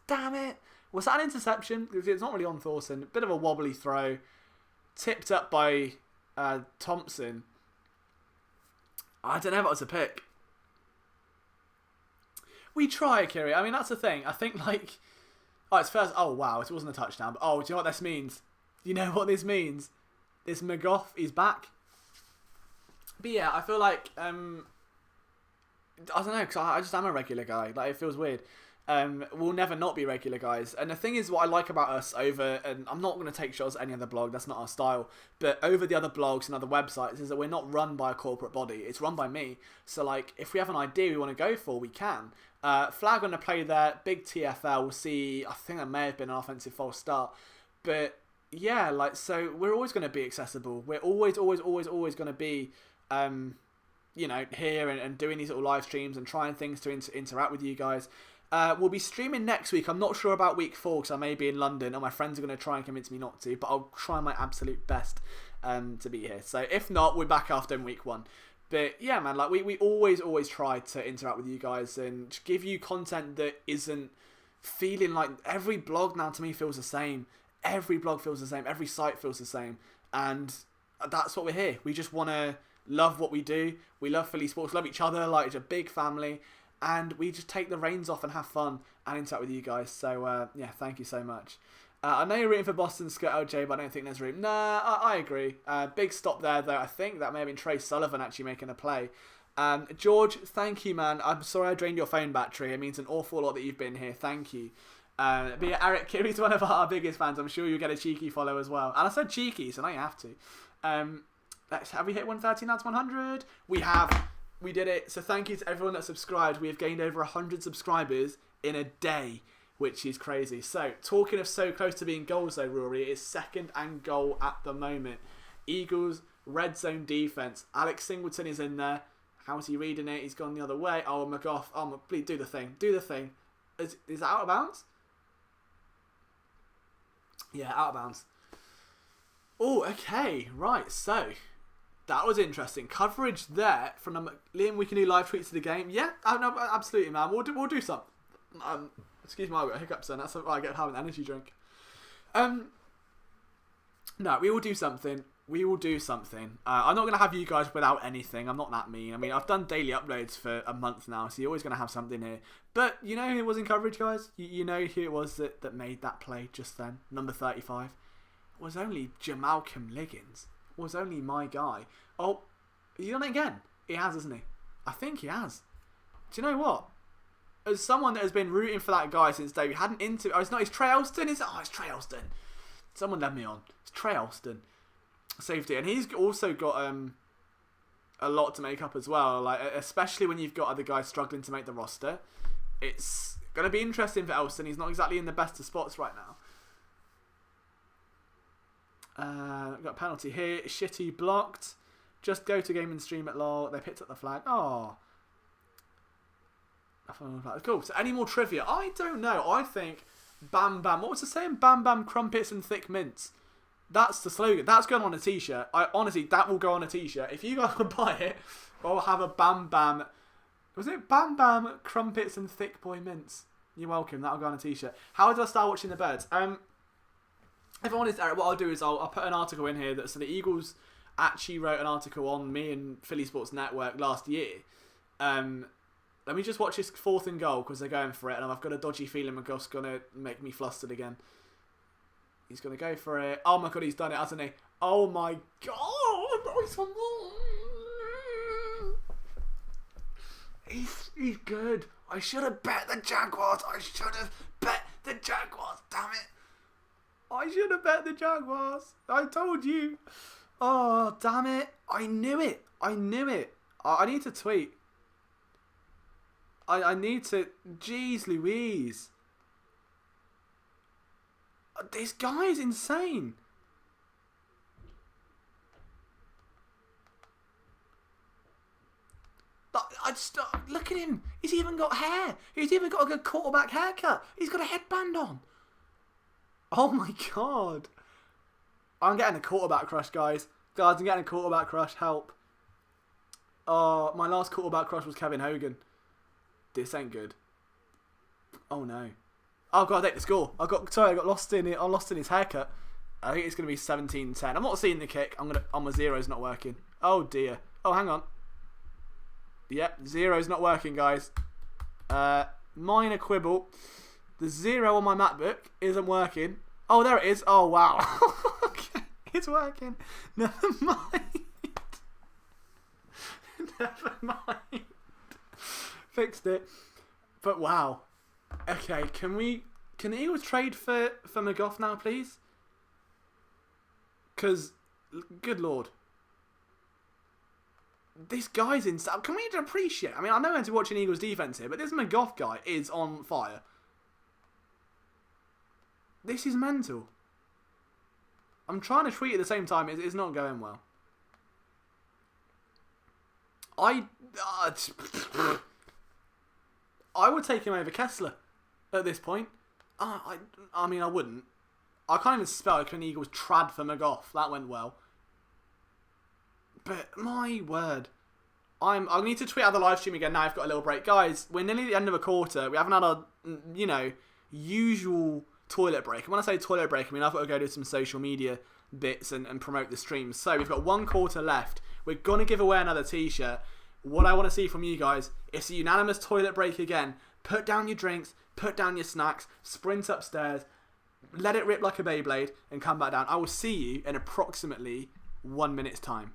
Damn it. Was that an interception? It's not really on Thorson. Bit of a wobbly throw. Tipped up by Thompson. I don't know if it was a pick. We try, Kiri. I mean, that's the thing. I think, like... Oh, it's first... Oh, wow. It wasn't a touchdown. But, oh, do you know what this means? You know what this means? This McGough is back. But, yeah, I feel like... I don't know, because I just am a regular guy. Like, it feels weird. We'll never not be regular guys. And the thing is, what I like about us over... And I'm not going to take shots at any other blog. That's not our style. But over the other blogs and other websites is that we're not run by a corporate body. It's run by me. So, like, if we have an idea we want to go for, we can. Flag on the play there, big TFL. We'll see. I think that may have been an offensive false start, but yeah, like, so we're always going to be accessible. We're always going to be, here and doing these little live streams and trying things to interact with you guys. We'll be streaming next week. I'm not sure about week 4 because I may be in London, and my friends are going to try and convince me not to. But I'll try my absolute best to be here. So if not, we're back after in week 1. But yeah, man, like we always try to interact with you guys and give you content that isn't feeling like... Every blog now to me feels the same. Every blog feels the same. Every site feels the same. And that's what we're here. We just want to love what we do. We love Philly sports, love each other, like it's a big family. And we just take the reins off and have fun and interact with you guys. So yeah, thank you so much. I know you're rooting for Boston Scott, LJ, but I don't think there's room. Nah, I agree. Big stop there, though. I think that may have been Trey Sullivan actually making a play. George, thank you, man. I'm sorry I drained your phone battery. It means an awful lot that you've been here. Thank you. But yeah, Eric Kiri's one of our biggest fans. I'm sure you'll get a cheeky follow as well. And I said cheeky, so now you have to. Have we hit 130? That's 100. We have. We did it. So thank you to everyone that subscribed. We have gained over 100 subscribers in a day, which is crazy. So, talking of so close to being goals though, Rory, it is 2nd and goal at the moment. Eagles, red zone defense. Alex Singleton is in there. How's he reading it? He's gone the other way. Oh, McGough. Oh, please do the thing. Do the thing. Is that out of bounds? Yeah, out of bounds. Oh, okay. Right, so that was interesting. Coverage there from Liam. We can do live tweets of the game. Yeah, no, absolutely, man. We'll do something. Excuse me, I've got hiccups then. That's why I get having an energy drink. No, we will do something. We will do something. I'm not going to have you guys without anything. I'm not that mean. I mean, I've done daily uploads for a month now, so you're always going to have something here. But you know who it was in coverage, guys? You know who it was that made that play just then? Number 35. It was only Jamalcolm Liggins. It was only my guy. Oh, he's done it again. He has, hasn't he? I think he has. Do you know what? As someone that has been rooting for that guy since day, we had an interview. Oh, it's Trey Alston. It's Trey Alston. Someone led me on. It's Trey Alston. Safety, and he's also got a lot to make up as well. Like, especially when you've got other guys struggling to make the roster, it's going to be interesting for Alston. He's not exactly in the best of spots right now. Got a penalty here. Shitty blocked. Just go to game and stream at LOL. They picked up the flag. Oh, cool. So any more trivia? I don't know. I think Bam Bam. What was the saying? Bam Bam crumpets and thick mints. That's the slogan. That's going on a t-shirt. Honestly, that will go on a t-shirt. If you guys would buy it, I'll have a Bam Bam. Was it Bam Bam crumpets and thick boy mints? You're welcome. That'll go on a t-shirt. How did I start watching the birds? If I wanted, Eric, what I'll do is I'll put an article in here so the Eagles actually wrote an article on me and Philly Sports Network last year. Let me just watch this 4th and goal because they're going for it, and I've got a dodgy feeling McGough's gonna make me flustered again. He's going to go for it. Oh my god, he's done it, hasn't he? Oh my god. He's good. I should have bet the Jaguars. Damn it. I should have bet the Jaguars. I told you. Oh, damn it. I knew it. I need to tweet. I need to... Jeez Louise. This guy is insane. I just look at him. He's even got hair. He's even got a good quarterback haircut. He's got a headband on. Oh my god. I'm getting a quarterback crush, guys. I'm getting a quarterback crush. Help. Oh, my last quarterback crush was Kevin Hogan. This ain't good. Oh no. Oh god, I take the score. I got lost in it. I lost in his haircut. I think it's gonna be 17-10. I'm not seeing the kick. My zero's not working. Oh dear. Oh, hang on. Yep, zero's not working, guys. Minor quibble. The 0 on my MacBook isn't working. Oh, there it is. Oh wow. Okay, it's working. Never mind. Never mind. Fixed it. But wow. Okay, can the Eagles trade for McGough now, please? Because, good lord. This guy's insane. Can we appreciate? I mean, I know I'm watching Eagles defense here, but this McGough guy is on fire. This is mental. I'm trying to tweet at the same time. It's not going well. I would take him over Kessler at this point. I mean, I wouldn't. I can't even spell it. Can Eagles trad for McGough? That went well. But my word, I need to tweet out the live stream again. Now I've got a little break, guys. We're nearly at the end of a quarter. We haven't had our usual toilet break. And when I say toilet break, I mean I've got to go do some social media bits and promote the stream. So we've got 1 quarter left. We're gonna give away another t-shirt. What I want to see from you guys is a unanimous toilet break again. Put down your drinks, put down your snacks, sprint upstairs, let it rip like a Beyblade, and come back down. I will see you in approximately 1 minute's time.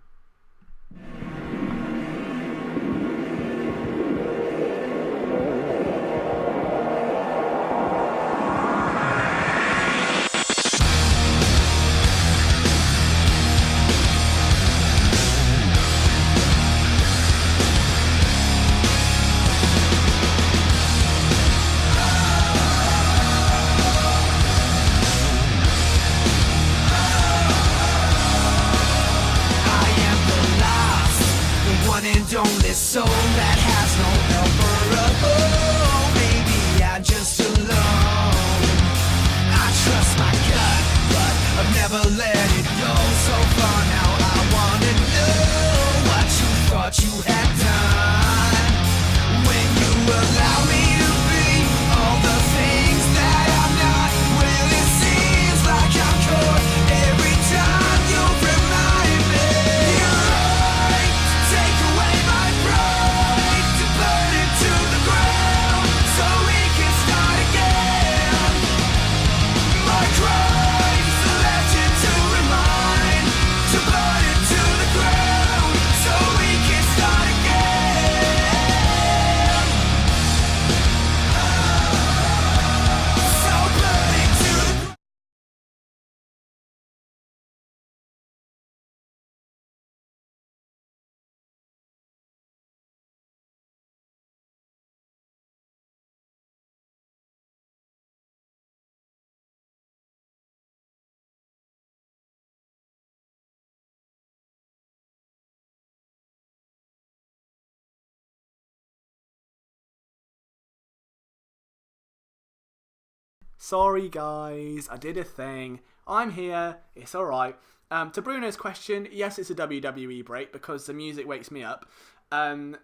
Sorry, guys. I did a thing. I'm here. It's all right. To Bruno's question, yes, it's a WWE break because the music wakes me up. To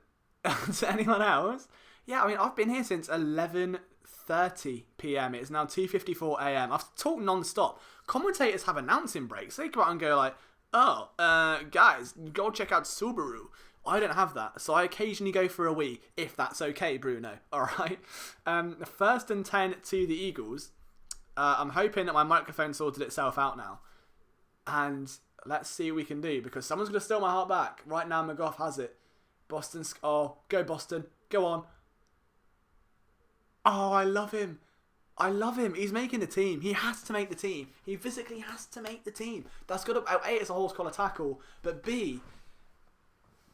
anyone else, yeah, I mean, I've been here since 11:30 p.m. It's now 2:54 a.m. I've talked non-stop. Commentators have announcing breaks. They come out and go like, oh, guys, go check out Subaru. I don't have that, so I occasionally go for a wee, if that's okay, Bruno. All right. 1st and 10 to the Eagles. I'm hoping that my microphone sorted itself out now. And let's see what we can do, because someone's going to steal my heart back. Right now, McGough has it. Boston. Oh, go Boston. Go on. Oh, I love him. I love him. He's making the team. He has to make the team. He physically has to make the team. That's got to... A, it's a horse collar tackle. But B...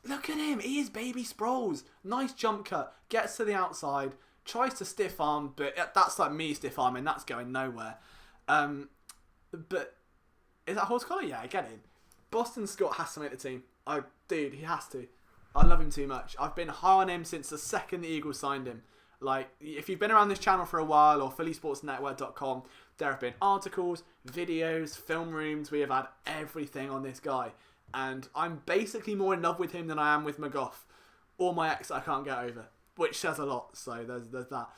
Look at him. He is baby Sproles. Nice jump cut. Gets to the outside. Tries to stiff arm, but that's like me stiff arming. That's going nowhere. But is that horse collar? Yeah, get in. Boston Scott has to make the team. Dude, he has to. I love him too much. I've been high on him since the second the Eagles signed him. Like, if you've been around this channel for a while, or phillysportsnetwork.com, there have been articles, videos, film rooms. We have had everything on this guy. And I'm basically more in love with him than I am with McGough. Or my ex I can't get over. Which says a lot, so there's that.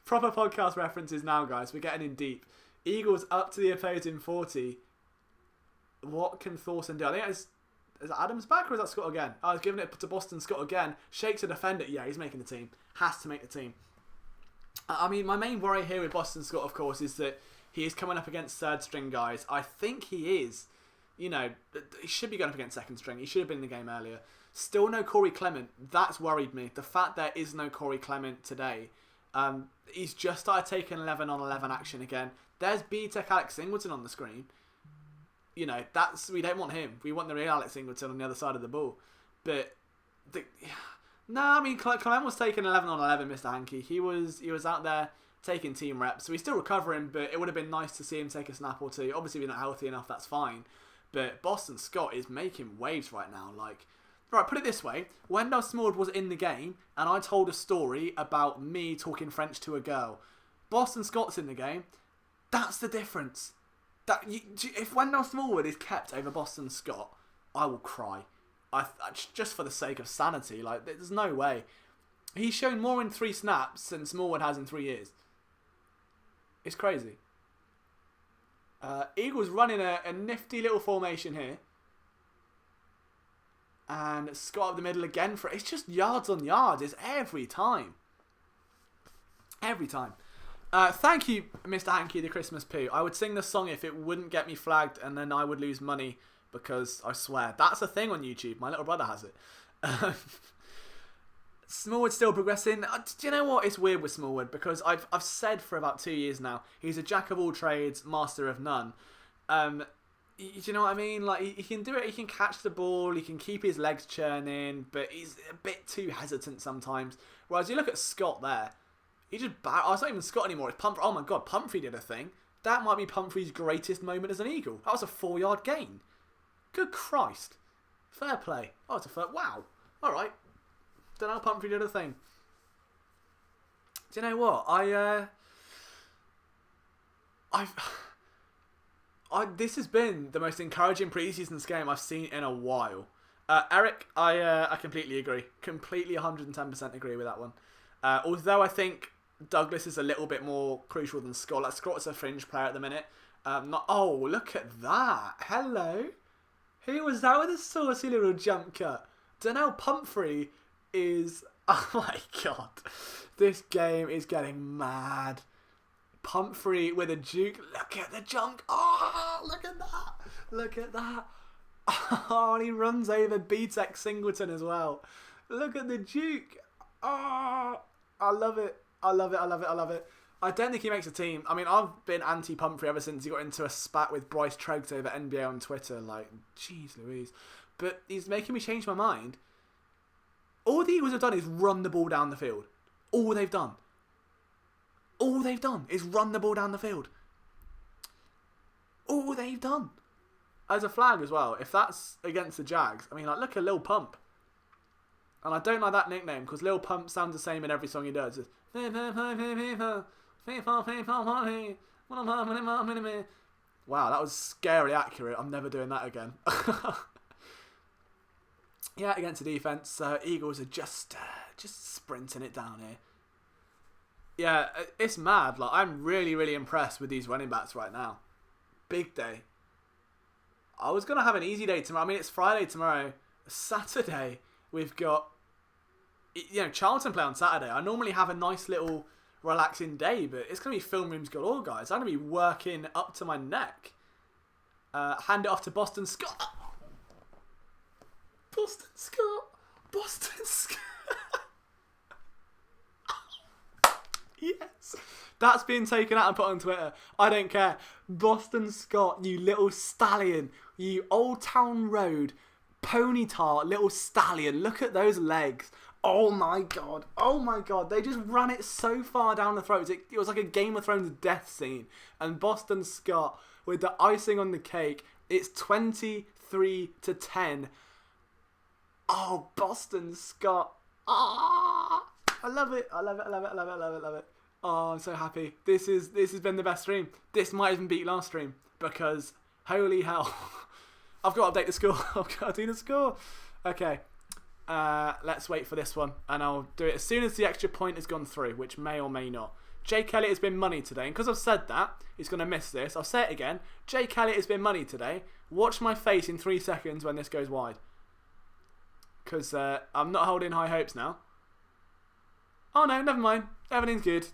Proper podcast references now, guys. We're getting in deep. Eagles up to the opposing 40. What can Thorson do? I think is Adams back, or is that Scott again? I was giving it to Boston Scott again. Shakes a defender. Yeah, he's making the team. Has to make the team. I mean, my main worry here with Boston Scott, of course, is that he is coming up against third string guys. I think he is. You know, he should be going up against second string. He should have been in the game earlier. Still no Corey Clement. That's worried me. The fact there is no Corey Clement today. He's just started taking 11 on 11 action again. There's B-Tech Alex Singleton on the screen. You know, we don't want him. We want the real Alex Singleton on the other side of the ball. But I mean, Clement was taking 11 on 11, Mr. Hankey. He was out there taking team reps. So he's still recovering, but it would have been nice to see him take a snap or two. Obviously, if he's not healthy enough, that's fine. But Boston Scott is making waves right now. Like, right, put it this way. Wendell Smallwood was in the game, and I told a story about me talking French to a girl. Boston Scott's in the game. That's the difference. If Wendell Smallwood is kept over Boston Scott, I will cry. Just for the sake of sanity. Like, there's no way. He's shown more in 3 snaps than Smallwood has in 3 years. It's crazy. Eagles running a nifty little formation here. And Scott up the middle again. It's just yards on yards. It's every time. Every time. Thank you, Mr. Hankey, the Christmas poo. I would sing the song if it wouldn't get me flagged, and then I would lose money because I swear that's a thing on YouTube. My little brother has it. Smallwood's still progressing. Do you know what? It's weird with Smallwood because I've said for about 2 years now he's a jack of all trades, master of none. Do you know what I mean? Like he can do it. He can catch the ball. He can keep his legs churning, but he's a bit too hesitant sometimes. Whereas you look at Scott there. He just oh, it's not even Scott anymore. It's Pumphrey. Oh my God, Pumphrey did a thing. That might be Pumphrey's greatest moment as an Eagle. That was a 4-yard gain. Good Christ. Fair play. Oh, it's a fair... Wow. All right. Don't know how Pumphrey did a thing. Do you know what? This has been the most encouraging preseason game I've seen in a while. Eric, I completely agree. Completely 110% agree with that one. Although I think Douglas is a little bit more crucial than Scott. Like Scott's a fringe player at the minute. Oh, look at that. Hello. Who was that with a saucy little jump cut? Don't know. Pumphrey is... Oh my God. This game is getting mad. Pumphrey with a juke. Look at the jump. Oh, look at that. Look at that. Oh, and he runs over B-Tech Singleton as well. Look at the juke. Oh, I love it. I love it. I love it. I love it. I don't think he makes a team. I mean, I've been anti-Pumphrey ever since he got into a spat with Bryce Trogt over NBA on Twitter. Like, jeez Louise. But he's making me change my mind. All the Eagles have done is run the ball down the field. All they've done. All they've done is run the ball down the field. All they've done. As a flag as well. If that's against the Jags, I mean, like, look at Lil Pump. And I don't like that nickname because Lil Pump sounds the same in every song he does. It's, wow, that was scary accurate. I'm never doing that again. Yeah, against the defense, Eagles are just sprinting it down here. Yeah, it's mad. Like, I'm really, really impressed with these running backs right now. Big day. I was gonna have an easy day tomorrow. I mean, it's Friday tomorrow. Saturday, we've got, Charlton play on Saturday. I normally have a nice little relaxing day, but it's gonna be film rooms galore, guys. I'm gonna be working up to my neck. Hand it off to Boston Scott. Boston Scott. Yes. That's being taken out and put on Twitter. I don't care. Boston Scott, you little stallion. You Old Town Road ponytail little stallion. Look at those legs. Oh my god. They just ran it so far down the throats. It was like a Game of Thrones death scene. And Boston Scott, with the icing on the cake, it's 23-10. Oh, Boston Scott. Ah, I love it. Oh, I'm so happy. This has been the best stream. This might even beat last stream because holy hell. I've got to update the score. I've got to do the score. Okay. Let's wait for this one and I'll do it as soon as the extra point has gone through, which may or may not. Jake Elliott has been money today, and because I've said that, he's going to miss this. I'll say it again. Jake Elliott has been money today. Watch my face in 3 seconds when this goes wide. Because I'm not holding high hopes now. Oh no, never mind. Everything's good.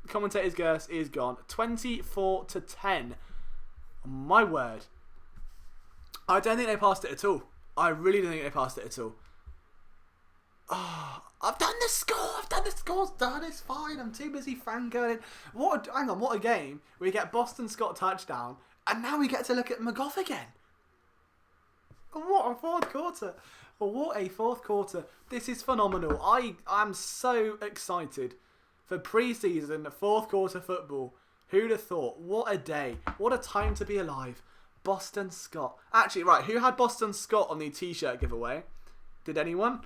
The commentator's curse is gone. 24-10. My word. I don't think they passed it at all. I really don't think they passed it at all. Oh, I've done the score. The score's done. It's fine. I'm too busy fangirling. Hang on, what a game. We get Boston Scott touchdown, and now we get to look at McGough again. What a fourth quarter. This is phenomenal. I'm so excited for pre-season fourth quarter football. Who'd have thought? What a day. What a time to be alive. Boston Scott. Actually, right, who had Boston Scott on the t-shirt giveaway? Did anyone?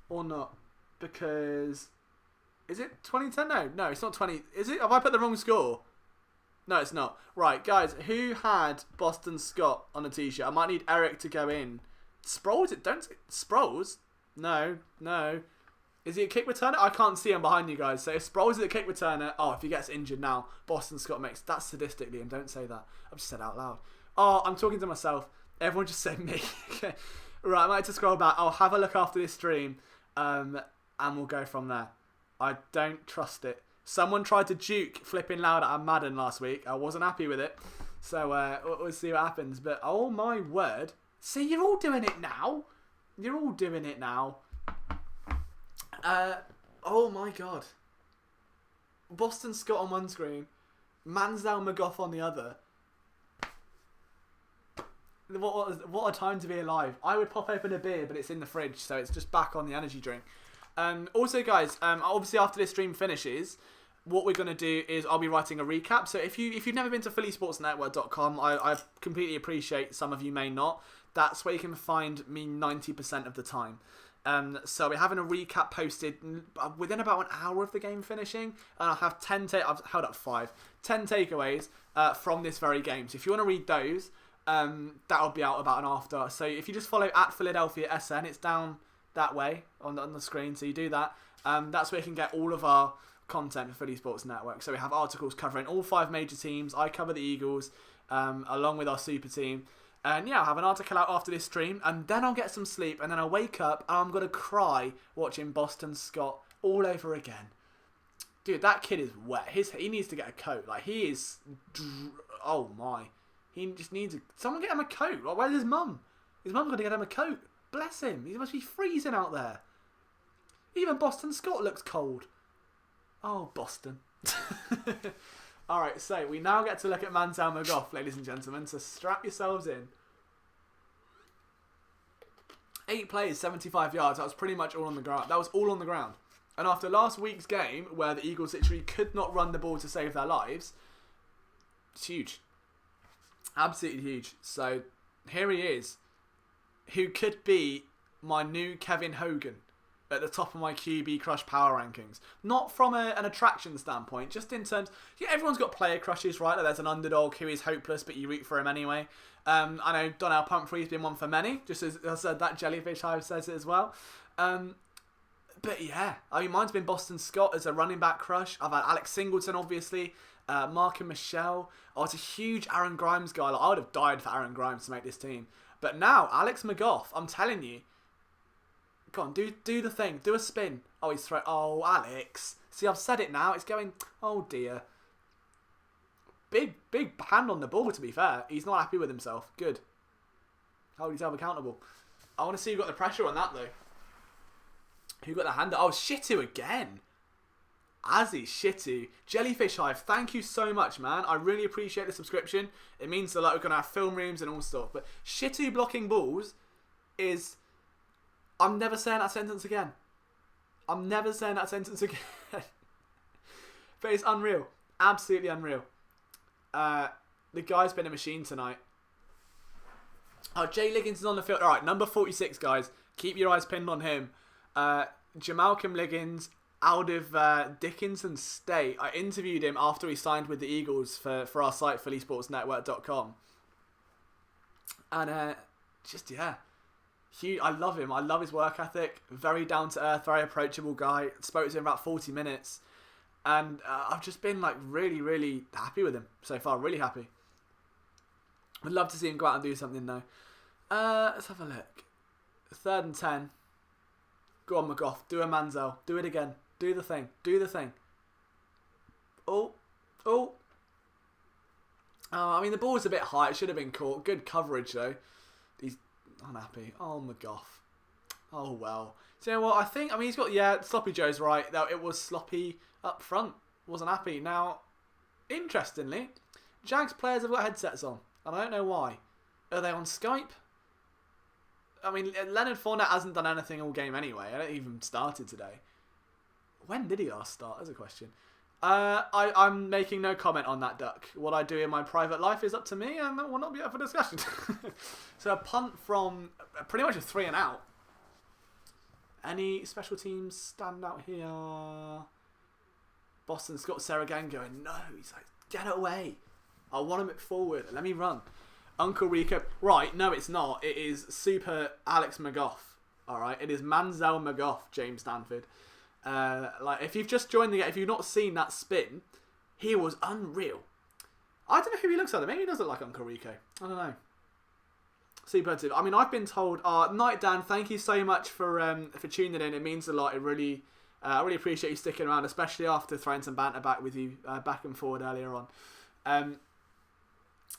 Or not? Because... Is it 2010? No, it's not 20... Is it? Have I put the wrong score? No, it's not. Right, guys, who had Boston Scott on a t-shirt? I might need Eric to go in. Sproles? Sproles? No. Is he a kick returner? I can't see him behind you guys. So if Sproles is a kick returner, if he gets injured now, Boston Scott makes... That's sadistic, Liam. Don't say that. I've just said it out loud. Oh, I'm talking to myself. Everyone just said me. Okay. Right, I might have to scroll back. I'll have a look after this stream. And we'll go from there. I don't trust it. Someone tried to juke flipping loud at Madden last week. I wasn't happy with it. So we'll see what happens. But oh my word. See, you're all doing it now. Oh my god. Boston Scott on one screen. Mansdale McGough on the other. What a time to be alive. I would pop open a beer, but it's in the fridge, so it's just back on the energy drink. Also, guys, obviously after this stream finishes, what we're going to do is I'll be writing a recap. So if you've never been to phillysportsnetwork.com, I completely appreciate some of you may not. That's where you can find me 90% of the time. So we're having a recap posted within about an hour of the game finishing, and I'll have 10 takeaways from this very game. So if you want to read those, that'll be out about an after. So if you just follow at Philadelphia SN, it's down that way on the screen. So you do that. That's where you can get all of our content for Philly Sports Network. So we have articles covering all 5 major teams. I cover the Eagles, along with our super team. And yeah, I'll have an article out after this stream, and then I'll get some sleep, and then I'll wake up, and I'm going to cry watching Boston Scott all over again. Dude, that kid is wet. He needs to get a coat. Like, he is... Oh, my. He just needs... Someone get him a coat. Like, where's his mum? His mum's going to get him a coat. Bless him. He must be freezing out there. Even Boston Scott looks cold. Oh, Boston. Alright, so we now get to look at Mansell McGough, ladies and gentlemen, so strap yourselves in. 8 plays, 75 yards, that was pretty much all on the ground. That was all on the ground. And after last week's game, where the Eagles literally could not run the ball to save their lives, it's huge. Absolutely huge. So, here he is, who could be my new Kevin Hogan. at the top of my QB crush power rankings. Not from an attraction standpoint, just in terms... Yeah, everyone's got player crushes, right? Like there's an underdog who is hopeless, but you root for him anyway. I know Donnell Pumphrey's been one for many, just as I said, that Jellyfish Hive says it as well. But yeah, I mean, mine's been Boston Scott as a running back crush. I've had Alex Singleton, obviously. Mark and Michelle. I was a huge Aaron Grimes guy. Like, I would have died for Aaron Grimes to make this team. But now, Alex McGough, I'm telling you. Go on, do the thing. Do a spin. Oh, he's thrown. Oh, Alex. See, I've said it now. It's going. Oh, dear. Big hand on the ball, to be fair. He's not happy with himself. Good. Hold himself accountable. I want to see who got the pressure on that, though. Who got the hand? Oh, Shitu again. Azzy, Shitu. Jellyfish Hive, thank you so much, man. I really appreciate the subscription. It means that like, we're going to have film rooms and all stuff. But Shitu blocking balls is... I'm never saying that sentence again. I'm never saying that sentence again. But it's unreal. Absolutely unreal. The guy's been a machine tonight. Oh, Jay Liggins is on the field. All right, number 46, guys. Keep your eyes pinned on him. Jamalcolm Liggins out of Dickinson State. I interviewed him after he signed with the Eagles for our site, phillysportsnetwork.com. And just, yeah. Huge. I love him. I love his work ethic. Very down to earth, very approachable guy. Spoke to him about 40 minutes. And I've just been like really, really happy with him so far. Really happy. I'd love to see him go out and do something though. Let's have a look. 3rd and 10. Go on, McGough. Do a Manziel. Do it again. Do the thing. Do the thing. Oh. I mean, the ball's a bit high. It should have been caught. Good coverage, though. He's unhappy. Oh, McGough. Oh, well. So, you know what? I mean, he's got... Yeah, Sloppy Joe's right. Though it was sloppy up front. Wasn't happy. Now, interestingly, Jags players have got headsets on. And I don't know why. Are they on Skype? I mean, Leonard Fournette hasn't done anything all game anyway. I don't even started today. When did he last start? That's a question. I'm making no comment on that, Duck. What I do in my private life is up to me and that will not be up for discussion. So a punt from pretty much a 3 and out. Any special teams stand out here? Boston Scott Saragan going, no. He's like, get it away. I want him forward. Let me run. Uncle Rico. Right, no, it's not. It is Super Alex McGough. All right, it is Manziel McGough, James Stanford. Like, if you've just joined the game, if you've not seen that spin, he was unreal. I don't know who he looks like. Maybe he does look like Uncle Rico. I don't know. Superlative. I mean, I've been told. Night Dan, thank you so much for tuning in. It means a lot. I really appreciate you sticking around, especially after throwing some banter back with you back and forward earlier on.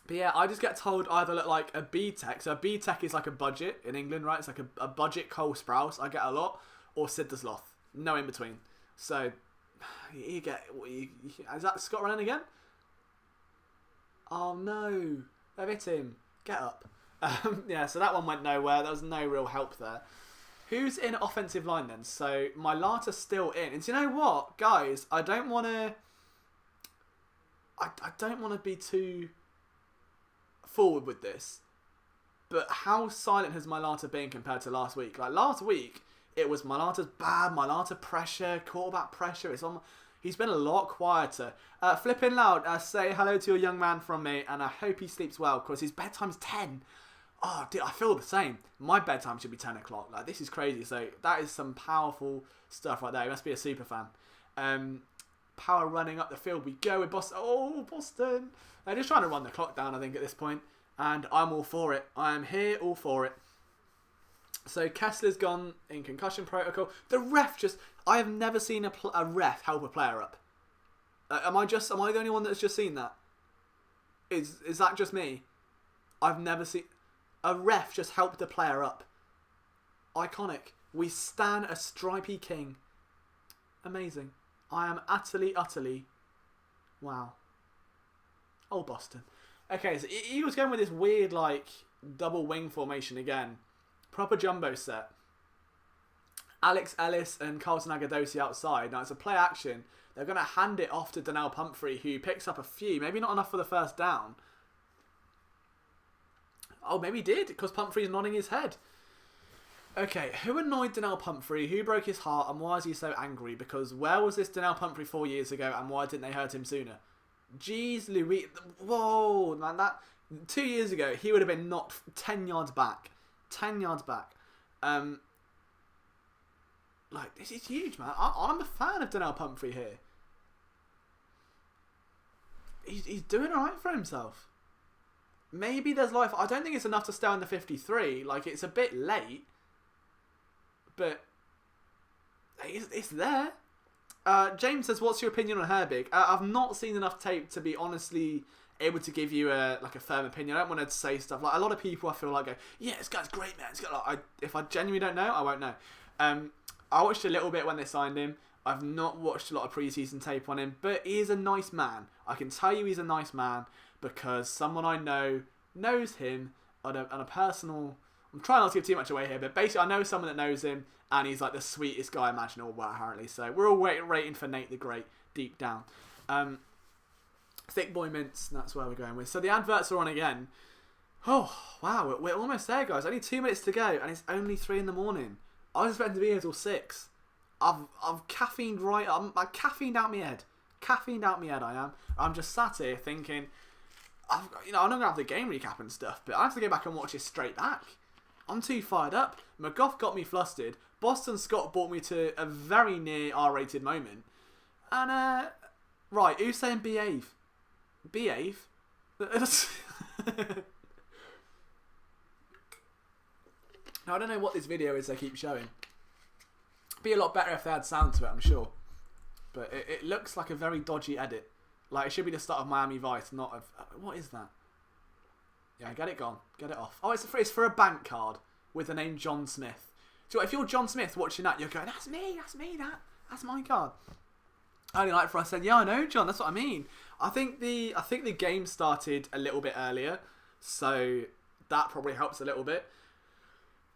But yeah, I just get told either look like a B-Tech. So a B-Tech is like a budget in England, right? It's like a budget Cole Sprouse. I get a lot. Or Sid the Sloth. No in between. So, you get... Is that Scott running again? Oh no. They've hit him. Get up. Yeah, so that one went nowhere. There was no real help there. Who's in offensive line then? So, my Lata's still in. And do you know what? Guys, I don't want to... I don't want to be too... forward with this, but how silent has Mailata been compared to last week? Like last week, it was Mailata's bad, Mailata pressure, quarterback pressure. He's been a lot quieter. Flipping loud, say hello to your young man from me, and I hope he sleeps well because his bedtime's 10. Oh, dude, I feel the same. My bedtime should be 10 o'clock. Like this is crazy. So that is some powerful stuff right there. He must be a super fan. Power running up the field. We go with Boston. Oh, Boston. They're just trying to run the clock down, I think, at this point. And I'm all for it. I am here all for it. So Kessler's gone in concussion protocol. The ref just... I have never seen a ref help a player up. Am I the only one that's just seen that? Is that just me? I've never seen... A ref just helped a player up. Iconic. We stan a stripy king. Amazing. I am utterly... Wow. Oh, Boston. Okay, so he was going with this weird, like, double wing formation again. Proper jumbo set. Alex Ellis and Carlton Agadosi outside. Now, it's a play action. They're going to hand it off to Donnell Pumphrey, who picks up a few. Maybe not enough for the first down. Oh, maybe he did, because Pumphrey's nodding his head. Okay, who annoyed Donnell Pumphrey? Who broke his heart? And why is he so angry? Because where was this Donnell Pumphrey 4 years ago? And why didn't they hurt him sooner? Jeez Louise. Whoa, man. That 2 years ago, he would have been knocked 10 yards back. 10 yards back. Like, this is huge, man. I'm a fan of Donnell Pumphrey here. He's doing alright for himself. Maybe there's life. I don't think it's enough to stay on the 53. Like, it's a bit late. But it's there. James says, what's your opinion on Herbig? I've not seen enough tape to be honestly able to give you a firm opinion. I don't want to say stuff. Like, a lot of people I feel like go, yeah, this guy's great, man. If I genuinely don't know, I won't know. I watched a little bit when they signed him. I've not watched a lot of preseason tape on him, but he is a nice man. I can tell you he's a nice man because someone I know knows him on a personal... I'm trying not to give too much away here, but basically I know someone that knows him, and he's like the sweetest guy imaginable, apparently. So we're all waiting for Nate the Great deep down. Thick Boy Mints, that's where we're going with. So the adverts are on again. Oh, wow, we're almost there, guys. Only 2 minutes to go, and it's only 3 in the morning. I was expecting to be here till 6. I've caffeined right up. I caffeined out my head. Caffeined out my head, I am. I'm just sat here thinking, I'm not going to have the game recap and stuff, but I have to go back and watch it straight back. I'm too fired up. McGough got me flustered. Boston Scott brought me to a very near R-rated moment. And, right, who's saying behave? Behave? Now, I don't know what this video is they keep showing. Be a lot better if they had sound to it, I'm sure. But it looks like a very dodgy edit. Like, it should be the start of Miami Vice, not of... what is that? Yeah, get it gone. Get it off. Oh, it's for a bank card with the name John Smith. So if you're John Smith watching that, you're going, that's me, that's my card. I only like for I said, yeah, I know, John, that's what I mean. I think the game started a little bit earlier, so that probably helps a little bit.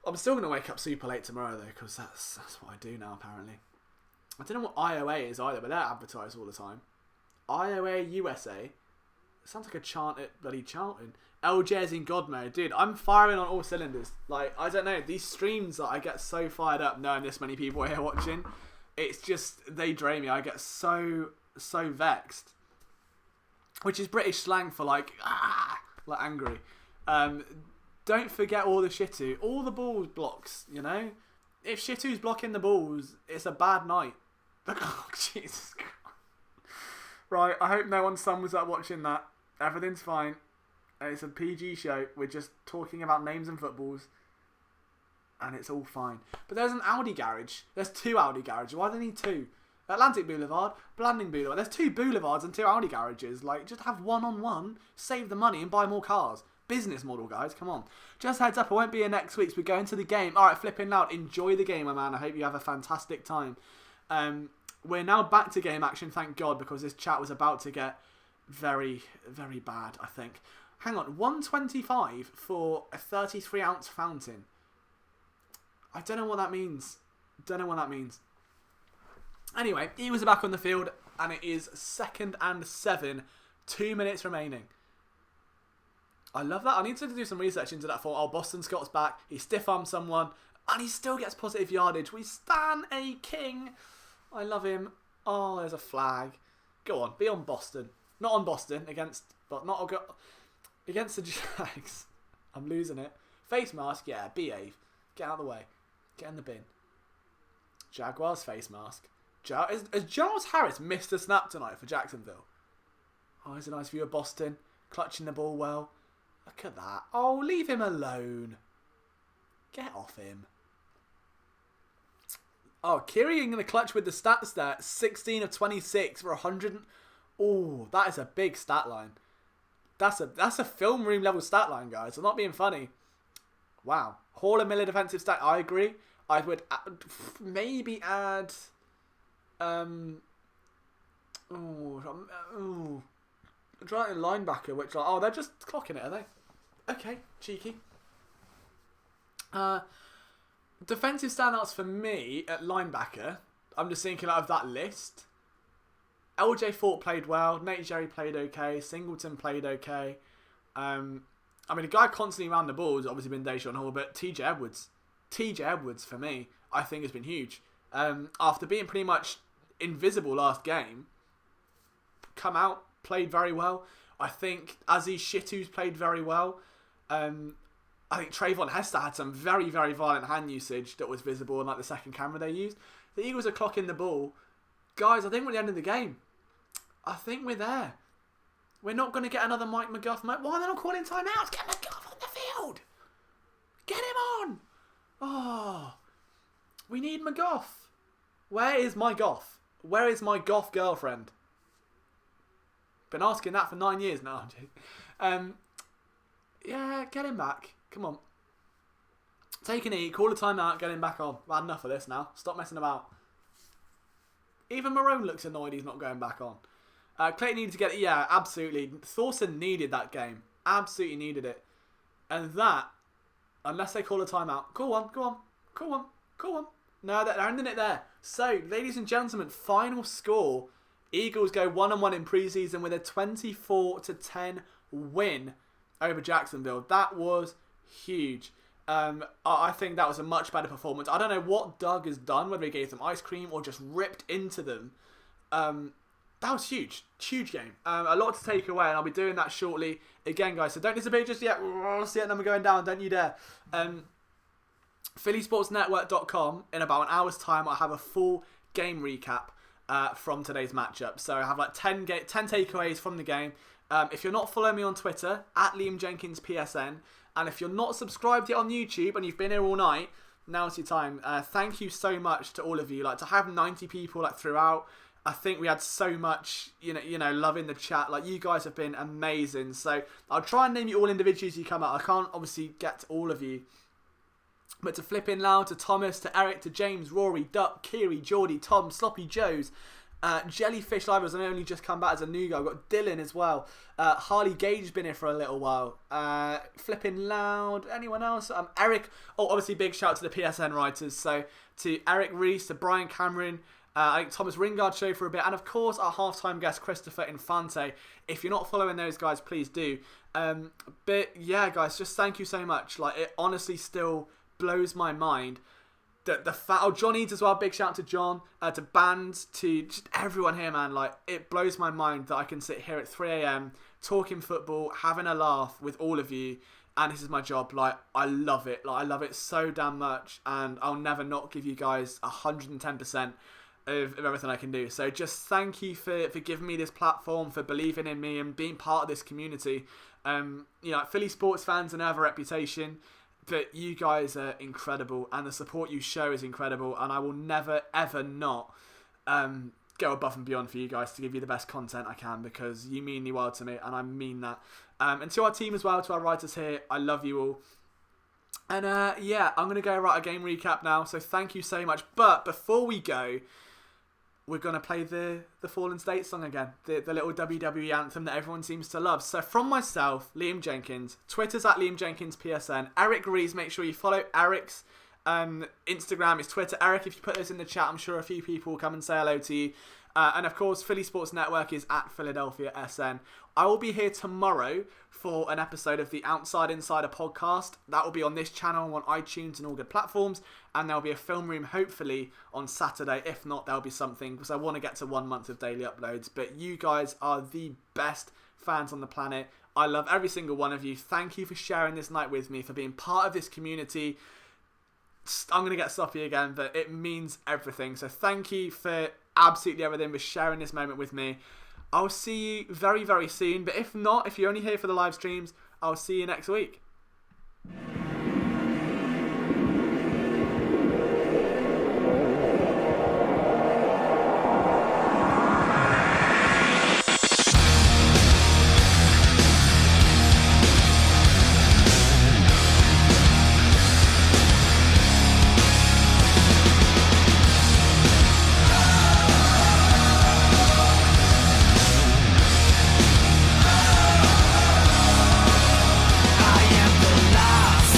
I'm still going to wake up super late tomorrow, though, because that's what I do now, apparently. I don't know what IOA is either, but they're advertised all the time. IOA USA. It sounds like a chant at bloody Charlton. LJ's in God mode. Dude, I'm firing on all cylinders. Like, I don't know, these streams that I get so fired up knowing this many people are here watching. It's just, they drain me. I get so vexed. Which is British slang for like angry. Don't forget all the Shitu. All the balls blocks, you know? If Shitu's blocking the balls, it's a bad night. Oh, Jesus Christ. Right, I hope no one's son was up watching that. Everything's fine. It's a PG show. We're just talking about names and footballs. And it's all fine. But there's an Audi garage. There's 2 Audi garages. Why do they need 2? Atlantic Boulevard, Blanding Boulevard. There's 2 boulevards and 2 Audi garages. Like, just have one-on-one, save the money and buy more cars. Business model, guys. Come on. Just heads up, I won't be here next week. So we're going to the game. All right, flipping loud. Enjoy the game, my man. I hope you have a fantastic time. We're now back to game action, thank God, because this chat was about to get very, very bad, I think. Hang on, 125 for a 33-ounce fountain. I don't know what that means. Anyway, he was back on the field, and it is 2nd and 7, 2 minutes remaining. I love that. I need to do some research into that for, Boston Scott's back, he stiff-armed someone, and he still gets positive yardage. We stand a king. I love him. Oh, there's a flag. Go on, be on Boston. Not on Boston, against the Jags. I'm losing it. Face mask, yeah, behave. Get out of the way. Get in the bin. Jaguars face mask. Has Giles Harris missed a snap tonight for Jacksonville? Oh, there's a nice view of Boston. Clutching the ball well. Look at that. Oh, leave him alone. Get off him. Oh, carrying in the clutch with the stats there. 16 of 26 for 100. Oh, that is a big stat line. That's a film room level stat line, guys. I'm not being funny. Wow. Hall and Miller defensive stat. I agree. I would maybe add... Trying linebacker, which they're just clocking it, are they? Okay, cheeky. Defensive standouts for me at linebacker. I'm just thinking out of that list. LJ Fort played well. Nate Jerry played okay. Singleton played okay. A guy constantly around the ball has obviously been Deshaun Hall, but TJ Edwards. TJ Edwards, for me, I think has been huge. After being pretty much invisible last game, come out, played very well. I think Aziz Shitu's played very well. I think Trayvon Hester had some very, very violent hand usage that was visible in like the second camera they used. The Eagles are clocking the ball. Guys, I think we're at the end of the game. I think we're there. We're not going to get another Mike McGough. Why are they not calling timeouts? Get McGough on the field. Get him on. Oh, we need McGough. Where is my Goff? Where is my Goff girlfriend? Been asking that for 9 years now. Yeah, get him back. Come on. Take an E, call a timeout, get him back on. I've had enough of this now. Stop messing about. Even Marone looks annoyed he's not going back on. Clayton needed to get it. Yeah, absolutely. Thorson needed that game. Absolutely needed it. And that, unless they call a timeout. Call one. No, they're ending it there. So, ladies and gentlemen, final score. Eagles go 1-1 in preseason with a 24-10 win over Jacksonville. That was huge. I think that was a much better performance. I don't know what Doug has done, whether he gave them ice cream or just ripped into them. That was huge. Huge game. A lot to take away, and I'll be doing that shortly. Again, guys, so don't disappear just yet. See that number going down. Don't you dare. PhillySportsNetwork.com, in about an hour's time, I'll have a full game recap from today's matchup. So I have like 10 takeaways from the game. If you're not following me on Twitter, at Liam Jenkins PSN, and if you're not subscribed yet on YouTube and you've been here all night, now's your time. Thank you so much to all of you. Like, to have 90 people like throughout, I think we had so much, you know, love in the chat. Like, you guys have been amazing. So I'll try and name you all individually as you come out. I can't obviously get to all of you. But to Flippin' Loud, to Thomas, to Eric, to James, Rory, Duck, Kiri, Geordie, Tom, Sloppy Joes, Jellyfish Live has only just come back as a new guy. I've got Dylan as well. Harley Gage's been here for a little while. Flippin' Loud. Anyone else? Eric. Oh, obviously big shout out to the PSN writers. So to Eric Reese, to Brian Cameron, I think Thomas Ringard show for a bit, and of course our halftime guest Christopher Infante. If you're not following those guys, please do. But yeah, guys, just thank you so much. Like, it honestly still blows my mind. John Eads as well, big shout out to John, to Bands, to just everyone here, man. Like, it blows my mind that I can sit here at 3 a.m. talking football, having a laugh with all of you, and this is my job. Like, I love it. Like, I love it so damn much, and I'll never not give you guys 110% of everything I can do. So just thank you for giving me this platform, for believing in me and being part of this community. You know, Philly sports fans and have a reputation, but you guys are incredible, and the support you show is incredible, and I will never ever not go above and beyond for you guys to give you the best content I can, because you mean the world to me, and I mean that. And to our team as well, to our writers here, I love you all. And yeah, I'm going to go write a game recap now, so thank you so much. But before we go, we're going to play the Fallen State song again, the little WWE anthem that everyone seems to love. So from myself, Liam Jenkins, Twitter's at Liam Jenkins PSN, Eric Rees, make sure you follow Eric's Instagram, his Twitter. Eric, if you put this in the chat, I'm sure a few people will come and say hello to you. And of course, Philly Sports Network is at Philadelphia SN. I will be here tomorrow for an episode of the Outside Insider podcast. That will be on this channel, on iTunes and all good platforms. And there'll be a film room, hopefully, on Saturday. If not, there'll be something, because I want to get to 1 month of daily uploads. But you guys are the best fans on the planet. I love every single one of you. Thank you for sharing this night with me, for being part of this community. I'm going to get sloppy again, but it means everything. So thank you for absolutely everything, for sharing this moment with me. I'll see you very, very soon. But if not, if you're only here for the live streams, I'll see you next week. I am the last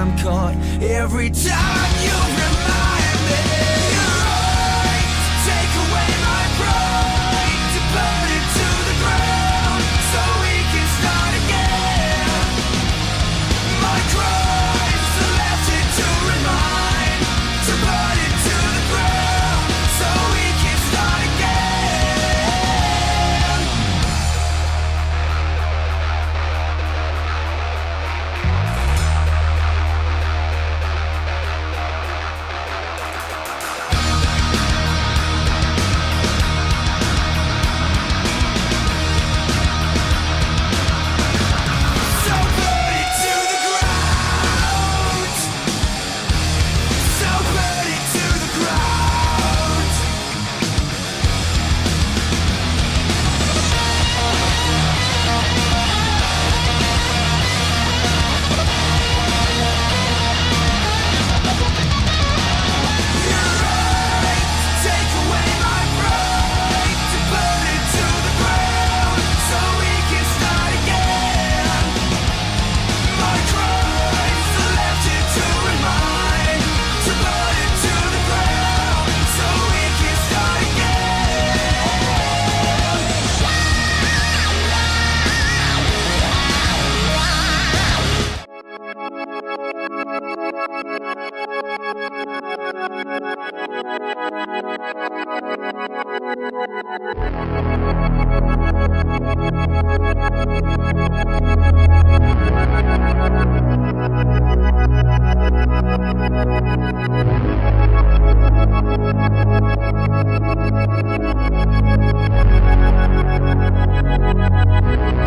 I'm caught. Every time you